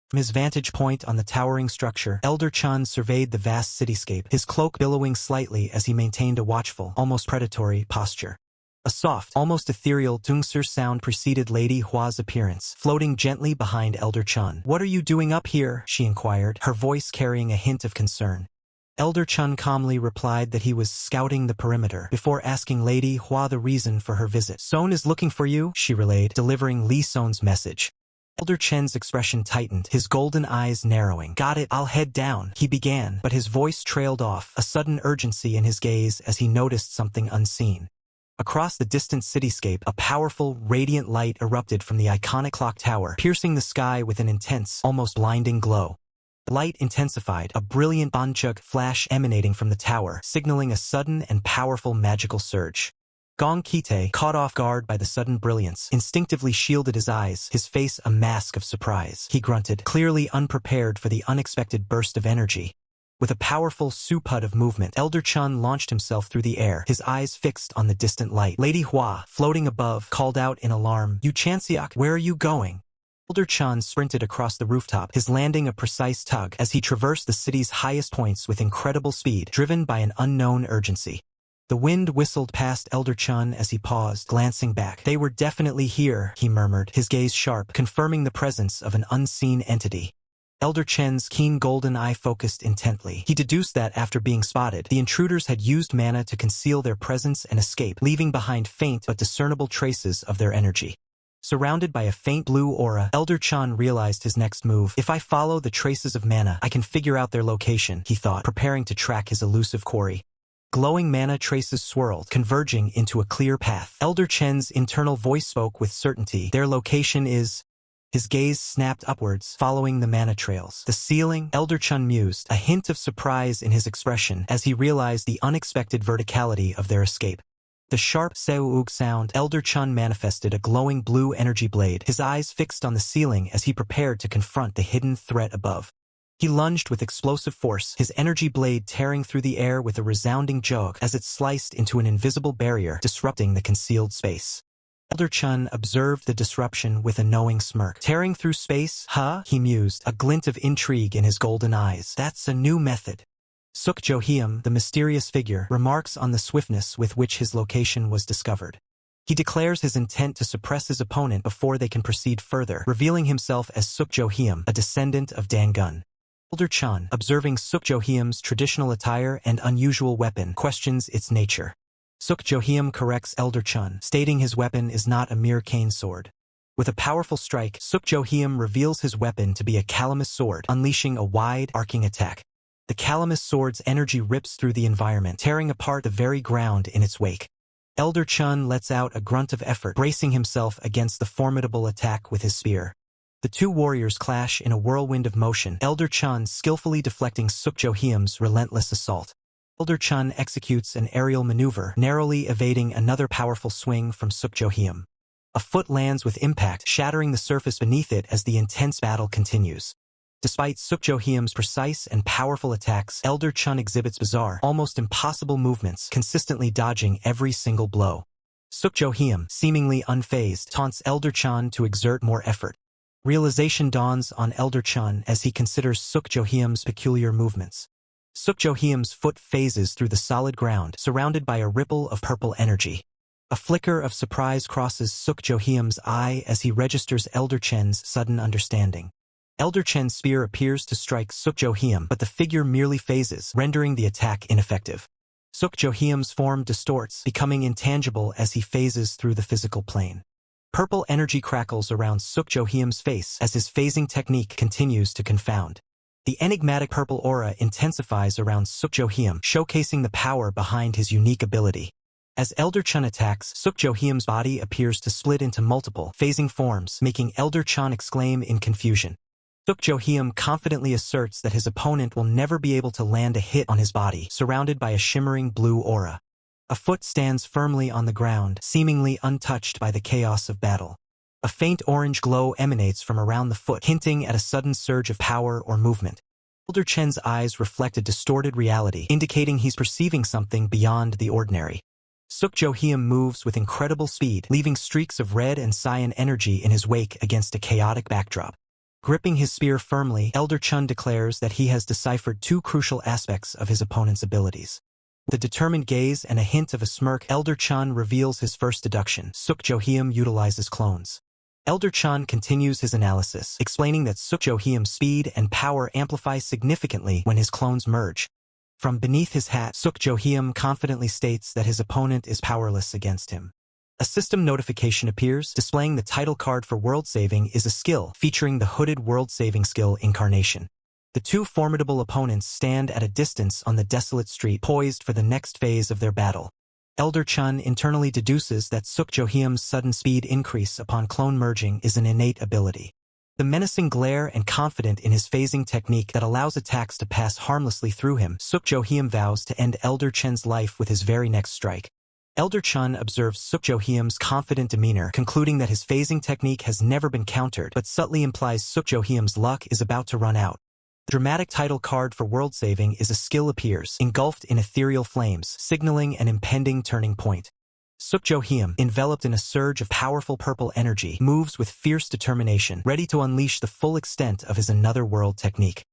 From his vantage point on the towering structure, Elder Chan surveyed the vast cityscape, his cloak billowing slightly as he maintained a watchful, almost predatory, posture. A soft, almost ethereal Dronzer sound preceded Lady Hua's appearance, floating gently behind Elder Chun. "What are you doing up here?" she inquired, her voice carrying a hint of concern. Elder Chun calmly replied that he was scouting the perimeter, before asking Lady Hua the reason for her visit. "Son is looking for you," she relayed, delivering Li Son's message. Elder Chen's expression tightened, his golden eyes narrowing. "Got it, I'll head down," he began, but his voice trailed off, a sudden urgency in his gaze as he noticed something unseen. Across the distant cityscape, a powerful, radiant light erupted from the iconic clock tower, piercing the sky with an intense, almost blinding glow. The light intensified, a brilliant banchuk flash emanating from the tower, signaling a sudden and powerful magical surge. Gong Kite, caught off guard by the sudden brilliance, instinctively shielded his eyes, his face a mask of surprise. He grunted, clearly unprepared for the unexpected burst of energy. With a powerful supud of movement, Elder Chun launched himself through the air, his eyes fixed on the distant light. Lady Hua, floating above, called out in alarm, "You Chanseok, where are you going?" Elder Chun sprinted across the rooftop, his landing a precise tug, as he traversed the city's highest points with incredible speed, driven by an unknown urgency. The wind whistled past Elder Chun as he paused, glancing back. "They were definitely here," he murmured, his gaze sharp, confirming the presence of an unseen entity. Elder Chen's keen golden eye focused intently. He deduced that, after being spotted, the intruders had used mana to conceal their presence and escape, leaving behind faint but discernible traces of their energy. Surrounded by a faint blue aura, Elder Chun realized his next move. "If I follow the traces of mana, I can figure out their location," he thought, preparing to track his elusive quarry. Glowing mana traces swirled, converging into a clear path. Elder Chen's internal voice spoke with certainty. "Their location is..." His gaze snapped upwards, following the mana trails. "The ceiling?" Elder Chun mused, a hint of surprise in his expression as he realized the unexpected verticality of their escape. The sharp Seoug sound, Elder Chun manifested a glowing blue energy blade, his eyes fixed on the ceiling as he prepared to confront the hidden threat above. He lunged with explosive force, his energy blade tearing through the air with a resounding jog as it sliced into an invisible barrier, disrupting the concealed space. Elder Chun observed the disruption with a knowing smirk. "Tearing through space, huh?" he mused, a glint of intrigue in his golden eyes. "That's a new method." Suk Joheum, the mysterious figure, remarks on the swiftness with which his location was discovered. He declares his intent to suppress his opponent before they can proceed further, revealing himself as Suk Joheum, a descendant of Dangun. Elder Chun, observing Suk Joheum's traditional attire and unusual weapon, questions its nature. Suk Joheum corrects Elder Chun, stating his weapon is not a mere cane sword. With a powerful strike, Suk Joheum reveals his weapon to be a calamus sword, unleashing a wide, arcing attack. The calamus sword's energy rips through the environment, tearing apart the very ground in its wake. Elder Chun lets out a grunt of effort, bracing himself against the formidable attack with his spear. The two warriors clash in a whirlwind of motion, Elder Chun skillfully deflecting Suk Joheum's relentless assault. Elder Chun executes an aerial maneuver, narrowly evading another powerful swing from Suk Joheum. A foot lands with impact, shattering the surface beneath it as the intense battle continues. Despite Suk Joheum's precise and powerful attacks, Elder Chun exhibits bizarre, almost impossible movements, consistently dodging every single blow. Suk Joheum, seemingly unfazed, taunts Elder Chun to exert more effort. Realization dawns on Elder Chun as he considers Suk Joheum's peculiar movements. Suk Joheum's foot phases through the solid ground, surrounded by a ripple of purple energy. A flicker of surprise crosses Suk Joheum's eye as he registers Elder Chen's sudden understanding. Elder Chen's spear appears to strike Suk Joheum, but the figure merely phases, rendering the attack ineffective. Suk Joheum's form distorts, becoming intangible as he phases through the physical plane. Purple energy crackles around Suk Joheum's face as his phasing technique continues to confound. The enigmatic purple aura intensifies around Suk Joheum, showcasing the power behind his unique ability. As Elder Chun attacks, Suk Joheum's body appears to split into multiple, phasing forms, making Elder Chun exclaim in confusion. Suk Joheum confidently asserts that his opponent will never be able to land a hit on his body, surrounded by a shimmering blue aura. A foot stands firmly on the ground, seemingly untouched by the chaos of battle. A faint orange glow emanates from around the foot, hinting at a sudden surge of power or movement. Elder Chen's eyes reflect a distorted reality, indicating he's perceiving something beyond the ordinary. Suk Joheum moves with incredible speed, leaving streaks of red and cyan energy in his wake against a chaotic backdrop. Gripping his spear firmly, Elder Chun declares that he has deciphered two crucial aspects of his opponent's abilities. With a determined gaze and a hint of a smirk, Elder Chun reveals his first deduction. Sukjoheum utilizes clones. Elder Chun continues his analysis, explaining that Sukjoheum's speed and power amplify significantly when his clones merge. From beneath his hat, Sukjoheum confidently states that his opponent is powerless against him. A system notification appears, displaying the title card for World Saving is a skill, featuring the hooded World Saving skill incarnation. The two formidable opponents stand at a distance on the desolate street, poised for the next phase of their battle. Elder Chun internally deduces that Sukjoheum's sudden speed increase upon clone merging is an innate ability. The menacing glare and confident in his phasing technique that allows attacks to pass harmlessly through him, Sukjoheum vows to end Elder Chun's life with his very next strike. Elder Chun observes Sukjoheum's confident demeanor, concluding that his phasing technique has never been countered, but subtly implies Sukjoheum's luck is about to run out. The dramatic title card for World Saving is a skill appears, engulfed in ethereal flames, signaling an impending turning point. Sukjoheum, enveloped in a surge of powerful purple energy, moves with fierce determination, ready to unleash the full extent of his Another World technique.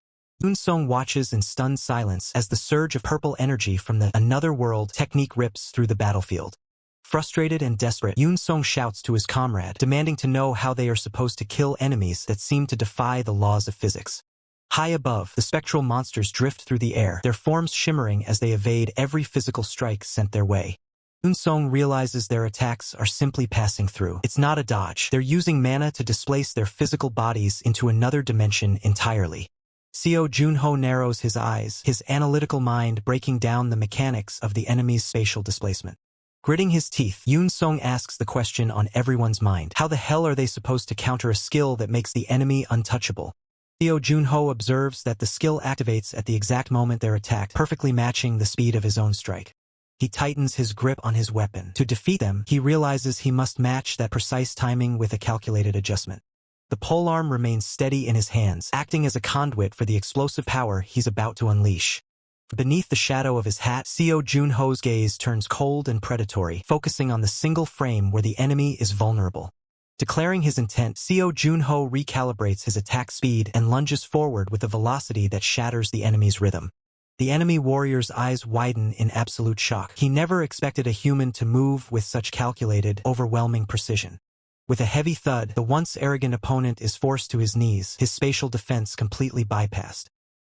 Yoonsong watches in stunned silence as the surge of purple energy from the Another World technique rips through the battlefield. Frustrated and desperate, Yoonsong shouts to his comrade, demanding to know how they are supposed to kill enemies that seem to defy the laws of physics. High above, the spectral monsters drift through the air, their forms shimmering as they evade every physical strike sent their way. Yoonsong realizes their attacks are simply passing through. It's not a dodge. They're using mana to displace their physical bodies into another dimension entirely. Seo Junho narrows his eyes, his analytical mind breaking down the mechanics of the enemy's spatial displacement. Gritting his teeth, Yoonsong asks the question on everyone's mind. How the hell are they supposed to counter a skill that makes the enemy untouchable? Seo Junho observes that the skill activates at the exact moment they're attacked, perfectly matching the speed of his own strike. He tightens his grip on his weapon. To defeat them, he realizes he must match that precise timing with a calculated adjustment. The polearm remains steady in his hands, acting as a conduit for the explosive power he's about to unleash. Beneath the shadow of his hat, Seo Junho's gaze turns cold and predatory, focusing on the single frame where the enemy is vulnerable. Declaring his intent, Seo Junho recalibrates his attack speed and lunges forward with a velocity that shatters the enemy's rhythm. The enemy warrior's eyes widen in absolute shock. He never expected a human to move with such calculated, overwhelming precision. With a heavy thud, the once arrogant opponent is forced to his knees, his spatial defense completely bypassed.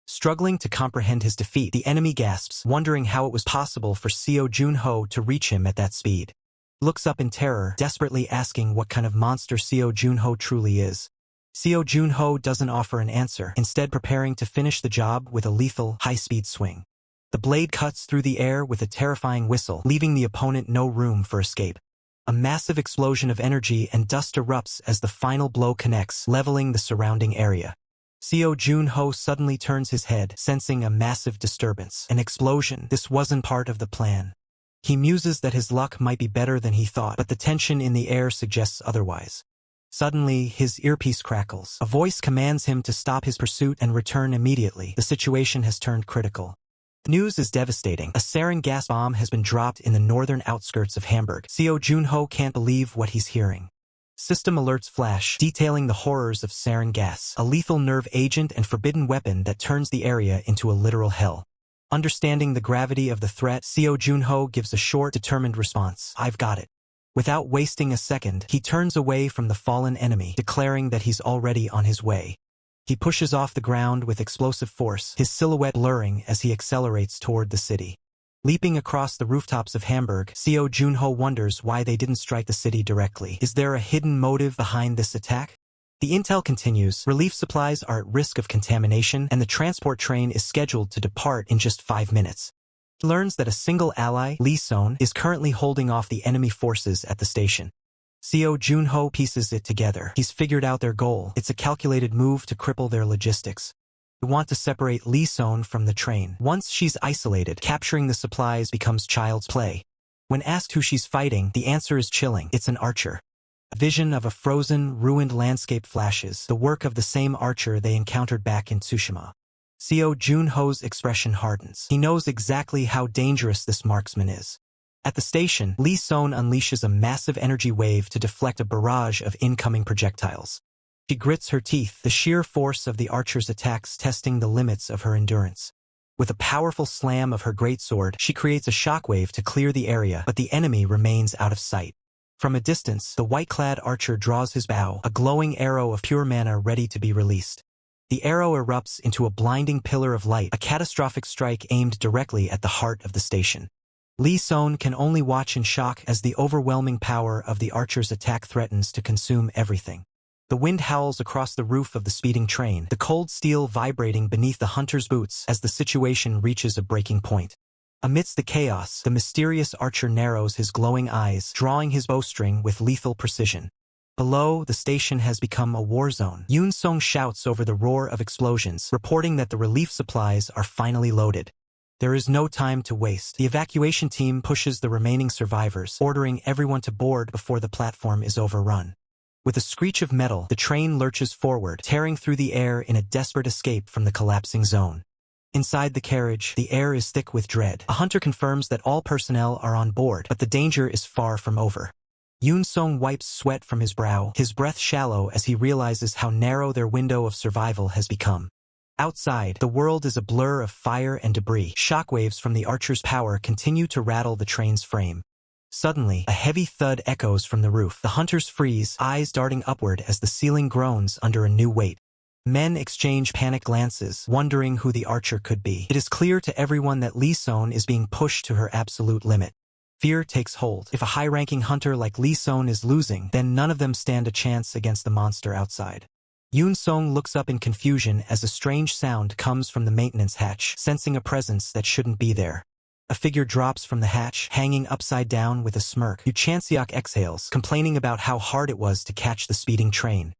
Struggling to comprehend his defeat, the enemy gasps, wondering how it was possible for Seo Junho to reach him at that speed. Looks up in terror, desperately asking what kind of monster Seo Junho truly is. Seo Junho doesn't offer an answer, instead preparing to finish the job with a lethal, high-speed swing. The blade cuts through the air with a terrifying whistle, leaving the opponent no room for escape. A massive explosion of energy and dust erupts as the final blow connects, leveling the surrounding area. Seo Junho suddenly turns his head, sensing a massive disturbance. An explosion. This wasn't part of the plan. He muses that his luck might be better than he thought, but the tension in the air suggests otherwise. Suddenly, his earpiece crackles. A voice commands him to stop his pursuit and return immediately. The situation has turned critical. The news is devastating. A sarin gas bomb has been dropped in the northern outskirts of Hamburg. Seo Junho can't believe what he's hearing. System alerts flash, detailing the horrors of sarin gas, a lethal nerve agent and forbidden weapon that turns the area into a literal hell. Understanding the gravity of the threat, Seo Junho gives a short, determined response. I've got it. Without wasting a second, he turns away from the fallen enemy, declaring that he's already on his way. He pushes off the ground with explosive force, his silhouette blurring as he accelerates toward the city. Leaping across the rooftops of Hamburg, Seo Junho wonders why they didn't strike the city directly. Is there a hidden motive behind this attack? The intel continues. Relief supplies are at risk of contamination, and the transport train is scheduled to depart in just 5 minutes. He learns that a single ally, Lee Son, is currently holding off the enemy forces at the station. Seo Junho pieces it together. He's figured out their goal. It's a calculated move to cripple their logistics. They want to separate Lee Son from the train. Once she's isolated, capturing the supplies becomes child's play. When asked who she's fighting, the answer is chilling. It's an archer. A vision of a frozen, ruined landscape flashes, the work of the same archer they encountered back in Tsushima. Seo Junho's expression hardens. He knows exactly how dangerous this marksman is. At the station, Lee Son unleashes a massive energy wave to deflect a barrage of incoming projectiles. She grits her teeth, the sheer force of the archer's attacks testing the limits of her endurance. With a powerful slam of her greatsword, she creates a shockwave to clear the area, but the enemy remains out of sight. From a distance, the white-clad archer draws his bow, a glowing arrow of pure mana ready to be released. The arrow erupts into a blinding pillar of light, a catastrophic strike aimed directly at the heart of the station. Lee Son can only watch in shock as the overwhelming power of the archer's attack threatens to consume everything. The wind howls across the roof of the speeding train, the cold steel vibrating beneath the hunter's boots as the situation reaches a breaking point. Amidst the chaos, the mysterious archer narrows his glowing eyes, drawing his bowstring with lethal precision. Below, the station has become a war zone. Yoon Song shouts over the roar of explosions, reporting that the relief supplies are finally loaded. There is no time to waste. The evacuation team pushes the remaining survivors, ordering everyone to board before the platform is overrun. With a screech of metal, the train lurches forward, tearing through the air in a desperate escape from the collapsing zone. Inside the carriage, the air is thick with dread. A hunter confirms that all personnel are on board, but the danger is far from over. Yoon Song wipes sweat from his brow, his breath shallow as he realizes how narrow their window of survival has become. Outside, the world is a blur of fire and debris. Shockwaves from the archer's power continue to rattle the train's frame. Suddenly, a heavy thud echoes from the roof. The hunters freeze, eyes darting upward as the ceiling groans under a new weight. Men exchange panicked glances, wondering who the archer could be. It is clear to everyone that Lee Son is being pushed to her absolute limit. Fear takes hold. If a high-ranking hunter like Lee Son is losing, then none of them stand a chance against the monster outside. Yoon Song looks up in confusion as a strange sound comes from the maintenance hatch, sensing a presence that shouldn't be there. A figure drops from the hatch, hanging upside down with a smirk. Yu Chanseok exhales, complaining about how hard it was to catch the speeding train.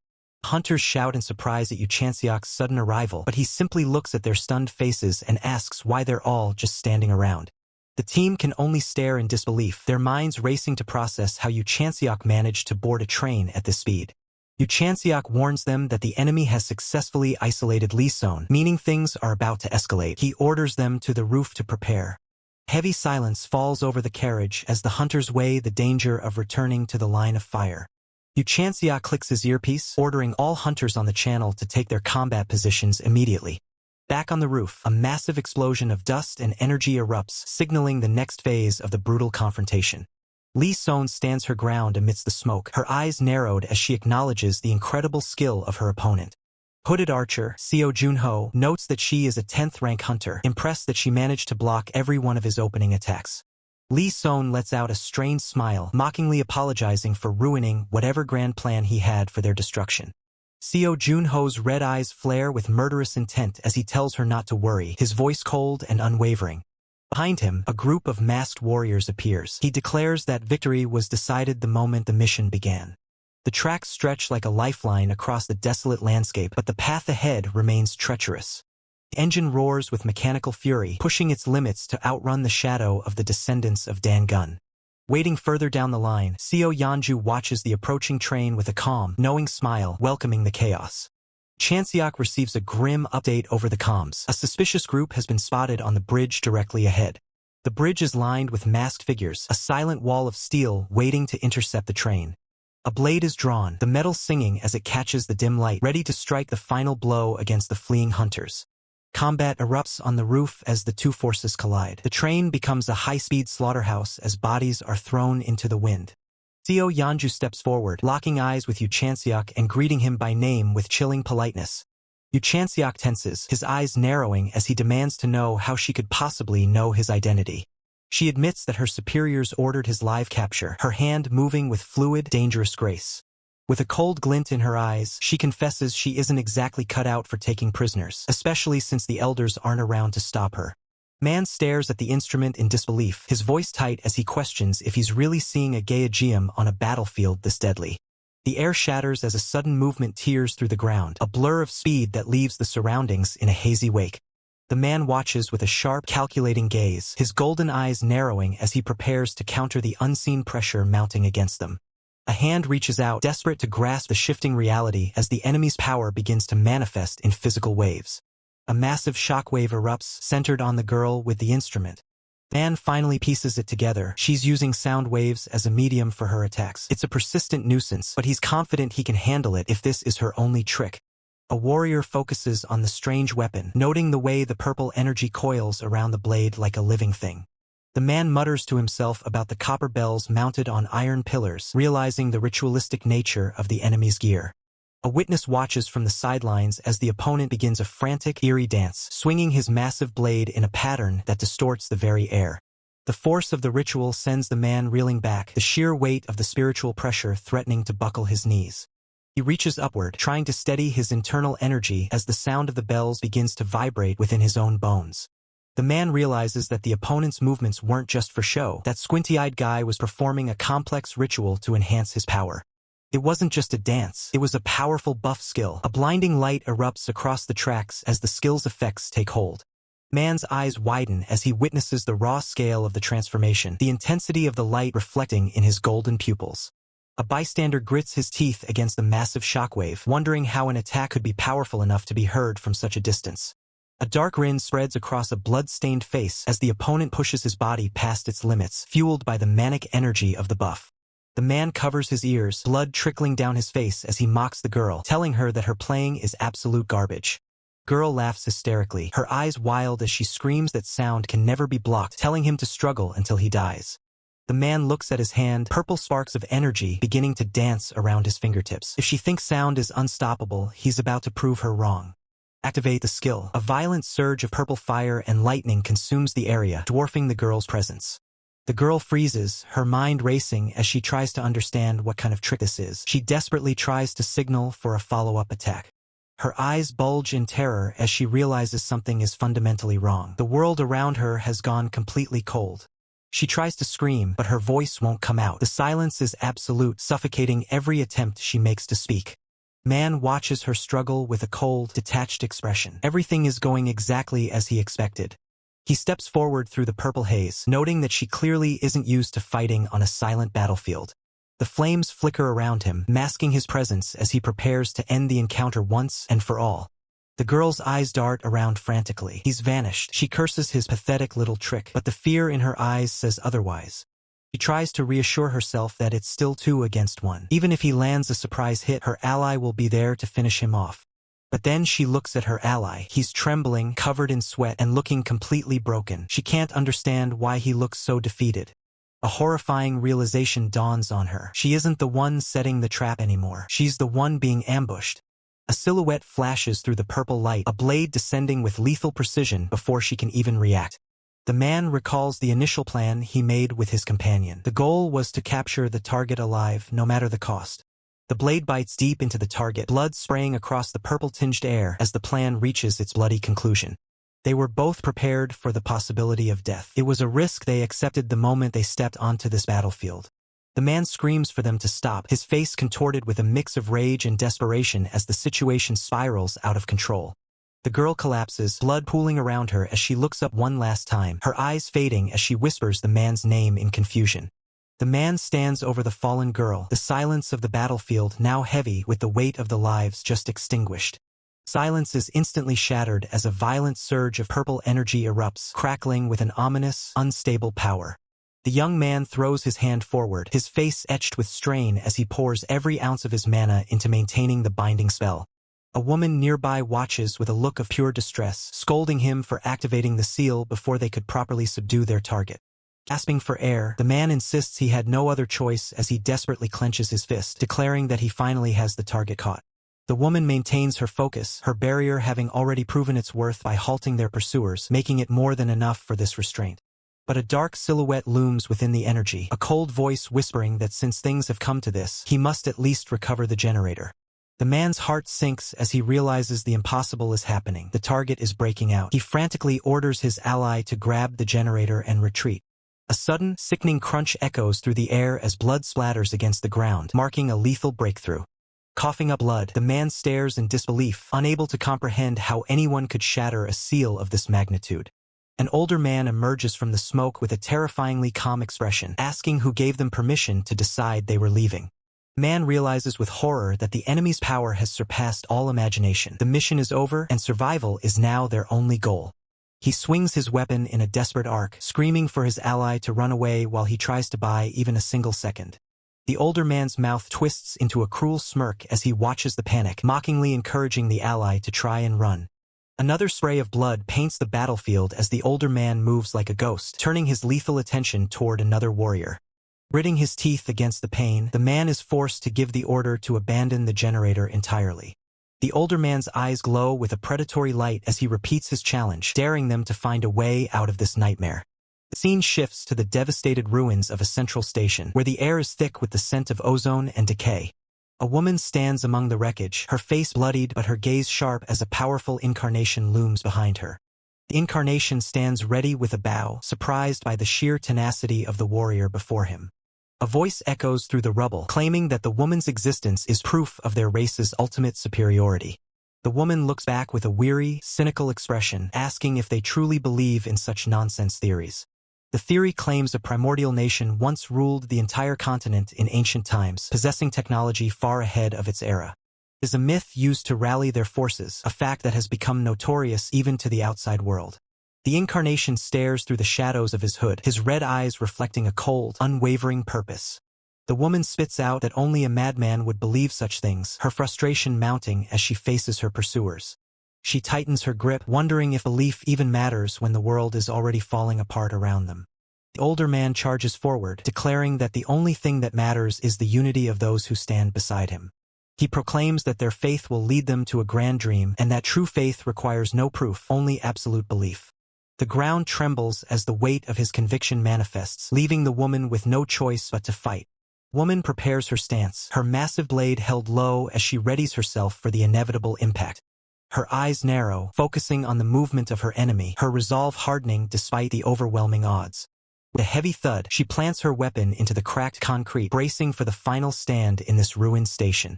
Hunters shout in surprise at Yu Chanseok's sudden arrival, but he simply looks at their stunned faces and asks why they're all just standing around. The team can only stare in disbelief, their minds racing to process how Yu Chanseok managed to board a train at this speed. Yu Chanseok warns them that the enemy has successfully isolated Lee Son, meaning things are about to escalate. He orders them to the roof to prepare. Heavy silence falls over the carriage as the hunters weigh the danger of returning to the line of fire. Yu Chanseok clicks his earpiece, ordering all hunters on the channel to take their combat positions immediately. Back on the roof, a massive explosion of dust and energy erupts, signaling the next phase of the brutal confrontation. Lee Son stands her ground amidst the smoke, her eyes narrowed as she acknowledges the incredible skill of her opponent. Hooded archer, Seo Junho, notes that she is a 10th rank hunter, impressed that she managed to block every one of his opening attacks. Lee Son lets out a strained smile, mockingly apologizing for ruining whatever grand plan he had for their destruction. Seo Junho's red eyes flare with murderous intent as he tells her not to worry, his voice cold and unwavering. Behind him, a group of masked warriors appears. He declares that victory was decided the moment the mission began. The tracks stretch like a lifeline across the desolate landscape, but the path ahead remains treacherous. The engine roars with mechanical fury, pushing its limits to outrun the shadow of the descendants of Dan Gun. Waiting further down the line, Seo Yeonju watches the approaching train with a calm, knowing smile, welcoming the chaos. Chanseok receives a grim update over the comms. A suspicious group has been spotted on the bridge directly ahead. The bridge is lined with masked figures, a silent wall of steel waiting to intercept the train. A blade is drawn, the metal singing as it catches the dim light, ready to strike the final blow against the fleeing hunters. Combat erupts on the roof as the two forces collide. The train becomes a high-speed slaughterhouse as bodies are thrown into the wind. Seo Yeonju steps forward, locking eyes with Yu Chanseok and greeting him by name with chilling politeness. Yu Chanseok tenses, his eyes narrowing as he demands to know how she could possibly know his identity. She admits that her superiors ordered his live capture, her hand moving with fluid, dangerous grace. With a cold glint in her eyes, she confesses she isn't exactly cut out for taking prisoners, especially since the elders aren't around to stop her. Man stares at the instrument in disbelief, his voice tight as he questions if he's really seeing a Gaejeum on a battlefield this deadly. The air shatters as a sudden movement tears through the ground, a blur of speed that leaves the surroundings in a hazy wake. The man watches with a sharp, calculating gaze, his golden eyes narrowing as he prepares to counter the unseen pressure mounting against them. A hand reaches out, desperate to grasp the shifting reality as the enemy's power begins to manifest in physical waves. A massive shockwave erupts, centered on the girl with the instrument. Man finally pieces it together. She's using sound waves as a medium for her attacks. It's a persistent nuisance, but he's confident he can handle it if this is her only trick. A warrior focuses on the strange weapon, noting the way the purple energy coils around the blade like a living thing. The man mutters to himself about the copper bells mounted on iron pillars, realizing the ritualistic nature of the enemy's gear. A witness watches from the sidelines as the opponent begins a frantic, eerie dance, swinging his massive blade in a pattern that distorts the very air. The force of the ritual sends the man reeling back, the sheer weight of the spiritual pressure threatening to buckle his knees. He reaches upward, trying to steady his internal energy as the sound of the bells begins to vibrate within his own bones. The man realizes that the opponent's movements weren't just for show, that squinty-eyed guy was performing a complex ritual to enhance his power. It wasn't just a dance, it was a powerful buff skill. A blinding light erupts across the tracks as the skill's effects take hold. Man's eyes widen as he witnesses the raw scale of the transformation, the intensity of the light reflecting in his golden pupils. A bystander grits his teeth against the massive shockwave, wondering how an attack could be powerful enough to be heard from such a distance. A dark grin spreads across a blood-stained face as the opponent pushes his body past its limits, fueled by the manic energy of the buff. The man covers his ears, blood trickling down his face as he mocks the girl, telling her that her playing is absolute garbage. Girl laughs hysterically, her eyes wild as she screams that sound can never be blocked, telling him to struggle until he dies. The man looks at his hand, purple sparks of energy beginning to dance around his fingertips. If she thinks sound is unstoppable, he's about to prove her wrong. Activate the skill. A violent surge of purple fire and lightning consumes the area, dwarfing the girl's presence. The girl freezes, her mind racing as she tries to understand what kind of trick this is. She desperately tries to signal for a follow-up attack. Her eyes bulge in terror as she realizes something is fundamentally wrong. The world around her has gone completely cold. She tries to scream, but her voice won't come out. The silence is absolute, suffocating every attempt she makes to speak. Man watches her struggle with a cold, detached expression. Everything is going exactly as he expected. He steps forward through the purple haze, noting that she clearly isn't used to fighting on a silent battlefield. The flames flicker around him, masking his presence as he prepares to end the encounter once and for all. The girl's eyes dart around frantically. He's vanished. She curses his pathetic little trick, but the fear in her eyes says otherwise. She tries to reassure herself that it's still 2 against 1. Even if he lands a surprise hit, her ally will be there to finish him off. But then she looks at her ally. He's trembling, covered in sweat, and looking completely broken. She can't understand why he looks so defeated. A horrifying realization dawns on her. She isn't the one setting the trap anymore. She's the one being ambushed. A silhouette flashes through the purple light, a blade descending with lethal precision before she can even react. The man recalls the initial plan he made with his companion. The goal was to capture the target alive, no matter the cost. The blade bites deep into the target, blood spraying across the purple-tinged air as the plan reaches its bloody conclusion. They were both prepared for the possibility of death. It was a risk they accepted the moment they stepped onto this battlefield. The man screams for them to stop, his face contorted with a mix of rage and desperation as the situation spirals out of control. The girl collapses, blood pooling around her as she looks up one last time, her eyes fading as she whispers the man's name in confusion. The man stands over the fallen girl, the silence of the battlefield now heavy with the weight of the lives just extinguished. Silence is instantly shattered as a violent surge of purple energy erupts, crackling with an ominous, unstable power. The young man throws his hand forward, his face etched with strain as he pours every ounce of his mana into maintaining the binding spell. A woman nearby watches with a look of pure distress, scolding him for activating the seal before they could properly subdue their target. Gasping for air, the man insists he had no other choice as he desperately clenches his fist, declaring that he finally has the target caught. The woman maintains her focus, her barrier having already proven its worth by halting their pursuers, making it more than enough for this restraint. But a dark silhouette looms within the energy, a cold voice whispering that since things have come to this, he must at least recover the generator. The man's heart sinks as he realizes the impossible is happening. The target is breaking out. He frantically orders his ally to grab the generator and retreat. A sudden, sickening crunch echoes through the air as blood splatters against the ground, marking a lethal breakthrough. Coughing up blood, the man stares in disbelief, unable to comprehend how anyone could shatter a seal of this magnitude. An older man emerges from the smoke with a terrifyingly calm expression, asking who gave them permission to decide they were leaving. Man realizes with horror that the enemy's power has surpassed all imagination. The mission is over, and survival is now their only goal. He swings his weapon in a desperate arc, screaming for his ally to run away while he tries to buy even a single second. The older man's mouth twists into a cruel smirk as he watches the panic, mockingly encouraging the ally to try and run. Another spray of blood paints the battlefield as the older man moves like a ghost, turning his lethal attention toward another warrior. Gritting his teeth against the pain, the man is forced to give the order to abandon the generator entirely. The older man's eyes glow with a predatory light as he repeats his challenge, daring them to find a way out of this nightmare. The scene shifts to the devastated ruins of a central station, where the air is thick with the scent of ozone and decay. A woman stands among the wreckage, her face bloodied but her gaze sharp as a powerful incarnation looms behind her. The incarnation stands ready with a bow, surprised by the sheer tenacity of the warrior before him. A voice echoes through the rubble, claiming that the woman's existence is proof of their race's ultimate superiority. The woman looks back with a weary, cynical expression, asking if they truly believe in such nonsense theories. The theory claims a primordial nation once ruled the entire continent in ancient times, possessing technology far ahead of its era. It is a myth used to rally their forces, a fact that has become notorious even to the outside world. The incarnation stares through the shadows of his hood, his red eyes reflecting a cold, unwavering purpose. The woman spits out that only a madman would believe such things, her frustration mounting as she faces her pursuers. She tightens her grip, wondering if belief even matters when the world is already falling apart around them. The older man charges forward, declaring that the only thing that matters is the unity of those who stand beside him. He proclaims that their faith will lead them to a grand dream, and that true faith requires no proof, only absolute belief. The ground trembles as the weight of his conviction manifests, leaving the woman with no choice but to fight. Woman prepares her stance, her massive blade held low as she readies herself for the inevitable impact. Her eyes narrow, focusing on the movement of her enemy, her resolve hardening despite the overwhelming odds. With a heavy thud, she plants her weapon into the cracked concrete, bracing for the final stand in this ruined station.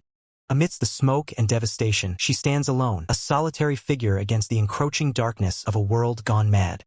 Amidst the smoke and devastation, she stands alone, a solitary figure against the encroaching darkness of a world gone mad.